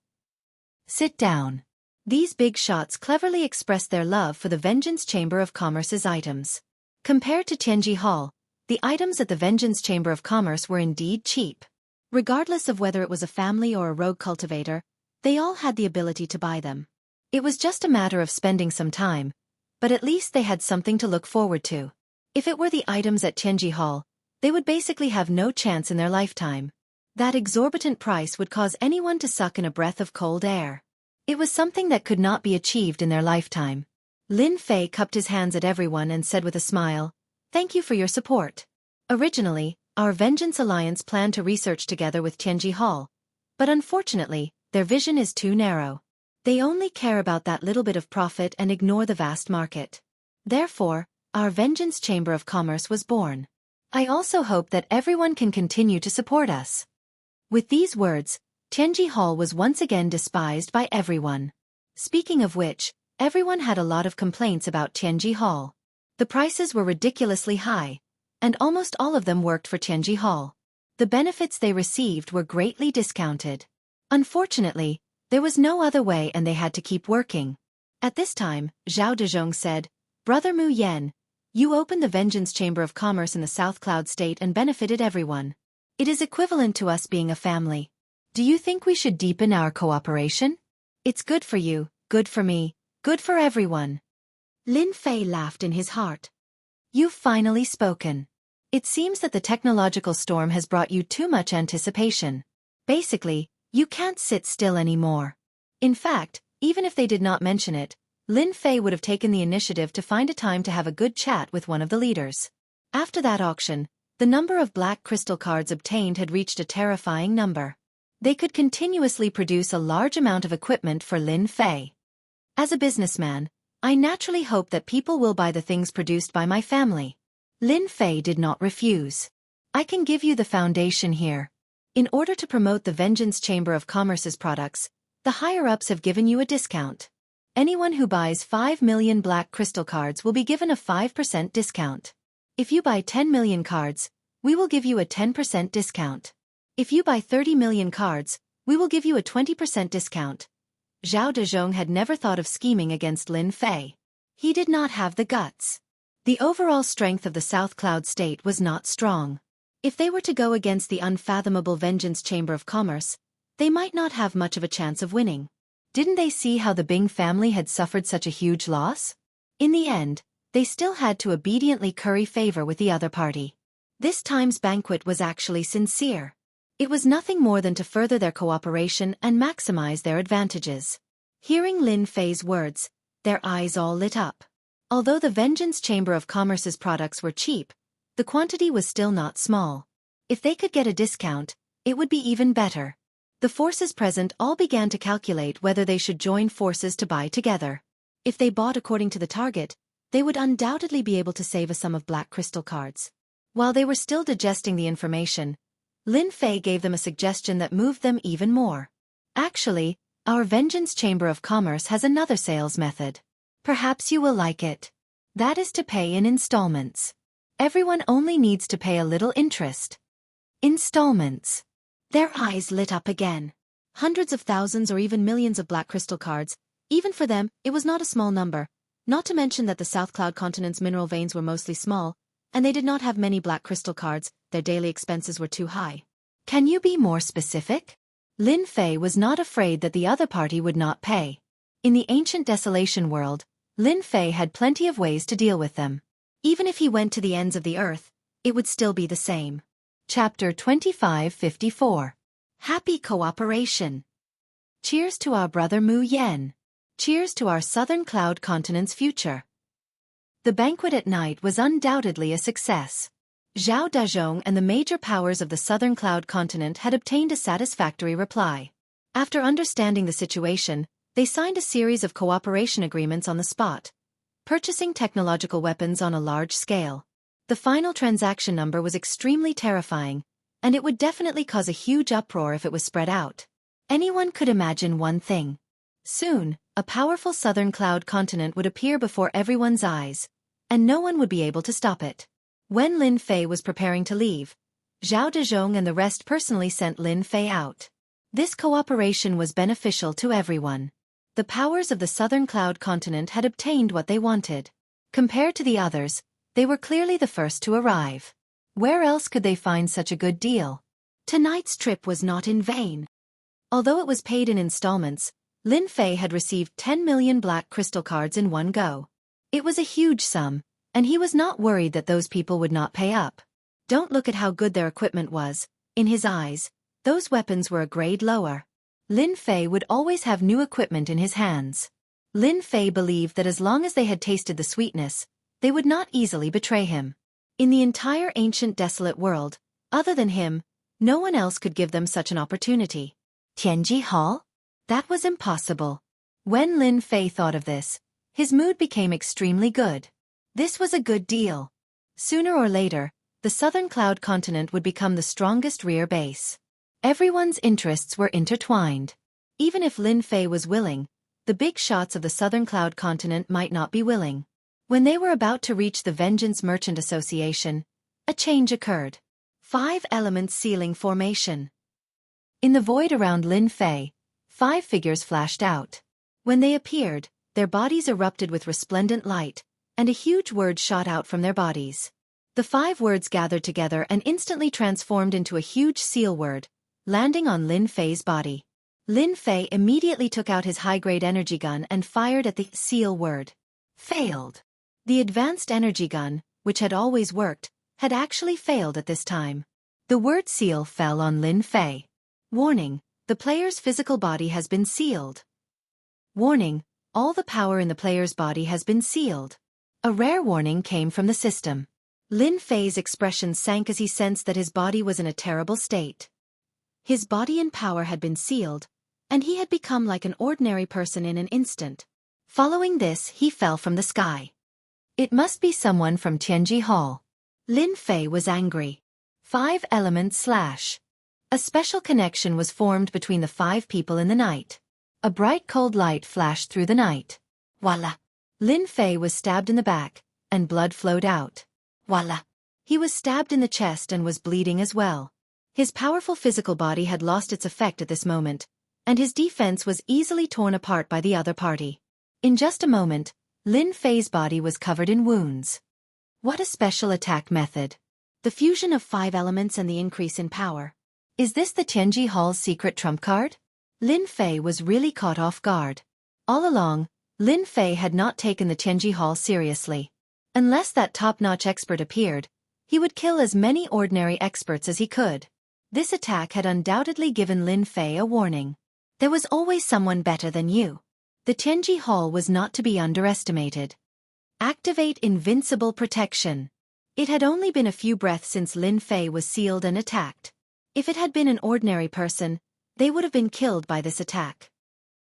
Sit down. These big shots cleverly expressed their love for the Vengeance Chamber of Commerce's items. Compared to Tianji Hall, the items at the Vengeance Chamber of Commerce were indeed cheap. Regardless of whether it was a family or a rogue cultivator, they all had the ability to buy them. It was just a matter of spending some time, but at least they had something to look forward to. If it were the items at Tianji Hall, they would basically have no chance in their lifetime. That exorbitant price would cause anyone to suck in a breath of cold air. It was something that could not be achieved in their lifetime. Lin Fei cupped his hands at everyone and said with a smile, "Thank you for your support. Originally, our Vengeance Alliance planned to research together with Tianji Hall, but unfortunately, their vision is too narrow. They only care about that little bit of profit and ignore the vast market. Therefore, our Vengeance Chamber of Commerce was born. I also hope that everyone can continue to support us." With these words, Tianji Hall was once again despised by everyone. Speaking of which, everyone had a lot of complaints about Tianji Hall. The prices were ridiculously high, and almost all of them worked for Tianji Hall. The benefits they received were greatly discounted. Unfortunately, there was no other way and they had to keep working. At this time, Zhao Dezhong said, "Brother Mu Yen, you opened the Vengeance Chamber of Commerce in the South Cloud State and benefited everyone. It is equivalent to us being a family. Do you think we should deepen our cooperation? It's good for you, good for me, good for everyone." Lin Fei laughed in his heart. "You've finally spoken. It seems that the technological storm has brought you too much anticipation. Basically, you can't sit still anymore. In fact, Even if they did not mention it, Lin Fei would have taken the initiative to find a time to have a good chat with one of the leaders. After that auction, the number of black crystal cards obtained had reached a terrifying number. They could continuously produce a large amount of equipment for Lin Fei. As a businessman, I naturally hope that people will buy the things produced by my family. Lin Fei did not refuse. I can give you the foundation here. In order to promote the Vengeance Chamber of Commerce's products, the higher-ups have given you a discount. Anyone who buys 5 million black crystal cards will be given a 5% discount. If you buy 10 million cards, we will give you a 10% discount. If you buy 30 million cards, we will give you a 20% discount. Zhao Dezhong had never thought of scheming against Lin Fei. He did not have the guts. The overall strength of the South Cloud State was not strong. If they were to go against the unfathomable Vengeance Chamber of Commerce, they might not have much of a chance of winning. Didn't they see how the Bing family had suffered such a huge loss? In the end, they still had to obediently curry favor with the other party. This time's banquet was actually sincere. It was nothing more than to further their cooperation and maximize their advantages. Hearing Lin Fei's words, their eyes all lit up. Although the Vengeance Chamber of Commerce's products were cheap, the quantity was still not small. If they could get a discount, it would be even better. The forces present all began to calculate whether they should join forces to buy together. If they bought according to the target, they would undoubtedly be able to save a sum of black crystal cards. While they were still digesting the information, Lin Fei gave them a suggestion that moved them even more. Actually, our Vengeance Chamber of Commerce has another sales method. Perhaps you will like it. That is to pay in installments. Everyone only needs to pay a little interest. Installments. Their eyes lit up again. Hundreds of thousands or even millions of black crystal cards. Even for them, it was not a small number. Not to mention that the South Cloud continent's mineral veins were mostly small, and they did not have many black crystal cards. Their daily expenses were too high. Can you be more specific? Lin Fei was not afraid that the other party would not pay. In the ancient desolation world, Lin Fei had plenty of ways to deal with them. Even if he went to the ends of the earth, it would still be the same. Chapter 2554. Happy Cooperation. Cheers to our brother Mu Yen. Cheers to our Southern Cloud Continent's future. The banquet at night was undoubtedly a success. Zhao Dezhong and the major powers of the Southern Cloud Continent had obtained a satisfactory reply. After understanding the situation, they signed a series of cooperation agreements on the spot, purchasing technological weapons on a large scale. The final transaction number was extremely terrifying, and it would definitely cause a huge uproar if it was spread out. Anyone could imagine one thing. Soon, a powerful Southern Cloud Continent would appear before everyone's eyes, and no one would be able to stop it. When Lin Fei was preparing to leave, Zhao Dezhong and the rest personally sent Lin Fei out. This cooperation was beneficial to everyone. The powers of the Southern Cloud Continent had obtained what they wanted. Compared to the others, they were clearly the first to arrive. Where else could they find such a good deal? Tonight's trip was not in vain. Although it was paid in installments, Lin Fei had received 10 million black crystal cards in one go. It was a huge sum, and he was not worried that those people would not pay up. Don't look at how good their equipment was. In his eyes, those weapons were a grade lower. Lin Fei would always have new equipment in his hands. Lin Fei believed that as long as they had tasted the sweetness, they would not easily betray him. In the entire ancient desolate world, other than him, no one else could give them such an opportunity. Tianji Hall? That was impossible. When Lin Fei thought of this, his mood became extremely good. This was a good deal. Sooner or later, the Southern Cloud Continent would become the strongest rear base. Everyone's interests were intertwined. Even if Lin Fei was willing, the big shots of the Southern Cloud Continent might not be willing. When they were about to reach the Vengeance Merchant Association, a change occurred. 5 elements ceiling formation. In the void around Lin Fei, 5 figures flashed out. When they appeared, their bodies erupted with resplendent light, and a huge word shot out from their bodies. The 5 words gathered together and instantly transformed into a huge seal word, landing on Lin Fei's body. Lin Fei immediately took out his high-grade energy gun and fired at the seal word. Failed. The advanced energy gun, which had always worked, had actually failed at this time. The word seal fell on Lin Fei. Warning, the player's physical body has been sealed. Warning, all the power in the player's body has been sealed. A rare warning came from the system. Lin Fei's expression sank as he sensed that his body was in a terrible state. His body and power had been sealed, and he had become like an ordinary person in an instant. Following this, he fell from the sky. It must be someone from Tianji Hall. Lin Fei was angry. 5 elements / A special connection was formed between the 5 people in the night. A bright cold light flashed through the night. Voila! Lin Fei was stabbed in the back, and blood flowed out. Voila! He was stabbed in the chest and was bleeding as well. His powerful physical body had lost its effect at this moment, and his defense was easily torn apart by the other party. In just a moment, Lin Fei's body was covered in wounds. What a special attack method! The fusion of 5 elements and the increase in power. Is this the Tianji Hall's secret trump card? Lin Fei was really caught off guard. All along, Lin Fei had not taken the Tianji Hall seriously. Unless that top-notch expert appeared, he would kill as many ordinary experts as he could. This attack had undoubtedly given Lin Fei a warning. There was always someone better than you. The Tianji Hall was not to be underestimated. Activate Invincible Protection. It had only been a few breaths since Lin Fei was sealed and attacked. If it had been an ordinary person, they would have been killed by this attack.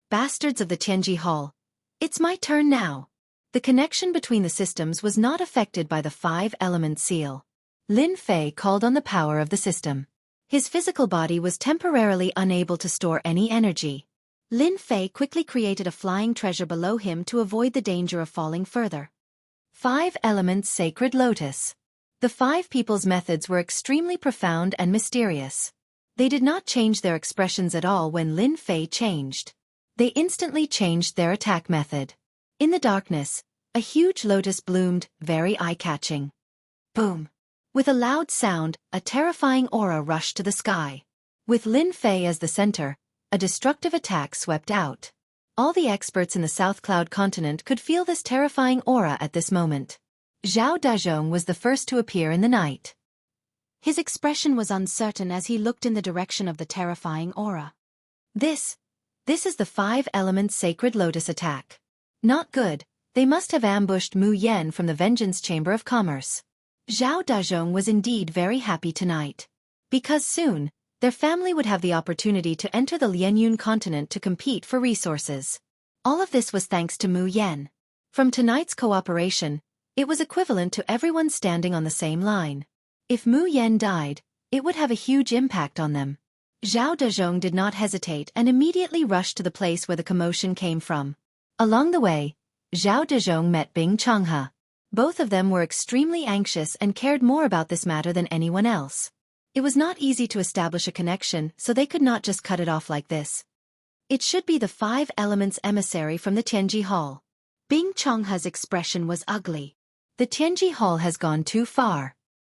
Bastards of the Tianji Hall. It's my turn now. The connection between the systems was not affected by the 5-element seal. Lin Fei called on the power of the system. His physical body was temporarily unable to store any energy. Lin Fei quickly created a flying treasure below him to avoid the danger of falling further. 5 elements Sacred Lotus. The 5 people's methods were extremely profound and mysterious. They did not change their expressions at all when Lin Fei changed. They instantly changed their attack method. In the darkness, a huge lotus bloomed, very eye-catching. Boom! With a loud sound, a terrifying aura rushed to the sky. With Lin Fei as the center, a destructive attack swept out. All the experts in the South Cloud continent could feel this terrifying aura at this moment. Zhao Dazhong was the first to appear in the night. His expression was uncertain as he looked in the direction of the terrifying aura. This is the 5-element Sacred Lotus attack. Not good, they must have ambushed Mu Yen from the Vengeance Chamber of Commerce. Zhao Dazhong was indeed very happy tonight. Because soon, their family would have the opportunity to enter the Lianyun continent to compete for resources. All of this was thanks to Mu Yen. From tonight's cooperation, it was equivalent to everyone standing on the same line. If Mu Yen died, it would have a huge impact on them. Zhao Dazhong did not hesitate and immediately rushed to the place where the commotion came from. Along the way, Zhao Dazhong met Bing Changhe. Both of them were extremely anxious and cared more about this matter than anyone else. It was not easy to establish a connection, so they could not just cut it off like this. It should be the 5 elements emissary from the Tianji Hall. Bing Changhe's expression was ugly. The Tianji Hall has gone too far.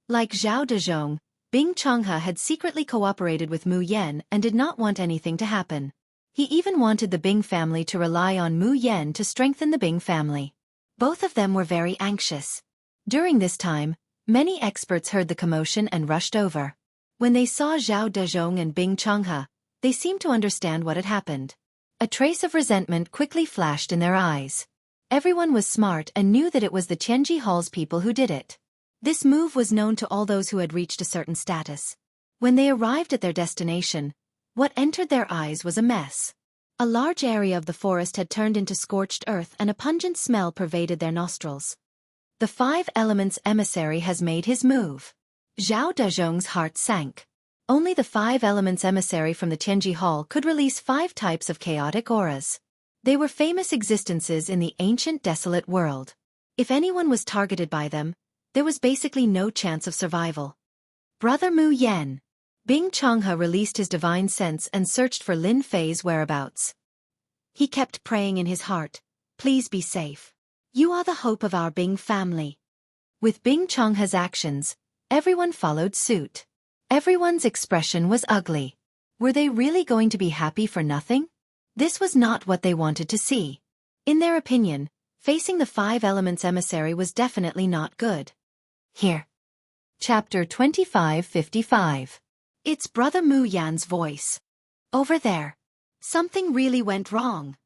Like Zhao Dazhong, Bing Changhe had secretly cooperated with Mu Yen and did not want anything to happen. He even wanted the Bing family to rely on Mu Yen to strengthen the Bing family. Both of them were very anxious. During this time, many experts heard the commotion and rushed over. When they saw Zhao Dazhong and Bing Changhe, they seemed to understand what had happened. A trace of resentment quickly flashed in their eyes. Everyone was smart and knew that it was the Tianji Hall's people who did it. This move was known to all those who had reached a certain status. When they arrived at their destination, what entered their eyes was a mess. A large area of the forest had turned into scorched earth and a pungent smell pervaded their nostrils. The 5 elements emissary has made his move. Zhao Dazhong's heart sank. Only the 5 elements emissary from the Tianji Hall could release 5 types of chaotic auras. They were famous existences in the ancient desolate world. If anyone was targeted by them, there was basically no chance of survival. Brother Mu Yen. Bing Changhe released his divine sense and searched for Lin Fei's whereabouts. He kept praying in his heart, "Please be safe. You are the hope of our Bing family." With Bing Changhe's actions, everyone followed suit. Everyone's expression was ugly. Were they really going to be happy for nothing? This was not what they wanted to see. In their opinion, facing the 5 elements emissary was definitely not good. Here. Chapter 2555. It's Brother Mu Yan's voice. Over there. Something really went wrong.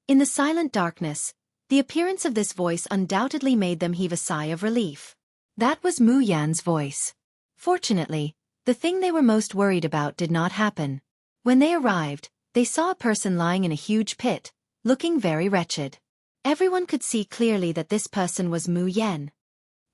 In the silent darkness, the appearance of this voice undoubtedly made them heave a sigh of relief. That was Mu Yan's voice. Fortunately, the thing they were most worried about did not happen. When they arrived, they saw a person lying in a huge pit, looking very wretched. Everyone could see clearly that this person was Mu Yan.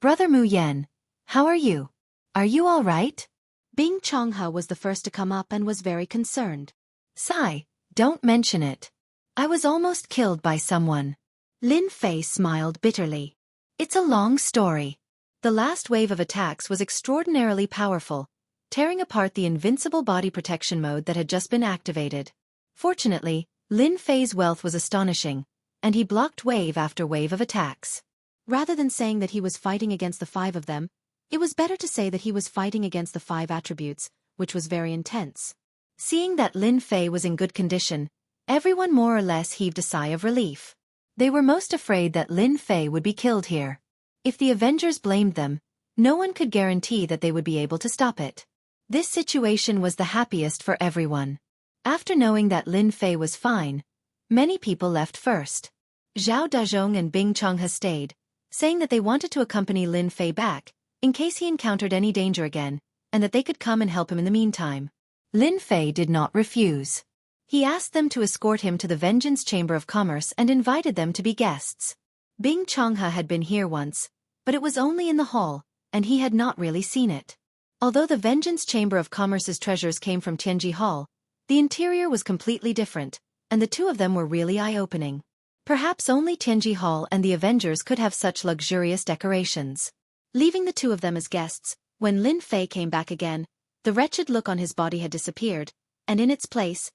"Brother Mu Yan, how are you? Are you all right?" Bing Chonghe was the first to come up and was very concerned. "Sigh, don't mention it. I was almost killed by someone." Lin Fei smiled bitterly. "It's a long story. The last wave of attacks was extraordinarily powerful, tearing apart the invincible body protection mode that had just been activated. Fortunately, Lin Fei's wealth was astonishing, and he blocked wave after wave of attacks. Rather than saying that he was fighting against the 5 of them, it was better to say that he was fighting against the 5 attributes, which was very intense. Seeing that Lin Fei was in good condition, everyone more or less heaved a sigh of relief. They were most afraid that Lin Fei would be killed here. If the Avengers blamed them, no one could guarantee that they would be able to stop it. This situation was the happiest for everyone. After knowing that Lin Fei was fine, many people left first. Zhao Dazhong and Bing Chonghe stayed, saying that they wanted to accompany Lin Fei back, in case he encountered any danger again, and that they could come and help him in the meantime. Lin Fei did not refuse. He asked them to escort him to the Vengeance Chamber of Commerce and invited them to be guests. Bing Chonghe had been here once, but it was only in the hall, and he had not really seen it. Although the Vengeance Chamber of Commerce's treasures came from Tianji Hall, the interior was completely different, and the two of them were really eye-opening. Perhaps only Tianji Hall and the Avengers could have such luxurious decorations. Leaving the two of them as guests, when Lin Fei came back again, the wretched look on his body had disappeared, and in its place,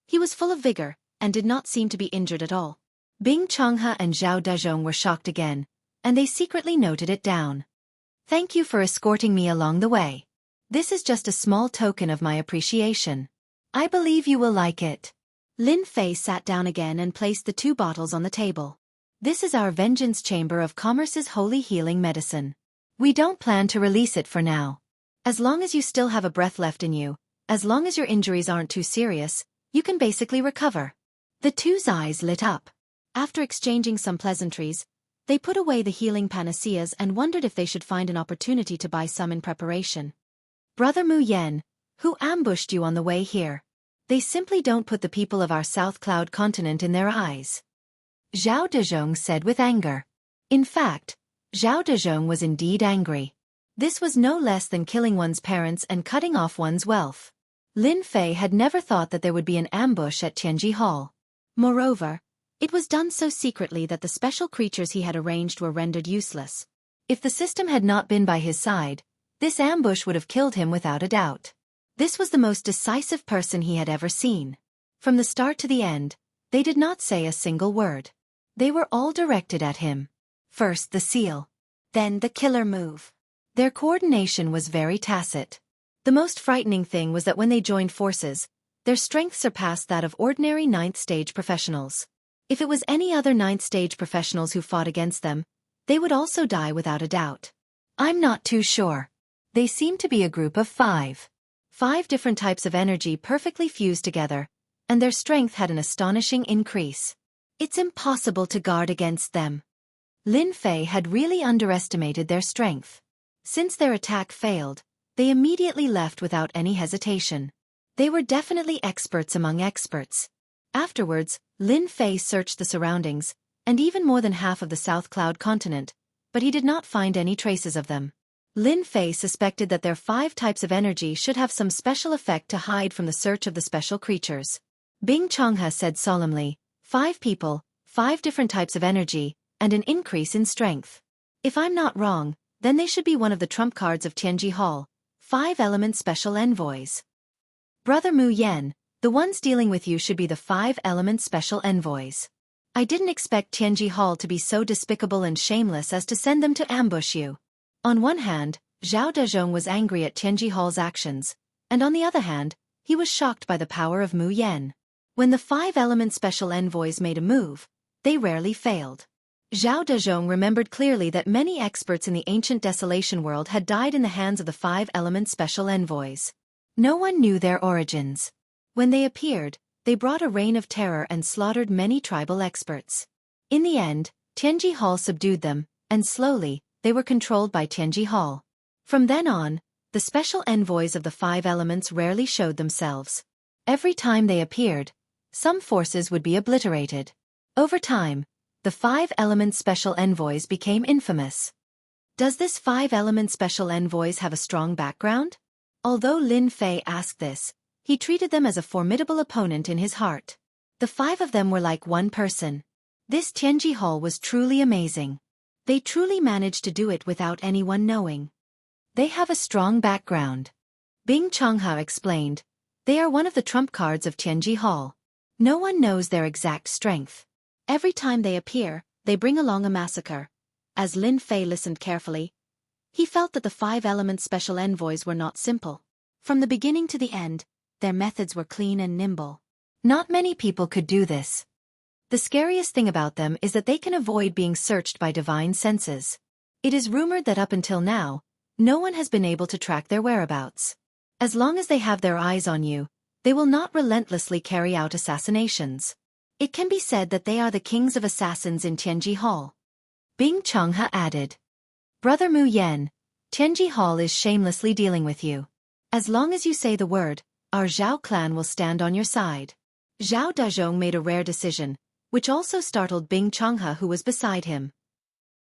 he was full of vigor, and did not seem to be injured at all. Bing Chonghe and Zhao Dazhong were shocked again, and they secretly noted it down. "Thank you for escorting me along the way. This is just a small token of my appreciation. I believe you will like it." Lin Fei sat down again and placed the 2 bottles on the table. "This is our Vengeance Chamber of Commerce's holy healing medicine. We don't plan to release it for now. As long as you still have a breath left in you, as long as your injuries aren't too serious, you can basically recover." The two's eyes lit up. After exchanging some pleasantries, they put away the healing panaceas and wondered if they should find an opportunity to buy some in preparation. "Brother Mu Yan, who ambushed you on the way here? They simply don't put the people of our South Cloud continent in their eyes," Zhao Dezhong said with anger. In fact, Zhao Dezhong was indeed angry. This was no less than killing one's parents and cutting off one's wealth. Lin Fei had never thought that there would be an ambush at Tianji Hall. Moreover, it was done so secretly that the special creatures he had arranged were rendered useless. If the system had not been by his side, this ambush would have killed him without a doubt. This was the most decisive person he had ever seen. From the start to the end, they did not say a single word. They were all directed at him. First the seal, then the killer move. Their coordination was very tacit. The most frightening thing was that when they joined forces, their strength surpassed that of ordinary 9th stage professionals. If it was any other 9th stage professionals who fought against them, they would also die without a doubt. I'm not too sure. They seemed to be a group of 5. 5 different types of energy perfectly fused together, and their strength had an astonishing increase. It's impossible to guard against them. Lin Fei had really underestimated their strength. Since their attack failed, they immediately left without any hesitation. They were definitely experts among experts. Afterwards, Lin Fei searched the surroundings, and even more than half of the South Cloud continent, but he did not find any traces of them. Lin Fei suspected that their 5 types of energy should have some special effect to hide from the search of the special creatures. Bing Chonghe said solemnly, 5 people, 5 different types of energy, and an increase in strength. If I'm not wrong, then they should be one of the trump cards of Tianji Hall, 5-element special envoys. Brother Mu Yan, the ones dealing with you should be the 5-element special envoys. I didn't expect Tianji Hall to be so despicable and shameless as to send them to ambush you. On one hand, Zhao Dezhong was angry at Tianji Hall's actions, and on the other hand, he was shocked by the power of Mu Yan. When the 5-element special envoys made a move, they rarely failed. Zhao Dezhong remembered clearly that many experts in the ancient desolation world had died in the hands of the 5-element special envoys. No one knew their origins. When they appeared, they brought a reign of terror and slaughtered many tribal experts. In the end, Tianji Hall subdued them, and slowly, they were controlled by Tianji Hall. From then on, the special envoys of the 5 elements rarely showed themselves. Every time they appeared, some forces would be obliterated. Over time, the 5 element special envoys became infamous. Does this 5 element special envoys have a strong background? Although Lin Fei asked this, he treated them as a formidable opponent in his heart. The 5 of them were like one person. This Tianji Hall was truly amazing. They truly managed to do it without anyone knowing. They have a strong background. Bing Changhe explained. They are one of the trump cards of Tianji Hall. No one knows their exact strength. Every time they appear, they bring along a massacre. As Lin Fei listened carefully, he felt that the 5 element special envoys were not simple. From the beginning to the end, their methods were clean and nimble. Not many people could do this. The scariest thing about them is that they can avoid being searched by divine senses. It is rumored that up until now, no one has been able to track their whereabouts. As long as they have their eyes on you, they will not relentlessly carry out assassinations. It can be said that they are the kings of assassins in Tianji Hall. Bing Changhe added. Brother Mu Yan, Tianji Hall is shamelessly dealing with you. As long as you say the word, our Zhao clan will stand on your side. Zhao Dazhong made a rare decision, which also startled Bing Changhe, who was beside him.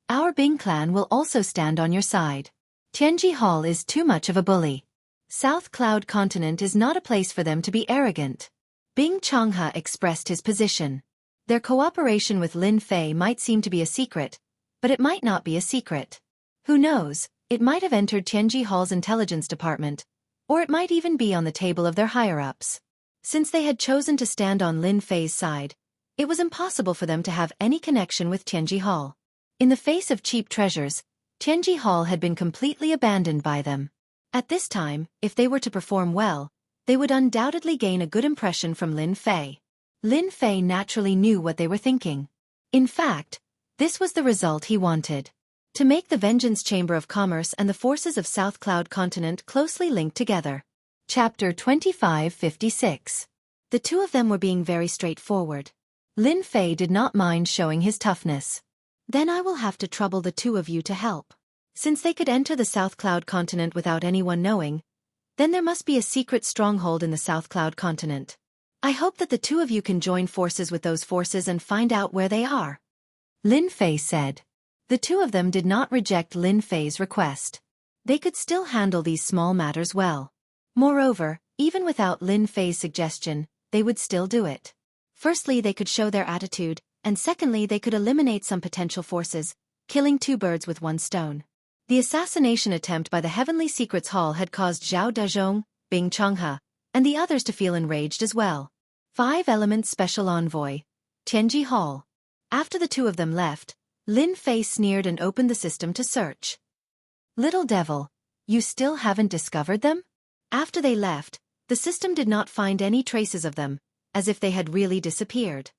Our Bing clan will also stand on your side. Tianji Hall is too much of a bully. South Cloud Continent is not a place for them to be arrogant. Bing Changhe expressed his position. Their cooperation with Lin Fei might seem to be a secret, but it might not be a secret. Who knows, it might have entered Tianji Hall's intelligence department, or it might even be on the table of their higher-ups. Since they had chosen to stand on Lin Fei's side, it was impossible for them to have any connection with Tianji Hall. In the face of cheap treasures, Tianji Hall had been completely abandoned by them. At this time, if they were to perform well, they would undoubtedly gain a good impression from Lin Fei. Lin Fei naturally knew what they were thinking. In fact, this was the result he wanted. To make the Vengeance Chamber of Commerce and the forces of South Cloud Continent closely linked together. Chapter 2556. The 2 of them were being very straightforward. Lin Fei did not mind showing his toughness. Then I will have to trouble the 2 of you to help. Since they could enter the South Cloud Continent without anyone knowing, then there must be a secret stronghold in the South Cloud Continent. I hope that the 2 of you can join forces with those forces and find out where they are. Lin Fei said. The 2 of them did not reject Lin Fei's request. They could still handle these small matters well. Moreover, even without Lin Fei's suggestion, they would still do it. Firstly, they could show their attitude, and secondly, they could eliminate some potential forces, killing 2 birds with 1 stone. The assassination attempt by the Heavenly Secrets Hall had caused Zhao Dazhong, Bing Changhe, and the others to feel enraged as well. 5 Elements Special Envoy, Tianji Hall. After the 2 of them left, Lin Fei sneered and opened the system to search. Little devil, you still haven't discovered them? After they left, the system did not find any traces of them, as if they had really disappeared.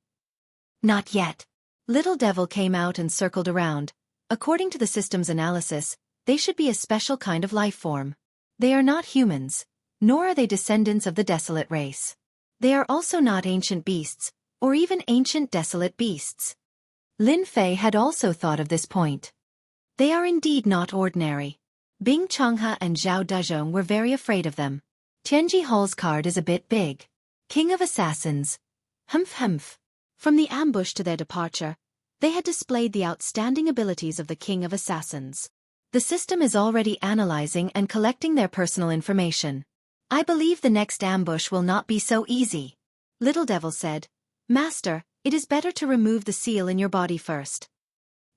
Not yet. Little devil came out and circled around. According to the system's analysis, they should be a special kind of life form. They are not humans, nor are they descendants of the desolate race. They are also not ancient beasts, or even ancient desolate beasts. Lin Fei had also thought of this point. They are indeed not ordinary. Bing Changhe and Zhao Dazhong were very afraid of them. Tianji Hall's card is a bit big. King of Assassins. Humph humph. From the ambush to their departure, they had displayed the outstanding abilities of the King of Assassins. The system is already analyzing and collecting their personal information. I believe the next ambush will not be so easy. Little Devil said, Master, it is better to remove the seal in your body first.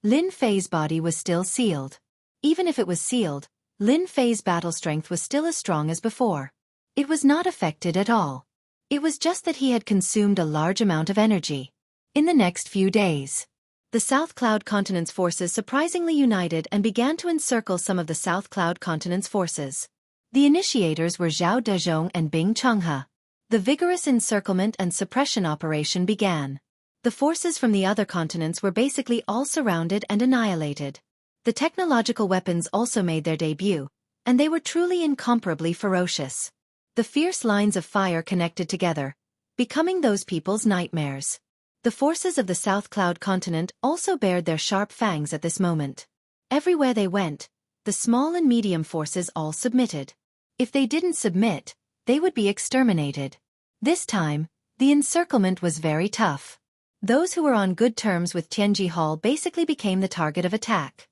Lin Fei's body was still sealed. Even if it was sealed, Lin Fei's battle strength was still as strong as before. It was not affected at all. It was just that he had consumed a large amount of energy. In the next few days, the South Cloud Continent's forces surprisingly united and began to encircle some of the South Cloud Continent's forces. The initiators were Zhao Dazhong and Bing Changhe. The vigorous encirclement and suppression operation began. The forces from the other continents were basically all surrounded and annihilated. The technological weapons also made their debut, and they were truly incomparably ferocious. The fierce lines of fire connected together, becoming those people's nightmares. The forces of the South Cloud continent also bared their sharp fangs at this moment. Everywhere they went, the small and medium forces all submitted. If they didn't submit, they would be exterminated. This time, the encirclement was very tough. Those who were on good terms with Tianji Hall basically became the target of attack.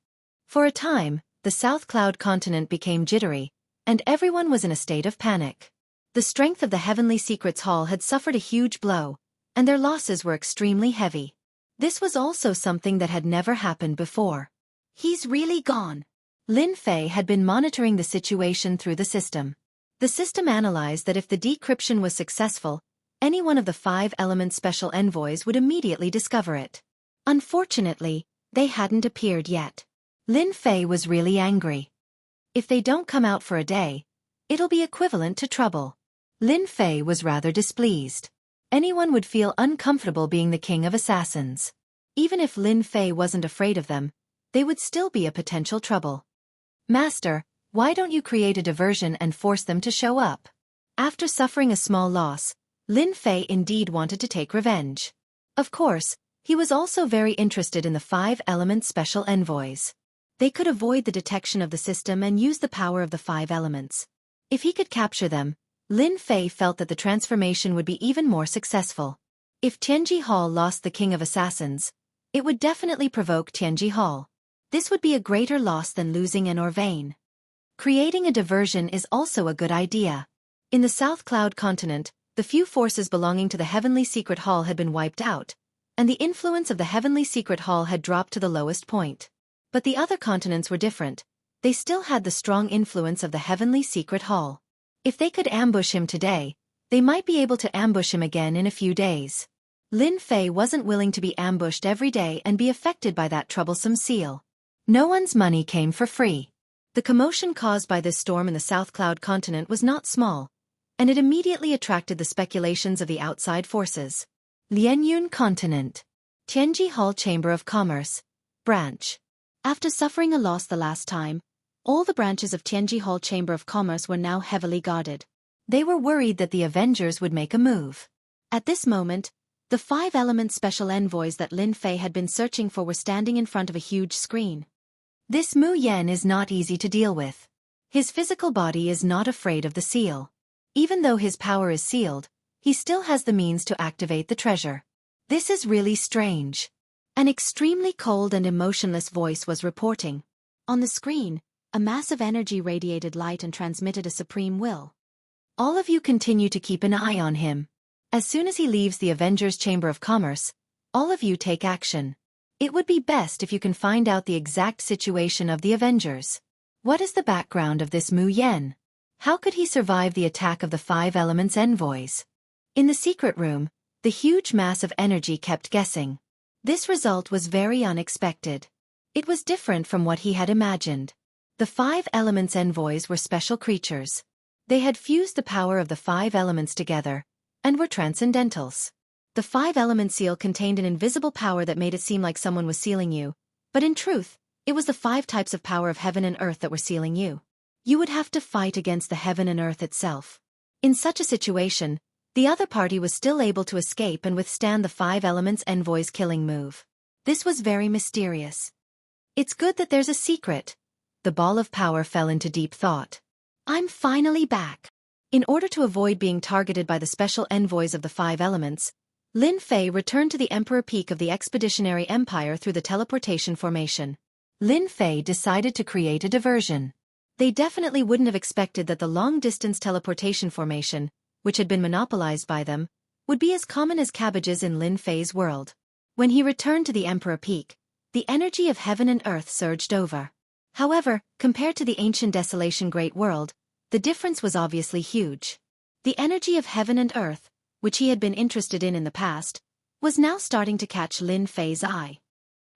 For a time, the South Cloud continent became jittery, and everyone was in a state of panic. The strength of the Heavenly Secrets Hall had suffered a huge blow, and their losses were extremely heavy. This was also something that had never happened before. He's really gone. Lin Fei had been monitoring the situation through the system. The system analyzed that if the decryption was successful, any one of the 5 element special envoys would immediately discover it. Unfortunately, they hadn't appeared yet. Lin Fei was really angry. If they don't come out for a day, it'll be equivalent to trouble. Lin Fei was rather displeased. Anyone would feel uncomfortable being the king of assassins. Even if Lin Fei wasn't afraid of them, they would still be a potential trouble. Master, why don't you create a diversion and force them to show up? After suffering a small loss, Lin Fei indeed wanted to take revenge. Of course, he was also very interested in the 5 element special envoys. They could avoid the detection of the system and use the power of the 5 elements. If he could capture them, Lin Fei felt that the transformation would be even more successful. If Tianji Hall lost the King of Assassins, it would definitely provoke Tianji Hall. This would be a greater loss than losing an Orvane. Creating a diversion is also a good idea. In the South Cloud continent, the few forces belonging to the Heavenly Secret Hall had been wiped out, and the influence of the Heavenly Secret Hall had dropped to the lowest point. But the other continents were different. They still had the strong influence of the Heavenly Secret Hall. If they could ambush him today, they might be able to ambush him again in a few days. Lin Fei wasn't willing to be ambushed every day and be affected by that troublesome seal. No one's money came for free. The commotion caused by this storm in the South Cloud continent was not small, and it immediately attracted the speculations of the outside forces. Lianyun Continent. Tianji Hall Chamber of Commerce. Branch. After suffering a loss the last time, all the branches of Tianji Hall Chamber of Commerce were now heavily guarded. They were worried that the Avengers would make a move. At this moment, the 5 element special envoys that Lin Fei had been searching for were standing in front of a huge screen. This Mu Yan is not easy to deal with. His physical body is not afraid of the seal. Even though his power is sealed, he still has the means to activate the treasure. This is really strange. An extremely cold and emotionless voice was reporting. On the screen, a massive energy radiated light and transmitted a supreme will. All of you continue to keep an eye on him. As soon as he leaves the Avengers Chamber of Commerce, all of you take action. It would be best if you can find out the exact situation of the Avengers. What is the background of this Mu Yan? How could he survive the attack of the 5 elements envoys? In the secret room, the huge mass of energy kept guessing. This result was very unexpected. It was different from what he had imagined. The 5 elements envoys were special creatures. They had fused the power of the 5 elements together, and were transcendentals. The 5 element seal contained an invisible power that made it seem like someone was sealing you, but in truth, it was the 5 types of power of heaven and earth that were sealing you. You would have to fight against the heaven and earth itself. In such a situation, the other party was still able to escape and withstand the 5 elements envoy's killing move. This was very mysterious. It's good that there's a secret. The ball of power fell into deep thought. I'm finally back. In order to avoid being targeted by the special envoys of the 5 elements, Lin Fei returned to the Emperor Peak of the Expeditionary Empire through the teleportation formation. Lin Fei decided to create a diversion. They definitely wouldn't have expected that the long-distance teleportation formation, which had been monopolized by them, would be as common as cabbages in Lin Fei's world. When he returned to the Emperor Peak, the energy of heaven and earth surged over. However, compared to the ancient Desolation Great World, the difference was obviously huge. The energy of heaven and earth, which he had been interested in the past, was now starting to catch Lin Fei's eye.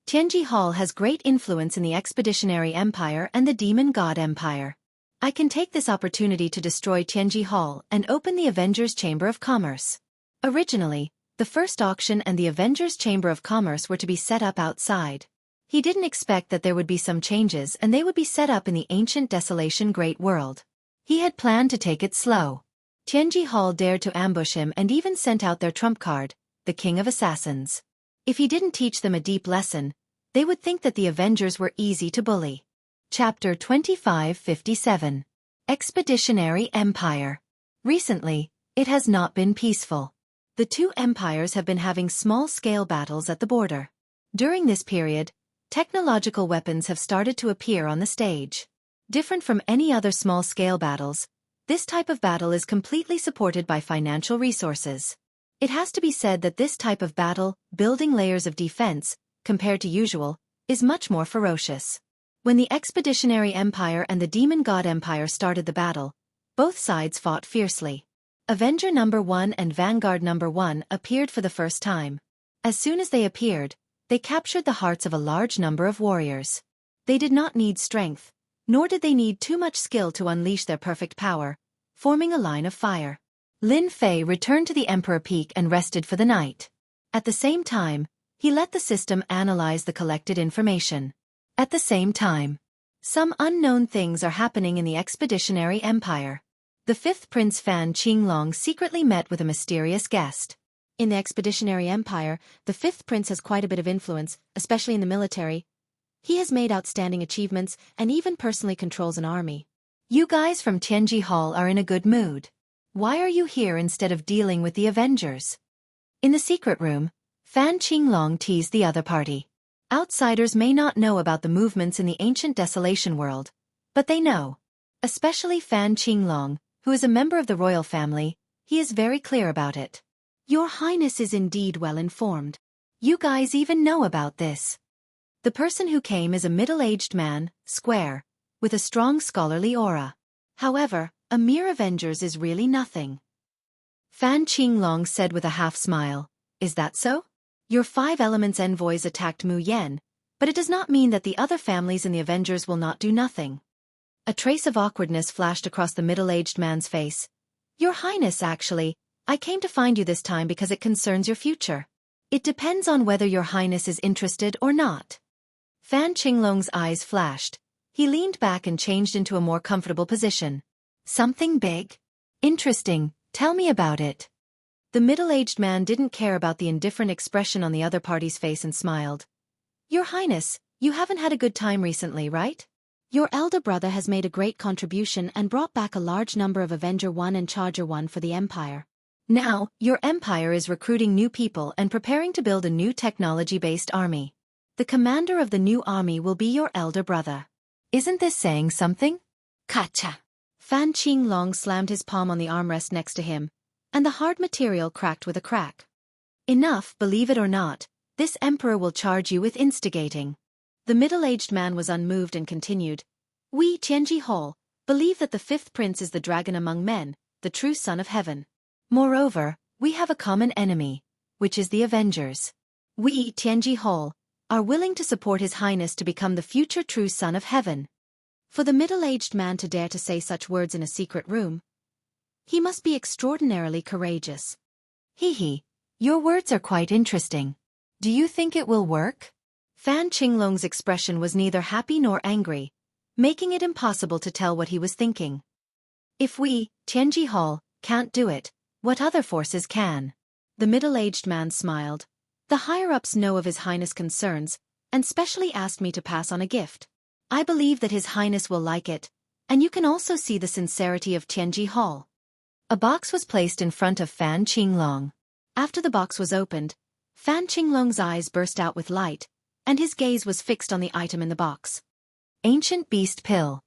Tianji Hall has great influence in the Expeditionary Empire and the Demon God Empire. I can take this opportunity to destroy Tianji Hall and open the Avengers Chamber of Commerce. Originally, the first auction and the Avengers Chamber of Commerce were to be set up outside. He didn't expect that there would be some changes and they would be set up in the ancient Desolation Great World. He had planned to take it slow. Tianji Hall dared to ambush him and even sent out their trump card, the King of Assassins. If he didn't teach them a deep lesson, they would think that the Avengers were easy to bully. Chapter 2557. Expeditionary Empire. Recently, it has not been peaceful. The two empires have been having small-scale battles at the border. During this period, technological weapons have started to appear on the stage. Different from any other small-scale battles, this type of battle is completely supported by financial resources. It has to be said that this type of battle, building layers of defense, compared to usual, is much more ferocious. When the Expeditionary Empire and the Demon God Empire started the battle, both sides fought fiercely. Avenger No. 1 and Vanguard No. 1 appeared for the first time. As soon as they appeared, they captured the hearts of a large number of warriors. They did not need strength, nor did they need too much skill to unleash their perfect power, forming a line of fire. Lin Fei returned to the Emperor Peak and rested for the night. At the same time, he let the system analyze the collected information. At the same time, some unknown things are happening in the Expeditionary Empire. The fifth Prince Fan Qinglong secretly met with a mysterious guest. In the Expeditionary Empire, the fifth prince has quite a bit of influence, especially in the military. He has made outstanding achievements and even personally controls an army. You guys from Tianji Hall are in a good mood. Why are you here instead of dealing with the Avengers? In the secret room, Fan Qinglong teased the other party. Outsiders may not know about the movements in the ancient desolation world, but they know. Especially Fan Qinglong, who is a member of the royal family, he is very clear about it. Your Highness is indeed well informed. You guys even know about this. The person who came is a middle-aged man, square, with a strong scholarly aura. However, a mere Avengers is really nothing. Fan Qinglong said with a half-smile, Is that so? Your five elements envoys attacked Mu Yen, but it does not mean that the other families in the Avengers will not do nothing. A trace of awkwardness flashed across the middle-aged man's face. Your Highness, actually, I came to find you this time because it concerns your future. It depends on whether your Highness is interested or not. Fan Qinglong's eyes flashed. He leaned back and changed into a more comfortable position. Something big? Interesting, tell me about it. The middle-aged man didn't care about the indifferent expression on the other party's face and smiled. Your Highness, you haven't had a good time recently, right? Your elder brother has made a great contribution and brought back a large number of Avenger 1 and Charger 1 for the Empire. Now, your Empire is recruiting new people and preparing to build a new technology-based army. The commander of the new army will be your elder brother. Isn't this saying something? Kacha! Fan Qinglong slammed his palm on the armrest next to him, and the hard material cracked with a crack. Enough, believe it or not, this emperor will charge you with instigating. The middle-aged man was unmoved and continued. We, Tianji Hall, believe that the fifth prince is the dragon among men, the true son of heaven. Moreover, we have a common enemy, which is the Avengers. We, Tianji Hall, are willing to support His Highness to become the future true son of heaven. For the middle-aged man to dare to say such words in a secret room, he must be extraordinarily courageous. Hee, your words are quite interesting. Do you think it will work? Fan Qinglong's expression was neither happy nor angry, making it impossible to tell what he was thinking. If we, Tianji Hall, can't do it, what other forces can? The middle-aged man smiled. The higher-ups know of His Highness' concerns, and specially asked me to pass on a gift. I believe that His Highness will like it, and you can also see the sincerity of Tianji Hall. A box was placed in front of Fan Qinglong. After the box was opened, Fan Qinglong's eyes burst out with light, and his gaze was fixed on the item in the box. Ancient Beast Pill.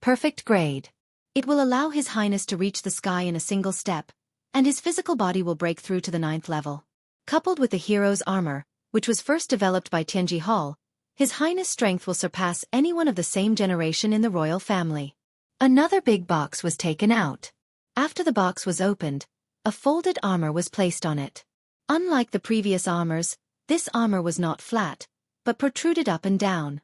Perfect grade. It will allow His Highness to reach the sky in a single step, and his physical body will break through to the 9th level. Coupled with the hero's armor, which was first developed by Tianji Hall, His Highness' strength will surpass anyone of the same generation in the royal family. Another big box was taken out. After the box was opened, a folded armor was placed on it. Unlike the previous armors, this armor was not flat, but protruded up and down.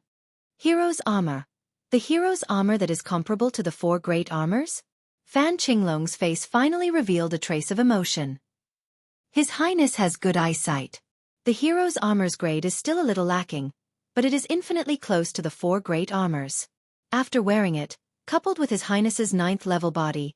Hero's armor. The hero's armor that is comparable to the 4 great armors? Fan Qinglong's face finally revealed a trace of emotion. His Highness has good eyesight. The hero's armor's grade is still a little lacking, but it is infinitely close to the 4 great armors. After wearing it, coupled with His Highness's 9th level body,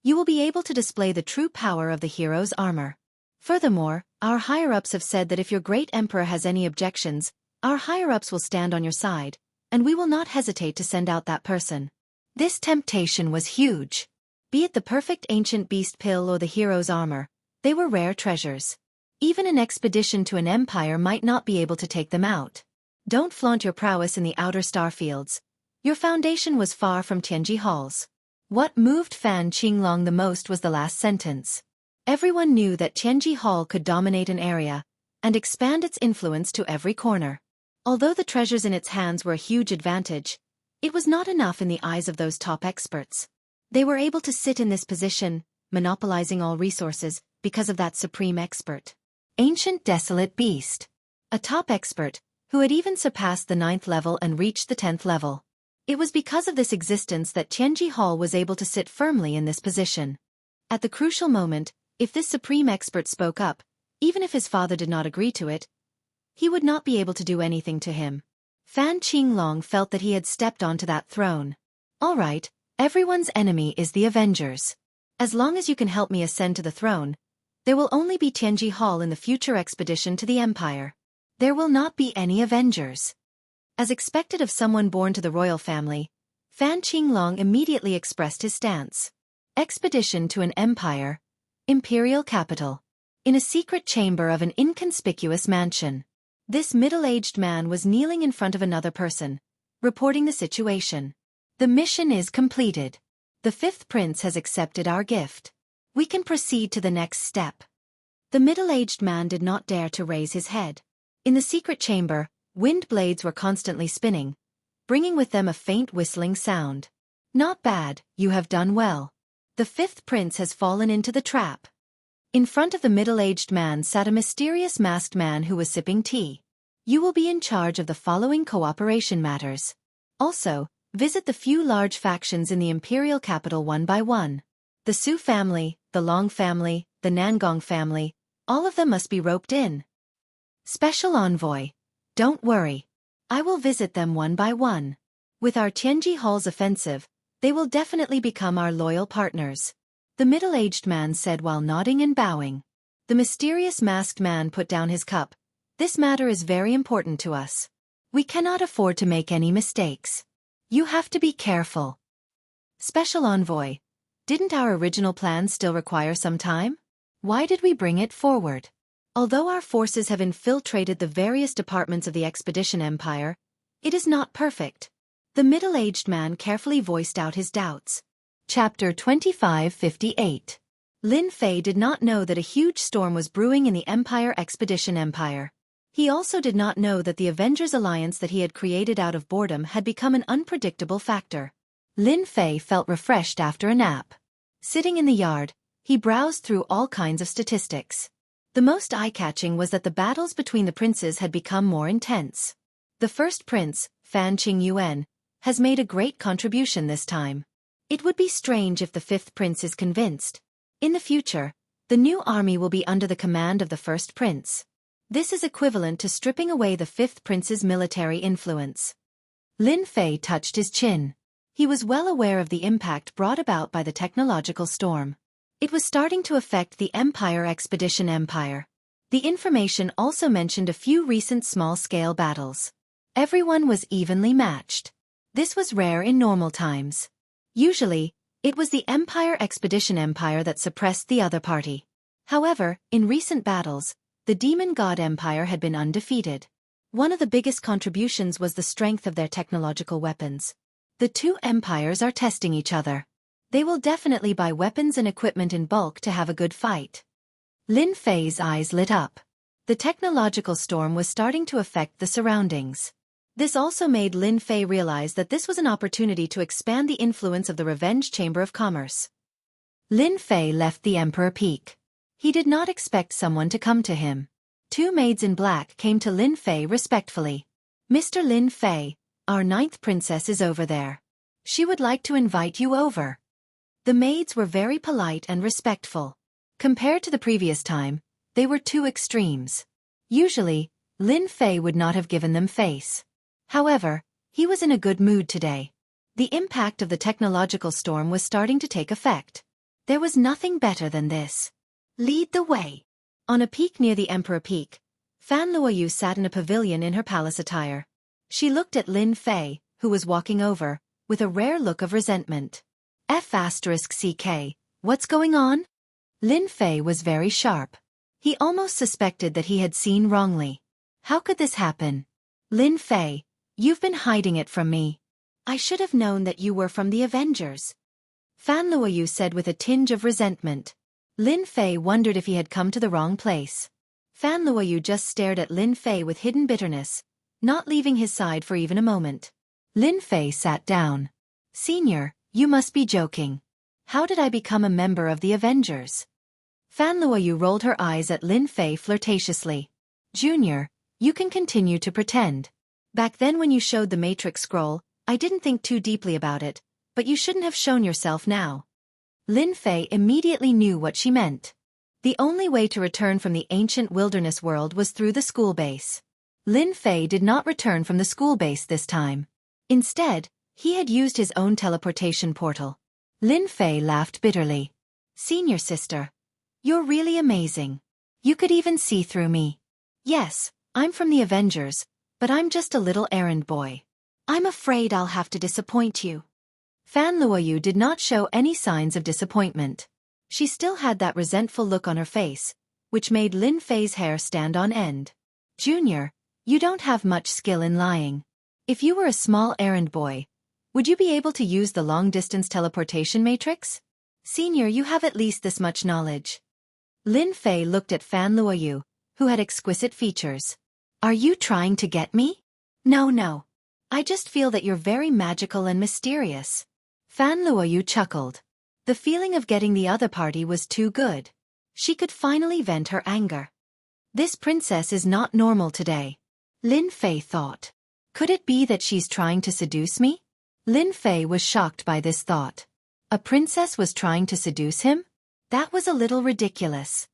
You will be able to display the true power of the hero's armor. Furthermore, our higher-ups have said that if your great emperor has any objections, our higher-ups will stand on your side, and we will not hesitate to send out that person. This temptation was huge. Be it the perfect ancient beast pill or the hero's armor, they were rare treasures. Even an expedition to an empire might not be able to take them out. Don't flaunt your prowess in the outer starfields. Your foundation was far from Tianji halls. What moved Fan Qinglong the most was the last sentence. Everyone knew that Tianji Hall could dominate an area and expand its influence to every corner. Although the treasures in its hands were a huge advantage, it was not enough in the eyes of those top experts. They were able to sit in this position, monopolizing all resources, because of that supreme expert. Ancient Desolate Beast. A top expert, who had even surpassed the 9th level and reached the 10th level. It was because of this existence that Tianji Hall was able to sit firmly in this position. At the crucial moment, if this supreme expert spoke up, even if his father did not agree to it, he would not be able to do anything to him. Fan Qinglong felt that he had stepped onto that throne. All right, everyone's enemy is the Avengers. As long as you can help me ascend to the throne, there will only be Tianji Hall in the future expedition to the Empire. There will not be any Avengers. As expected of someone born to the royal family, Fan Qinglong immediately expressed his stance. Expedition to an empire. Imperial capital. In a secret chamber of an inconspicuous mansion. This middle-aged man was kneeling in front of another person, reporting the situation. The mission is completed. The 5th prince has accepted our gift. We can proceed to the next step. The middle-aged man did not dare to raise his head. In the secret chamber, wind blades were constantly spinning, bringing with them a faint whistling sound. Not bad, you have done well. The 5th prince has fallen into the trap. In front of the middle-aged man sat a mysterious masked man who was sipping tea. You will be in charge of the following cooperation matters. Also, visit the few large factions in the imperial capital one by one. The Su family, the Long family, the Nangong family, all of them must be roped in. Special envoy. Don't worry. I will visit them one by one. With our Tianji Hall's offensive, they will definitely become our loyal partners. The middle-aged man said while nodding and bowing. The mysterious masked man put down his cup. This matter is very important to us. We cannot afford to make any mistakes. You have to be careful. Special envoy. Didn't our original plan still require some time? Why did we bring it forward? Although our forces have infiltrated the various departments of the Expedition Empire, it is not perfect. The middle-aged man carefully voiced out his doubts. Chapter 2558. Lin Fei did not know that a huge storm was brewing in the Empire Expedition Empire. He also did not know that the Avengers alliance that he had created out of boredom had become an unpredictable factor. Lin Fei felt refreshed after a nap. Sitting in the yard, he browsed through all kinds of statistics. The most eye-catching was that the battles between the princes had become more intense. The first prince, Fan Qingyuan, has made a great contribution this time. It would be strange if the 5th prince is convinced. In the future, the new army will be under the command of the first prince. This is equivalent to stripping away the 5th prince's military influence. Lin Fei touched his chin. He was well aware of the impact brought about by the technological storm. It was starting to affect the Empire Expedition Empire. The information also mentioned a few recent small-scale battles. Everyone was evenly matched. This was rare in normal times. Usually, it was the Empire Expedition Empire that suppressed the other party. However, in recent battles, the Demon God Empire had been undefeated. One of the biggest contributions was the strength of their technological weapons. The two empires are testing each other. They will definitely buy weapons and equipment in bulk to have a good fight. Lin Fei's eyes lit up. The technological storm was starting to affect the surroundings. This also made Lin Fei realize that this was an opportunity to expand the influence of the Revenge Chamber of Commerce. Lin Fei left the Emperor Peak. He did not expect someone to come to him. Two maids in black came to Lin Fei respectfully. Mr. Lin Fei, our 9th princess is over there. She would like to invite you over. The maids were very polite and respectful. Compared to the previous time, they were two extremes. Usually, Lin Fei would not have given them face. However, he was in a good mood today. The impact of the technological storm was starting to take effect. There was nothing better than this. Lead the way. On a peak near the Emperor Peak, Fan Luoyu sat in a pavilion in her palace attire. She looked at Lin Fei, who was walking over, with a rare look of resentment. F***CK, what's going on? Lin Fei was very sharp. He almost suspected that he had seen wrongly. How could this happen? Lin Fei, you've been hiding it from me. I should have known that you were from the Avengers. Fan Luoyu said with a tinge of resentment. Lin Fei wondered if he had come to the wrong place. Fan Luoyu just stared at Lin Fei with hidden bitterness, not leaving his side for even a moment. Lin Fei sat down. Senior, you must be joking. How did I become a member of the Avengers? Fan Luoyu rolled her eyes at Lin Fei flirtatiously. Junior, you can continue to pretend. Back then when you showed the Matrix scroll, I didn't think too deeply about it, but you shouldn't have shown yourself now. Lin Fei immediately knew what she meant. The only way to return from the ancient wilderness world was through the school base. Lin Fei did not return from the school base this time. Instead, he had used his own teleportation portal. Lin Fei laughed bitterly. Senior sister. You're really amazing. You could even see through me. Yes, I'm from the Avengers, but I'm just a little errand boy. I'm afraid I'll have to disappoint you. Fan Luoyu did not show any signs of disappointment. She still had that resentful look on her face, which made Lin Fei's hair stand on end. Junior, you don't have much skill in lying. If you were a small errand boy, would you be able to use the long-distance teleportation matrix? Senior, you have at least this much knowledge. Lin Fei looked at Fan Luoyu, who had exquisite features. Are you trying to get me? No. I just feel that you're very magical and mysterious. Fan Luoyu chuckled. The feeling of getting the other party was too good. She could finally vent her anger. This princess is not normal today. Lin Fei thought. Could it be that she's trying to seduce me? Lin Fei was shocked by this thought. A princess was trying to seduce him? That was a little ridiculous.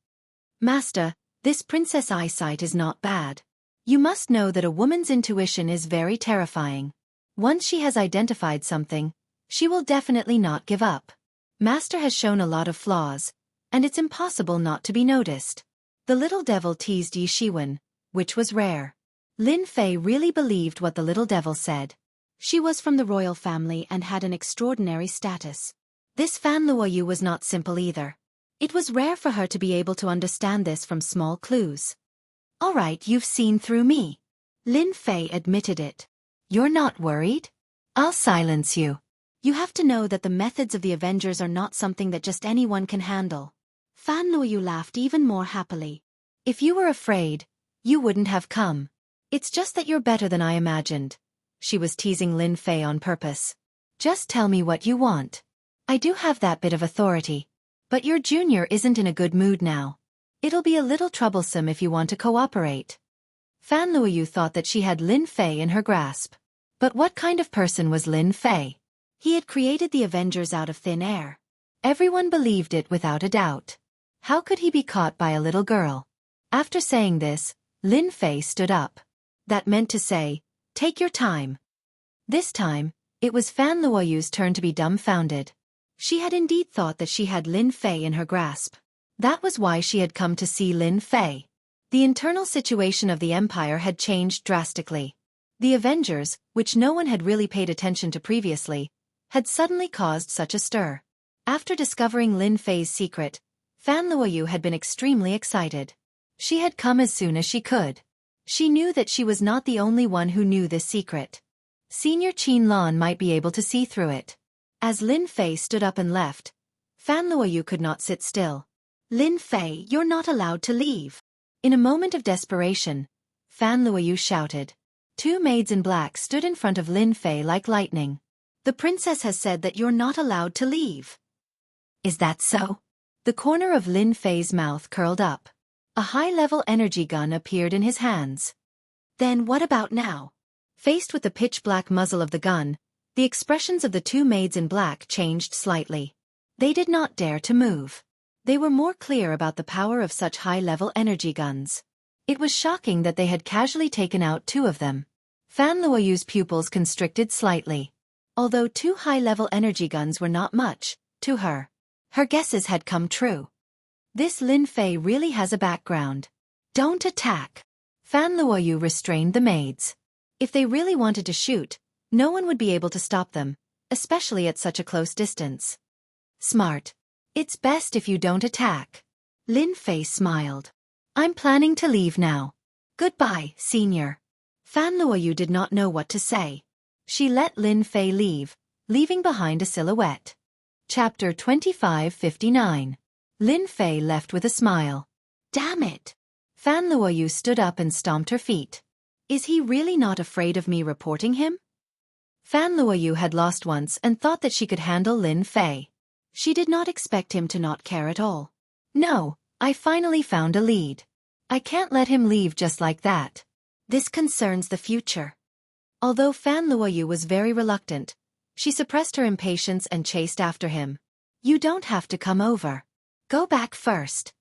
Master, this princess' eyesight is not bad. You must know that a woman's intuition is very terrifying. Once she has identified something, she will definitely not give up. Master has shown a lot of flaws, and it's impossible not to be noticed. The little devil teased Yi Shiwen, which was rare. Lin Fei really believed what the little devil said. She was from the royal family and had an extraordinary status. This Fan Luoyu was not simple either. It was rare for her to be able to understand this from small clues. All right, you've seen through me. Lin Fei admitted it. You're not worried? I'll silence you. You have to know that the methods of the Avengers are not something that just anyone can handle. Fan Luoyu laughed even more happily. If you were afraid, you wouldn't have come. It's just that you're better than I imagined. She was teasing Lin Fei on purpose. Just tell me what you want. I do have that bit of authority. But your junior isn't in a good mood now. It'll be a little troublesome if you want to cooperate. Fan Luoyu thought that she had Lin Fei in her grasp. But what kind of person was Lin Fei? He had created the Avengers out of thin air. Everyone believed it without a doubt. How could he be caught by a little girl? After saying this, Lin Fei stood up. That meant to say, take your time. This time, it was Fan Luoyu's turn to be dumbfounded. She had indeed thought that she had Lin Fei in her grasp. That was why she had come to see Lin Fei. The internal situation of the Empire had changed drastically. The Avengers, which no one had really paid attention to previously, had suddenly caused such a stir. After discovering Lin Fei's secret, Fan Luoyu had been extremely excited. She had come as soon as she could. She knew that she was not the only one who knew this secret. Senior Qin Lan might be able to see through it. As Lin Fei stood up and left, Fan Luoyu could not sit still. Lin Fei, you're not allowed to leave. In a moment of desperation, Fan Luoyu shouted. Two maids in black stood in front of Lin Fei like lightning. The princess has said that you're not allowed to leave. Is that so? The corner of Lin Fei's mouth curled up. A high-level energy gun appeared in his hands. Then what about now? Faced with the pitch-black muzzle of the gun, the expressions of the two maids in black changed slightly. They did not dare to move. They were more clear about the power of such high-level energy guns. It was shocking that they had casually taken out two of them. Fan Luoyu's pupils constricted slightly. Although two high-level energy guns were not much, to her. Her guesses had come true. This Lin Fei really has a background. Don't attack. Fan Luoyu restrained the maids. If they really wanted to shoot, no one would be able to stop them, especially at such a close distance. Smart. It's best if you don't attack. Lin Fei smiled. I'm planning to leave now. Goodbye, senior. Fan Luoyu did not know what to say. She let Lin Fei leave, leaving behind a silhouette. Chapter 2559. Lin Fei left with a smile. Damn it! Fan Luoyu stood up and stomped her feet. Is he really not afraid of me reporting him? Fan Luoyu had lost once and thought that she could handle Lin Fei. She did not expect him to not care at all. No, I finally found a lead. I can't let him leave just like that. This concerns the future. Although Fan Luoyu was very reluctant, she suppressed her impatience and chased after him. You don't have to come over. Go back first.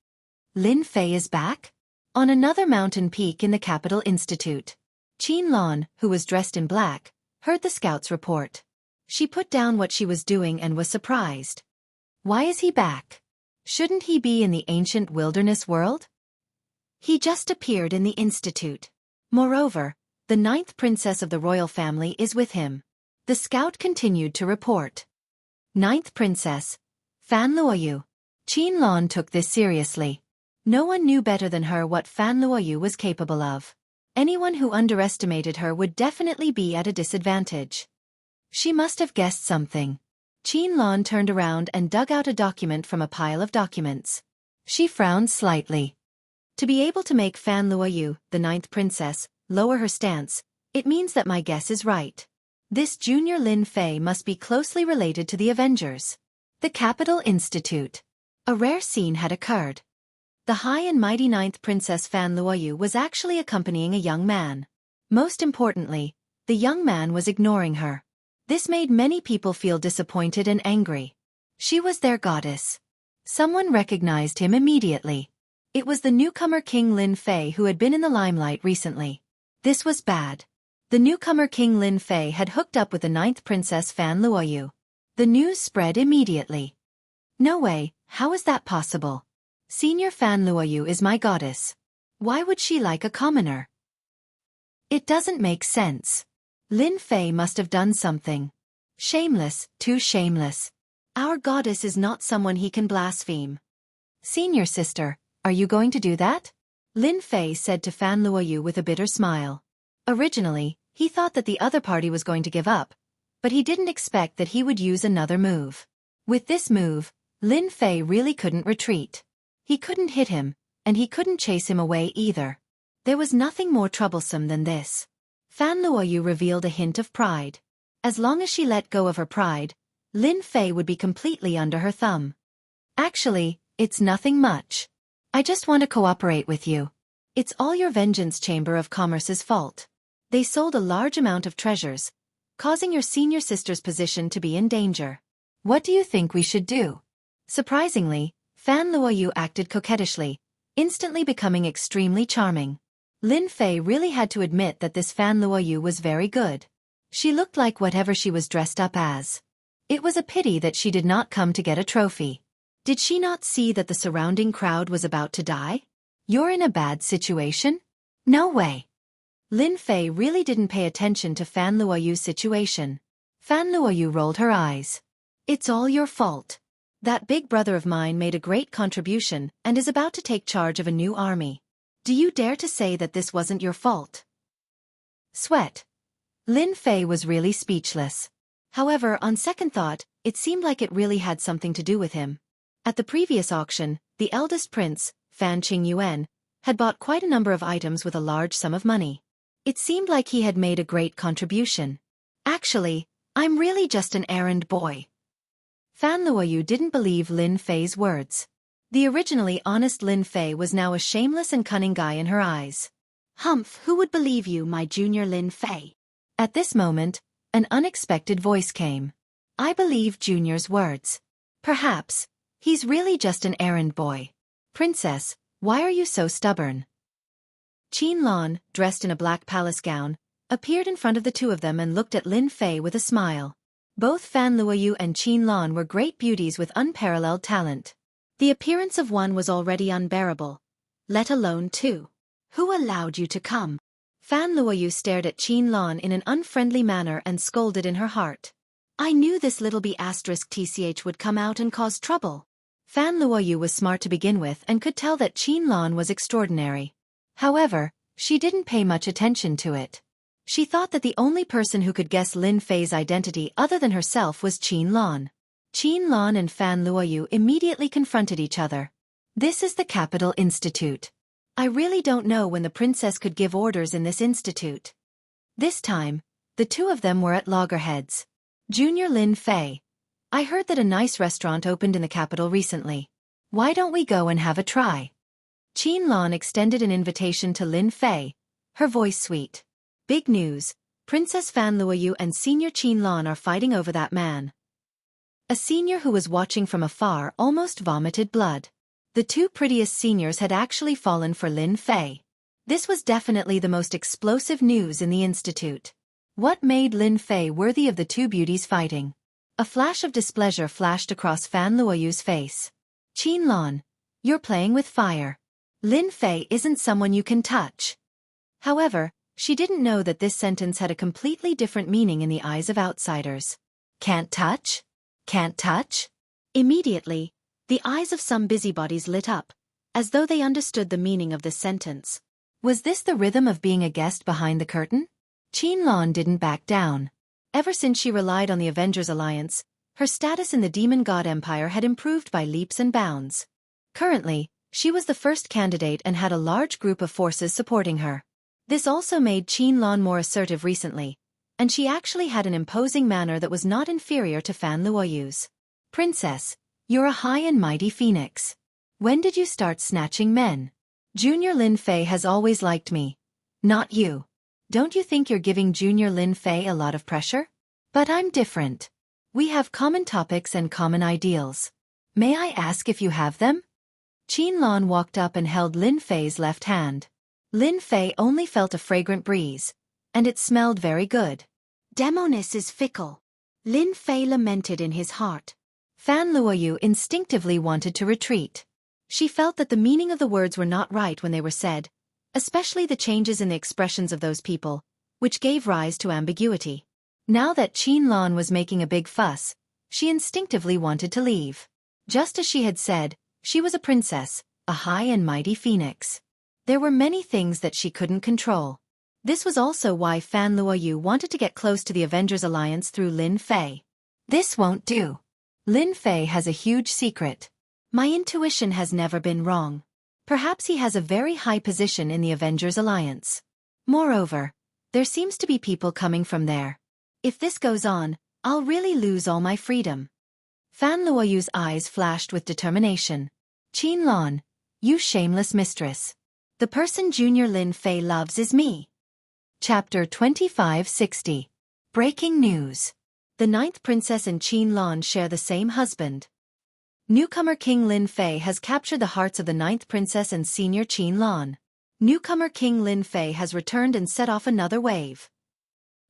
Lin Fei is back? On another mountain peak in the Capital Institute. Qin Lan, who was dressed in black, heard the scouts report. She put down what she was doing and was surprised. Why is he back? Shouldn't he be in the ancient wilderness world? He just appeared in the institute. Moreover, the 9th princess of the royal family is with him. The scout continued to report. 9th princess, Fan Luoyu. Qin Lan took this seriously. No one knew better than her what Fan Luoyu was capable of. Anyone who underestimated her would definitely be at a disadvantage. She must have guessed something. Qin Lan turned around and dug out a document from a pile of documents. She frowned slightly. To be able to make Fan Luoyu, the 9th princess, lower her stance, it means that my guess is right. This junior Lin Fei must be closely related to the Avengers. The Capital Institute. A rare scene had occurred. The high and mighty 9th princess Fan Luoyu was actually accompanying a young man. Most importantly, the young man was ignoring her. This made many people feel disappointed and angry. She was their goddess. Someone recognized him immediately. It was the newcomer King Lin Fei who had been in the limelight recently. This was bad. The newcomer King Lin Fei had hooked up with the 9th princess Fan Luoyu. The news spread immediately. No way, how is that possible? Senior Fan Luoyu is my goddess. Why would she like a commoner? It doesn't make sense. Lin Fei must have done something. Shameless, too shameless. Our goddess is not someone he can blaspheme. Senior sister, are you going to do that? Lin Fei said to Fan Luoyu with a bitter smile. Originally, he thought that the other party was going to give up, but he didn't expect that he would use another move. With this move, Lin Fei really couldn't retreat. He couldn't hit him, and he couldn't chase him away either. There was nothing more troublesome than this. Fan Luoyu revealed a hint of pride. As long as she let go of her pride, Lin Fei would be completely under her thumb. Actually, it's nothing much. I just want to cooperate with you. It's all your Vengeance Chamber of Commerce's fault. They sold a large amount of treasures, causing your senior sister's position to be in danger. What do you think we should do? Surprisingly, Fan Luoyu acted coquettishly, instantly becoming extremely charming. Lin Fei really had to admit that this Fan Luoyu was very good. She looked like whatever she was dressed up as. It was a pity that she did not come to get a trophy. Did she not see that the surrounding crowd was about to die? You're in a bad situation? No way. Lin Fei really didn't pay attention to Fan Luoyu's situation. Fan Luoyu rolled her eyes. It's all your fault. That big brother of mine made a great contribution and is about to take charge of a new army. Do you dare to say that this wasn't your fault? Sweat. Lin Fei was really speechless. However, on second thought, it seemed like it really had something to do with him. At the previous auction, the eldest prince, Fan Qingyuan, had bought quite a number of items with a large sum of money. It seemed like he had made a great contribution. Actually, I'm really just an errand boy. Fan Luoyu didn't believe Lin Fei's words. The originally honest Lin Fei was now a shameless and cunning guy in her eyes. Humph, who would believe you, my junior Lin Fei? At this moment, an unexpected voice came. I believe Junior's words. Perhaps. He's really just an errand boy. Princess, why are you so stubborn? Qin Lan, dressed in a black palace gown, appeared in front of the two of them and looked at Lin Fei with a smile. Both Fan Luoyu and Qin Lan were great beauties with unparalleled talent. The appearance of one was already unbearable, let alone two. Who allowed you to come? Fan Luoyu stared at Qin Lan in an unfriendly manner and scolded in her heart. I knew this little B*tch would come out and cause trouble. Fan Luoyu was smart to begin with and could tell that Qin Lan was extraordinary. However, she didn't pay much attention to it. She thought that the only person who could guess Lin Fei's identity other than herself was Qin Lan. Qin Lan and Fan Luoyu immediately confronted each other. This is the Capital Institute. I really don't know when the princess could give orders in this institute. This time, the two of them were at loggerheads. Junior Lin Fei. I heard that a nice restaurant opened in the capital recently. Why don't we go and have a try? Qin Lan extended an invitation to Lin Fei, her voice sweet. Big news, Princess Fan Luoyu and Senior Qin Lan are fighting over that man. A senior who was watching from afar almost vomited blood. The two prettiest seniors had actually fallen for Lin Fei. This was definitely the most explosive news in the institute. What made Lin Fei worthy of the two beauties fighting? A flash of displeasure flashed across Fan Luoyu's face. Qin Lan, you're playing with fire. Lin Fei isn't someone you can touch. However, she didn't know that this sentence had a completely different meaning in the eyes of outsiders. Can't touch? Can't touch? Immediately, the eyes of some busybodies lit up, as though they understood the meaning of this sentence. Was this the rhythm of being a guest behind the curtain? Qin Lan didn't back down. Ever since she relied on the Avengers Alliance, her status in the Demon God Empire had improved by leaps and bounds. Currently, she was the first candidate and had a large group of forces supporting her. This also made Qin Lan more assertive recently, and she actually had an imposing manner that was not inferior to Fan Luoyu's. Princess, you're a high and mighty phoenix. When did you start snatching men? Junior Lin Fei has always liked me. Not you. Don't you think you're giving Junior Lin Fei a lot of pressure? But I'm different. We have common topics and common ideals. May I ask if you have them? Qin Lan walked up and held Lin Fei's left hand. Lin Fei only felt a fragrant breeze, and it smelled very good. Demoness is fickle. Lin Fei lamented in his heart. Fan Luoyu instinctively wanted to retreat. She felt that the meaning of the words were not right when they were said, especially the changes in the expressions of those people, which gave rise to ambiguity. Now that Qin Lan was making a big fuss, she instinctively wanted to leave. Just as she had said, she was a princess, a high and mighty phoenix. There were many things that she couldn't control. This was also why Fan Luoyu wanted to get close to the Avengers Alliance through Lin Fei. This won't do. Lin Fei has a huge secret. My intuition has never been wrong. Perhaps he has a very high position in the Avengers Alliance. Moreover, there seems to be people coming from there. If this goes on, I'll really lose all my freedom. Fan Luoyu's eyes flashed with determination. Qin Lan, you shameless mistress. The person Junior Lin Fei loves is me. Chapter 2560. Breaking news. The 9th princess and Qin Lan share the same husband. Newcomer King Lin Fei has captured the hearts of the 9th princess and senior Qin Lan. Newcomer King Lin Fei has returned and set off another wave.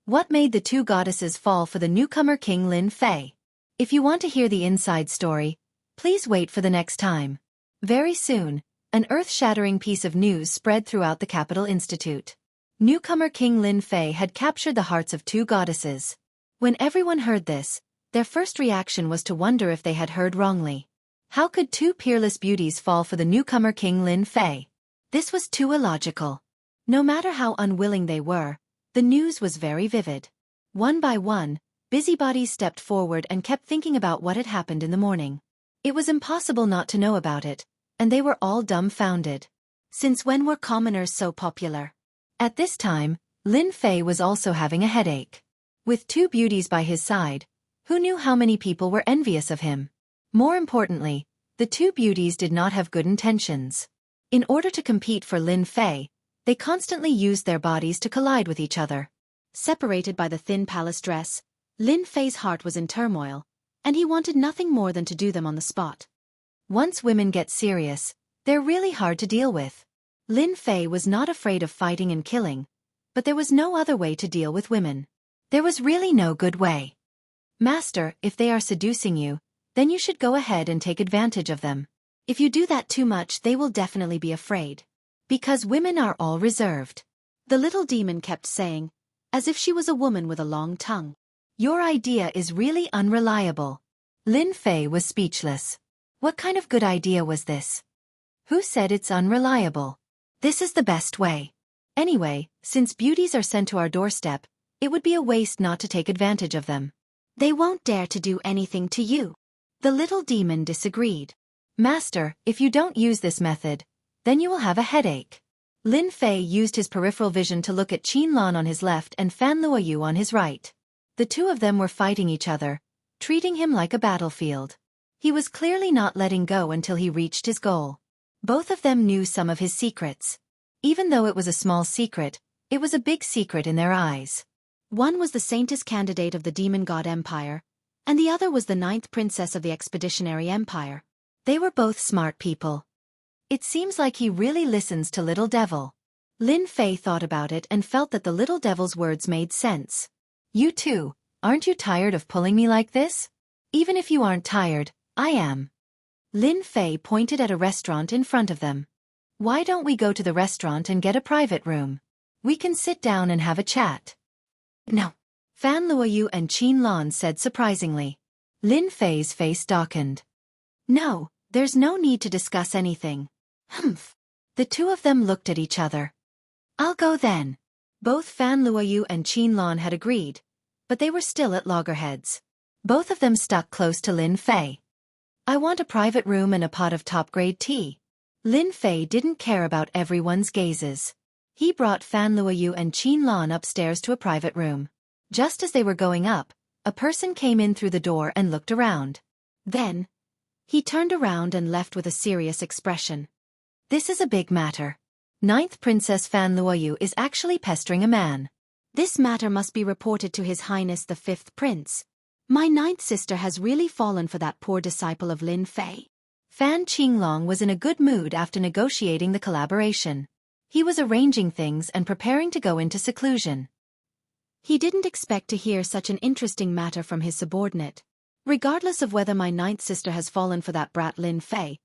What made the two goddesses fall for the newcomer King Lin Fei? If you want to hear the inside story, please wait for the next time. Very soon, an earth-shattering piece of news spread throughout the Capital Institute. Newcomer King Lin Fei had captured the hearts of two goddesses. When everyone heard this, their first reaction was to wonder if they had heard wrongly. How could two peerless beauties fall for the newcomer King Lin Fei? This was too illogical. No matter how unwilling they were, the news was very vivid. One by one, busybodies stepped forward and kept thinking about what had happened in the morning. It was impossible not to know about it, and they were all dumbfounded. Since when were commoners so popular? At this time, Lin Fei was also having a headache. With two beauties by his side, who knew how many people were envious of him? More importantly, the two beauties did not have good intentions. In order to compete for Lin Fei, they constantly used their bodies to collide with each other. Separated by the thin palace dress, Lin Fei's heart was in turmoil, and he wanted nothing more than to do them on the spot. Once women get serious, they're really hard to deal with. Lin Fei was not afraid of fighting and killing, but there was no other way to deal with women. There was really no good way. Master, if they are seducing you, then you should go ahead and take advantage of them. If you do that too much, they will definitely be afraid. Because women are all reserved. The little demon kept saying, as if she was a woman with a long tongue. Your idea is really unreliable. Lin Fei was speechless. What kind of good idea was this? Who said it's unreliable? This is the best way. Anyway, since beauties are sent to our doorstep, it would be a waste not to take advantage of them. They won't dare to do anything to you. The little demon disagreed. Master, if you don't use this method, then you will have a headache. Lin Fei used his peripheral vision to look at Qin Lan on his left and Fan Luoyu on his right. The two of them were fighting each other, treating him like a battlefield. He was clearly not letting go until he reached his goal. Both of them knew some of his secrets. Even though it was a small secret, it was a big secret in their eyes. One was the saintess candidate of the demon god empire, and the other was the 9th princess of the expeditionary empire. They were both smart people. It seems like he really listens to Little Devil. Lin Fei thought about it and felt that the Little Devil's words made sense. You too, aren't you tired of pulling me like this? Even if you aren't tired, I am. Lin Fei pointed at a restaurant in front of them. Why don't we go to the restaurant and get a private room? We can sit down and have a chat. No. Fan Luoyu and Qin Lan said surprisingly. Lin Fei's face darkened. No, there's no need to discuss anything. Humph. The two of them looked at each other. I'll go then. Both Fan Luoyu and Qin Lan had agreed, but they were still at loggerheads. Both of them stuck close to Lin Fei. I want a private room and a pot of top-grade tea. Lin Fei didn't care about everyone's gazes. He brought Fan Luoyu and Qin Lan upstairs to a private room. Just as they were going up, a person came in through the door and looked around. Then, he turned around and left with a serious expression. This is a big matter. 9th Princess Fan Luoyu is actually pestering a man. This matter must be reported to His Highness the 5th Prince. My 9th sister has really fallen for that poor disciple of Lin Fei. Fan Qinglong was in a good mood after negotiating the collaboration. He was arranging things and preparing to go into seclusion. He didn't expect to hear such an interesting matter from his subordinate. Regardless of whether my 9th sister has fallen for that brat Lin Fei,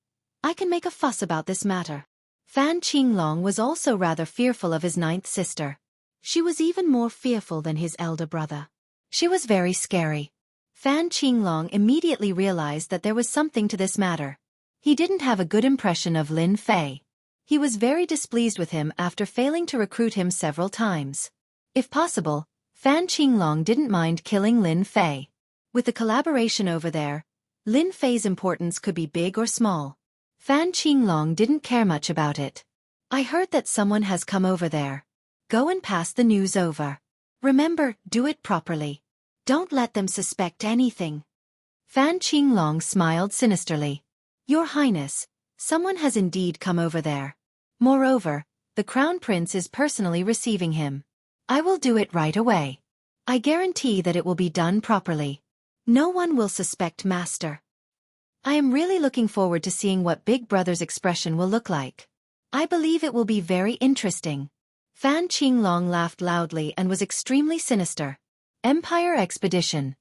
I can make a fuss about this matter. Fan Qinglong was also rather fearful of his 9th sister. She was even more fearful than his elder brother. She was very scary. Fan Qinglong immediately realized that there was something to this matter. He didn't have a good impression of Lin Fei. He was very displeased with him after failing to recruit him several times. If possible, Fan Qinglong didn't mind killing Lin Fei. With the collaboration over there, Lin Fei's importance could be big or small. Fan Qinglong didn't care much about it. I heard that someone has come over there. Go and pass the news over. Remember, do it properly. Don't let them suspect anything. Fan Qinglong smiled sinisterly. Your Highness, someone has indeed come over there. Moreover, the Crown Prince is personally receiving him. I will do it right away. I guarantee that it will be done properly. No one will suspect Master. I am really looking forward to seeing what Big Brother's expression will look like. I believe it will be very interesting. Fan Qinglong laughed loudly and was extremely sinister. Empire Expedition.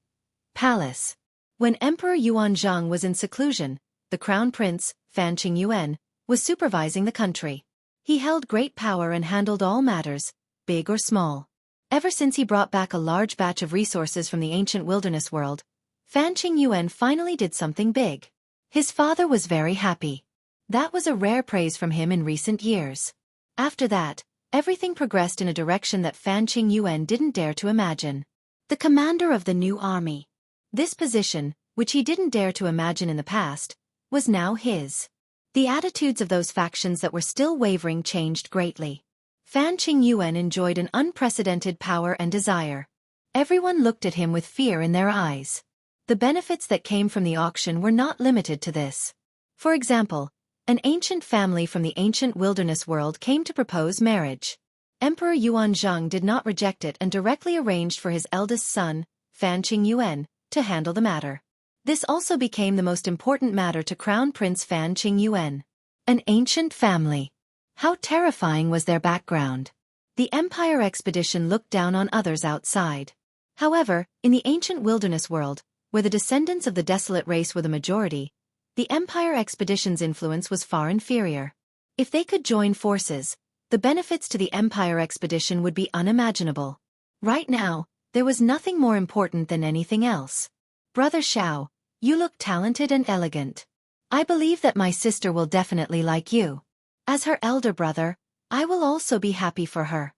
Palace. When Emperor Yuanzhang was in seclusion, the Crown Prince, Fan Qingyuan, was supervising the country. He held great power and handled all matters, big or small. Ever since he brought back a large batch of resources from the ancient wilderness world, Fan Qingyuan finally did something big. His father was very happy. That was a rare praise from him in recent years. After that, everything progressed in a direction that Fan Qingyuan didn't dare to imagine. The commander of the new army. This position, which he didn't dare to imagine in the past, was now his. The attitudes of those factions that were still wavering changed greatly. Fan Qingyuan enjoyed an unprecedented power and desire. Everyone looked at him with fear in their eyes. The benefits that came from the auction were not limited to this. For example, an ancient family from the ancient wilderness world came to propose marriage. Emperor Yuanzhang did not reject it and directly arranged for his eldest son, Fan Qingyuan, to handle the matter. This also became the most important matter to Crown Prince Fan Qingyuan. An ancient family. How terrifying was their background. The Empire expedition looked down on others outside. However, in the ancient wilderness world, where the descendants of the desolate race were the majority, the Empire expedition's influence was far inferior. If they could join forces, the benefits to the Empire expedition would be unimaginable. Right now, there was nothing more important than anything else. Brother Xiao, you look talented and elegant. I believe that my sister will definitely like you. As her elder brother, I will also be happy for her.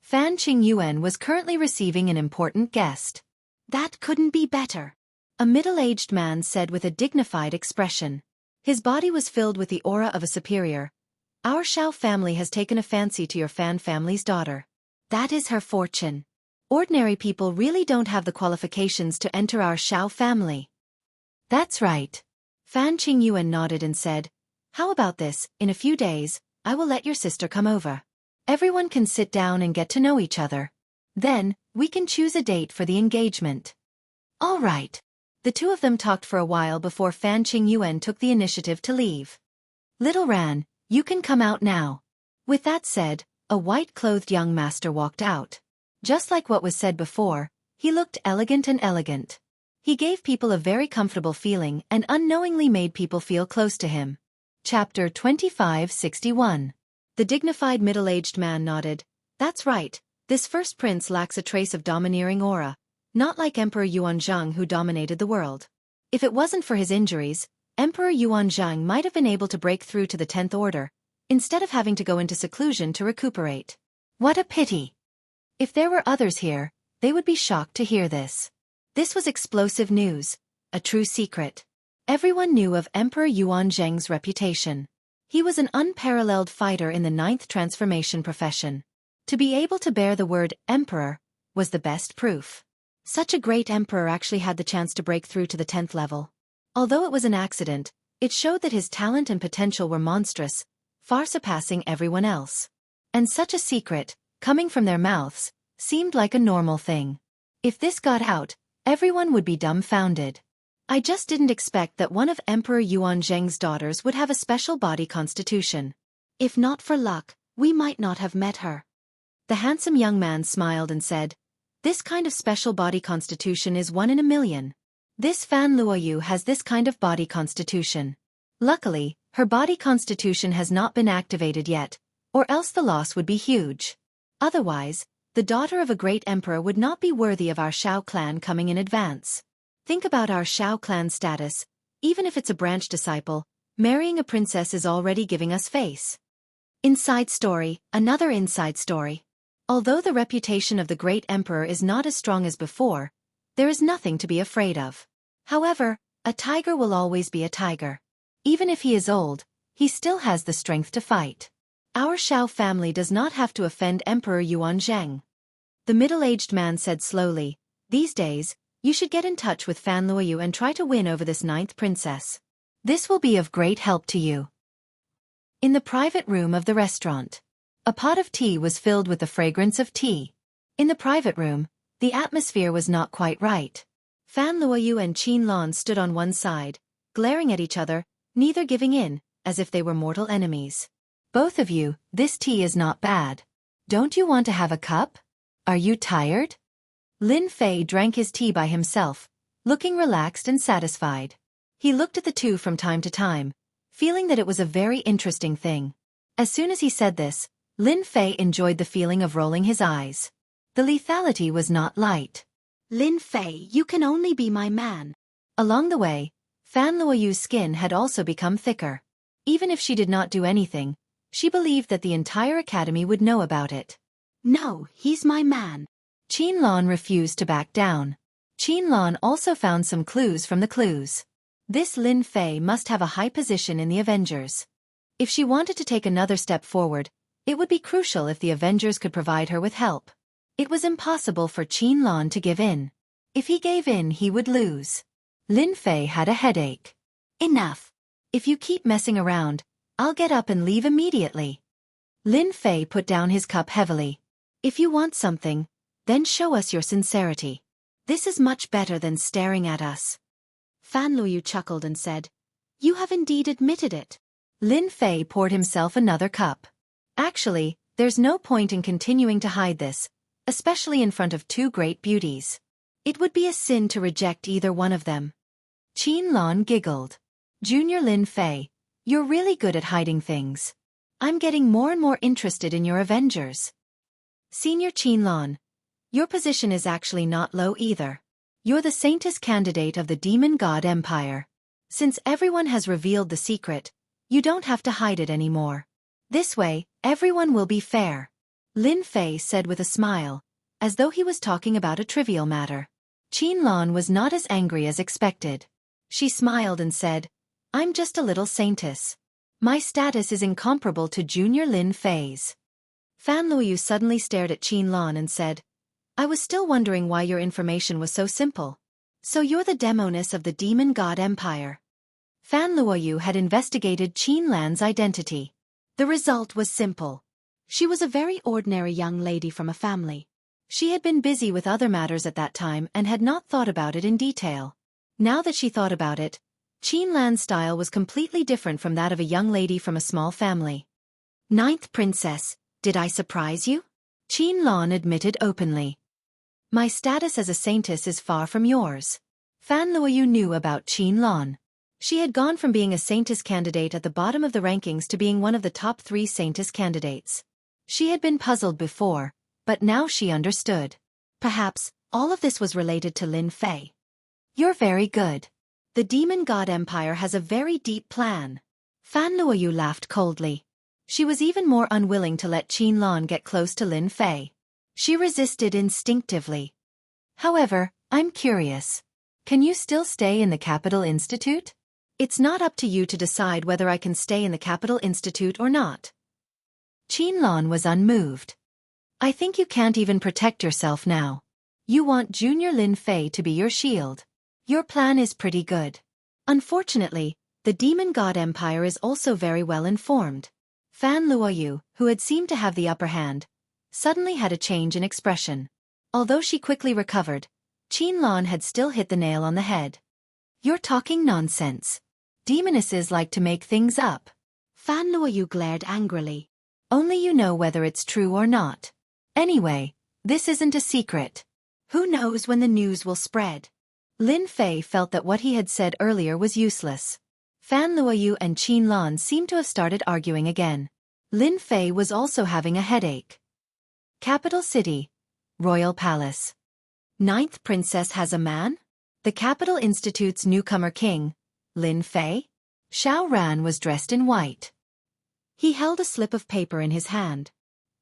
Fan Qingyuan was currently receiving an important guest. That couldn't be better, a middle-aged man said with a dignified expression. His body was filled with the aura of a superior. Our Xiao family has taken a fancy to your Fan family's daughter. That is her fortune. Ordinary people really don't have the qualifications to enter our Xiao family. That's right. Fan Qingyuan nodded and said, how about this, in a few days, I will let your sister come over. Everyone can sit down and get to know each other. Then, we can choose a date for the engagement. All right. The two of them talked for a while before Fan Qingyuan took the initiative to leave. Little Ran, you can come out now. With that said, a white-clothed young master walked out. Just like what was said before, he looked elegant and elegant. He gave people a very comfortable feeling and unknowingly made people feel close to him. Chapter 2561. The dignified middle-aged man nodded. That's right, this first prince lacks a trace of domineering aura, not like Emperor Yuanzhang who dominated the world. If it wasn't for his injuries, Emperor Yuanzhang might have been able to break through to the 10th order, instead of having to go into seclusion to recuperate. What a pity! If there were others here, they would be shocked to hear this. This was explosive news, a true secret. Everyone knew of Emperor Yuanzhang's reputation. He was an unparalleled fighter in the 9th transformation profession. To be able to bear the word emperor was the best proof. Such a great emperor actually had the chance to break through to the 10th level. Although it was an accident, it showed that his talent and potential were monstrous, far surpassing everyone else. And such a secret, coming from their mouths, seemed like a normal thing. If this got out, everyone would be dumbfounded. I just didn't expect that one of Emperor Yuanzhang's daughters would have a special body constitution. If not for luck, we might not have met her. The handsome young man smiled and said, this kind of special body constitution is 1 in a million. This Fan Luoyu has this kind of body constitution. Luckily, her body constitution has not been activated yet, or else the loss would be huge. Otherwise, the daughter of a great emperor would not be worthy of our Xiao clan coming in advance. Think about our Xiao clan status, even if it's a branch disciple, marrying a princess is already giving us face. Inside story, another inside story. Although the reputation of the great emperor is not as strong as before, there is nothing to be afraid of. However, a tiger will always be a tiger. Even if he is old, he still has the strength to fight. Our Xiao family does not have to offend Emperor Yuanzhang. The middle-aged man said slowly, these days, you should get in touch with Fan Luoyu and try to win over this 9th princess. This will be of great help to you. In the private room of the restaurant, a pot of tea was filled with the fragrance of tea. In the private room, the atmosphere was not quite right. Fan Luoyu and Qin Lan stood on one side, glaring at each other, neither giving in, as if they were mortal enemies. Both of you, this tea is not bad. Don't you want to have a cup? Are you tired? Lin Fei drank his tea by himself, looking relaxed and satisfied. He looked at the two from time to time, feeling that it was a very interesting thing. As soon as he said this, Lin Fei enjoyed the feeling of rolling his eyes. The lethality was not light. Lin Fei, you can only be my man. Along the way, Fan Luoyu's skin had also become thicker. Even if she did not do anything, she believed that the entire academy would know about it. No, he's my man. Qin Lan refused to back down. Qin Lan also found some clues from the clues. This Lin Fei must have a high position in the Avengers. If she wanted to take another step forward, it would be crucial if the Avengers could provide her with help. It was impossible for Qin Lan to give in. If he gave in, he would lose. Lin Fei had a headache. Enough. If you keep messing around, I'll get up and leave immediately. Lin Fei put down his cup heavily. If you want something, then show us your sincerity. This is much better than staring at us. Fan Luoyu chuckled and said, you have indeed admitted it. Lin Fei poured himself another cup. Actually, there's no point in continuing to hide this, especially in front of two great beauties. It would be a sin to reject either one of them. Qin Lan giggled. Junior Lin Fei, you're really good at hiding things. I'm getting more and more interested in your Avengers. Senior Qin Lan, your position is actually not low either. You're the saintess candidate of the Demon God Empire. Since everyone has revealed the secret, you don't have to hide it anymore. This way, everyone will be fair. Lin Fei said with a smile, as though he was talking about a trivial matter. Qin Lan was not as angry as expected. She smiled and said, I'm just a little saintess. My status is incomparable to Junior Lin Fei's. Fan Luoyu suddenly stared at Qin Lan and said, I was still wondering why your information was so simple. So you're the demoness of the Demon God Empire. Fan Luoyu had investigated Qin Lan's identity. The result was simple. She was a very ordinary young lady from a family. She had been busy with other matters at that time and had not thought about it in detail. Now that she thought about it, Qin Lan's style was completely different from that of a young lady from a small family. Ninth Princess, did I surprise you? Qin Lan admitted openly. My status as a saintess is far from yours. Fan Luoyu knew about Qin Lan. She had gone from being a saintess candidate at the bottom of the rankings to being one of the top 3 saintess candidates. She had been puzzled before, but now she understood. Perhaps, all of this was related to Lin Fei. You're very good. The Demon God Empire has a very deep plan. Fan Luoyu laughed coldly. She was even more unwilling to let Qin Lan get close to Lin Fei. She resisted instinctively. However, I'm curious. Can you still stay in the Capital Institute? It's not up to you to decide whether I can stay in the Capital Institute or not. Qin Lan was unmoved. I think you can't even protect yourself now. You want Junior Lin Fei to be your shield. Your plan is pretty good. Unfortunately, the Demon God Empire is also very well informed. Fan Luoyu, who had seemed to have the upper hand, suddenly had a change in expression. Although she quickly recovered, Qin Lan had still hit the nail on the head. You're talking nonsense. Demonesses like to make things up. Fan Luoyu glared angrily. Only you know whether it's true or not. Anyway, this isn't a secret. Who knows when the news will spread? Lin Fei felt that what he had said earlier was useless. Fan Luoyu and Qin Lan seemed to have started arguing again. Lin Fei was also having a headache. Capital City. Royal Palace. Ninth Princess has a man? The Capital Institute's newcomer king, Lin Fei? Xiao Ran was dressed in white. He held a slip of paper in his hand.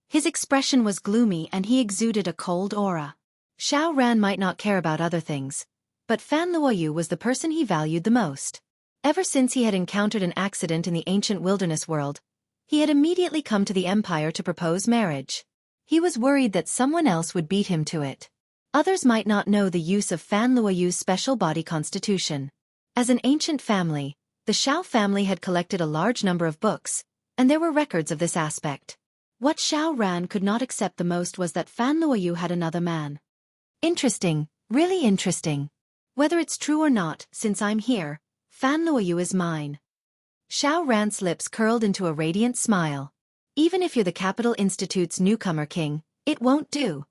His expression was gloomy and he exuded a cold aura. Xiao Ran might not care about other things, but Fan Luoyu was the person he valued the most. Ever since he had encountered an accident in the ancient wilderness world, he had immediately come to the Empire to propose marriage. He was worried that someone else would beat him to it. Others might not know the use of Fan Luoyu's special body constitution. As an ancient family, the Xiao family had collected a large number of books, and there were records of this aspect. What Xiao Ran could not accept the most was that Fan Luoyu had another man. Interesting, really interesting. Whether it's true or not, since I'm here, Fan Luoyu is mine. Xiao Ran's lips curled into a radiant smile. Even if you're the Capital Institute's newcomer king, it won't do.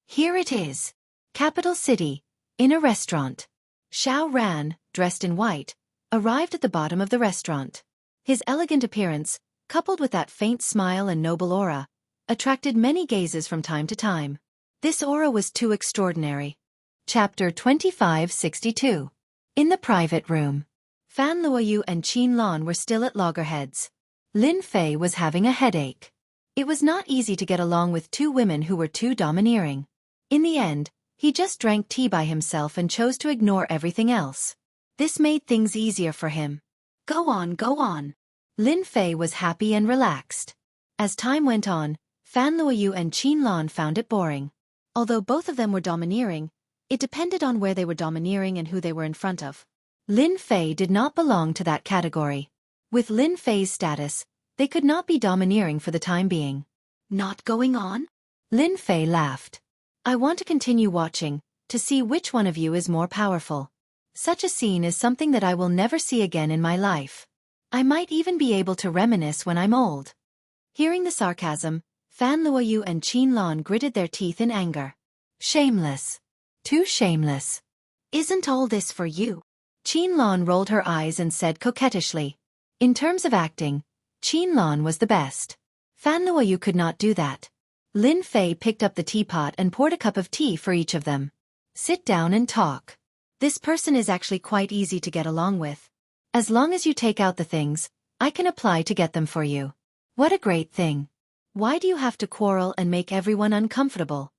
Here it is. Capital City, in a restaurant. Xiao Ran, dressed in white, arrived at the bottom of the restaurant. His elegant appearance, coupled with that faint smile and noble aura, attracted many gazes from time to time. This aura was too extraordinary. Chapter 2562. In the private room. Fan Luoyu and Qin Lan were still at loggerheads. Lin Fei was having a headache. It was not easy to get along with 2 women who were too domineering. In the end, he just drank tea by himself and chose to ignore everything else. This made things easier for him. Go on, go on. Lin Fei was happy and relaxed. As time went on, Fan Luoyu and Qin Lan found it boring. Although both of them were domineering, it depended on where they were domineering and who they were in front of. Lin Fei did not belong to that category. With Lin Fei's status, they could not be domineering for the time being. Not going on? Lin Fei laughed. I want to continue watching, to see which one of you is more powerful. Such a scene is something that I will never see again in my life. I might even be able to reminisce when I'm old. Hearing the sarcasm, Fan Luoyu and Qin Lan gritted their teeth in anger. Shameless. Too shameless.
Isn't all this for you?
Qianlong rolled her eyes and said coquettishly. In terms of acting, Qianlong was the best. Fan Luoyu could not do that. Lin Fei picked up the teapot and poured a cup of tea for each of them. Sit down and talk. This person is actually quite easy to get along with. As long as you take out the things, I can apply to get them for you. What a great thing. Why do you have to quarrel and make everyone uncomfortable?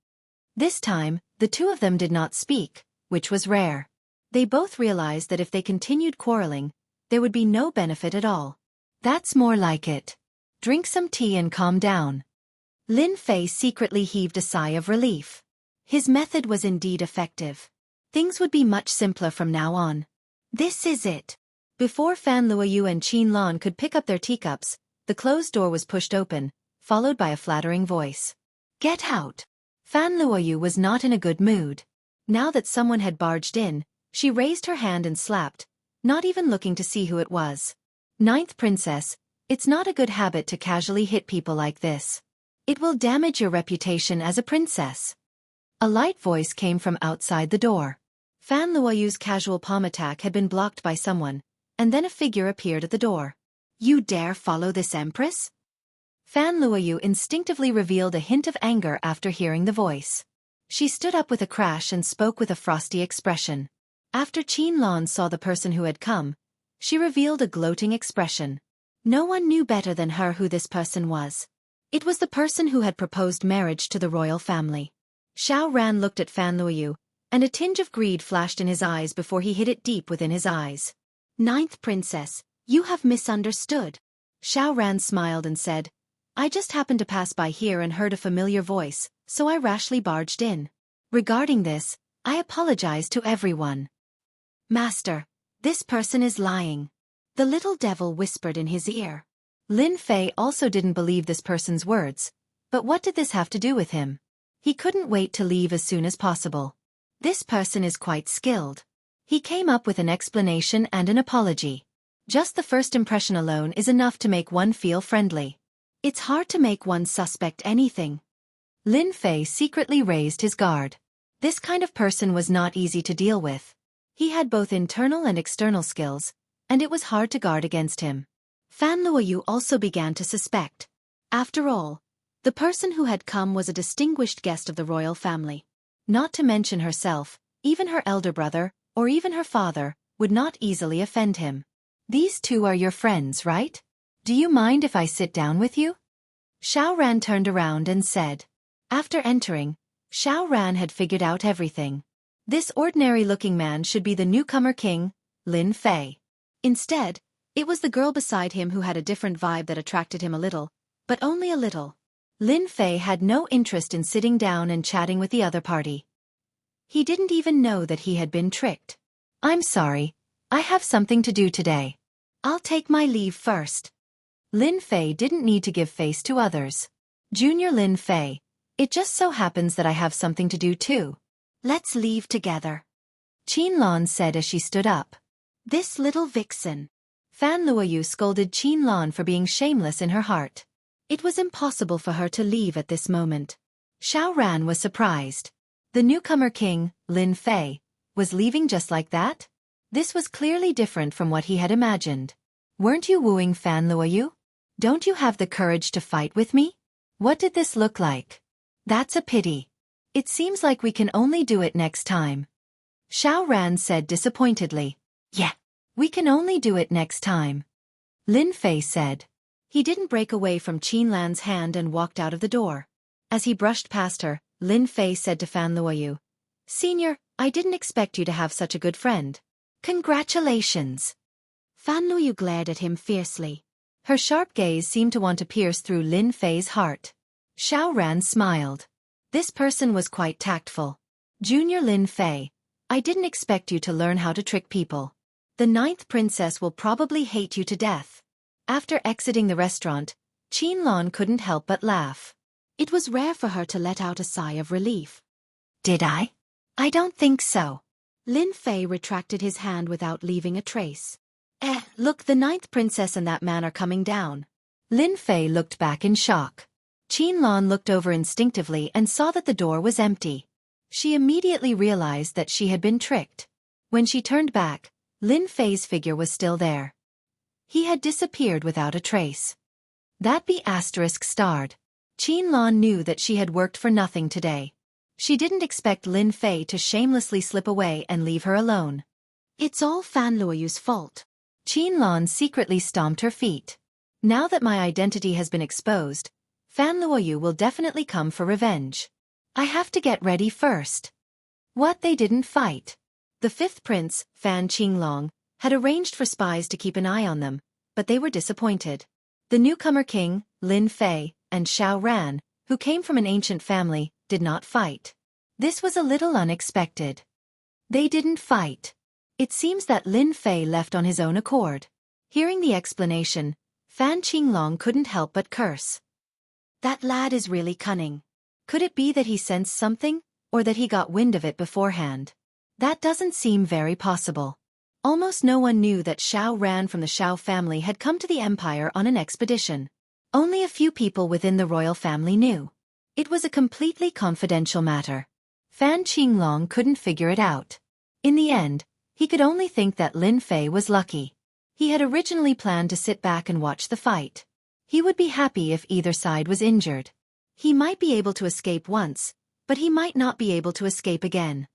This time, the two of them did not speak, which was rare. They both realized that if they continued quarreling, there would be no benefit at all. That's more like it. Drink some tea and calm down. Lin Fei secretly heaved a sigh of relief. His method was indeed effective. Things would be much simpler from now on. This is it. Before Fan Luoyu and Qianlong could pick up their teacups, the closed door was pushed open, followed by a flattering voice. Get out. Fan Luoyu was not in a good mood. Now that someone had barged in, she raised her hand and slapped, not even looking to see who it was. Ninth Princess, it's not a good habit to casually hit people like this. It will damage your reputation as a princess. A light voice came from outside the door. Fan Luoyu's casual palm attack had been blocked by someone, and then a figure appeared at the door. You dare follow this empress? Fan Luoyu instinctively revealed a hint of anger after hearing the voice. She stood up with a crash and spoke with a frosty expression. After Qianlong saw the person who had come, she revealed a gloating expression. No one knew better than her who this person was. It was the person who had proposed marriage to the royal family. Xiao Ran looked at Fan Luoyu, and a tinge of greed flashed in his eyes before he hid it deep within his eyes. Ninth Princess, you have misunderstood. Xiao Ran smiled and said, I just happened to pass by here and heard a familiar voice, so I rashly barged in. Regarding this, I apologize to everyone. Master, this person is lying. The little devil whispered in his ear. Lin Fei also didn't believe this person's words, but what did this have to do with him? He couldn't wait to leave as soon as possible. This person is quite skilled. He came up with an explanation and an apology. Just the first impression alone is enough to make one feel friendly. It's hard to make one suspect anything. Lin Fei secretly raised his guard. This kind of person was not easy to deal with. He had both internal and external skills, and it was hard to guard against him. Fan Luoyu also began to suspect. After all, the person who had come was a distinguished guest of the royal family. Not to mention herself, even her elder brother, or even her father, would not easily offend him. These two are your friends, right? Do you mind if I sit down with you? Xiao Ran turned around and said. After entering, Xiao Ran had figured out everything. This ordinary-looking man should be the newcomer king, Lin Fei. Instead, it was the girl beside him who had a different vibe that attracted him a little, but only a little. Lin Fei had no interest in sitting down and chatting with the other party. He didn't even know that he had been tricked. I'm sorry, I have something to do today. I'll take my leave first. Lin Fei didn't need to give face to others. Junior Lin Fei, it just so happens that I have something to do too. Let's leave together. Qianlong said as she stood up. This little vixen. Fan Luoyu scolded Qianlong for being shameless in her heart. It was impossible for her to leave at this moment. Xiao Ran was surprised. The newcomer king, Lin Fei, was leaving just like that? This was clearly different from what he had imagined. Weren't you wooing Fan Luoyu? Don't you have the courage to fight with me? What did this look like? That's a pity. It seems like we can only do it next time. Xiao Ran said disappointedly. Yeah, we can only do it next time. Lin Fei said. He didn't break away from Qianlan's hand and walked out of the door. As he brushed past her, Lin Fei said to Fan Luoyu, Senior, I didn't expect you to have such a good friend. Congratulations. Fan Luoyu glared at him fiercely. Her sharp gaze seemed to want to pierce through Lin Fei's heart. Xiao Ran smiled. This person was quite tactful. Junior Lin Fei, I didn't expect you to learn how to trick people. The ninth princess will probably hate you to death. After exiting the restaurant, Qianlong couldn't help but laugh. It was rare for her to let out a sigh of relief. Did I? I don't think so. Lin Fei retracted his hand without leaving a trace. Look, the ninth princess and that man are coming down. Lin Fei looked back in shock. Qianlong looked over instinctively and saw that the door was empty. She immediately realized that she had been tricked. When she turned back, Lin Fei's figure was still there. He had disappeared without a trace. That be asterisk starred. Qianlan knew that she had worked for nothing today. She didn't expect Lin Fei to shamelessly slip away and leave her alone.
It's all Fan Luoyu's fault.
Qianlan secretly stomped her feet. Now that my identity has been exposed, Fan Luoyu will definitely come for revenge. I have to get ready first. What, they didn't fight? The fifth prince, Fan Qinglong, had arranged for spies to keep an eye on them, but they were disappointed. The newcomer king, Lin Fei, and Xiao Ran, who came from an ancient family, did not fight. This was a little unexpected. They didn't fight. It seems that Lin Fei left on his own accord. Hearing the explanation, Fan Qinglong couldn't help but curse. That lad is really cunning. Could it be that he sensed something, or that he got wind of it beforehand? That doesn't seem very possible. Almost no one knew that Xiao Ran from the Xiao family had come to the empire on an expedition. Only a few people within the royal family knew. It was a completely confidential matter. Fan Qinglong couldn't figure it out. In the end, he could only think that Lin Fei was lucky. He had originally planned to sit back and watch the fight. He would be happy if either side was injured. He might be able to escape once, but he might not be able to escape again.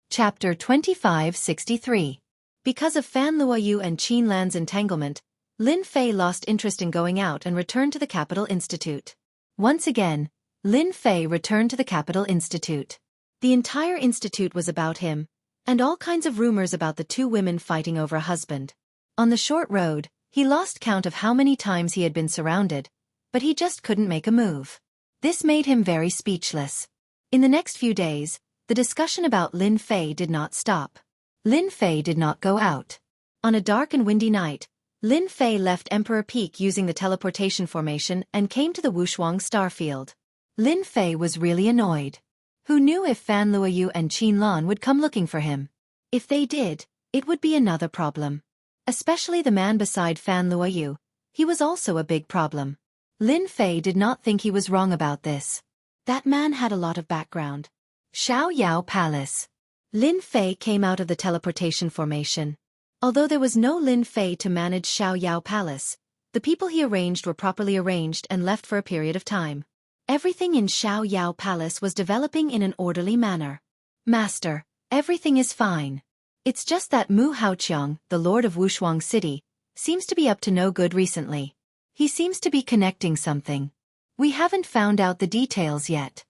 Chapter 2563. Because of Fan Luoyu and Qianlan's entanglement, Lin Fei lost interest in going out and returned to the Capital Institute. Once again, Lin Fei returned to the Capital Institute. The entire institute was about him, and all kinds of rumors about the two women fighting over a husband. On the short road, he lost count of how many times he had been surrounded, but he just couldn't make a move. This made him very speechless. In the next few days, the discussion about Lin Fei did not stop. Lin Fei did not go out. On a dark and windy night, Lin Fei left Emperor Peak using the teleportation formation and came to the Wushuang starfield. Lin Fei was really annoyed. Who knew if Fan Luoyu and Qianlan would come looking for him? If they did, it would be another problem. Especially the man beside Fan Luoyu. He was also a big problem. Lin Fei did not think he was wrong about this. That man had a lot of background. Xiao Yao Palace. Lin Fei came out of the teleportation formation. Although there was no Lin Fei to manage Xiao Yao Palace, the people he arranged were properly arranged and left for a period of time. Everything in Xiao Yao Palace was developing in an orderly manner. Master, everything is fine. It's just that Mu Haoqiang, the lord of Wushuang City, seems to be up to no good recently. He seems to be connecting something. We haven't found out the details yet.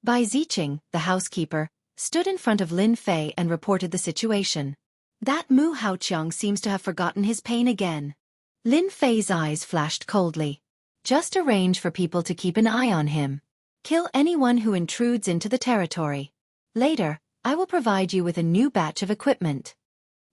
Bai Ziqing, the housekeeper, stood in front of Lin Fei and reported the situation. That Mu Haoqiang seems to have forgotten his pain again. Lin Fei's eyes flashed coldly. Just arrange for people to keep an eye on him. Kill anyone who intrudes into the territory. Later, I will provide you with a new batch of equipment.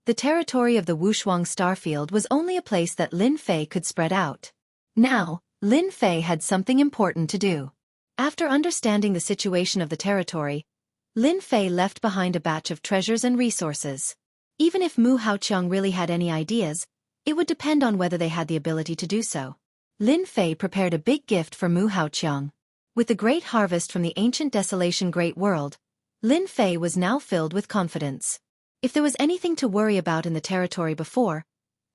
The territory of the Wushuang starfield was only a place that Lin Fei could spread out. Now, Lin Fei had something important to do. After understanding the situation of the territory, Lin Fei left behind a batch of treasures and resources. Even if Mu Haoqiang really had any ideas, it would depend on whether they had the ability to do so. Lin Fei prepared a big gift for Mu Haoqiang. With the great harvest from the ancient desolation great world, Lin Fei was now filled with confidence. If there was anything to worry about in the territory before,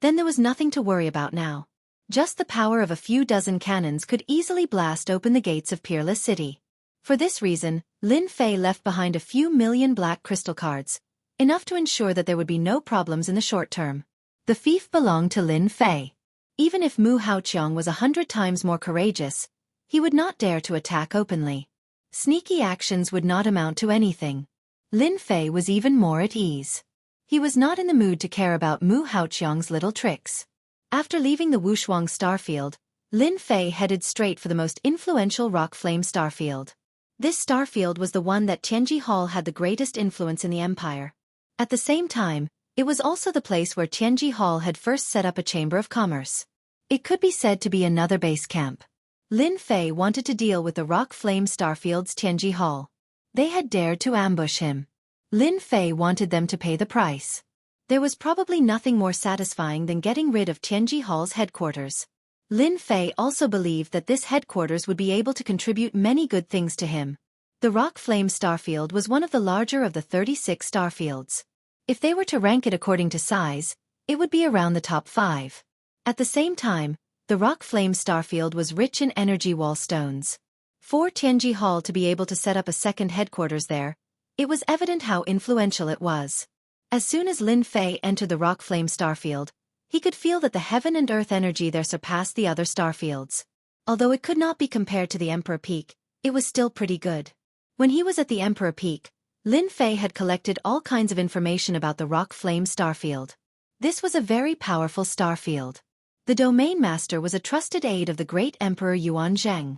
then there was nothing to worry about now. Just the power of a few dozen cannons could easily blast open the gates of Peerless City. For this reason, Lin Fei left behind a few million black crystal cards, enough to ensure that there would be no problems in the short term. The fief belonged to Lin Fei. Even if Mu Haoqiang was 100 times more courageous, he would not dare to attack openly. Sneaky actions would not amount to anything. Lin Fei was even more at ease. He was not in the mood to care about Mu Haoqiang's little tricks. After leaving the Wushuang starfield, Lin Fei headed straight for the most influential rock flame starfield. This starfield was the one that Tianji Hall had the greatest influence in the empire. At the same time, it was also the place where Tianji Hall had first set up a chamber of commerce. It could be said to be another base camp. Lin Fei wanted to deal with the rock flame starfield's Tianji Hall. They had dared to ambush him. Lin Fei wanted them to pay the price. There was probably nothing more satisfying than getting rid of Tianji Hall's headquarters. Lin Fei also believed that this headquarters would be able to contribute many good things to him. The Rock Flame starfield was one of the larger of the 36 starfields. If they were to rank it according to size, it would be around the top 5. At the same time, the Rock Flame starfield was rich in energy wall stones. For Tianji Hall to be able to set up a second headquarters there, it was evident how influential it was. As soon as Lin Fei entered the Rock Flame starfield, he could feel that the heaven and earth energy there surpassed the other starfields. Although it could not be compared to the Emperor Peak, it was still pretty good. When he was at the Emperor Peak, Lin Fei had collected all kinds of information about the Rock Flame starfield. This was a very powerful starfield. The Domain Master was a trusted aide of the great Emperor Yuan Zheng.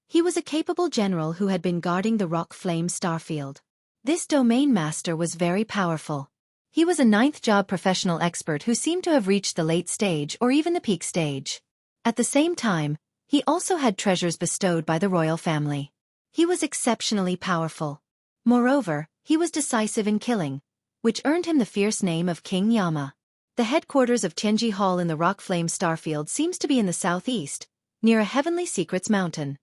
He was a capable general who had been guarding the Rock Flame starfield. This Domain Master was very powerful. He was a 9th job professional expert who seemed to have reached the late stage or even the peak stage. At the same time, he also had treasures bestowed by the royal family. He was exceptionally powerful. Moreover, he was decisive in killing, which earned him the fierce name of King Yama. The headquarters of Tianji Hall in the Rock Flame starfield seems to be in the southeast, near a heavenly secrets mountain.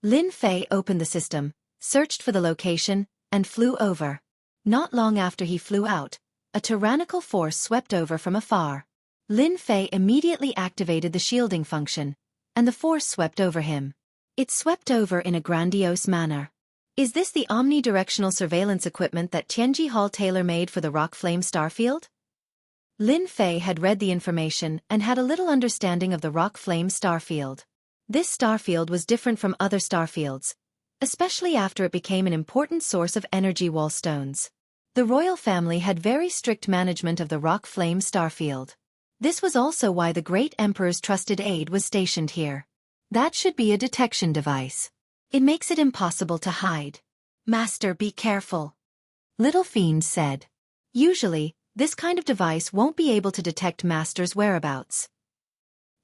Lin Fei opened the system, searched for the location, and flew over. Not long after he flew out, a tyrannical force swept over from afar. Lin Fei immediately activated the shielding function, and the force swept over him. It swept over in a grandiose manner. Is this the omnidirectional surveillance equipment that Tianji Hall tailor-made for the Rock Flame starfield? Lin Fei had read the information and had a little understanding of the Rock Flame starfield. This starfield was different from other starfields, especially after it became an important source of energy wall stones. The royal family had very strict management of the Rock Flame starfield. This was also why the great emperor's trusted aide was stationed here. That should be a detection device. It makes it impossible to hide. Master, be careful, Little Fiend said. Usually, this kind of device won't be able to detect Master's whereabouts.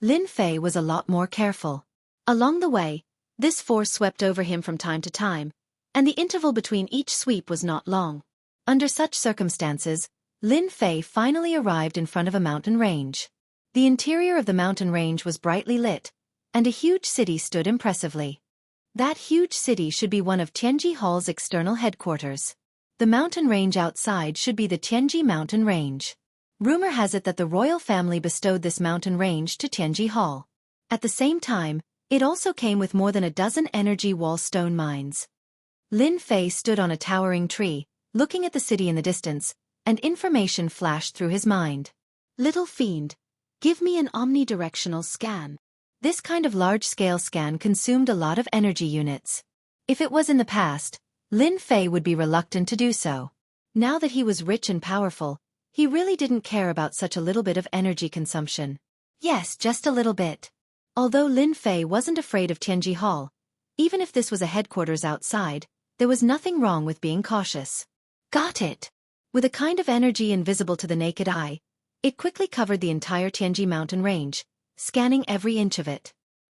Lin Fei was a lot more careful. Along the way, this force swept over him from time to time, and the interval between each sweep was not long. Under such circumstances, Lin Fei finally arrived in front of a mountain range. The interior of the mountain range was brightly lit, and a huge city stood impressively. That huge city should be one of Tianji Hall's external headquarters. The mountain range outside should be the Tianji Mountain Range. Rumor has it that the royal family bestowed this mountain range to Tianji Hall. At the same time, it also came with more than a dozen energy wall stone mines. Lin Fei stood on a towering tree, looking at the city in the distance, and information flashed through his mind. Little Fiend, give me an omnidirectional scan. This kind of large-scale scan consumed a lot of energy units. If it was in the past, Lin Fei would be reluctant to do so. Now that he was rich and powerful, he really didn't care about such a little bit of energy consumption. Yes, just a little bit. Although Lin Fei wasn't afraid of Tianji Hall, even if this was a headquarters outside, there was nothing wrong with being cautious. Got it! With a kind of energy invisible to the naked eye, it quickly covered the entire Tianji mountain range, scanning every inch of it.